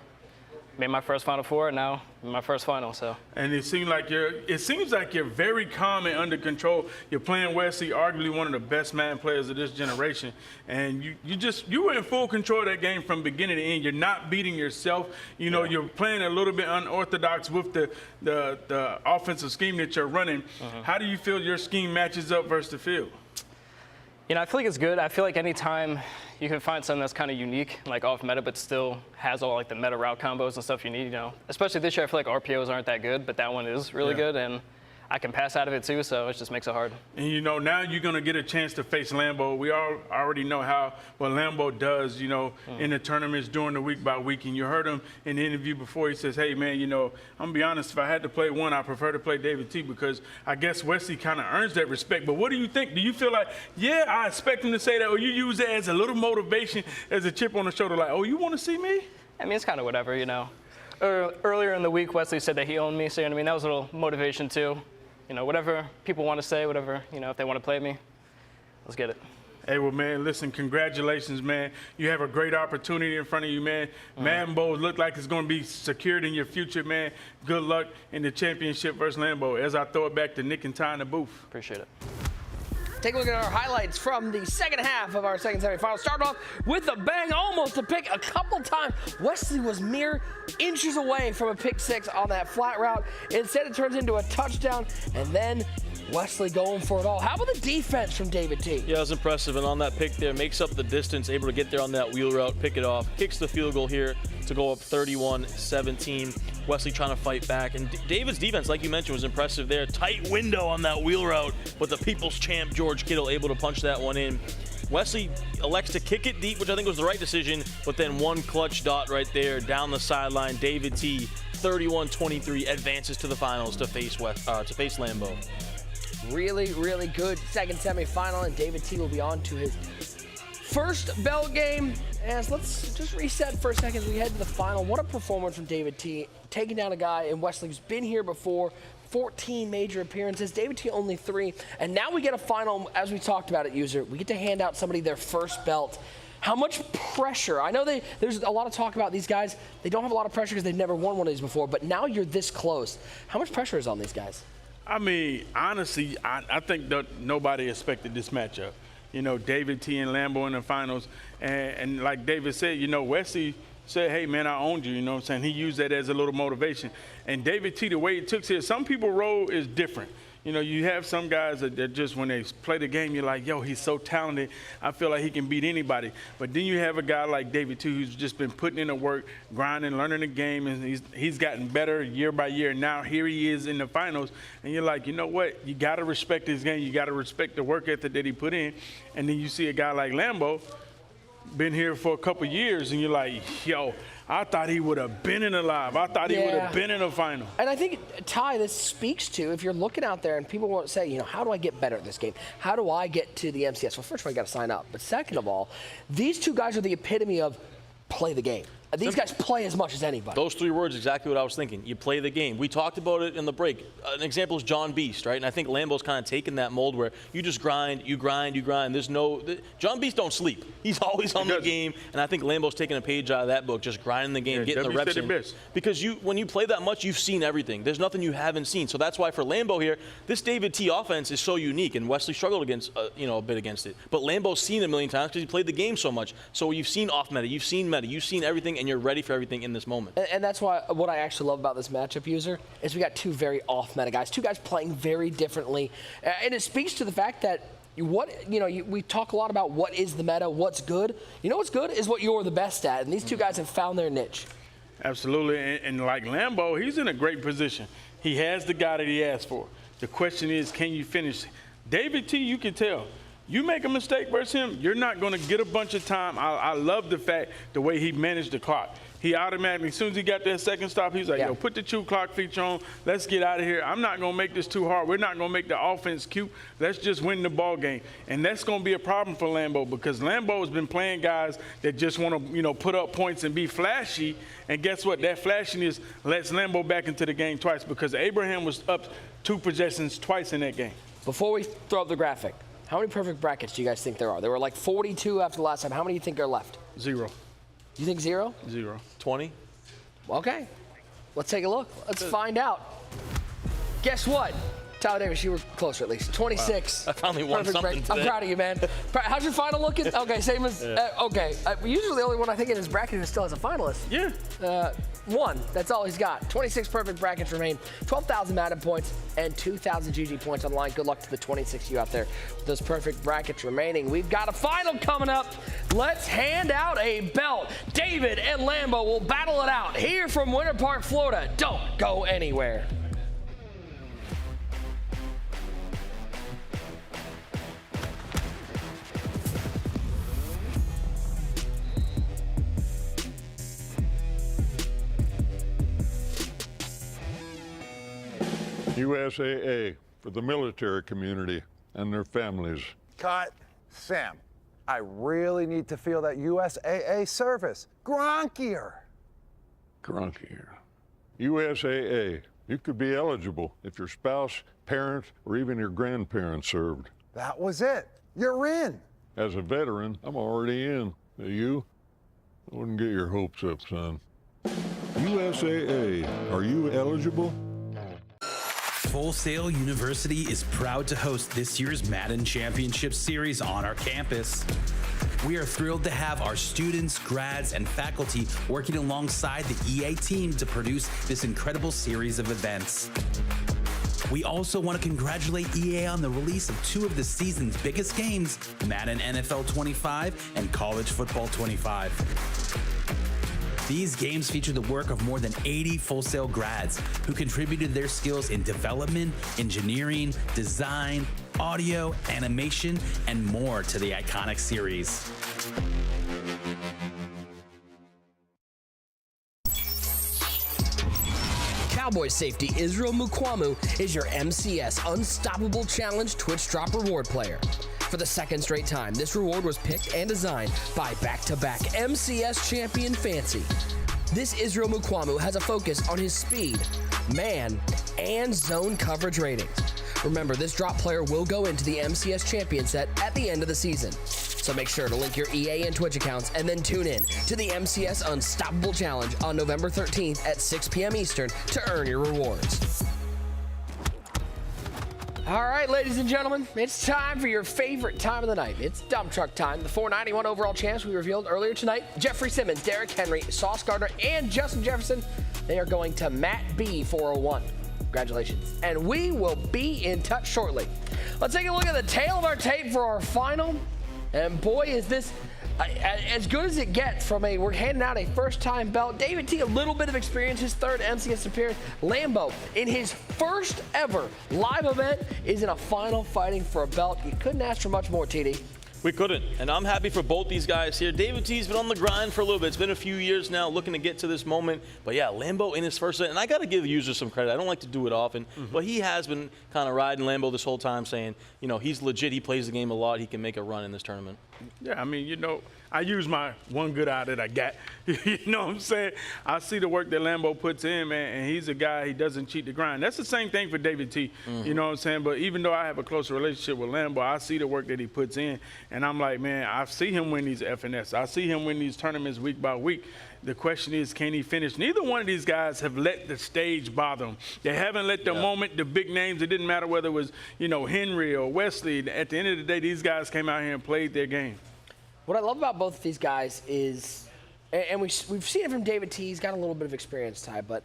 Made my first Final Four, and now my first final. So. And it seems like you're very calm and under control. You're playing Wesley, arguably one of the best Madden players of this generation, and you were in full control of that game from beginning to end. You're not beating yourself. You're playing a little bit unorthodox with the offensive scheme that you're running. How do you feel your scheme matches up versus the field? I feel like it's good. I feel like anytime you can find something that's kind of unique, off meta, but still has all the meta route combos and stuff you need, especially this year, I feel like RPOs aren't that good, but that one is really good. And I can pass out of it too, so it just makes it hard. And you know, now you're going to get a chance to face Lambo. We all already know what Lambo does, you know, in the tournaments during the week by week. And you heard him in the interview before. He says, hey, man, you know, I'm going to be honest, if I had to play one, I prefer to play David T because I guess Wesley kind of earns that respect. But what do you think? Do you feel like, yeah, I expect him to say that, or you use it as a little motivation, as a chip on the shoulder, like, oh, you want to see me? I mean, it's kind of whatever, you know. Earlier in the week, Wesley said that he owned me, so you know what I mean, that was a little motivation too. You know, whatever people want to say, whatever, you know, if they want to play me, let's get it. Hey, well, man, listen, congratulations, man. You have a great opportunity in front of you, man. Madden Bowl look like it's going to be secured in your future, man. Good luck in the championship versus Lambo. As I throw it back to Nick and Ty in the booth. Appreciate it. Take a look at our highlights from the second half of our second semifinal. Start off with a bang, almost a pick a couple times. Wesley was mere inches away from a pick six on that flat route. Instead, it turns into a touchdown, and then Wesley going for it all. How about the defense from David T? Yeah, it was impressive, and on that pick there, makes up the distance, able to get there on that wheel route, pick it off, kicks the field goal here to go up 31-17. Wesley trying to fight back, and David's defense, like you mentioned, was impressive there. Tight window on that wheel route, but the people's champ, George Kittle, able to punch that one in. Wesley elects to kick it deep, which I think was the right decision, but then one clutch dot right there down the sideline. David T, 31-23, advances to the finals to face Lambo. Really, really good second semifinal, and David T will be on to his first belt game. As let's just reset for a second as we head to the final. What a performance from David T, taking down a guy in Wesley who's been here before. 14 major appearances, David T only 3, and now we get a final, as we talked about it, user. We get to hand out somebody their first belt. How much pressure? I know there's a lot of talk about these guys. They don't have a lot of pressure because they've never won one of these before, but now you're this close. How much pressure is on these guys? I mean, honestly, I think that nobody expected this matchup. You know, David T and Lambo in the finals. And like David said, you know, Wesley said, hey, man, I owned you. You know what I'm saying? He used that as a little motivation. And David T, the way he took it, some people's role is different. You know, you have some guys that just, when they play the game, you're like, yo, he's so talented. I feel like he can beat anybody. But then you have a guy like David T who's just been putting in the work, grinding, learning the game, and he's gotten better year by year. Now here he is in the finals, and you're like, you know what? You got to respect his game. You got to respect the work ethic that he put in. And then you see a guy like Lambo, been here for a couple years, and you're like, yo, I thought he would have been in the live. I thought he would have been in the final. And I think, Ty, this speaks to, if you're looking out there and people want to say, you know, how do I get better at this game? How do I get to the MCS? Well, first of all, you got to sign up. But second of all, these two guys are the epitome of play the game. These guys play as much as anybody. Those 3 words, exactly what I was thinking. You play the game. We talked about it in the break. An example is John Beast, right? And I think Lambo's kind of taken that mold where you just grind, you grind, you grind. There's no John Beast don't sleep. He's always on the game, and I think Lambo's taking a page out of that book, just grinding the game, getting the reps in. Because when you play that much, you've seen everything. There's nothing you haven't seen. So that's why for Lambo here, this David T offense is so unique, and Wesley struggled against, a bit against it. But Lambo's seen it a million times because he played the game so much. So you've seen off meta, you've seen everything, and you're ready for everything in this moment. And that's why what I actually love about this matchup, user, is we got 2 very off-meta guys, 2 guys playing very differently. And it speaks to the fact that we talk a lot about what is the meta, what's good. You know what's good is what you're the best at, and these 2 guys have found their niche. Absolutely, and like Lambo, he's in a great position. He has the guy that he asked for. The question is, can you finish? David T, you can tell. You make a mistake versus him, you're not going to get a bunch of time. I love the way he managed the clock. He automatically, as soon as he got that second stop, he's like, yo, put the 2 clock feature on. Let's get out of here. I'm not going to make this too hard. We're not going to make the offense cute. Let's just win the ball game. And that's going to be a problem for Lambo because Lambo has been playing guys that just want to, put up points and be flashy. And guess what? That flashiness lets Lambo back into the game twice because Abraham was up 2 possessions twice in that game. Before we throw up the graphic, how many perfect brackets do you guys think there are? There were like 42 after the last time. How many do you think are left? 0. You think 0? 0. 20. Okay. Let's take a look. Let's find out. Guess what? Tyler Davis, you were closer at least. 26. Wow. I finally won something today. I'm proud of you, man. How's your final looking? Okay, same as, okay. Usually the only one I think in his bracket who still has a finalist. Yeah. 1. That's all he's got. 26 perfect brackets remain. 12,000 Madden points and 2,000 GG points on the line. Good luck to the 26 you out there with those perfect brackets remaining. We've got a final coming up. Let's hand out a belt. David and Lambo will battle it out here from Winter Park, Florida. Don't go anywhere. USAA for the military community and their families. Cut. Sam, I really need to feel that USAA service. Gronkier. Grunkier. USAA. You could be eligible if your spouse, parent, or even your grandparents served. That was it. You're in. As a veteran, I'm already in. You? I wouldn't get your hopes up, son. USAA. Are you eligible? Full Sail University is proud to host this year's Madden Championship Series on our campus. We are thrilled to have our students, grads, and faculty working alongside the EA team to produce this incredible series of events. We also want to congratulate EA on the release of 2 of the season's biggest games, Madden NFL 25 and College Football 25. These games feature the work of more than 80 Full Sail grads who contributed their skills in development, engineering, design, audio, animation, and more to the iconic series. Cowboys safety Israel Mukwamu is your MCS Unstoppable Challenge Twitch Drop Reward player. For the second straight time, this reward was picked and designed by back-to-back MCS champion Fancy. This Israel Mukwamu has a focus on his speed, man, and zone coverage ratings. Remember, this drop player will go into the MCS champion set at the end of the season. So make sure to link your EA and Twitch accounts and then tune in to the MCS Unstoppable Challenge on November 13th at 6 p.m. Eastern to earn your rewards. All right, ladies and gentlemen, it's time for your favorite time of the night. It's dump truck time. The 491 overall champs we revealed earlier tonight, Jeffrey Simmons, Derrick Henry, Sauce Gardner, and Justin Jefferson, they are going to Matt B 401. Congratulations. And we will be in touch shortly. Let's take a look at the tail of our tape for our final. And boy, is this as good as it gets we're handing out a first-time belt. David T, a little bit of experience, his 3rd MCS appearance. Lambo, in his first ever live event, is in a final fighting for a belt. You couldn't ask for much more, TD. We couldn't, and I'm happy for both these guys here. David T's been on the grind for a little bit. It's been a few years now looking to get to this moment. But yeah, Lambo in his first event, and I got to give the user some credit. I don't like to do it often, but he has been kind of riding Lambo this whole time saying, you know, he's legit. He plays the game a lot. He can make a run in this tournament. Yeah, I mean, you know, I use my one good eye that I got. You know what I'm saying? I see the work that Lambo puts in, man, and he's a guy, he doesn't cheat the grind. That's the same thing for David T. You know what I'm saying? But even though I have a closer relationship with Lambo, I see the work that he puts in, and I'm like, man, I see him win these FNS. I see him win these tournaments week by week. The question is, can he finish? Neither one of these guys have let the stage bother them. They haven't let the moment, the big names, it didn't matter whether it was, you know, Henry or Wesley. At the end of the day, these guys came out here and played their game. What I love about both of these guys is, and we've seen it from David T, he's got a little bit of experience, Ty, but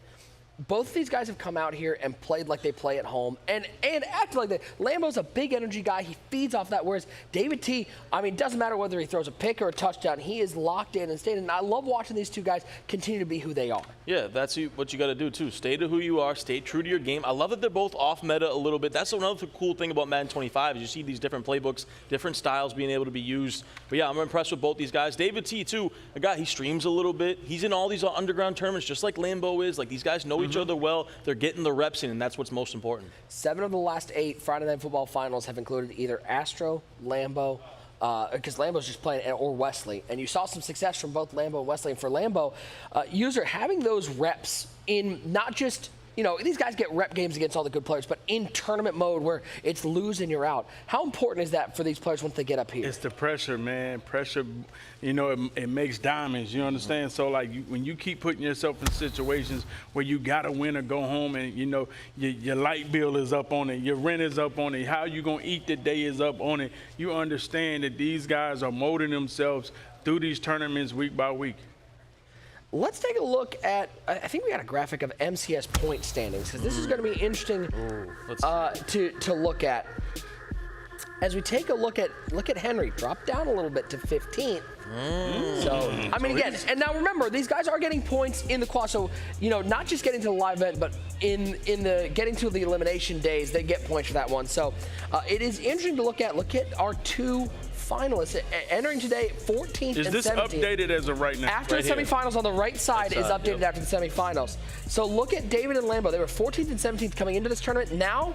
both of these guys have come out here and played like they play at home and acted like that. Lambo's a big energy guy. He feeds off that, whereas David T, I mean, it doesn't matter whether he throws a pick or a touchdown. He is locked in and stayed in. And I love watching these two guys continue to be who they are. Yeah, that's what you got to do, too. Stay to who you are. Stay true to your game. I love that they're both off meta a little bit. That's another cool thing about Madden 25 is you see these different playbooks, different styles being able to be used. But, yeah, I'm impressed with both these guys. David T, too, a guy, he streams a little bit. He's in all these underground tournaments just like Lambo is. Like, these guys know each other well. They're getting the reps in, and that's what's most important. 7 of the last 8 Friday Night Football finals have included either Astro, Lambo, because Lambo's just playing, or Wesley. And you saw some success from both Lambo and Wesley. And for Lambo, user having those reps in not just, you know, these guys get rep games against all the good players, but in tournament mode where it's lose and you're out. How important is that for these players once they get up here? It's the pressure, man. Pressure, you know, it makes diamonds, you understand? So, like, when you keep putting yourself in situations where you got to win or go home and, you know, your light bill is up on it, your rent is up on it, how you going to eat the day is up on it, you understand that these guys are molding themselves through these tournaments week by week. Let's take a look at, I think we got a graphic of MCS point standings, because this is going to be interesting to look at. As we take a look at Henry, drop down a little bit to 15th. So, I mean, again, and now remember, these guys are getting points in the quad. So, you know, not just getting to the live event, but in the getting to the elimination days, they get points for that one. So, it is interesting to look at. Look at our 2 finalists entering today 14th Is and 17th. this updated as of right now? After the semifinals on the right side is updated after the semifinals. So look at David and Lambo. They were 14th and 17th coming into this tournament. Now,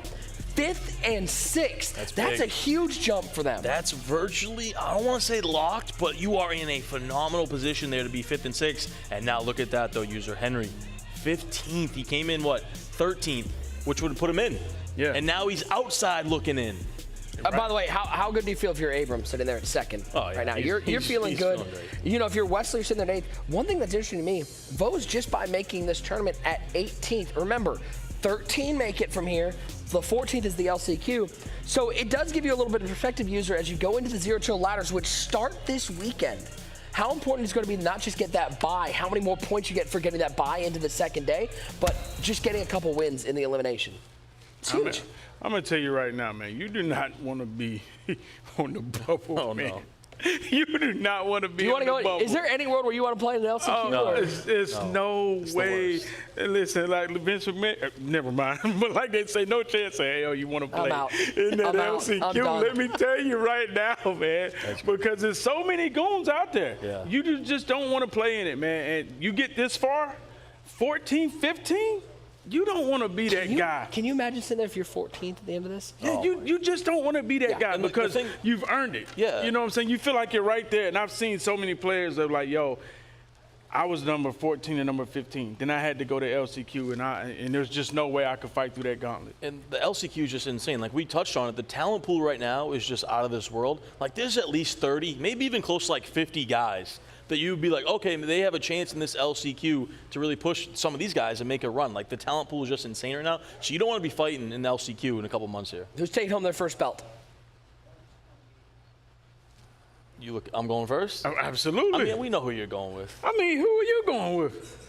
5th and 6th. That's a huge jump for them. That's virtually, I don't want to say locked, but you are in a phenomenal position there to be 5th and 6th. And now look at that, though, user Henry. 15th. He came in, 13th, which would put him in. Yeah. And now he's outside looking in. By the way, how good do you feel if you're Abram sitting there at 2nd right now? You're feeling good. You know, if you're Wesley, you're sitting there at 8th. One thing that's interesting to me, Vose, just by making this tournament at 18th, remember, 13 make it from here. The 14th is the LCQ. So it does give you a little bit of perspective, user, as you go into the 0-2 ladders, which start this weekend. How important is it going to be to not just get that bye, how many more points you get for getting that bye into the second day, but just getting a couple wins in the elimination. It's huge. I'm going to tell you right now, man, you do not want to be on the bubble, man. No. You do not want to be on the bubble. Is there any world where you want to play in the LCQ? Oh, no. It's no way. Listen, like Vince McMahon, never mind. But like they say, no chance. Say, hey, you want to play in that LCQ? Let me tell you right now, man, because there's so many goons out there. Yeah. You just don't want to play in it, man. And you get this far, 14, 15. You don't want to be that guy. Can you imagine sitting there if you're 14th at the end of this? Yeah, you just don't want to be that guy because you've earned it. Yeah. You know what I'm saying? You feel like you're right there. And I've seen so many players that are like, yo, I was number 14 and number 15. Then I had to go to LCQ, and there's just no way I could fight through that gauntlet. And the LCQ is just insane. Like we touched on it, the talent pool right now is just out of this world. Like there's at least 30, maybe even close to like 50 guys that you'd be like, okay, they have a chance in this LCQ to really push some of these guys and make a run. Like the talent pool is just insane right now. So you don't want to be fighting in the LCQ in a couple months here. Who's taking home their first belt? I'm going first? Absolutely. I mean, we know who you're going with. I mean, who are you going with?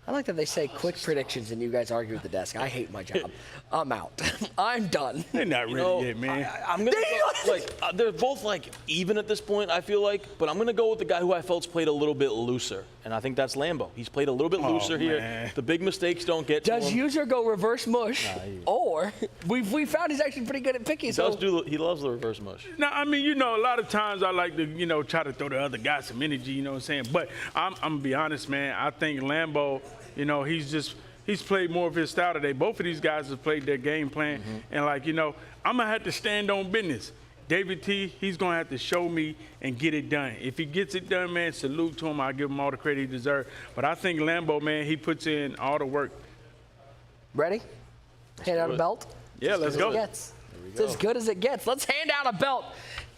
I like that they say quick predictions and you guys argue at the desk. I hate my job. I'm out. I'm done. They're not ready yet, man. I'm gonna go, they're both like even at this point, I feel like, but I'm gonna go with the guy who I felt's played a little bit looser, and I think that's Lambo. He's played a little bit looser here. The big mistakes don't get to him. Does user go reverse mush, or we found he's actually pretty good at picking? He loves the reverse mush. Now, I mean, you know, a lot of times I like to, try to throw the other guy some energy. You know what I'm saying? But I'm gonna be honest, man. I think Lambo. He's played more of his style today. Both of these guys have played their game plan. And, I'm going to have to stand on business. David T, he's going to have to show me and get it done. If he gets it done, man, salute to him. I'll give him all the credit he deserves. But I think Lambo, man, he puts in all the work. Ready? Hand out a belt? Yeah, let's go. It's as good as it gets. Let's hand out a belt.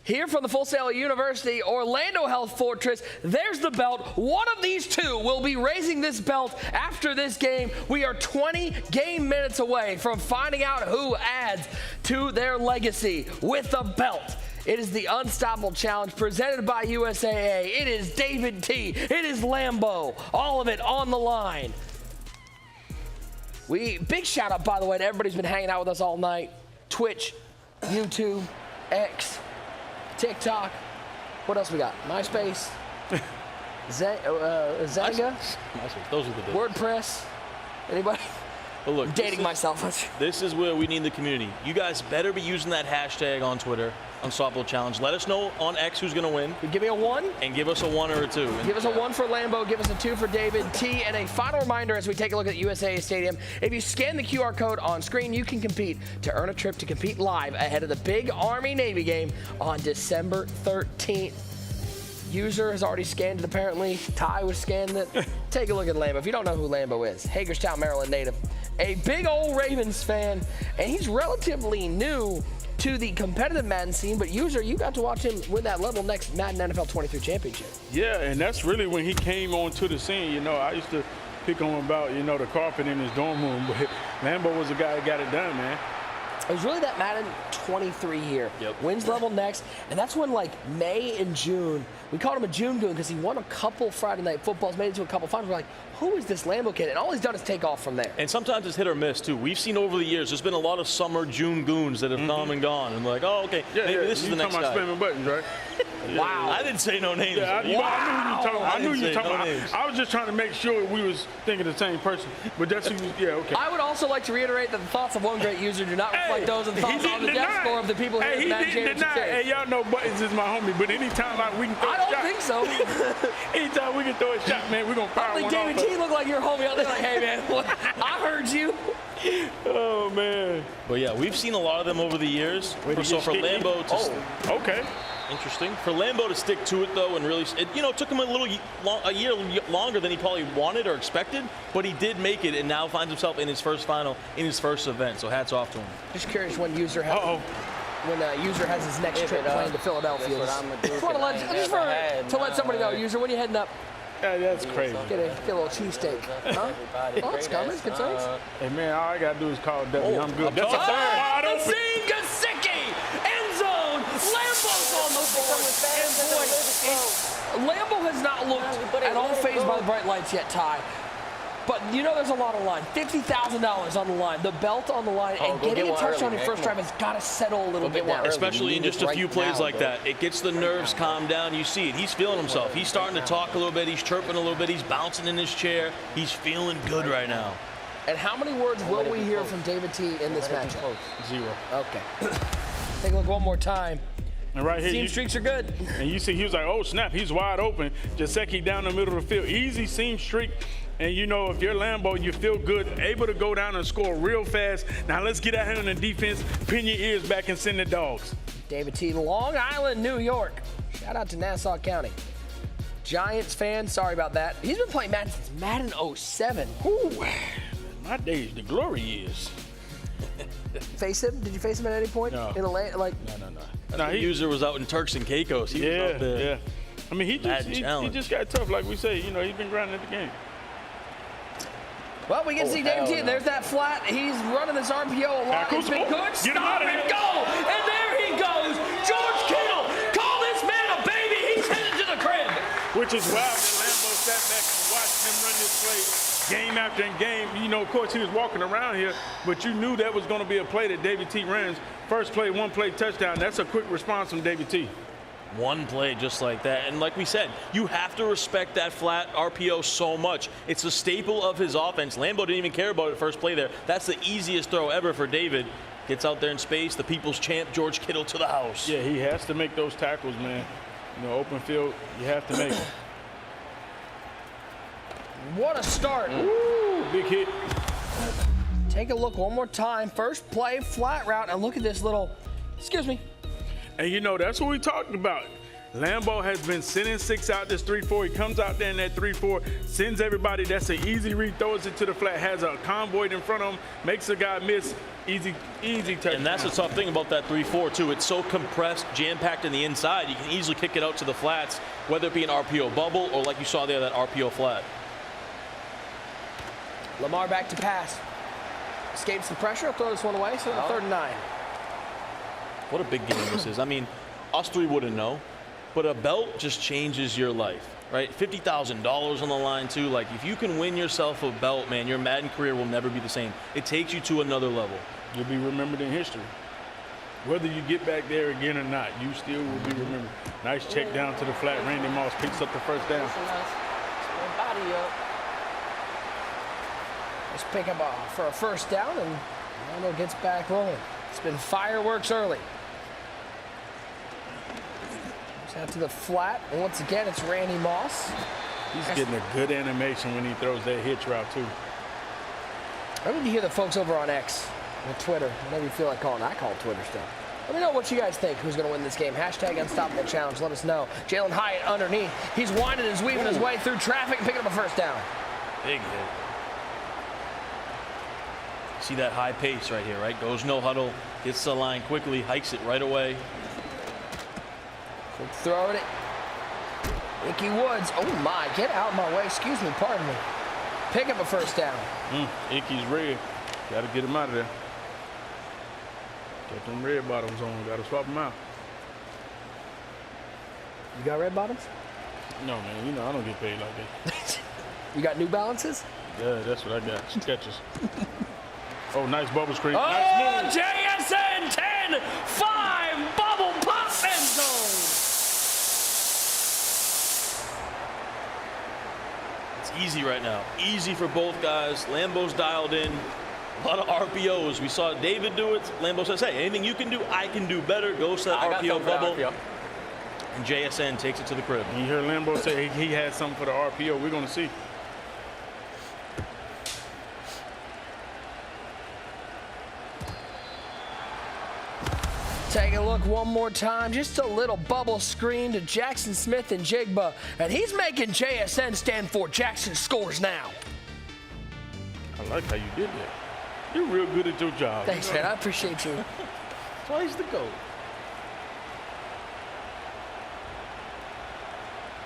Here from the Full Sail University, Orlando Health Fortress, there's the belt. One of these two will be raising this belt after this game. We are 20 game minutes away from finding out who adds to their legacy with the belt. It is the Unstoppable Challenge presented by USAA. It is David T. It is Lambo. All of it on the line. Big shout out, by the way, to everybody who's been hanging out with us all night. Twitch, YouTube, X, TikTok. What else we got? MySpace, Zanga, those are the big WordPress. Anybody? But look, I'm dating myself. This is where we need the community. You guys better be using that hashtag on Twitter, Unstoppable Challenge. Let us know on X who's going to win. Give me a 1. And give us a 1 or a 2. Give us a 1 for Lambo. Give us a 2 for David T. And a final reminder as we take a look at USA Stadium. If you scan the QR code on screen, you can compete to earn a trip to compete live ahead of the big Army-Navy game on December 13th. User has already scanned it, apparently. Ty was scanning it. Take a look at Lambo. If you don't know who Lambo is, Hagerstown, Maryland native. A big old Ravens fan, and he's relatively new to the competitive Madden scene, but user, you got to watch him win that level next Madden NFL 23 championship. Yeah, and that's really when he came onto the scene. I used to pick on him about, the carpet in his dorm room, but Lambo was the guy that got it done, man. It was really that Madden 23 here. Yep. Wins level next, and that's when May and June, we called him a June goon because he won a couple Friday night footballs, made it to a couple finals. We're like, who is this Lambo kid? And all he's done is take off from there. And sometimes it's hit or miss too. We've seen over the years, there's been a lot of summer June goons that have come and gone. And like, oh, okay, maybe this is the next guy. Spamming buttons, right? Wow. I didn't say no names. Yeah, I knew you were talking about. I was just trying to make sure we was thinking the same person. But that's who, yeah, okay. I would also like to reiterate that the thoughts of one great user do not reflect those of the thoughts on the desk. highest score of the people here Hey, in he the Madden didn't Championship deny. Series. Hey, y'all know Buttons is my homie, but anytime we can throw a I shot. don't think so. Anytime we can throw a shot, man, we're going to fire I think one David off. T looked like your homie out there like, hey, man, I heard you. Oh, man. But yeah, we've seen a lot of them over the years. Wait, So for Lambo to okay. Interesting. For Lambo to stick to it, though, and really, it took him a year longer than he probably wanted or expected, but he did make it and now finds himself in his first final, in his first event. So hats off to him. Just curious when User has User has his next trip playing to Philadelphia. Just want to let somebody know, User, when you heading up? Yeah, that's crazy. Get a little cheesesteak. Huh? Oh, it's coming. Good thanks. Hey, man, all I got to do is call W. I'm good. That's a third. Nassim Gesicki, end zone. Lambo's on the board. And boy, Lambo has not looked at all phased by the bright lights yet, Ty. But you know there's a lot on the line. $50,000 on the line. The belt on the line. And getting a touchdown in first drive has got to settle a little bit down. Especially in just a few plays like that. It gets the nerves calmed down. You see it. He's feeling himself. He's starting to talk a little bit. He's chirping a little bit. He's bouncing in his chair. He's feeling good right now. And how many words will we hear from David T in this matchup? 0. Okay. Take a look one more time. And right here, seam streaks are good. And you see, he was like, oh, snap, he's wide open. Gesicki down the middle of the field. Easy seam streak. And you know, if you're Lambo, you feel good, able to go down and score real fast. Now let's get out here on the defense, pin your ears back and send the dogs. David T, Long Island, New York. Shout out to Nassau County. Giants fan, sorry about that. He's been playing Madden since Madden 07. Ooh, my days, the glory years. Face him? Did you face him at any point? No. In a No. The User was out in Turks and Caicos. He was out there. Yeah. I mean, he just got tough, like we say. You know, he's been grinding at the game. Well, we get to see David T. There's that flat. He's running this RPO a lot. It's been good. Stop and go. And there he goes. George Kittle. Call this man a baby. He's headed to the crib. Which is wild that Lambo sat back and watched him run this play game after game. You know, of course, he was walking around here, but you knew that was going to be a play that David T. runs. First play, one play touchdown. That's a quick response from David T. One play just like that. And like we said, you have to respect that flat RPO so much. It's a staple of his offense. Lambo didn't even care about it first play there. That's the easiest throw ever for David. Gets out there in space. The people's champ, George Kittle, to the house. Yeah, he has to make those tackles, man. You know, open field, you have to make them. What a start. Ooh, big hit. Take a look one more time. First play, flat route, and look at this little, excuse me. And you know, that's what we talked about. Lambo has been sending 6 out this 3-4. He comes out there in that 3-4, sends everybody. That's an easy read, throws it to the flat, has a convoy in front of him, makes a guy miss. Easy touchdown. And that's the tough thing about that 3-4 too. It's so compressed, jam-packed in the inside. You can easily kick it out to the flats, whether it be an RPO bubble or like you saw there, that RPO flat. Lamar back to pass. Escapes the pressure. I'll throw this one away. So 3rd and 9. What a big game this is. I mean, us three wouldn't know, but a belt just changes your life, right? $50,000 on the line too. Like if you can win yourself a belt, man, your Madden career will never be the same. It takes you to another level. You'll be remembered in history. Whether you get back there again or not, you still will be remembered. Nice check down to the flat. Randy Moss picks up the first down. Body up. Let's pick up for a first down, and Lambo gets back rolling. It's been fireworks early. Out to the flat, and once again, it's Randy Moss. He's getting a good animation when he throws that hitch route, too. I need to hear the folks over on X, or Twitter, whatever you feel like calling. I call it Twitter still. Let me know what you guys think. Who's going to win this game? Hashtag Unstoppable Challenge. Let us know. Jalen Hyatt underneath. He's winding and weaving his way through traffic, picking up a first down. Big hit. See that high pace right here, right? Goes no huddle, gets to the line quickly, hikes it right away. Throwing it. Icky Woods. Oh my, get out of my way. Excuse me, pardon me. Pick up a first down. Icky's red. Got to get him out of there. Got them red bottoms on. Got to swap them out. You got red bottoms? No, man. You know, I don't get paid like that. You got New Balances? Yeah, that's what I got. Skechers. Oh, nice bubble screen. Oh, nice move. JSN 10-5 bubble pop end zone. It's easy right now. Easy for both guys. Lambo's dialed in. A lot of RPOs. We saw David do it. Lambo says, hey, anything you can do, I can do better. Goes to that RPO bubble. And JSN takes it to the crib. You hear Lambo say he had something for the RPO. We're going to see. Take a look one more time. Just a little bubble screen to Jackson Smith and Jigba. And he's making JSN stand for Jackson scores now. I like how you did that. You're real good at your job. Thanks, man. I appreciate you. Twice the goal.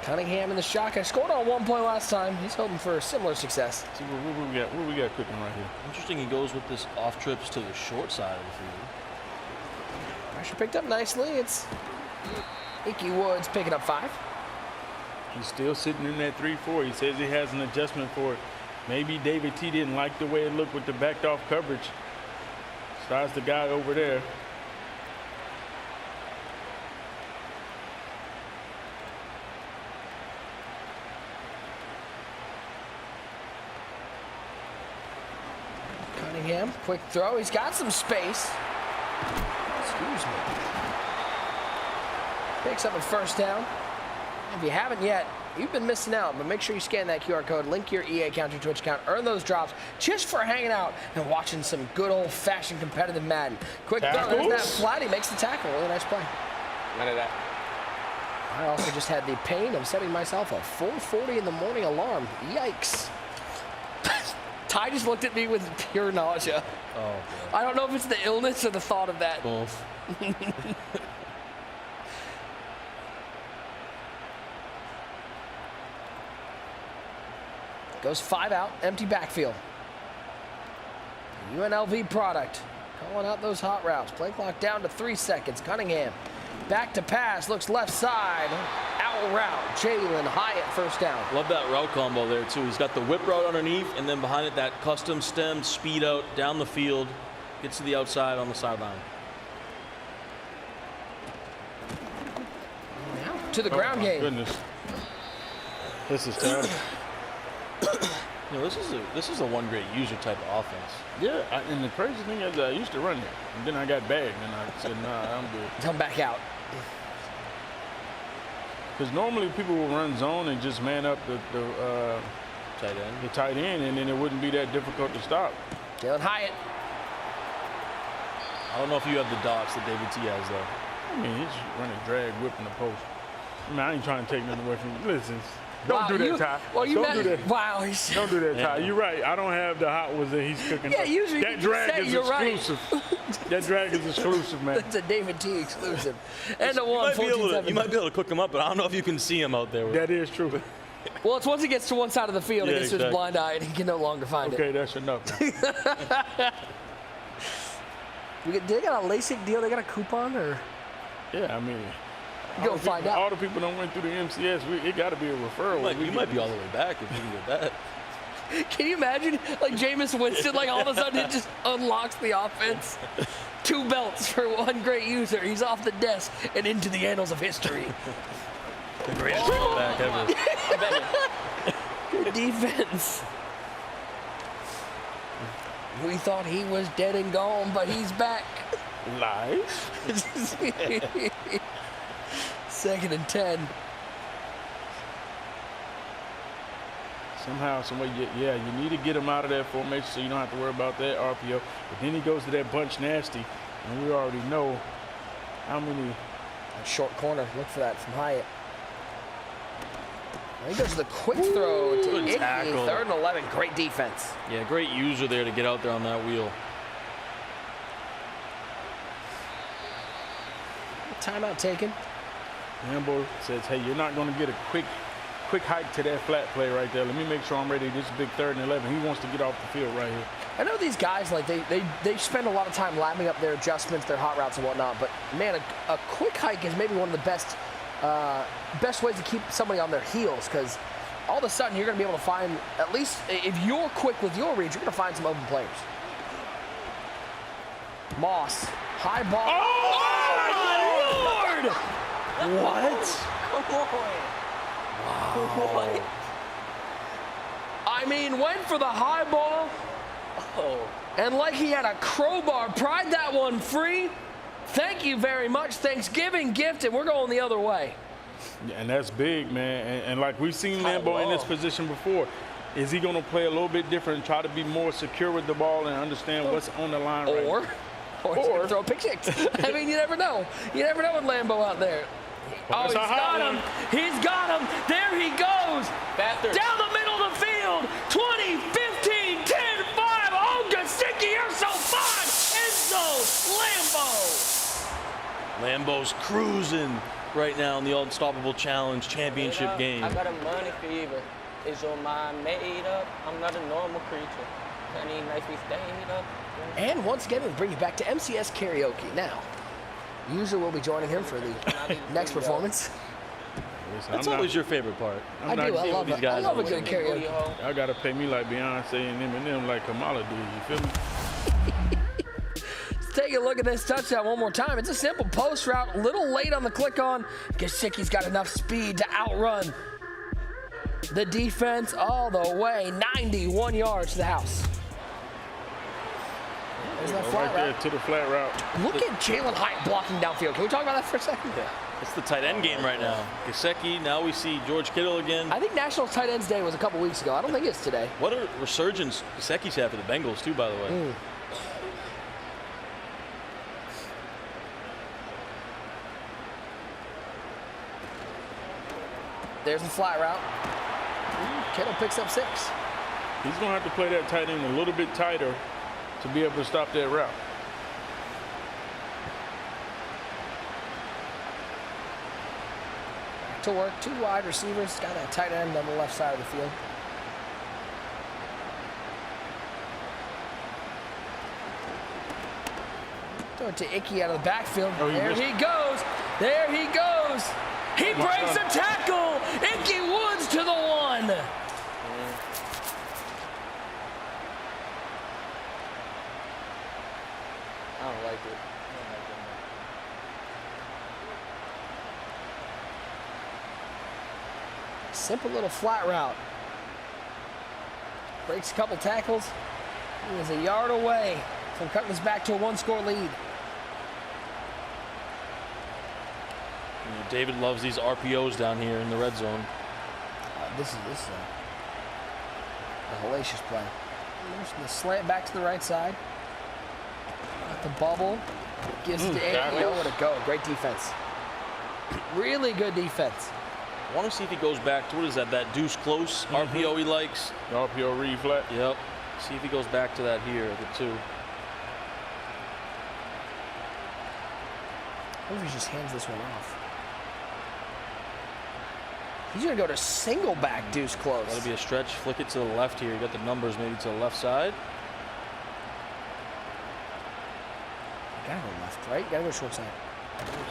Cunningham in the shotgun. Scored on 1 point last time. He's hoping for a similar success. See what we got cooking right here. Interesting, he goes with this off trips to the short side of the field. Pressure picked up nicely. It's Icky Woods picking up 5. He's still sitting in that 3-4. He says he has an adjustment for it. Maybe David T didn't like the way it looked with the backed off coverage. Starts the guy over there. Cunningham, quick throw. He's got some space. Excuse me. Picks up a first down. If you haven't yet, you've been missing out, but make sure you scan that QR code, link your EA account, your Twitch account, earn those drops just for hanging out and watching some good old-fashioned competitive Madden. Quick throw, there's that flat. He makes the tackle. Really nice play. None of that. I also just had the pain of setting myself a 4:40 in the morning alarm. Yikes. Ty just looked at me with pure nausea. Oh, I don't know if it's the illness or the thought of that. Both. Goes 5 out, empty backfield. UNLV product. Calling out those hot routes. Play clock down to 3 seconds. Cunningham back to pass. Looks left side. Out route. Jalen Hyatt first down. Love that route combo there, too. He's got the whip route underneath, and then behind it, that custom stem speed out down the field. Gets to the outside on the sideline. To the ground game. Goodness. This is terrible. You know, this is a one great user type of offense. Yeah, and the crazy thing is I used to run there, and then I got bagged, and I said, nah, I'm good. Come back out. Because normally people will run zone and just man up the tight end, and then it wouldn't be that difficult to stop. Jalen Hyatt. I don't know if you have the dots that David T has, though. I mean, he's running drag, whipping the post. I mean, I ain't trying to take nothing away from you. Listen. Don't do that, Ty. Well, don't do that. Wow. Don't do that, Ty. You're right. I don't have the hot ones that he's cooking. Yeah, usually that drag is exclusive. Right. That drag is exclusive, man. It's a David T exclusive. And a one. You might be able to cook them up, but I don't know if you can see them out there. That is true. Well, it's once he gets to one side of the field, he gets to his blind eye, and he can no longer find it. Okay, that's enough. Did they got a LASIK deal? They got a coupon, or? Yeah, I mean. Go find out. All the people that went through the MCS, it got to be a referral. You might be all the way back if you can get that. Can you imagine, like Jameis Winston, like all of a sudden it just unlocks the offense? 2 belts for one great user. He's off the desk and into the annals of history. The greatest back ever. Good defense. We thought he was dead and gone, but he's back. Live. 2nd and 10. Somehow, some way, yeah, you need to get him out of that formation so you don't have to worry about that RPO. But then he goes to that bunch nasty, and we already know how many. Short corner. Look for that from Hyatt. He goes to the quick throw to Icky. 3rd and 11. Great defense. Yeah, great user there to get out there on that wheel. Timeout taken. Lambo says, hey, you're not going to get a quick hike to that flat play right there. Let me make sure I'm ready. This is big 3rd and 11. He wants to get off the field right here. I know these guys, like they spend a lot of time lapping up their adjustments, their hot routes and whatnot, but man, a quick hike is maybe one of the best ways to keep somebody on their heels, because all of a sudden you're going to be able to find, at least if you're quick with your read, you're going to find some open players. Moss, high ball. Oh, my Lord! What? Come on. Wow. What? I mean, went for the high ball. Oh. And like he had a crowbar, pried that one free. Thank you very much. Thanksgiving gift, and we're going the other way. Yeah, and that's big, man. And like we've seen Lambo in this position before. Is he going to play a little bit different and try to be more secure with the ball and understand what's on the line right now? Or throw a pick six. I mean, you never know. You never know with Lambo out there. Oh, he's got him. He's got him. There he goes. Faster. Down the middle of the field. 20, 15, 10, 5. Oh, Gesicki, you're so fun. Enzo Lambo. Lambo's cruising right now in the Unstoppable Challenge Championship game. I got a money fever. Is your mind made up? I'm not a normal creature. Honey, nice we stayed up. And once again, we bring you back to MCS karaoke. Now, usually we'll be joining him for the next performance. That's always your favorite part. I do. I love it. I love a good karaoke. Y'all got to pay me like Beyonce and Eminem like Kamala do. You feel me? Let's take a look at this touchdown one more time. It's a simple post route. A little late on the click on. Gesicki's got enough speed to outrun the defense all the way. 91 yards to the house. There's that flat right route. there to the flat route. Look at Jalen Hyatt blocking downfield. Can we talk about that for a second? Yeah. It's the tight end game right now. Gesicki, now we see George Kittle again. I think National Tight Ends Day was a couple weeks ago. I don't think it's today. What a resurgence Gesicki's had for the Bengals, too, by the way. There's the flat route. Kittle picks up 6. He's going to have to play that tight end a little bit tighter to be able to stop that route. Back to work. 2 wide receivers. Got a tight end on the left side of the field. Throw it to Icky out of the backfield. There he goes. There he goes. He breaks a tackle. Icky Woods to the 1. I don't like it. Simple little flat route. Breaks a couple tackles. He is a yard away from cutting this back to a 1-score lead. David loves these RPOs down here in the red zone. This is a hellacious play. The slant back to the right side. Got the bubble. Gives it to Andy. Nowhere to go. Great defense. Really good defense. I want to see if he goes back to, what is that deuce close RPO he likes? The RPO read flat. Yep. See if he goes back to that here at the 2. What if he just hands this one off? He's going to go to single back deuce close. That'll be a stretch. Flick it to the left here. You got the numbers maybe to the left side. You gotta go left, right? You gotta go short side.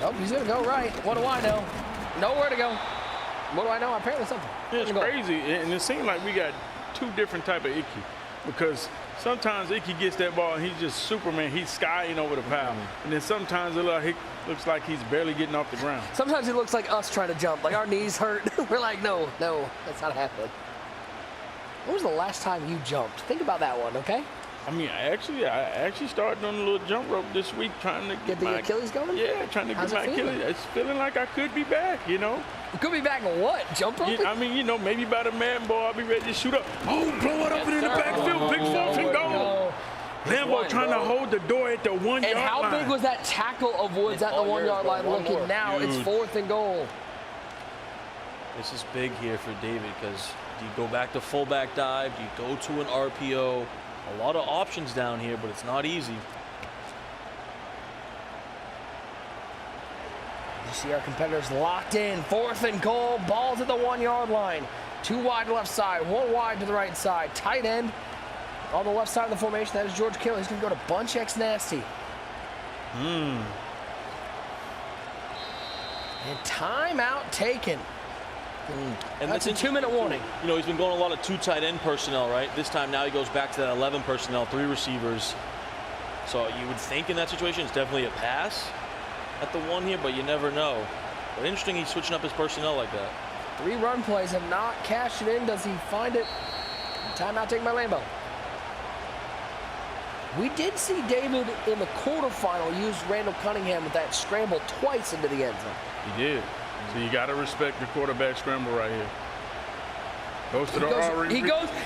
Nope, he's gonna go right. What do I know? Nowhere to go. What do I know? Apparently something. It's crazy, and it seems like we got 2 different type of Icky, because sometimes Icky gets that ball and he's just Superman. He's skying over the pile, and then sometimes it looks like he's barely getting off the ground. Sometimes it looks like us trying to jump, like our knees hurt. We're like, no, that's not happening. When was the last time you jumped? Think about that one, okay? I mean, I actually started on a little jump rope this week, trying to get the Achilles going. Yeah, trying to get my Achilles. It's feeling like I could be back, you know. You could be back in what? Jump rope? Yeah, I mean, you know, maybe by the Madden ball, I'll be ready to shoot up. Oh, blow it up in the backfield, big 4th and goal. Lambo trying to hold the door at the 1 yard line. And how big was that tackle of Woods at the 1 yard line? Looking now, it's 4th and goal. This is big here for David, because do you go back to fullback dive? Do you go to an RPO? A lot of options down here, but it's not easy. You see our competitors locked in. 4th and goal. Ball's at the 1 yard line. 2 wide left side, 1 wide to the right side. Tight end on the left side of the formation. That is George Kittle. He's going to go to bunch X nasty. And timeout taken. And that's a 2-minute warning. You know, he's been going a lot of 2 tight end personnel, right? This time now he goes back to that 11 personnel, 3 receivers. So you would think in that situation it's definitely a pass at the 1 here, but you never know. But interesting he's switching up his personnel like that. 3 run plays have not cashed it in. Does he find it? Timeout taken by Lambo. We did see David in the quarterfinal use Randall Cunningham with that scramble twice into the end zone. He did. So you got to respect the quarterback scramble right here. Goes to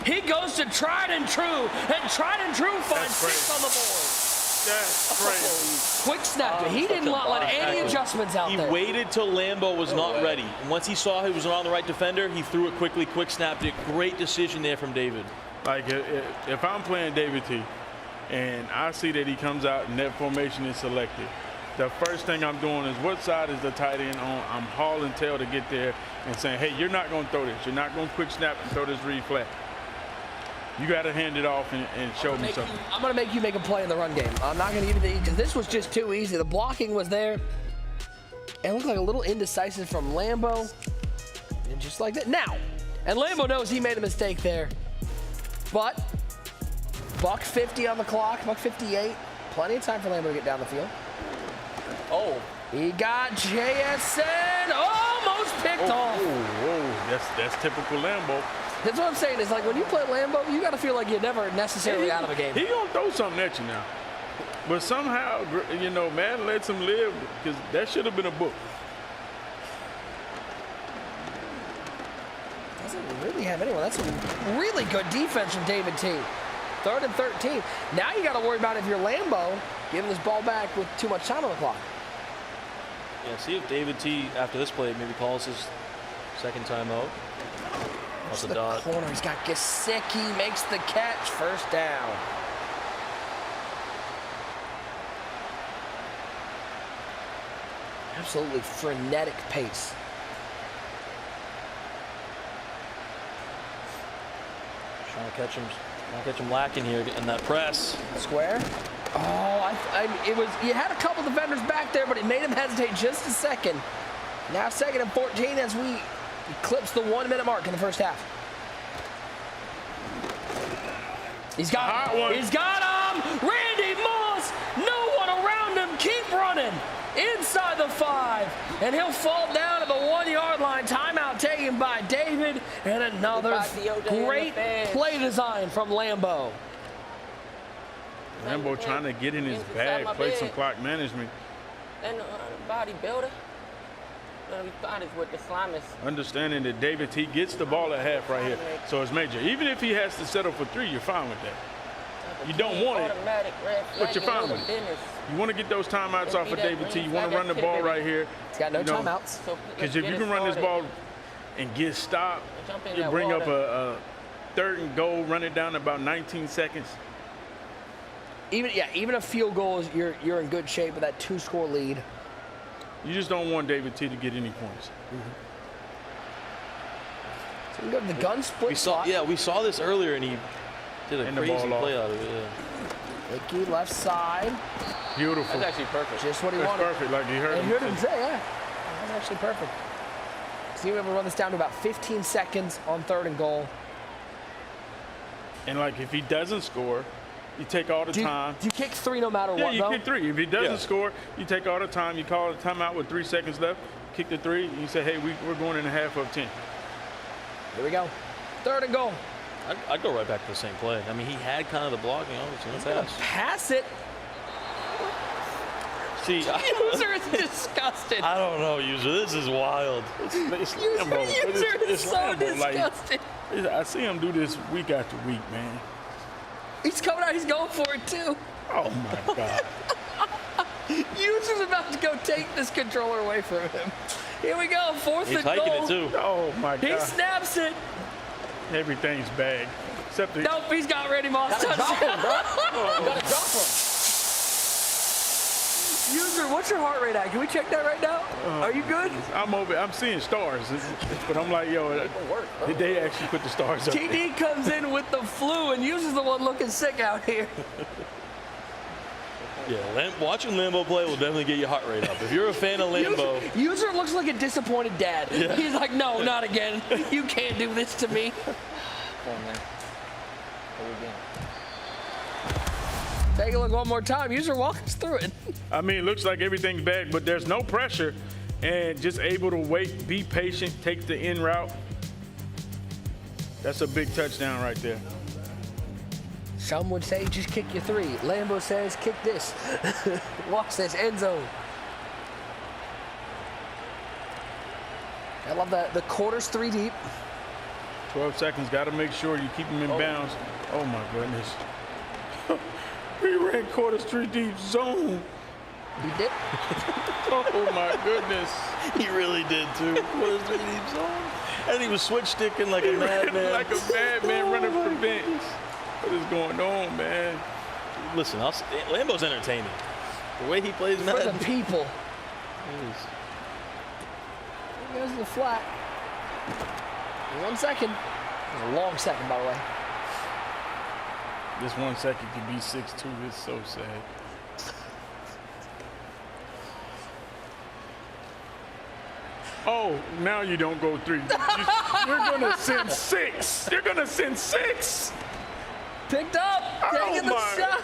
he goes to tried and true, and tried and true finds 6 on the board. That's crazy. Quick snap. He did not let any adjustments out there. He waited till Lambo was not ready. And once he saw he was around the right defender, he threw it quickly, quick snapped it. Great decision there from David. Like, if I'm playing David T, and I see that he comes out and that formation is selected, the first thing I'm doing is what side is the tight end on? I'm hauling tail to get there and saying, hey, you're not going to throw this. You're not going to quick snap and throw this read flat. You got to hand it off and show me something. I'm going to make you make a play in the run game. I'm not going to give you the, because this was just too easy. The blocking was there. It looked like a little indecisive from Lambo. And just like that. Now, and Lambo knows he made a mistake there. But, $1:50 on the clock, $1:58. Plenty of time for Lambo to get down the field. Oh. He got JSN almost picked off. Whoa, that's typical Lambo. That's what I'm saying. Is like when you play Lambo, you got to feel like you're never necessarily out of a game. He gonna throw something at you now, but somehow, you know, man lets him live because that should have been a book. Doesn't really have anyone. That's a really good defense from David T. 3rd and 13. Now you got to worry about if you're Lambo giving this ball back with too much time on the clock. Yeah, see if David T, after this play, maybe calls his second timeout. That's a dot. Corner, he's got Gesicki, makes the catch, first down. Absolutely frenetic pace. Trying to catch him lacking here in that press. Square. Oh, it was. You had a couple defenders back there, but it made him hesitate just a second. Now 2nd and 14 as we eclipse the 1-minute mark in the first half. He's got him. He's got him. Randy Moss. No one around him. Keep running. Inside the 5. And he'll fall down at the 1-yard line. Timeout taken by David. And another great play design from Lambo. Lambo trying to get in his bag, play some clock management. And bodybuilder. We thought it's with the Islamists. Understanding that David T gets the ball at half right here, so it's major. Even if he has to settle for 3, you're fine with that. You don't want it, but you're fine with it. You want to get those timeouts off of David T. You want to run the ball right here. He's got no timeouts. Because if you can run this ball and get stopped, you bring up a 3rd and goal, run it down to about 19 seconds. Even a field goal, you're in good shape with that 2-score lead. You just don't want David T to get any points. So we go to the gun split. We saw this earlier, and he did a crazy play out of it. Yeah. Hickey left side. Beautiful. That's actually perfect. Just what he That's wanted. perfect, like you heard him say. Yeah, that's actually perfect. So you able to run this down to about 15 seconds on 3rd and goal. And like if he doesn't score, you take all the time. Do you kick 3 no matter what, Yeah, you though? kick 3. If he doesn't score, you take all the time. You call a timeout with 3 seconds left, kick the 3, and you say, hey, we're going in a half of 10. Here we go. 3rd and goal. I'd go right back to the same play. I mean, he had kind of the blocking, obviously. He's going to pass it. See, User is disgusted. I don't know, User. This is wild. It's User is so Lambo. disgusted. I see him do this week after week, man. He's coming out. He's going for it, too. Oh, my God. User's about to go take this controller away from him. Here we go. 4th and goal. He's hiking it, too. Oh, my God. He snaps it. Everything's bagged. Except the... Nope, he's got Randy Moss. Gotta drop him, bro. You gotta drop him. User, what's your heart rate at? Can we check that right now? Are you good? I'm seeing stars, but I'm like, yo, did they actually put the stars up there? TD comes in with the flu, and User's the one looking sick out here. Yeah, watching Lambo play will definitely get your heart rate up. If you're a fan of Lambo. User looks like a disappointed dad. Yeah. He's like, no, not again. You can't do this to me. Come on, man. Take a look one more time. User, walk us through it. I mean, it looks like everything's back, but there's no pressure and just able to wait, be patient, take the in route. That's a big touchdown right there. Some would say just kick your 3. Lambo says kick this. Watch this, end zone. I love the quarters 3 deep. 12 seconds, got to make sure you keep them in bounds. Oh my goodness. He ran quarters 3 deep zone. He did. Oh my goodness. He really did too. Quarters 3 deep zone. And he was switch sticking like a madman. Like a madman running for the bench. What is going on, man? Listen, Lambo's entertaining. The way he plays Madden. For the people. Here goes the flat. 1 second. A long second, by the way. This 1 second could be 6-2. It's so sad. Oh, now you don't go 3. You're going to send 6. You're going to send 6. Picked up. Taking the shot.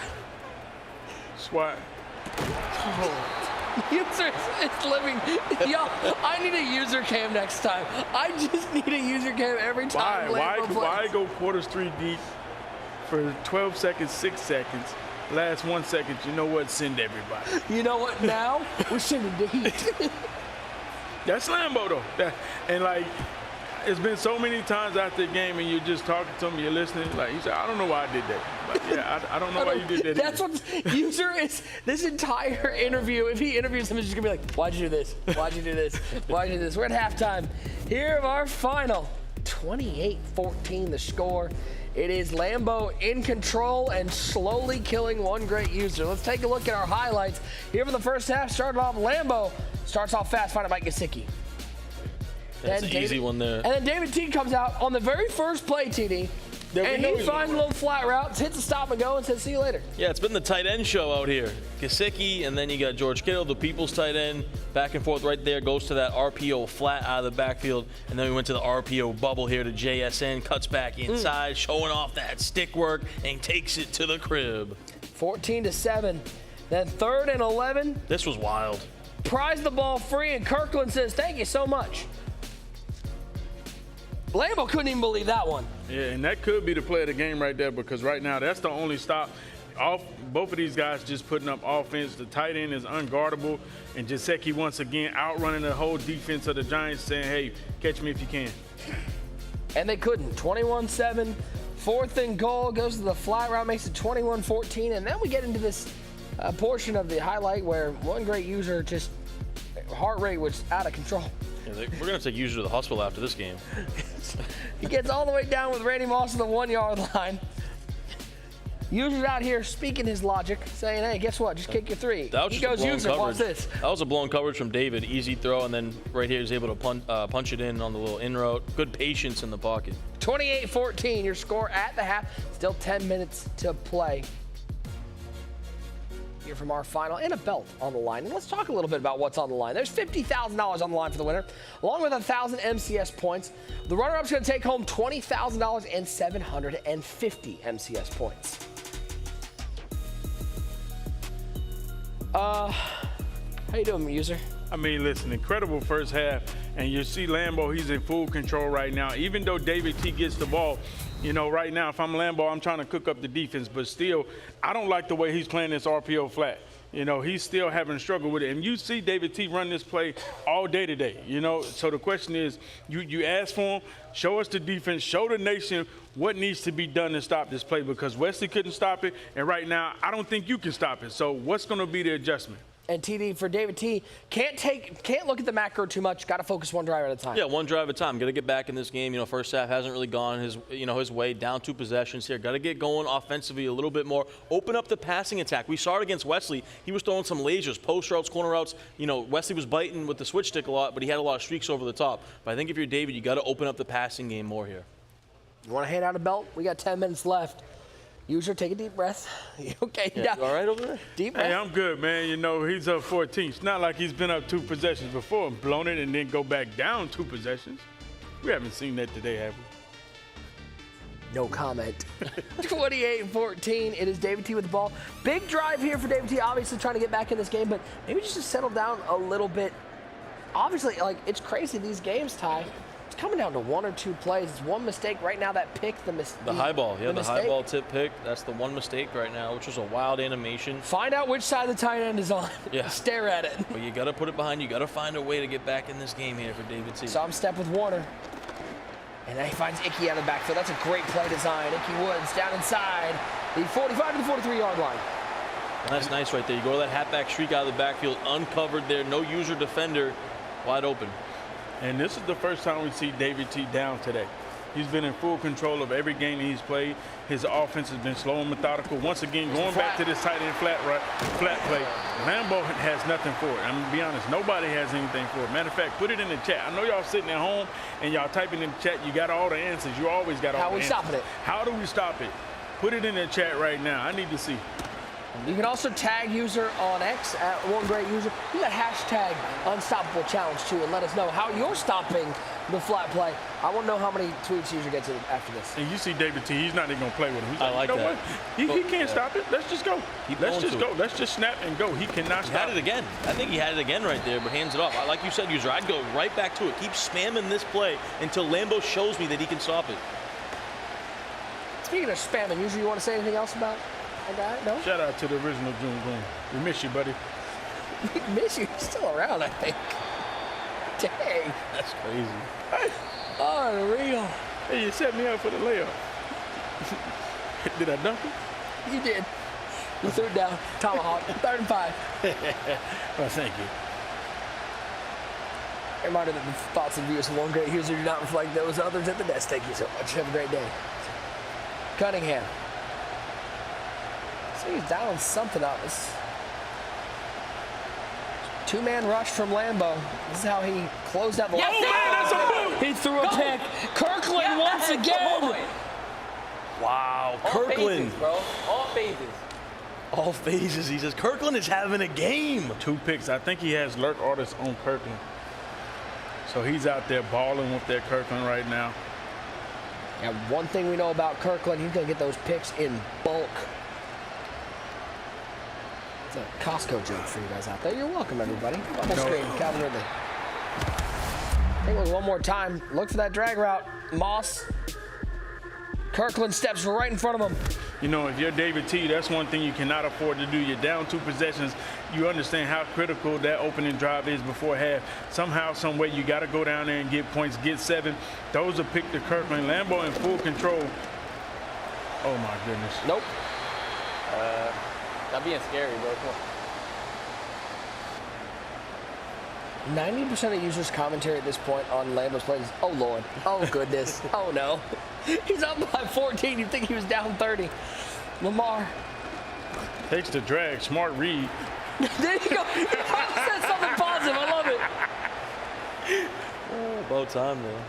Swat. User is living. Yo, I need a user cam next time. I just need a user cam every time. Why go quarters 3 deep for 12 seconds, 6 seconds? Last 1 second, you know what? Send everybody. You know what? Now we're sending the heat. That's Lambo though. And like, it's been so many times after the game, and you're just talking to him, you're listening. Like he said, I don't know why I did that. But yeah, I don't know why you did that. That's what user is. This entire interview, if he interviews him, he's just gonna be like, "Why'd you do this? Why'd you do this? Why'd you do this?" We're at halftime. Here of our final, 28-14 the score. It is Lambo in control and slowly killing one great user. Let's take a look at our highlights. Here for the first half, started off Lambo. Starts off fast, find it Mike Gesicki. That's an easy one there. And then David T comes out on the very first play, TD. And he finds little flat routes, hits a stop and go, and says, see you later. Yeah, it's been the tight end show out here. Gesicki, and then you got George Kittle, the people's tight end. Back and forth right there, goes to that RPO flat out of the backfield. And then we went to the RPO bubble here to JSN, cuts back inside, showing off that stick work, and takes it to the crib. 14-7. Then 3rd and 11. This was wild. Prize the ball free, and Kirkland says, thank you so much. Lambo couldn't even believe that one. Yeah, and that could be the play of the game right there, because right now that's the only stop. Both of these guys just putting up offense. The tight end is unguardable, and Gesicki once again outrunning the whole defense of the Giants, saying, hey, catch me if you can. And they couldn't. 21-7. 4th and goal, goes to the flat route, makes it 21-14. And then we get into this portion of the highlight where one great user just heart rate was out of control. Yeah, we're going to take user to the hospital after this game. He gets all the way down with Randy Moss on the 1-yard line. User's out here speaking his logic, saying, hey, guess what? Just kick your 3. He goes, user, watch this. That was a blown coverage from David. Easy throw, and then right here he's able to punch it in on the little in route. Good patience in the pocket. 28-14, your score at the half. Still 10 minutes to play. Here from our final, and a belt on the line. And let's talk a little bit about what's on the line. There's $50,000 on the line for the winner, along with 1,000 MCS points. The runner-up's going to take home $20,000 and 750 MCS points. How you doing, user? I mean, listen, incredible first half. And you see Lambo, he's in full control right now. Even though David T gets the ball, you know, right now, if I'm Lambo, I'm trying to cook up the defense. But still, I don't like the way he's playing this RPO flat. You know, he's still having struggle with it. And you see David T run this play all day today, you know. So the question is, you ask for him, show us the defense, show the nation what needs to be done to stop this play, because Wesley couldn't stop it. And right now, I don't think you can stop it. So what's going to be the adjustment? And TD, for David T, can't look at the macro too much. Got to focus one drive at a time. Yeah, one drive at a time. Got to get back in this game. You know, first half hasn't really gone his way. Down 2 possessions here. Got to get going offensively a little bit more. Open up the passing attack. We saw it against Wesley. He was throwing some lasers, post routes, corner routes. You know, Wesley was biting with the switch stick a lot, but he had a lot of streaks over the top. But I think if you're David, you got to open up the passing game more here. You want to hand out a belt? We got 10 minutes left. User, take a deep breath. You okay? Yeah, you all right over there? Deep breath. Hey, I'm good, man. You know, he's up 14. It's not like he's been up 2 possessions before and blown it and then go back down 2 possessions. We haven't seen that today, have we? No comment. 28-14. It is David T with the ball. Big drive here for David T. Obviously trying to get back in this game, but maybe just to settle down a little bit. Obviously, like, it's crazy these games, Ty. It's coming down to 1 or 2 plays. It's one mistake right now that picked the high ball. Yeah, the high mistake. ball tip pick. That's the one mistake right now, which was a wild animation. Find out which side the tight end is on. Yeah. Stare at it. But you got to put it behind you. Got to find a way to get back in this game here for David T. So I'm step with Warner. And then he finds Icky out of the backfield. That's a great play design. Icky Woods down inside the 45 to the 43-yard line. That's nice right there. You go to that halfback streak out of the backfield, uncovered there, no user defender, wide open. And this is the first time we see David T down today. He's been in full control of every game he's played. His offense has been slow and methodical. Once again, going back to this tight end flat play, Lambo has nothing for it. I'm going to be honest, nobody has anything for it. Matter of fact, put it in the chat. I know y'all sitting at home and y'all typing in the chat. You got all the answers. You always got all the answers. How we stopping it? How do we stop it? Put it in the chat right now. I need to see. You can also tag user on X at One Great User. You got hashtag Unstoppable Challenge too, and let us know how you're stopping the flat play. I want to know how many tweets user gets after this. And you see David T, he's not even going to play with him. He's I like you know that. What? He can't stop it. Let's just go. Let's just go. Let's just snap and go. He cannot stop He had it again. I think he had it again right there, but hands it off. Like you said, user, I'd go right back to it. Keep spamming this play until Lambo shows me that he can stop it. Speaking of spamming, user, you want to say anything else about that? No? Shout out to the original June Goon. We miss you, buddy. We miss you. You're still around, I think. Dang. That's crazy. Hey. Unreal. Hey, you set me up for the layup. Did I dunk it? You did. You threw it down. Tomahawk. 3rd and 5. Well, thank you. Reminder that the thoughts and views of One Great User do not reflect those others at the desk. Thank you so much. Have a great day. Cunningham. So he's dialing something up. This 2-man rush from Lambo. This is how he closed out the left. He threw a pick. Kirkland once again. Wow, All Kirkland. phases, bro. All phases. All phases. He says Kirkland is having a game. 2 picks. I think he has lurk artists on Kirkland. So he's out there balling with that Kirkland right now. And one thing we know about Kirkland, he's going to get those picks in bulk. It's a Costco joke for you guys out there. You're welcome, everybody. Bubble screen, Calvin Ridley. Take a look one more time. Look for that drag route. Moss. Kirkland steps right in front of him. You know, if you're David T, that's one thing you cannot afford to do. You're down 2 possessions. You understand how critical that opening drive is before half. Somehow, some way, you got to go down there and get points, get 7. Those are picked to Kirkland. Lambo in full control. Oh, my goodness. Nope. Stop being scary, bro. Come on. 90% of users' commentary at this point on Lambo's plays is, oh, Lord. Oh, goodness. Oh, no. He's up by 14. You'd think he was down 30. Lamar. Takes the drag. Smart read. There you go. Said something positive. I love it. Oh, about time, though.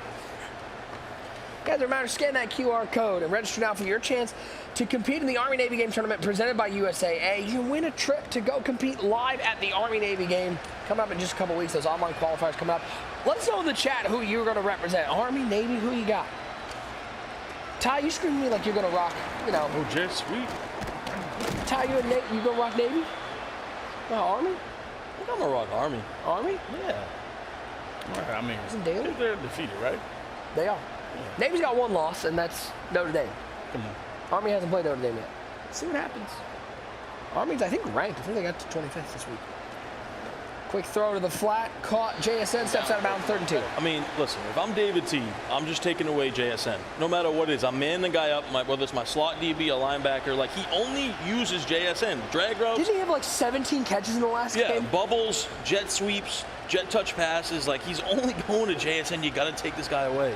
Guys, a reminder, scan that QR code and register now for your chance to compete in the Army-Navy game tournament presented by USAA. You can win a trip to go compete live at the Army-Navy game. Coming up in just a couple weeks, those online qualifiers coming up. Let us know in the chat who you're going to represent. Army, Navy, who you got? Ty, you screaming me like you're going to rock, you know. Oh, just sweet. Ty, you going to rock Navy? Army? I think I'm going to rock Army. Army? Yeah. I mean, Isn't Daly? They're defeated, right? They are. Yeah. Navy's got 1 loss, and that's Notre Dame. Come on. Army hasn't played Notre Dame yet. Let's see what happens. Army's, I think, ranked. I think they got to 25th this week. Quick throw to the flat, caught. JSN steps out of bounds, 3rd and 2. I mean, listen, if I'm David T, I'm just taking away JSN. No matter what it is, I'm manning the guy up, whether it's my slot DB, a linebacker, like he only uses JSN. Drag routes. Didn't he have like 17 catches in the last game? Yeah, bubbles, jet sweeps, jet touch passes. Like he's only going to JSN. You got to take this guy away.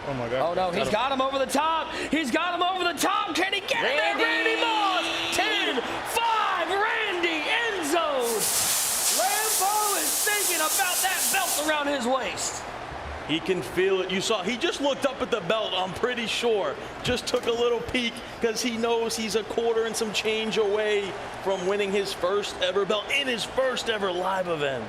Oh my God. Oh no, he's got him over the top. He's got him over the top. Can he get it there? Randy Moss. 10-5, Randy, end zone. Lambo is thinking about that belt around his waist. He can feel it. You saw, he just looked up at the belt, I'm pretty sure. Just took a little peek because he knows he's a quarter and some change away from winning his first ever belt in his first ever live event.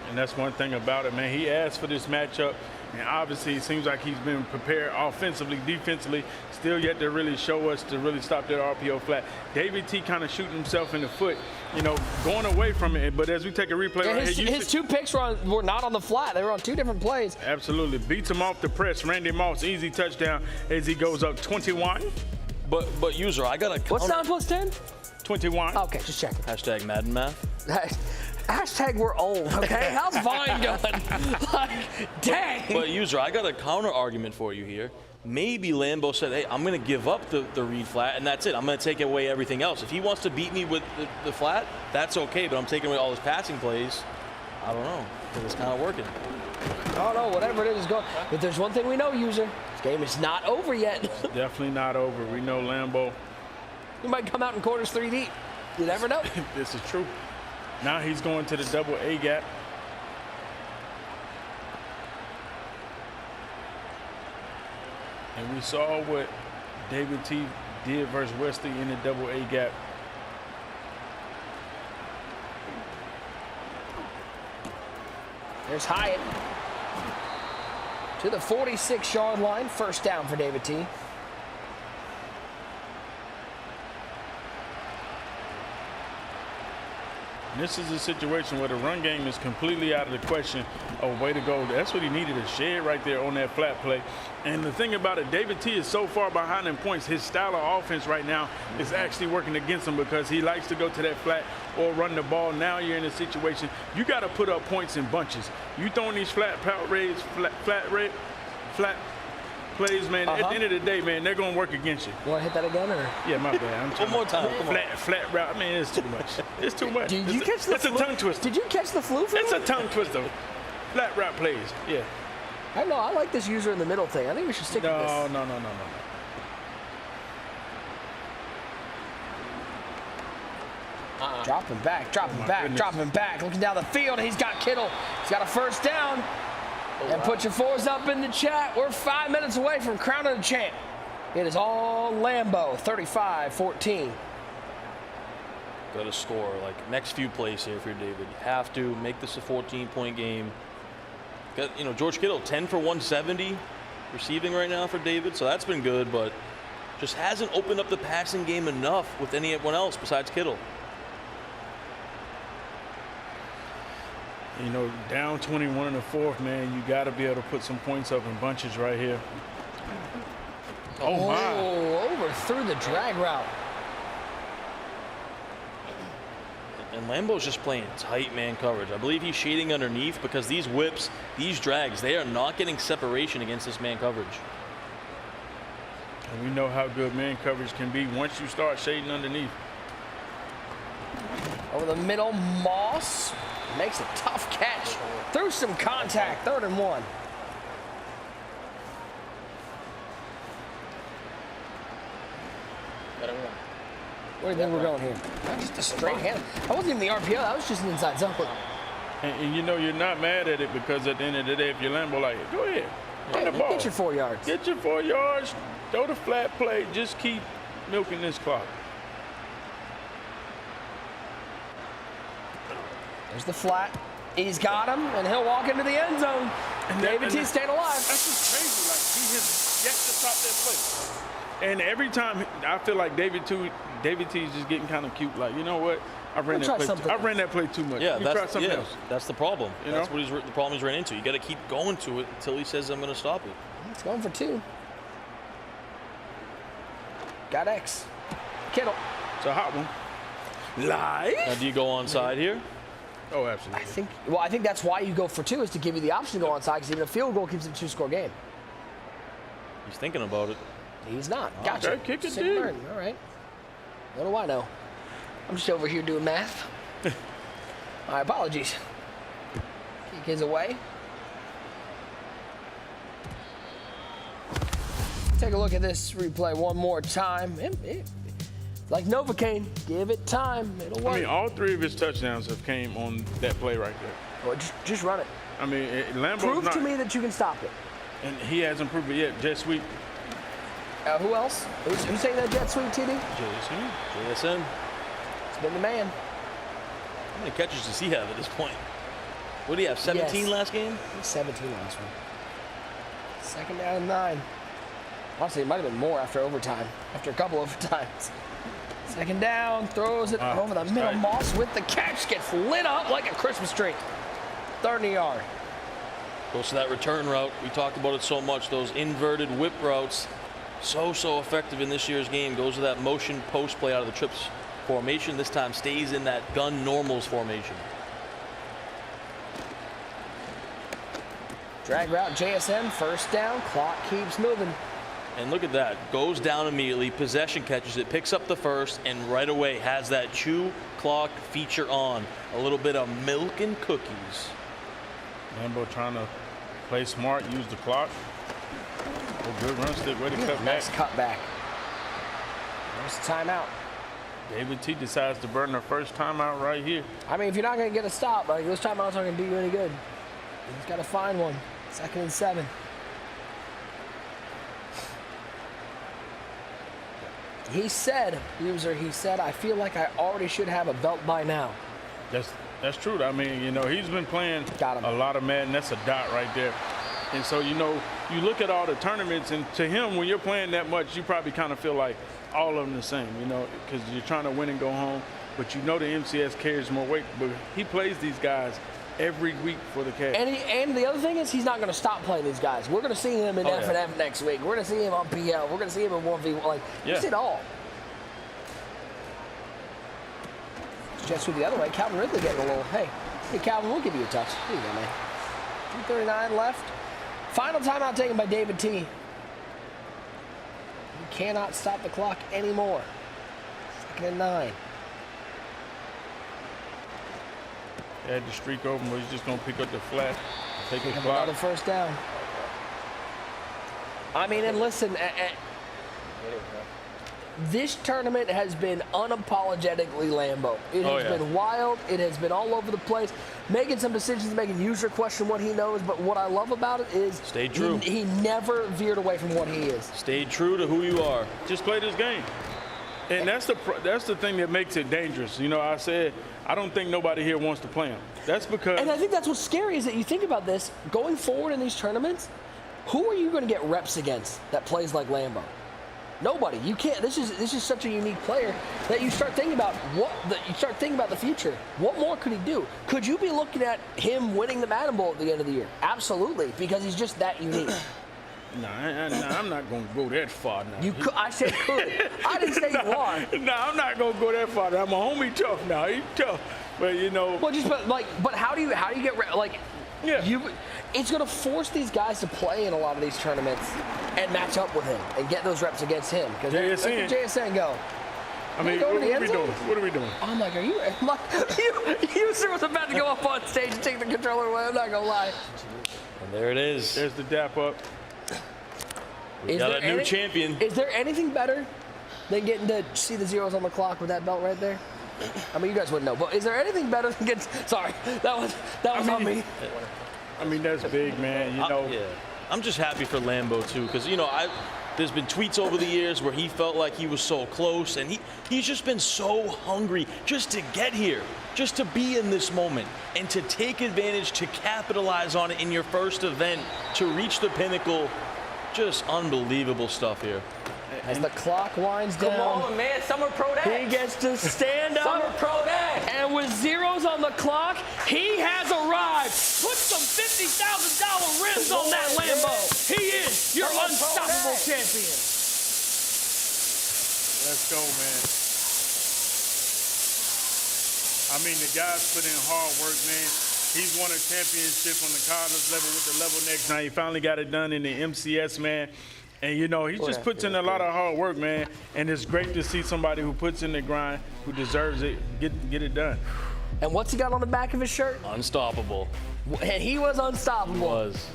And that's one thing about it, man. He asked for this matchup. And obviously, it seems like he's been prepared offensively, defensively, still yet to really show us to really stop that RPO flat. David T kind of shooting himself in the foot, you know, going away from it. But as we take a replay right here, his two picks were not on the flat. They were on two different plays. Absolutely. Beats him off the press. Randy Moss, easy touchdown as he goes up 21. But user, I got a What's 9 plus 10? 21. Okay, just checking. Hashtag Madden math. Hashtag we're old, okay? How's Vine going? Like, dang. But user, I got a counter argument for you here. Maybe Lambo said, hey, I'm going to give up the read flat, and that's it. I'm going to take away everything else. If he wants to beat me with the flat, that's okay, but I'm taking away all his passing plays. I don't know, because it's kind of working. Oh, no, whatever it is going. But there's one thing we know, user. This game is not over yet. Definitely not over. We know Lambo. He might come out in quarters 3 deep. You never know. This is true. Now he's going to the double A gap. And we saw what David T did versus Wesley in the double A gap. There's Hyatt to the 46-yard line. First down for David T. This is a situation where the run game is completely out of the question. Oh, way to go. That's what he needed, a shed right there on that flat play. And the thing about it, David T is so far behind in points. His style of offense right now is actually working against him because he likes to go to that flat or run the ball. Now you're in a situation, you got to put up points in bunches. You throwing these flat plays, man, at the end of the day, man, they're going to work against you. You want to hit that again? Or? Yeah, my bad. One more time. Flat route. I mean, it's too much. It's too much. Did you catch the flu? It's a tongue twister. Did you catch the flu? It's a tongue twister. Flat route plays. Yeah. I know. I like this user in the middle thing. I think we should stick with this. No. Dropping back. Looking down the field. He's got Kittle. He's got a first down. And put your fours up in the chat. We're 5 minutes away from crowning the champ. It is all Lambo, 35-14. Got to score, like, next few plays here for David. You have to make this a 14-point game. Got, you know, George Kittle, 10 for 170 receiving right now for David, so that's been good, but just hasn't opened up the passing game enough with anyone else besides Kittle. You know, down 21 in the fourth, man, you got to be able to put some points up in bunches right here. Oh, my. Overthrew the drag route. And Lambo's just playing tight man coverage. I believe he's shading underneath because these whips, these drags, they are not getting separation against this man coverage. And we know how good man coverage can be once you start shading underneath. Over the middle, Moss makes a tough catch. Through some contact, 3rd and 1. Where do you think we're going here? Just a straight hand. That wasn't even the RPO. That was just an inside zone. And you know you're not mad at it because at the end of the day, if you're Lambo, like, go ahead, run the ball. Get your 4 yards. Get your 4 yards. Throw the flat play. Just keep milking this clock. There's the flat. He's got him, and he'll walk into the end zone. And David T staying alive. That's just crazy. Like, he has yet to stop that play. And every time, I feel like David T is just getting kind of cute. Like, you know what? I ran that play too much. Yeah, else. That's the problem. You that's know? what the problem he's ran into. You got to keep going to it until he says, I'm going to stop it. It's going for 2. Got X. Kittle. It's a hot one. Live. Now, do you go onside here? Oh, absolutely. I think that's why you go for 2, is to give you the option to go onside, because even a field goal keeps it a 2-score game. He's thinking about it. He's not. Gotcha. Okay, kick it, Same dude. turn. All right. What do I know? I'm just over here doing math. My apologies. Kick his away. Take a look at this replay one more time. Like Novocaine, give it time. It'll work. I mean, all 3 of his touchdowns have came on that play right there. Well, just run it. I mean, Lambo's Prove not, to me that you can stop it. And he hasn't proved it yet. Jet sweep. Who else? Who's saying that jet sweep, TD? JSN. It's been the man. How many catches does he have at this point? What do you have, 17 last game? 17 last one. Second down and 9. Honestly, it might have been more after overtime, after a couple overtimes. Second down, throws it over the middle. Moss with the catch, gets lit up like a Christmas tree. 30 yard. Goes to that return route. We talked about it so much. Those inverted whip routes, so effective in this year's game. Goes to that motion post play out of the trips formation. This time stays in that gun normals formation. Drag route, JSN, first down. Clock keeps moving. And look at that. Goes down immediately. Possession catches it. Picks up the first, and right away has that chew clock feature on. A little bit of milk and cookies. Lambo trying to play smart, use the clock. Oh, good run stick, way to cut back. Nice cut back. There's the timeout. David T decides to burn the first timeout right here. I mean, if you're not going to get a stop, like those timeouts aren't going to do you any good. He's got to find one. 2nd and 7. He said, I feel like I already should have a belt by now. That's true. I mean, you know, he's been playing a lot of Madden. That's a dot right there. And so, you know, you look at all the tournaments, and to him, when you're playing that much, you probably kind of feel like all of them the same, you know, because you're trying to win and go home. But you know the MCS carries more weight. But he plays these guys every week for the cash. And the other thing is he's not going to stop playing these guys. We're going to see him in F&F next week. We're going to see him on PL. We're going to see him in 1v1. Like, you see it all. Jets through the other way. Calvin Ridley getting a little, hey, Calvin, we'll give you a touch. Here you go, man. 2:39 left. Final timeout taken by David T. He cannot stop the clock anymore. 2nd and 9. Had the streak open, but he's just going to pick up the flat, take his clock. Another first down. I mean, and listen, this tournament has been unapologetically Lambo. It has been wild. It has been all over the place. Making some decisions, making user question what he knows. But what I love about it is stayed true. He never veered away from what he is. Stayed true to who you are. Just play this game. And that's the thing that makes it dangerous. You know, I said, I don't think nobody here wants to play him. That's because... And I think that's what's scary is that you think about this, going forward in these tournaments, who are you going to get reps against that plays like Lambo? Nobody. You can't. This is such a unique player that you start thinking about the future. What more could he do? Could you be looking at him winning the Madden Bowl at the end of the year? Absolutely, because he's just that unique. I'm not going to go that far now. I said could. I didn't say you are. No, I'm not going to go that far. I'm a homie tough now. He's tough. But, you know. Well, but how do you get, like, it's going to force these guys to play in a lot of these tournaments and match up with him and get those reps against him. Because JSN go. I mean, what are we doing? What are we doing? I'm like, are you? User was about to go up on stage and take the controller away. I'm not going to lie. And there it is. There's the dap up. We got a new champion. Is there anything better than getting to see the zeros on the clock with that belt right there? I mean, you guys wouldn't know, but is there anything better than getting? Sorry, that was on me. I mean, that's big, man. You know. I'm just happy for Lambo too, because you know there's been tweets over the years where he felt like he was so close, and he's just been so hungry just to get here, just to be in this moment, and to take advantage, to capitalize on it in your first event, to reach the pinnacle. Just unbelievable stuff here. As the clock winds down. Come on, man. Summer Pro Day. He gets to stand up. Summer Pro Day. And with zeros on the clock, he has arrived. Put some $50,000 rims on that Lambo. He is your unstoppable champion. Let's go, man. I mean, the guys put in hard work, man. He's won a championship on the Cardinals level with the level next. Now he finally got it done in the MCS, man. And, you know, he just puts in a lot of hard work, man. And it's great to see somebody who puts in the grind, who deserves it, get it done. And what's he got on the back of his shirt? Unstoppable. And he was unstoppable. He was.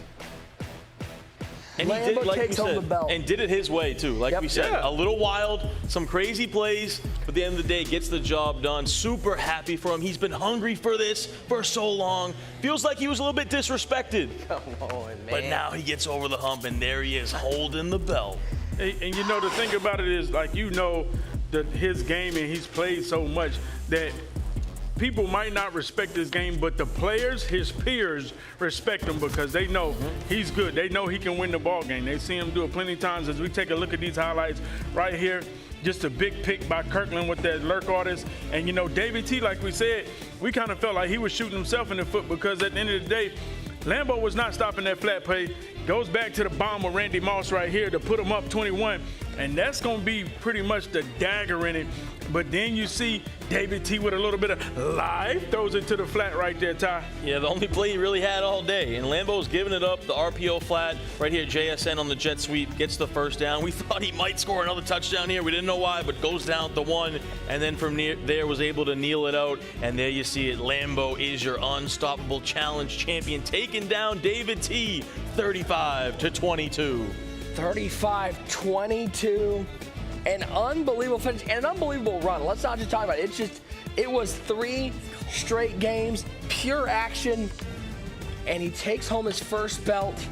And Lambo he did, like takes we home said, the belt. and did it his way too. Like we said, a little wild, some crazy plays, but at the end of the day, gets the job done. Super happy for him. He's been hungry for this for so long. Feels like he was a little bit disrespected. Come on, man. But now he gets over the hump, and there he is, holding the belt. And you know, the thing about it is, like, you know, his game, and he's played so much that people might not respect this game, but the players, his peers, respect him because they know he's good. They know he can win the ball game. They see him do it plenty of times. As we take a look at these highlights right here, just a big pick by Kirkland with that lurk artist. And, you know, David T., like we said, we kind of felt like he was shooting himself in the foot because at the end of the day, Lambo was not stopping that flat play. Goes back to the bomb with Randy Moss right here to put him up 21. And that's going to be pretty much the dagger in it. But then you see David T with a little bit of life, throws it to the flat right there, Ty. Yeah, the only play he really had all day. And Lambo's giving it up, the RPO flat right here, JSN on the jet sweep, gets the first down. We thought he might score another touchdown here. We didn't know why, but goes down to one. And then from there was able to kneel it out. And there you see it. Lambo is your unstoppable challenge champion, taking down David T, 35-22. 35-22. An unbelievable finish and an unbelievable run. Let's not just talk about it. It was 3 straight games, pure action, and he takes home his first belt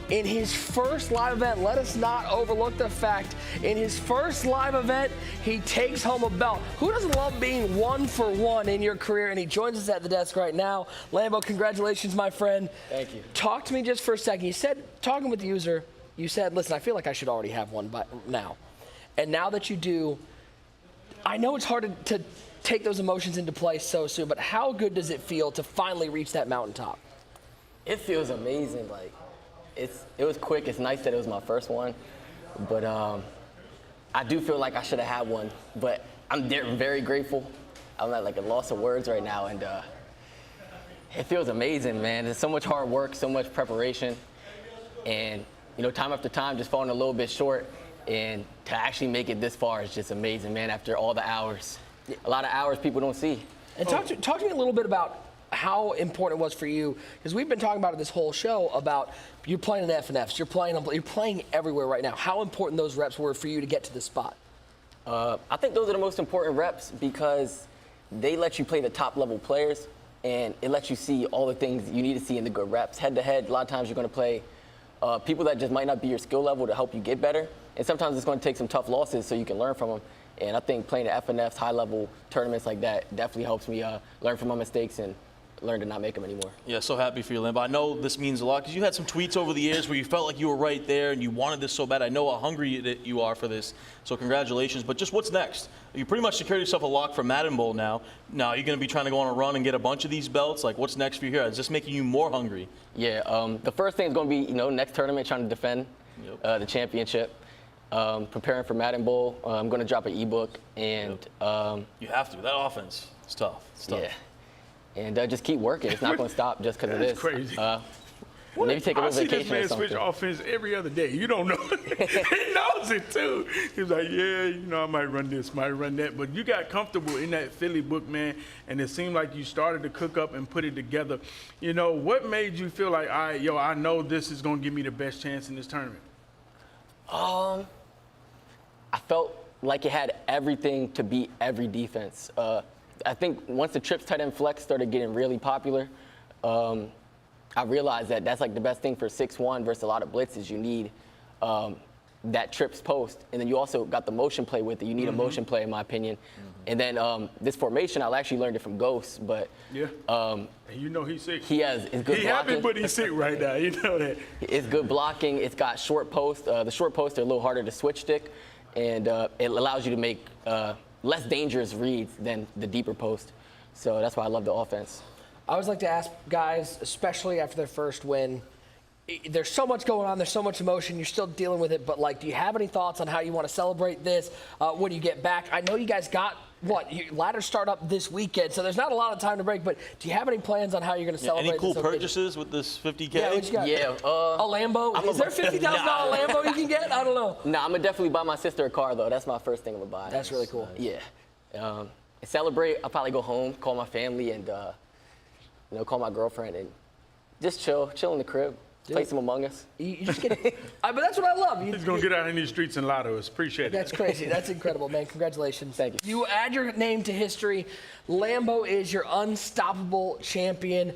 in his first live event. Let us not overlook the fact in his first live event, he takes home a belt. Who doesn't love being 1 for 1 in your career? And he joins us at the desk right now. Lambo, congratulations, my friend. Thank you. Talk to me just for a second. You said, talking with the user, you said, listen, I feel like I should already have one by now. And now that you do, I know it's hard to take those emotions into play so soon, but how good does it feel to finally reach that mountaintop? It feels amazing. Like, it was quick. It's nice that it was my first one, but I do feel like I should have had one. But I'm very grateful. I'm at like a loss of words right now, and it feels amazing, man. There's so much hard work, so much preparation, and you know, time after time, just falling a little bit short. And to actually make it this far is just amazing, man, after all the hours. A lot of hours people don't see. And talk to me a little bit about how important it was for you, because we've been talking about it this whole show about you're playing in FNFs, you're playing everywhere right now. How important those reps were for you to get to this spot? I think those are the most important reps because they let you play the top level players, and it lets you see all the things you need to see in the good reps. Head to head, a lot of times you're going to play people that just might not be your skill level to help you get better. And sometimes it's going to take some tough losses so you can learn from them. And I think playing at FNFs, high-level tournaments like that definitely helps me learn from my mistakes and learn to not make them anymore. Yeah, so happy for you, Lambo. I know this means a lot because you had some tweets over the years where you felt like you were right there and you wanted this so bad. I know how hungry that you are for this, so congratulations. But just what's next? You pretty much secured yourself a lock for Madden Bowl now. Now, you're going to be trying to go on a run and get a bunch of these belts? Like, what's next for you here? Is this making you more hungry? Yeah, the first thing is going to be, you know, next tournament, trying to defend the championship. Preparing for Madden Bowl. I'm going to drop an ebook, and you have to. That offense is tough. It's tough. Yeah, and just keep working. It's not going to stop just because of this. That's crazy. Maybe take a little vacation or something. I see this man switch offense every other day. You don't know. He knows it too. He's like, yeah, you know, I might run this, might run that. But you got comfortable in that Philly book, man, and it seemed like you started to cook up and put it together. You know, what made you feel like, all right, yo, I know this is going to give me the best chance in this tournament? I felt like it had everything to beat every defense. I think once the trips tight end flex started getting really popular, I realized that that's like the best thing for 6-1 versus a lot of blitzes. You need that trips post, and then you also got the motion play with it. You need a motion play, in my opinion. And then this formation, I actually learned it from Ghost, but yeah, you know he's sick. He has it's good he blocking. Happy, but he's sick right now. You know that. It's good blocking. It's got short post. The short posts are a little harder to switch stick, and it allows you to make less dangerous reads than the deeper post. So that's why I love the offense. I always like to ask guys, especially after their first win, there's so much going on, there's so much emotion, you're still dealing with it, but like, do you have any thoughts on how you want to celebrate this when you get back? I know you guys got, ladders start up this weekend, so there's not a lot of time to break, but do you have any plans on how you're going to celebrate Any cool this purchases with this $50K? Yeah, what you got? Yeah. A Lambo? Is there $50,000 Lambo you can get? I don't know. Nah, I'm going to definitely buy my sister a car, though. That's my first thing I'm going to buy. That's really cool. Yeah. Celebrate, I'll probably go home, call my family, and call my girlfriend, and just chill in the crib. Play some Among Us. You just get it. But that's what I love. He's going to get out in these streets and lottos. Appreciate it. That's crazy. That's incredible, man. Congratulations. Thank you. You add your name to history. Lambo is your unstoppable champion.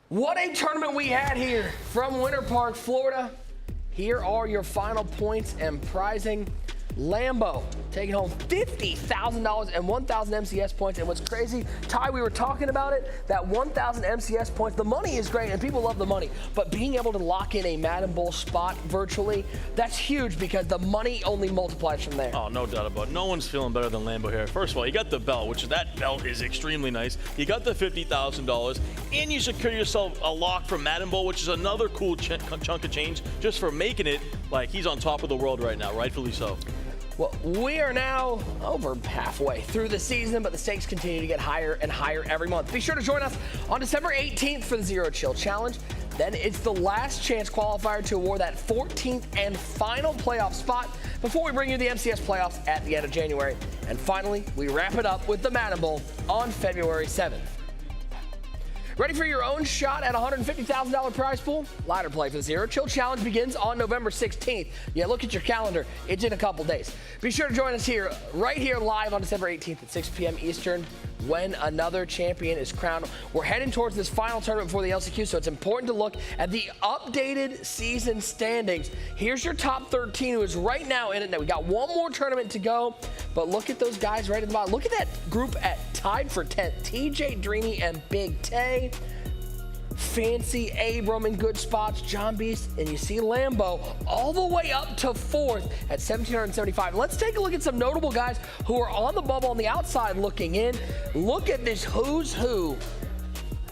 What a tournament we had here from Winter Park, Florida. Here are your final points and prizing. Lambo taking home $50,000 and 1,000 MCS points. And what's crazy, Ty, we were talking about it, that 1,000 MCS points, the money is great and people love the money, but being able to lock in a Madden Bowl spot virtually, that's huge because the money only multiplies from there. Oh, no doubt about it. No one's feeling better than Lambo here. First of all, you got the belt, which that belt is extremely nice. You got the $50,000, and you secure yourself a lock for Madden Bowl, which is another cool chunk of change just for making it like he's on top of the world right now, rightfully so. Well, we are now over halfway through the season, but the stakes continue to get higher and higher every month. Be sure to join us on December 18th for the Zero Chill Challenge. Then it's the last chance qualifier to award that 14th and final playoff spot before we bring you the MCS playoffs at the end of January. And finally, we wrap it up with the Madden Bowl on February 7th. Ready for your own shot at a $150,000 prize pool? Ladder play for the Zero Chill Challenge begins on November 16th. Yeah, look at your calendar. It's in a couple days. Be sure to join us here, right here live on December 18th at 6 p.m. Eastern when another champion is crowned. We're heading towards this final tournament for the LCQ, so it's important to look at the updated season standings. Here's your top 13 who is right now in it. Now, we got one more tournament to go, but look at those guys right at the bottom. Look at that group at tied for 10th. TJ, Dreamy, and Big Tay. Fancy, Abram in good spots, John Beast, and you see Lambo all the way up to 4th at 1,775. Let's take a look at some notable guys who are on the bubble on the outside looking in. Look at this who's who.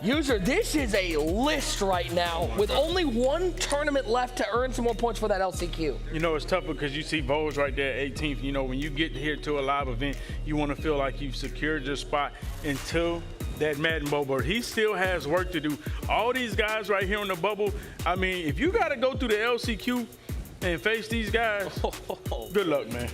User, this is a list right now with only one tournament left to earn some more points for that LCQ. You know, it's tough because you see Vose right there at 18th. You know, when you get here to a live event, you want to feel like you've secured your spot until that Madden Bowl, but he still has work to do. All these guys right here on the bubble, I mean, if you got to go through the LCQ and face these guys, good luck, man.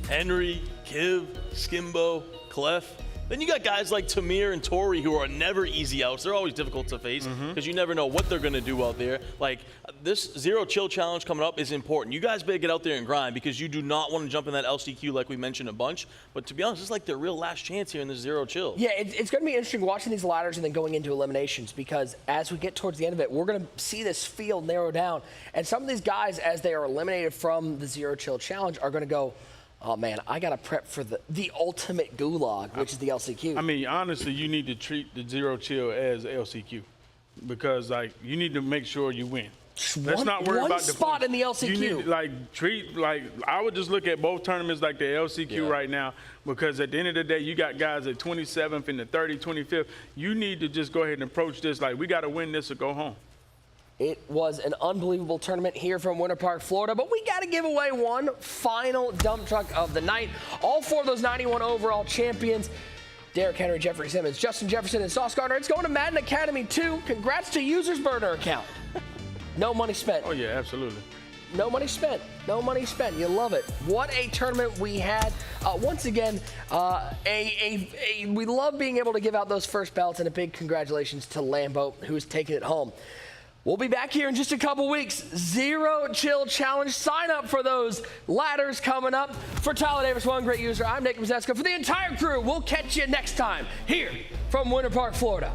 Henry, Kiv, Skimbo, Clef. Then you got guys like Tamir and Tori who are never easy outs. They're always difficult to face because you never know what they're going to do out there. Like, this Zero Chill Challenge coming up is important. You guys better get out there and grind because you do not want to jump in that LCQ like we mentioned a bunch. But to be honest, it's like their real last chance here in this Zero Chill. Yeah, it's going to be interesting watching these ladders and then going into eliminations because as we get towards the end of it, we're going to see this field narrow down. And some of these guys, as they are eliminated from the Zero Chill Challenge, are going to go, oh, man, I got to prep for the ultimate gulag, which is the LCQ. I mean, honestly, you need to treat the Zero Chill as LCQ because, like, you need to make sure you win. Let's not worry about the spot in the LCQ. You need, I would just look at both tournaments like the LCQ right now because at the end of the day, you got guys at 27th and the 30th, 25th. You need to just go ahead and approach this like we got to win this or go home. It was an unbelievable tournament here from Winter Park, Florida, but we got to give away one final dump truck of the night. All 4 of those 91 overall champions, Derrick Henry, Jeffrey Simmons, Justin Jefferson, and Sauce Gardner. It's going to Madden Academy 2. Congrats to User's Burner account. No money spent. Oh, yeah, absolutely. No money spent. No money spent. You love it. What a tournament we had. Once again, we love being able to give out those first belts, and a big congratulations to Lambo, who's taking it home. We'll be back here in just a couple weeks. Zero Chill Challenge. Sign up for those ladders coming up. For Tyler Davis, one great user, I'm Nick Mazeska. For the entire crew, we'll catch you next time here from Winter Park, Florida.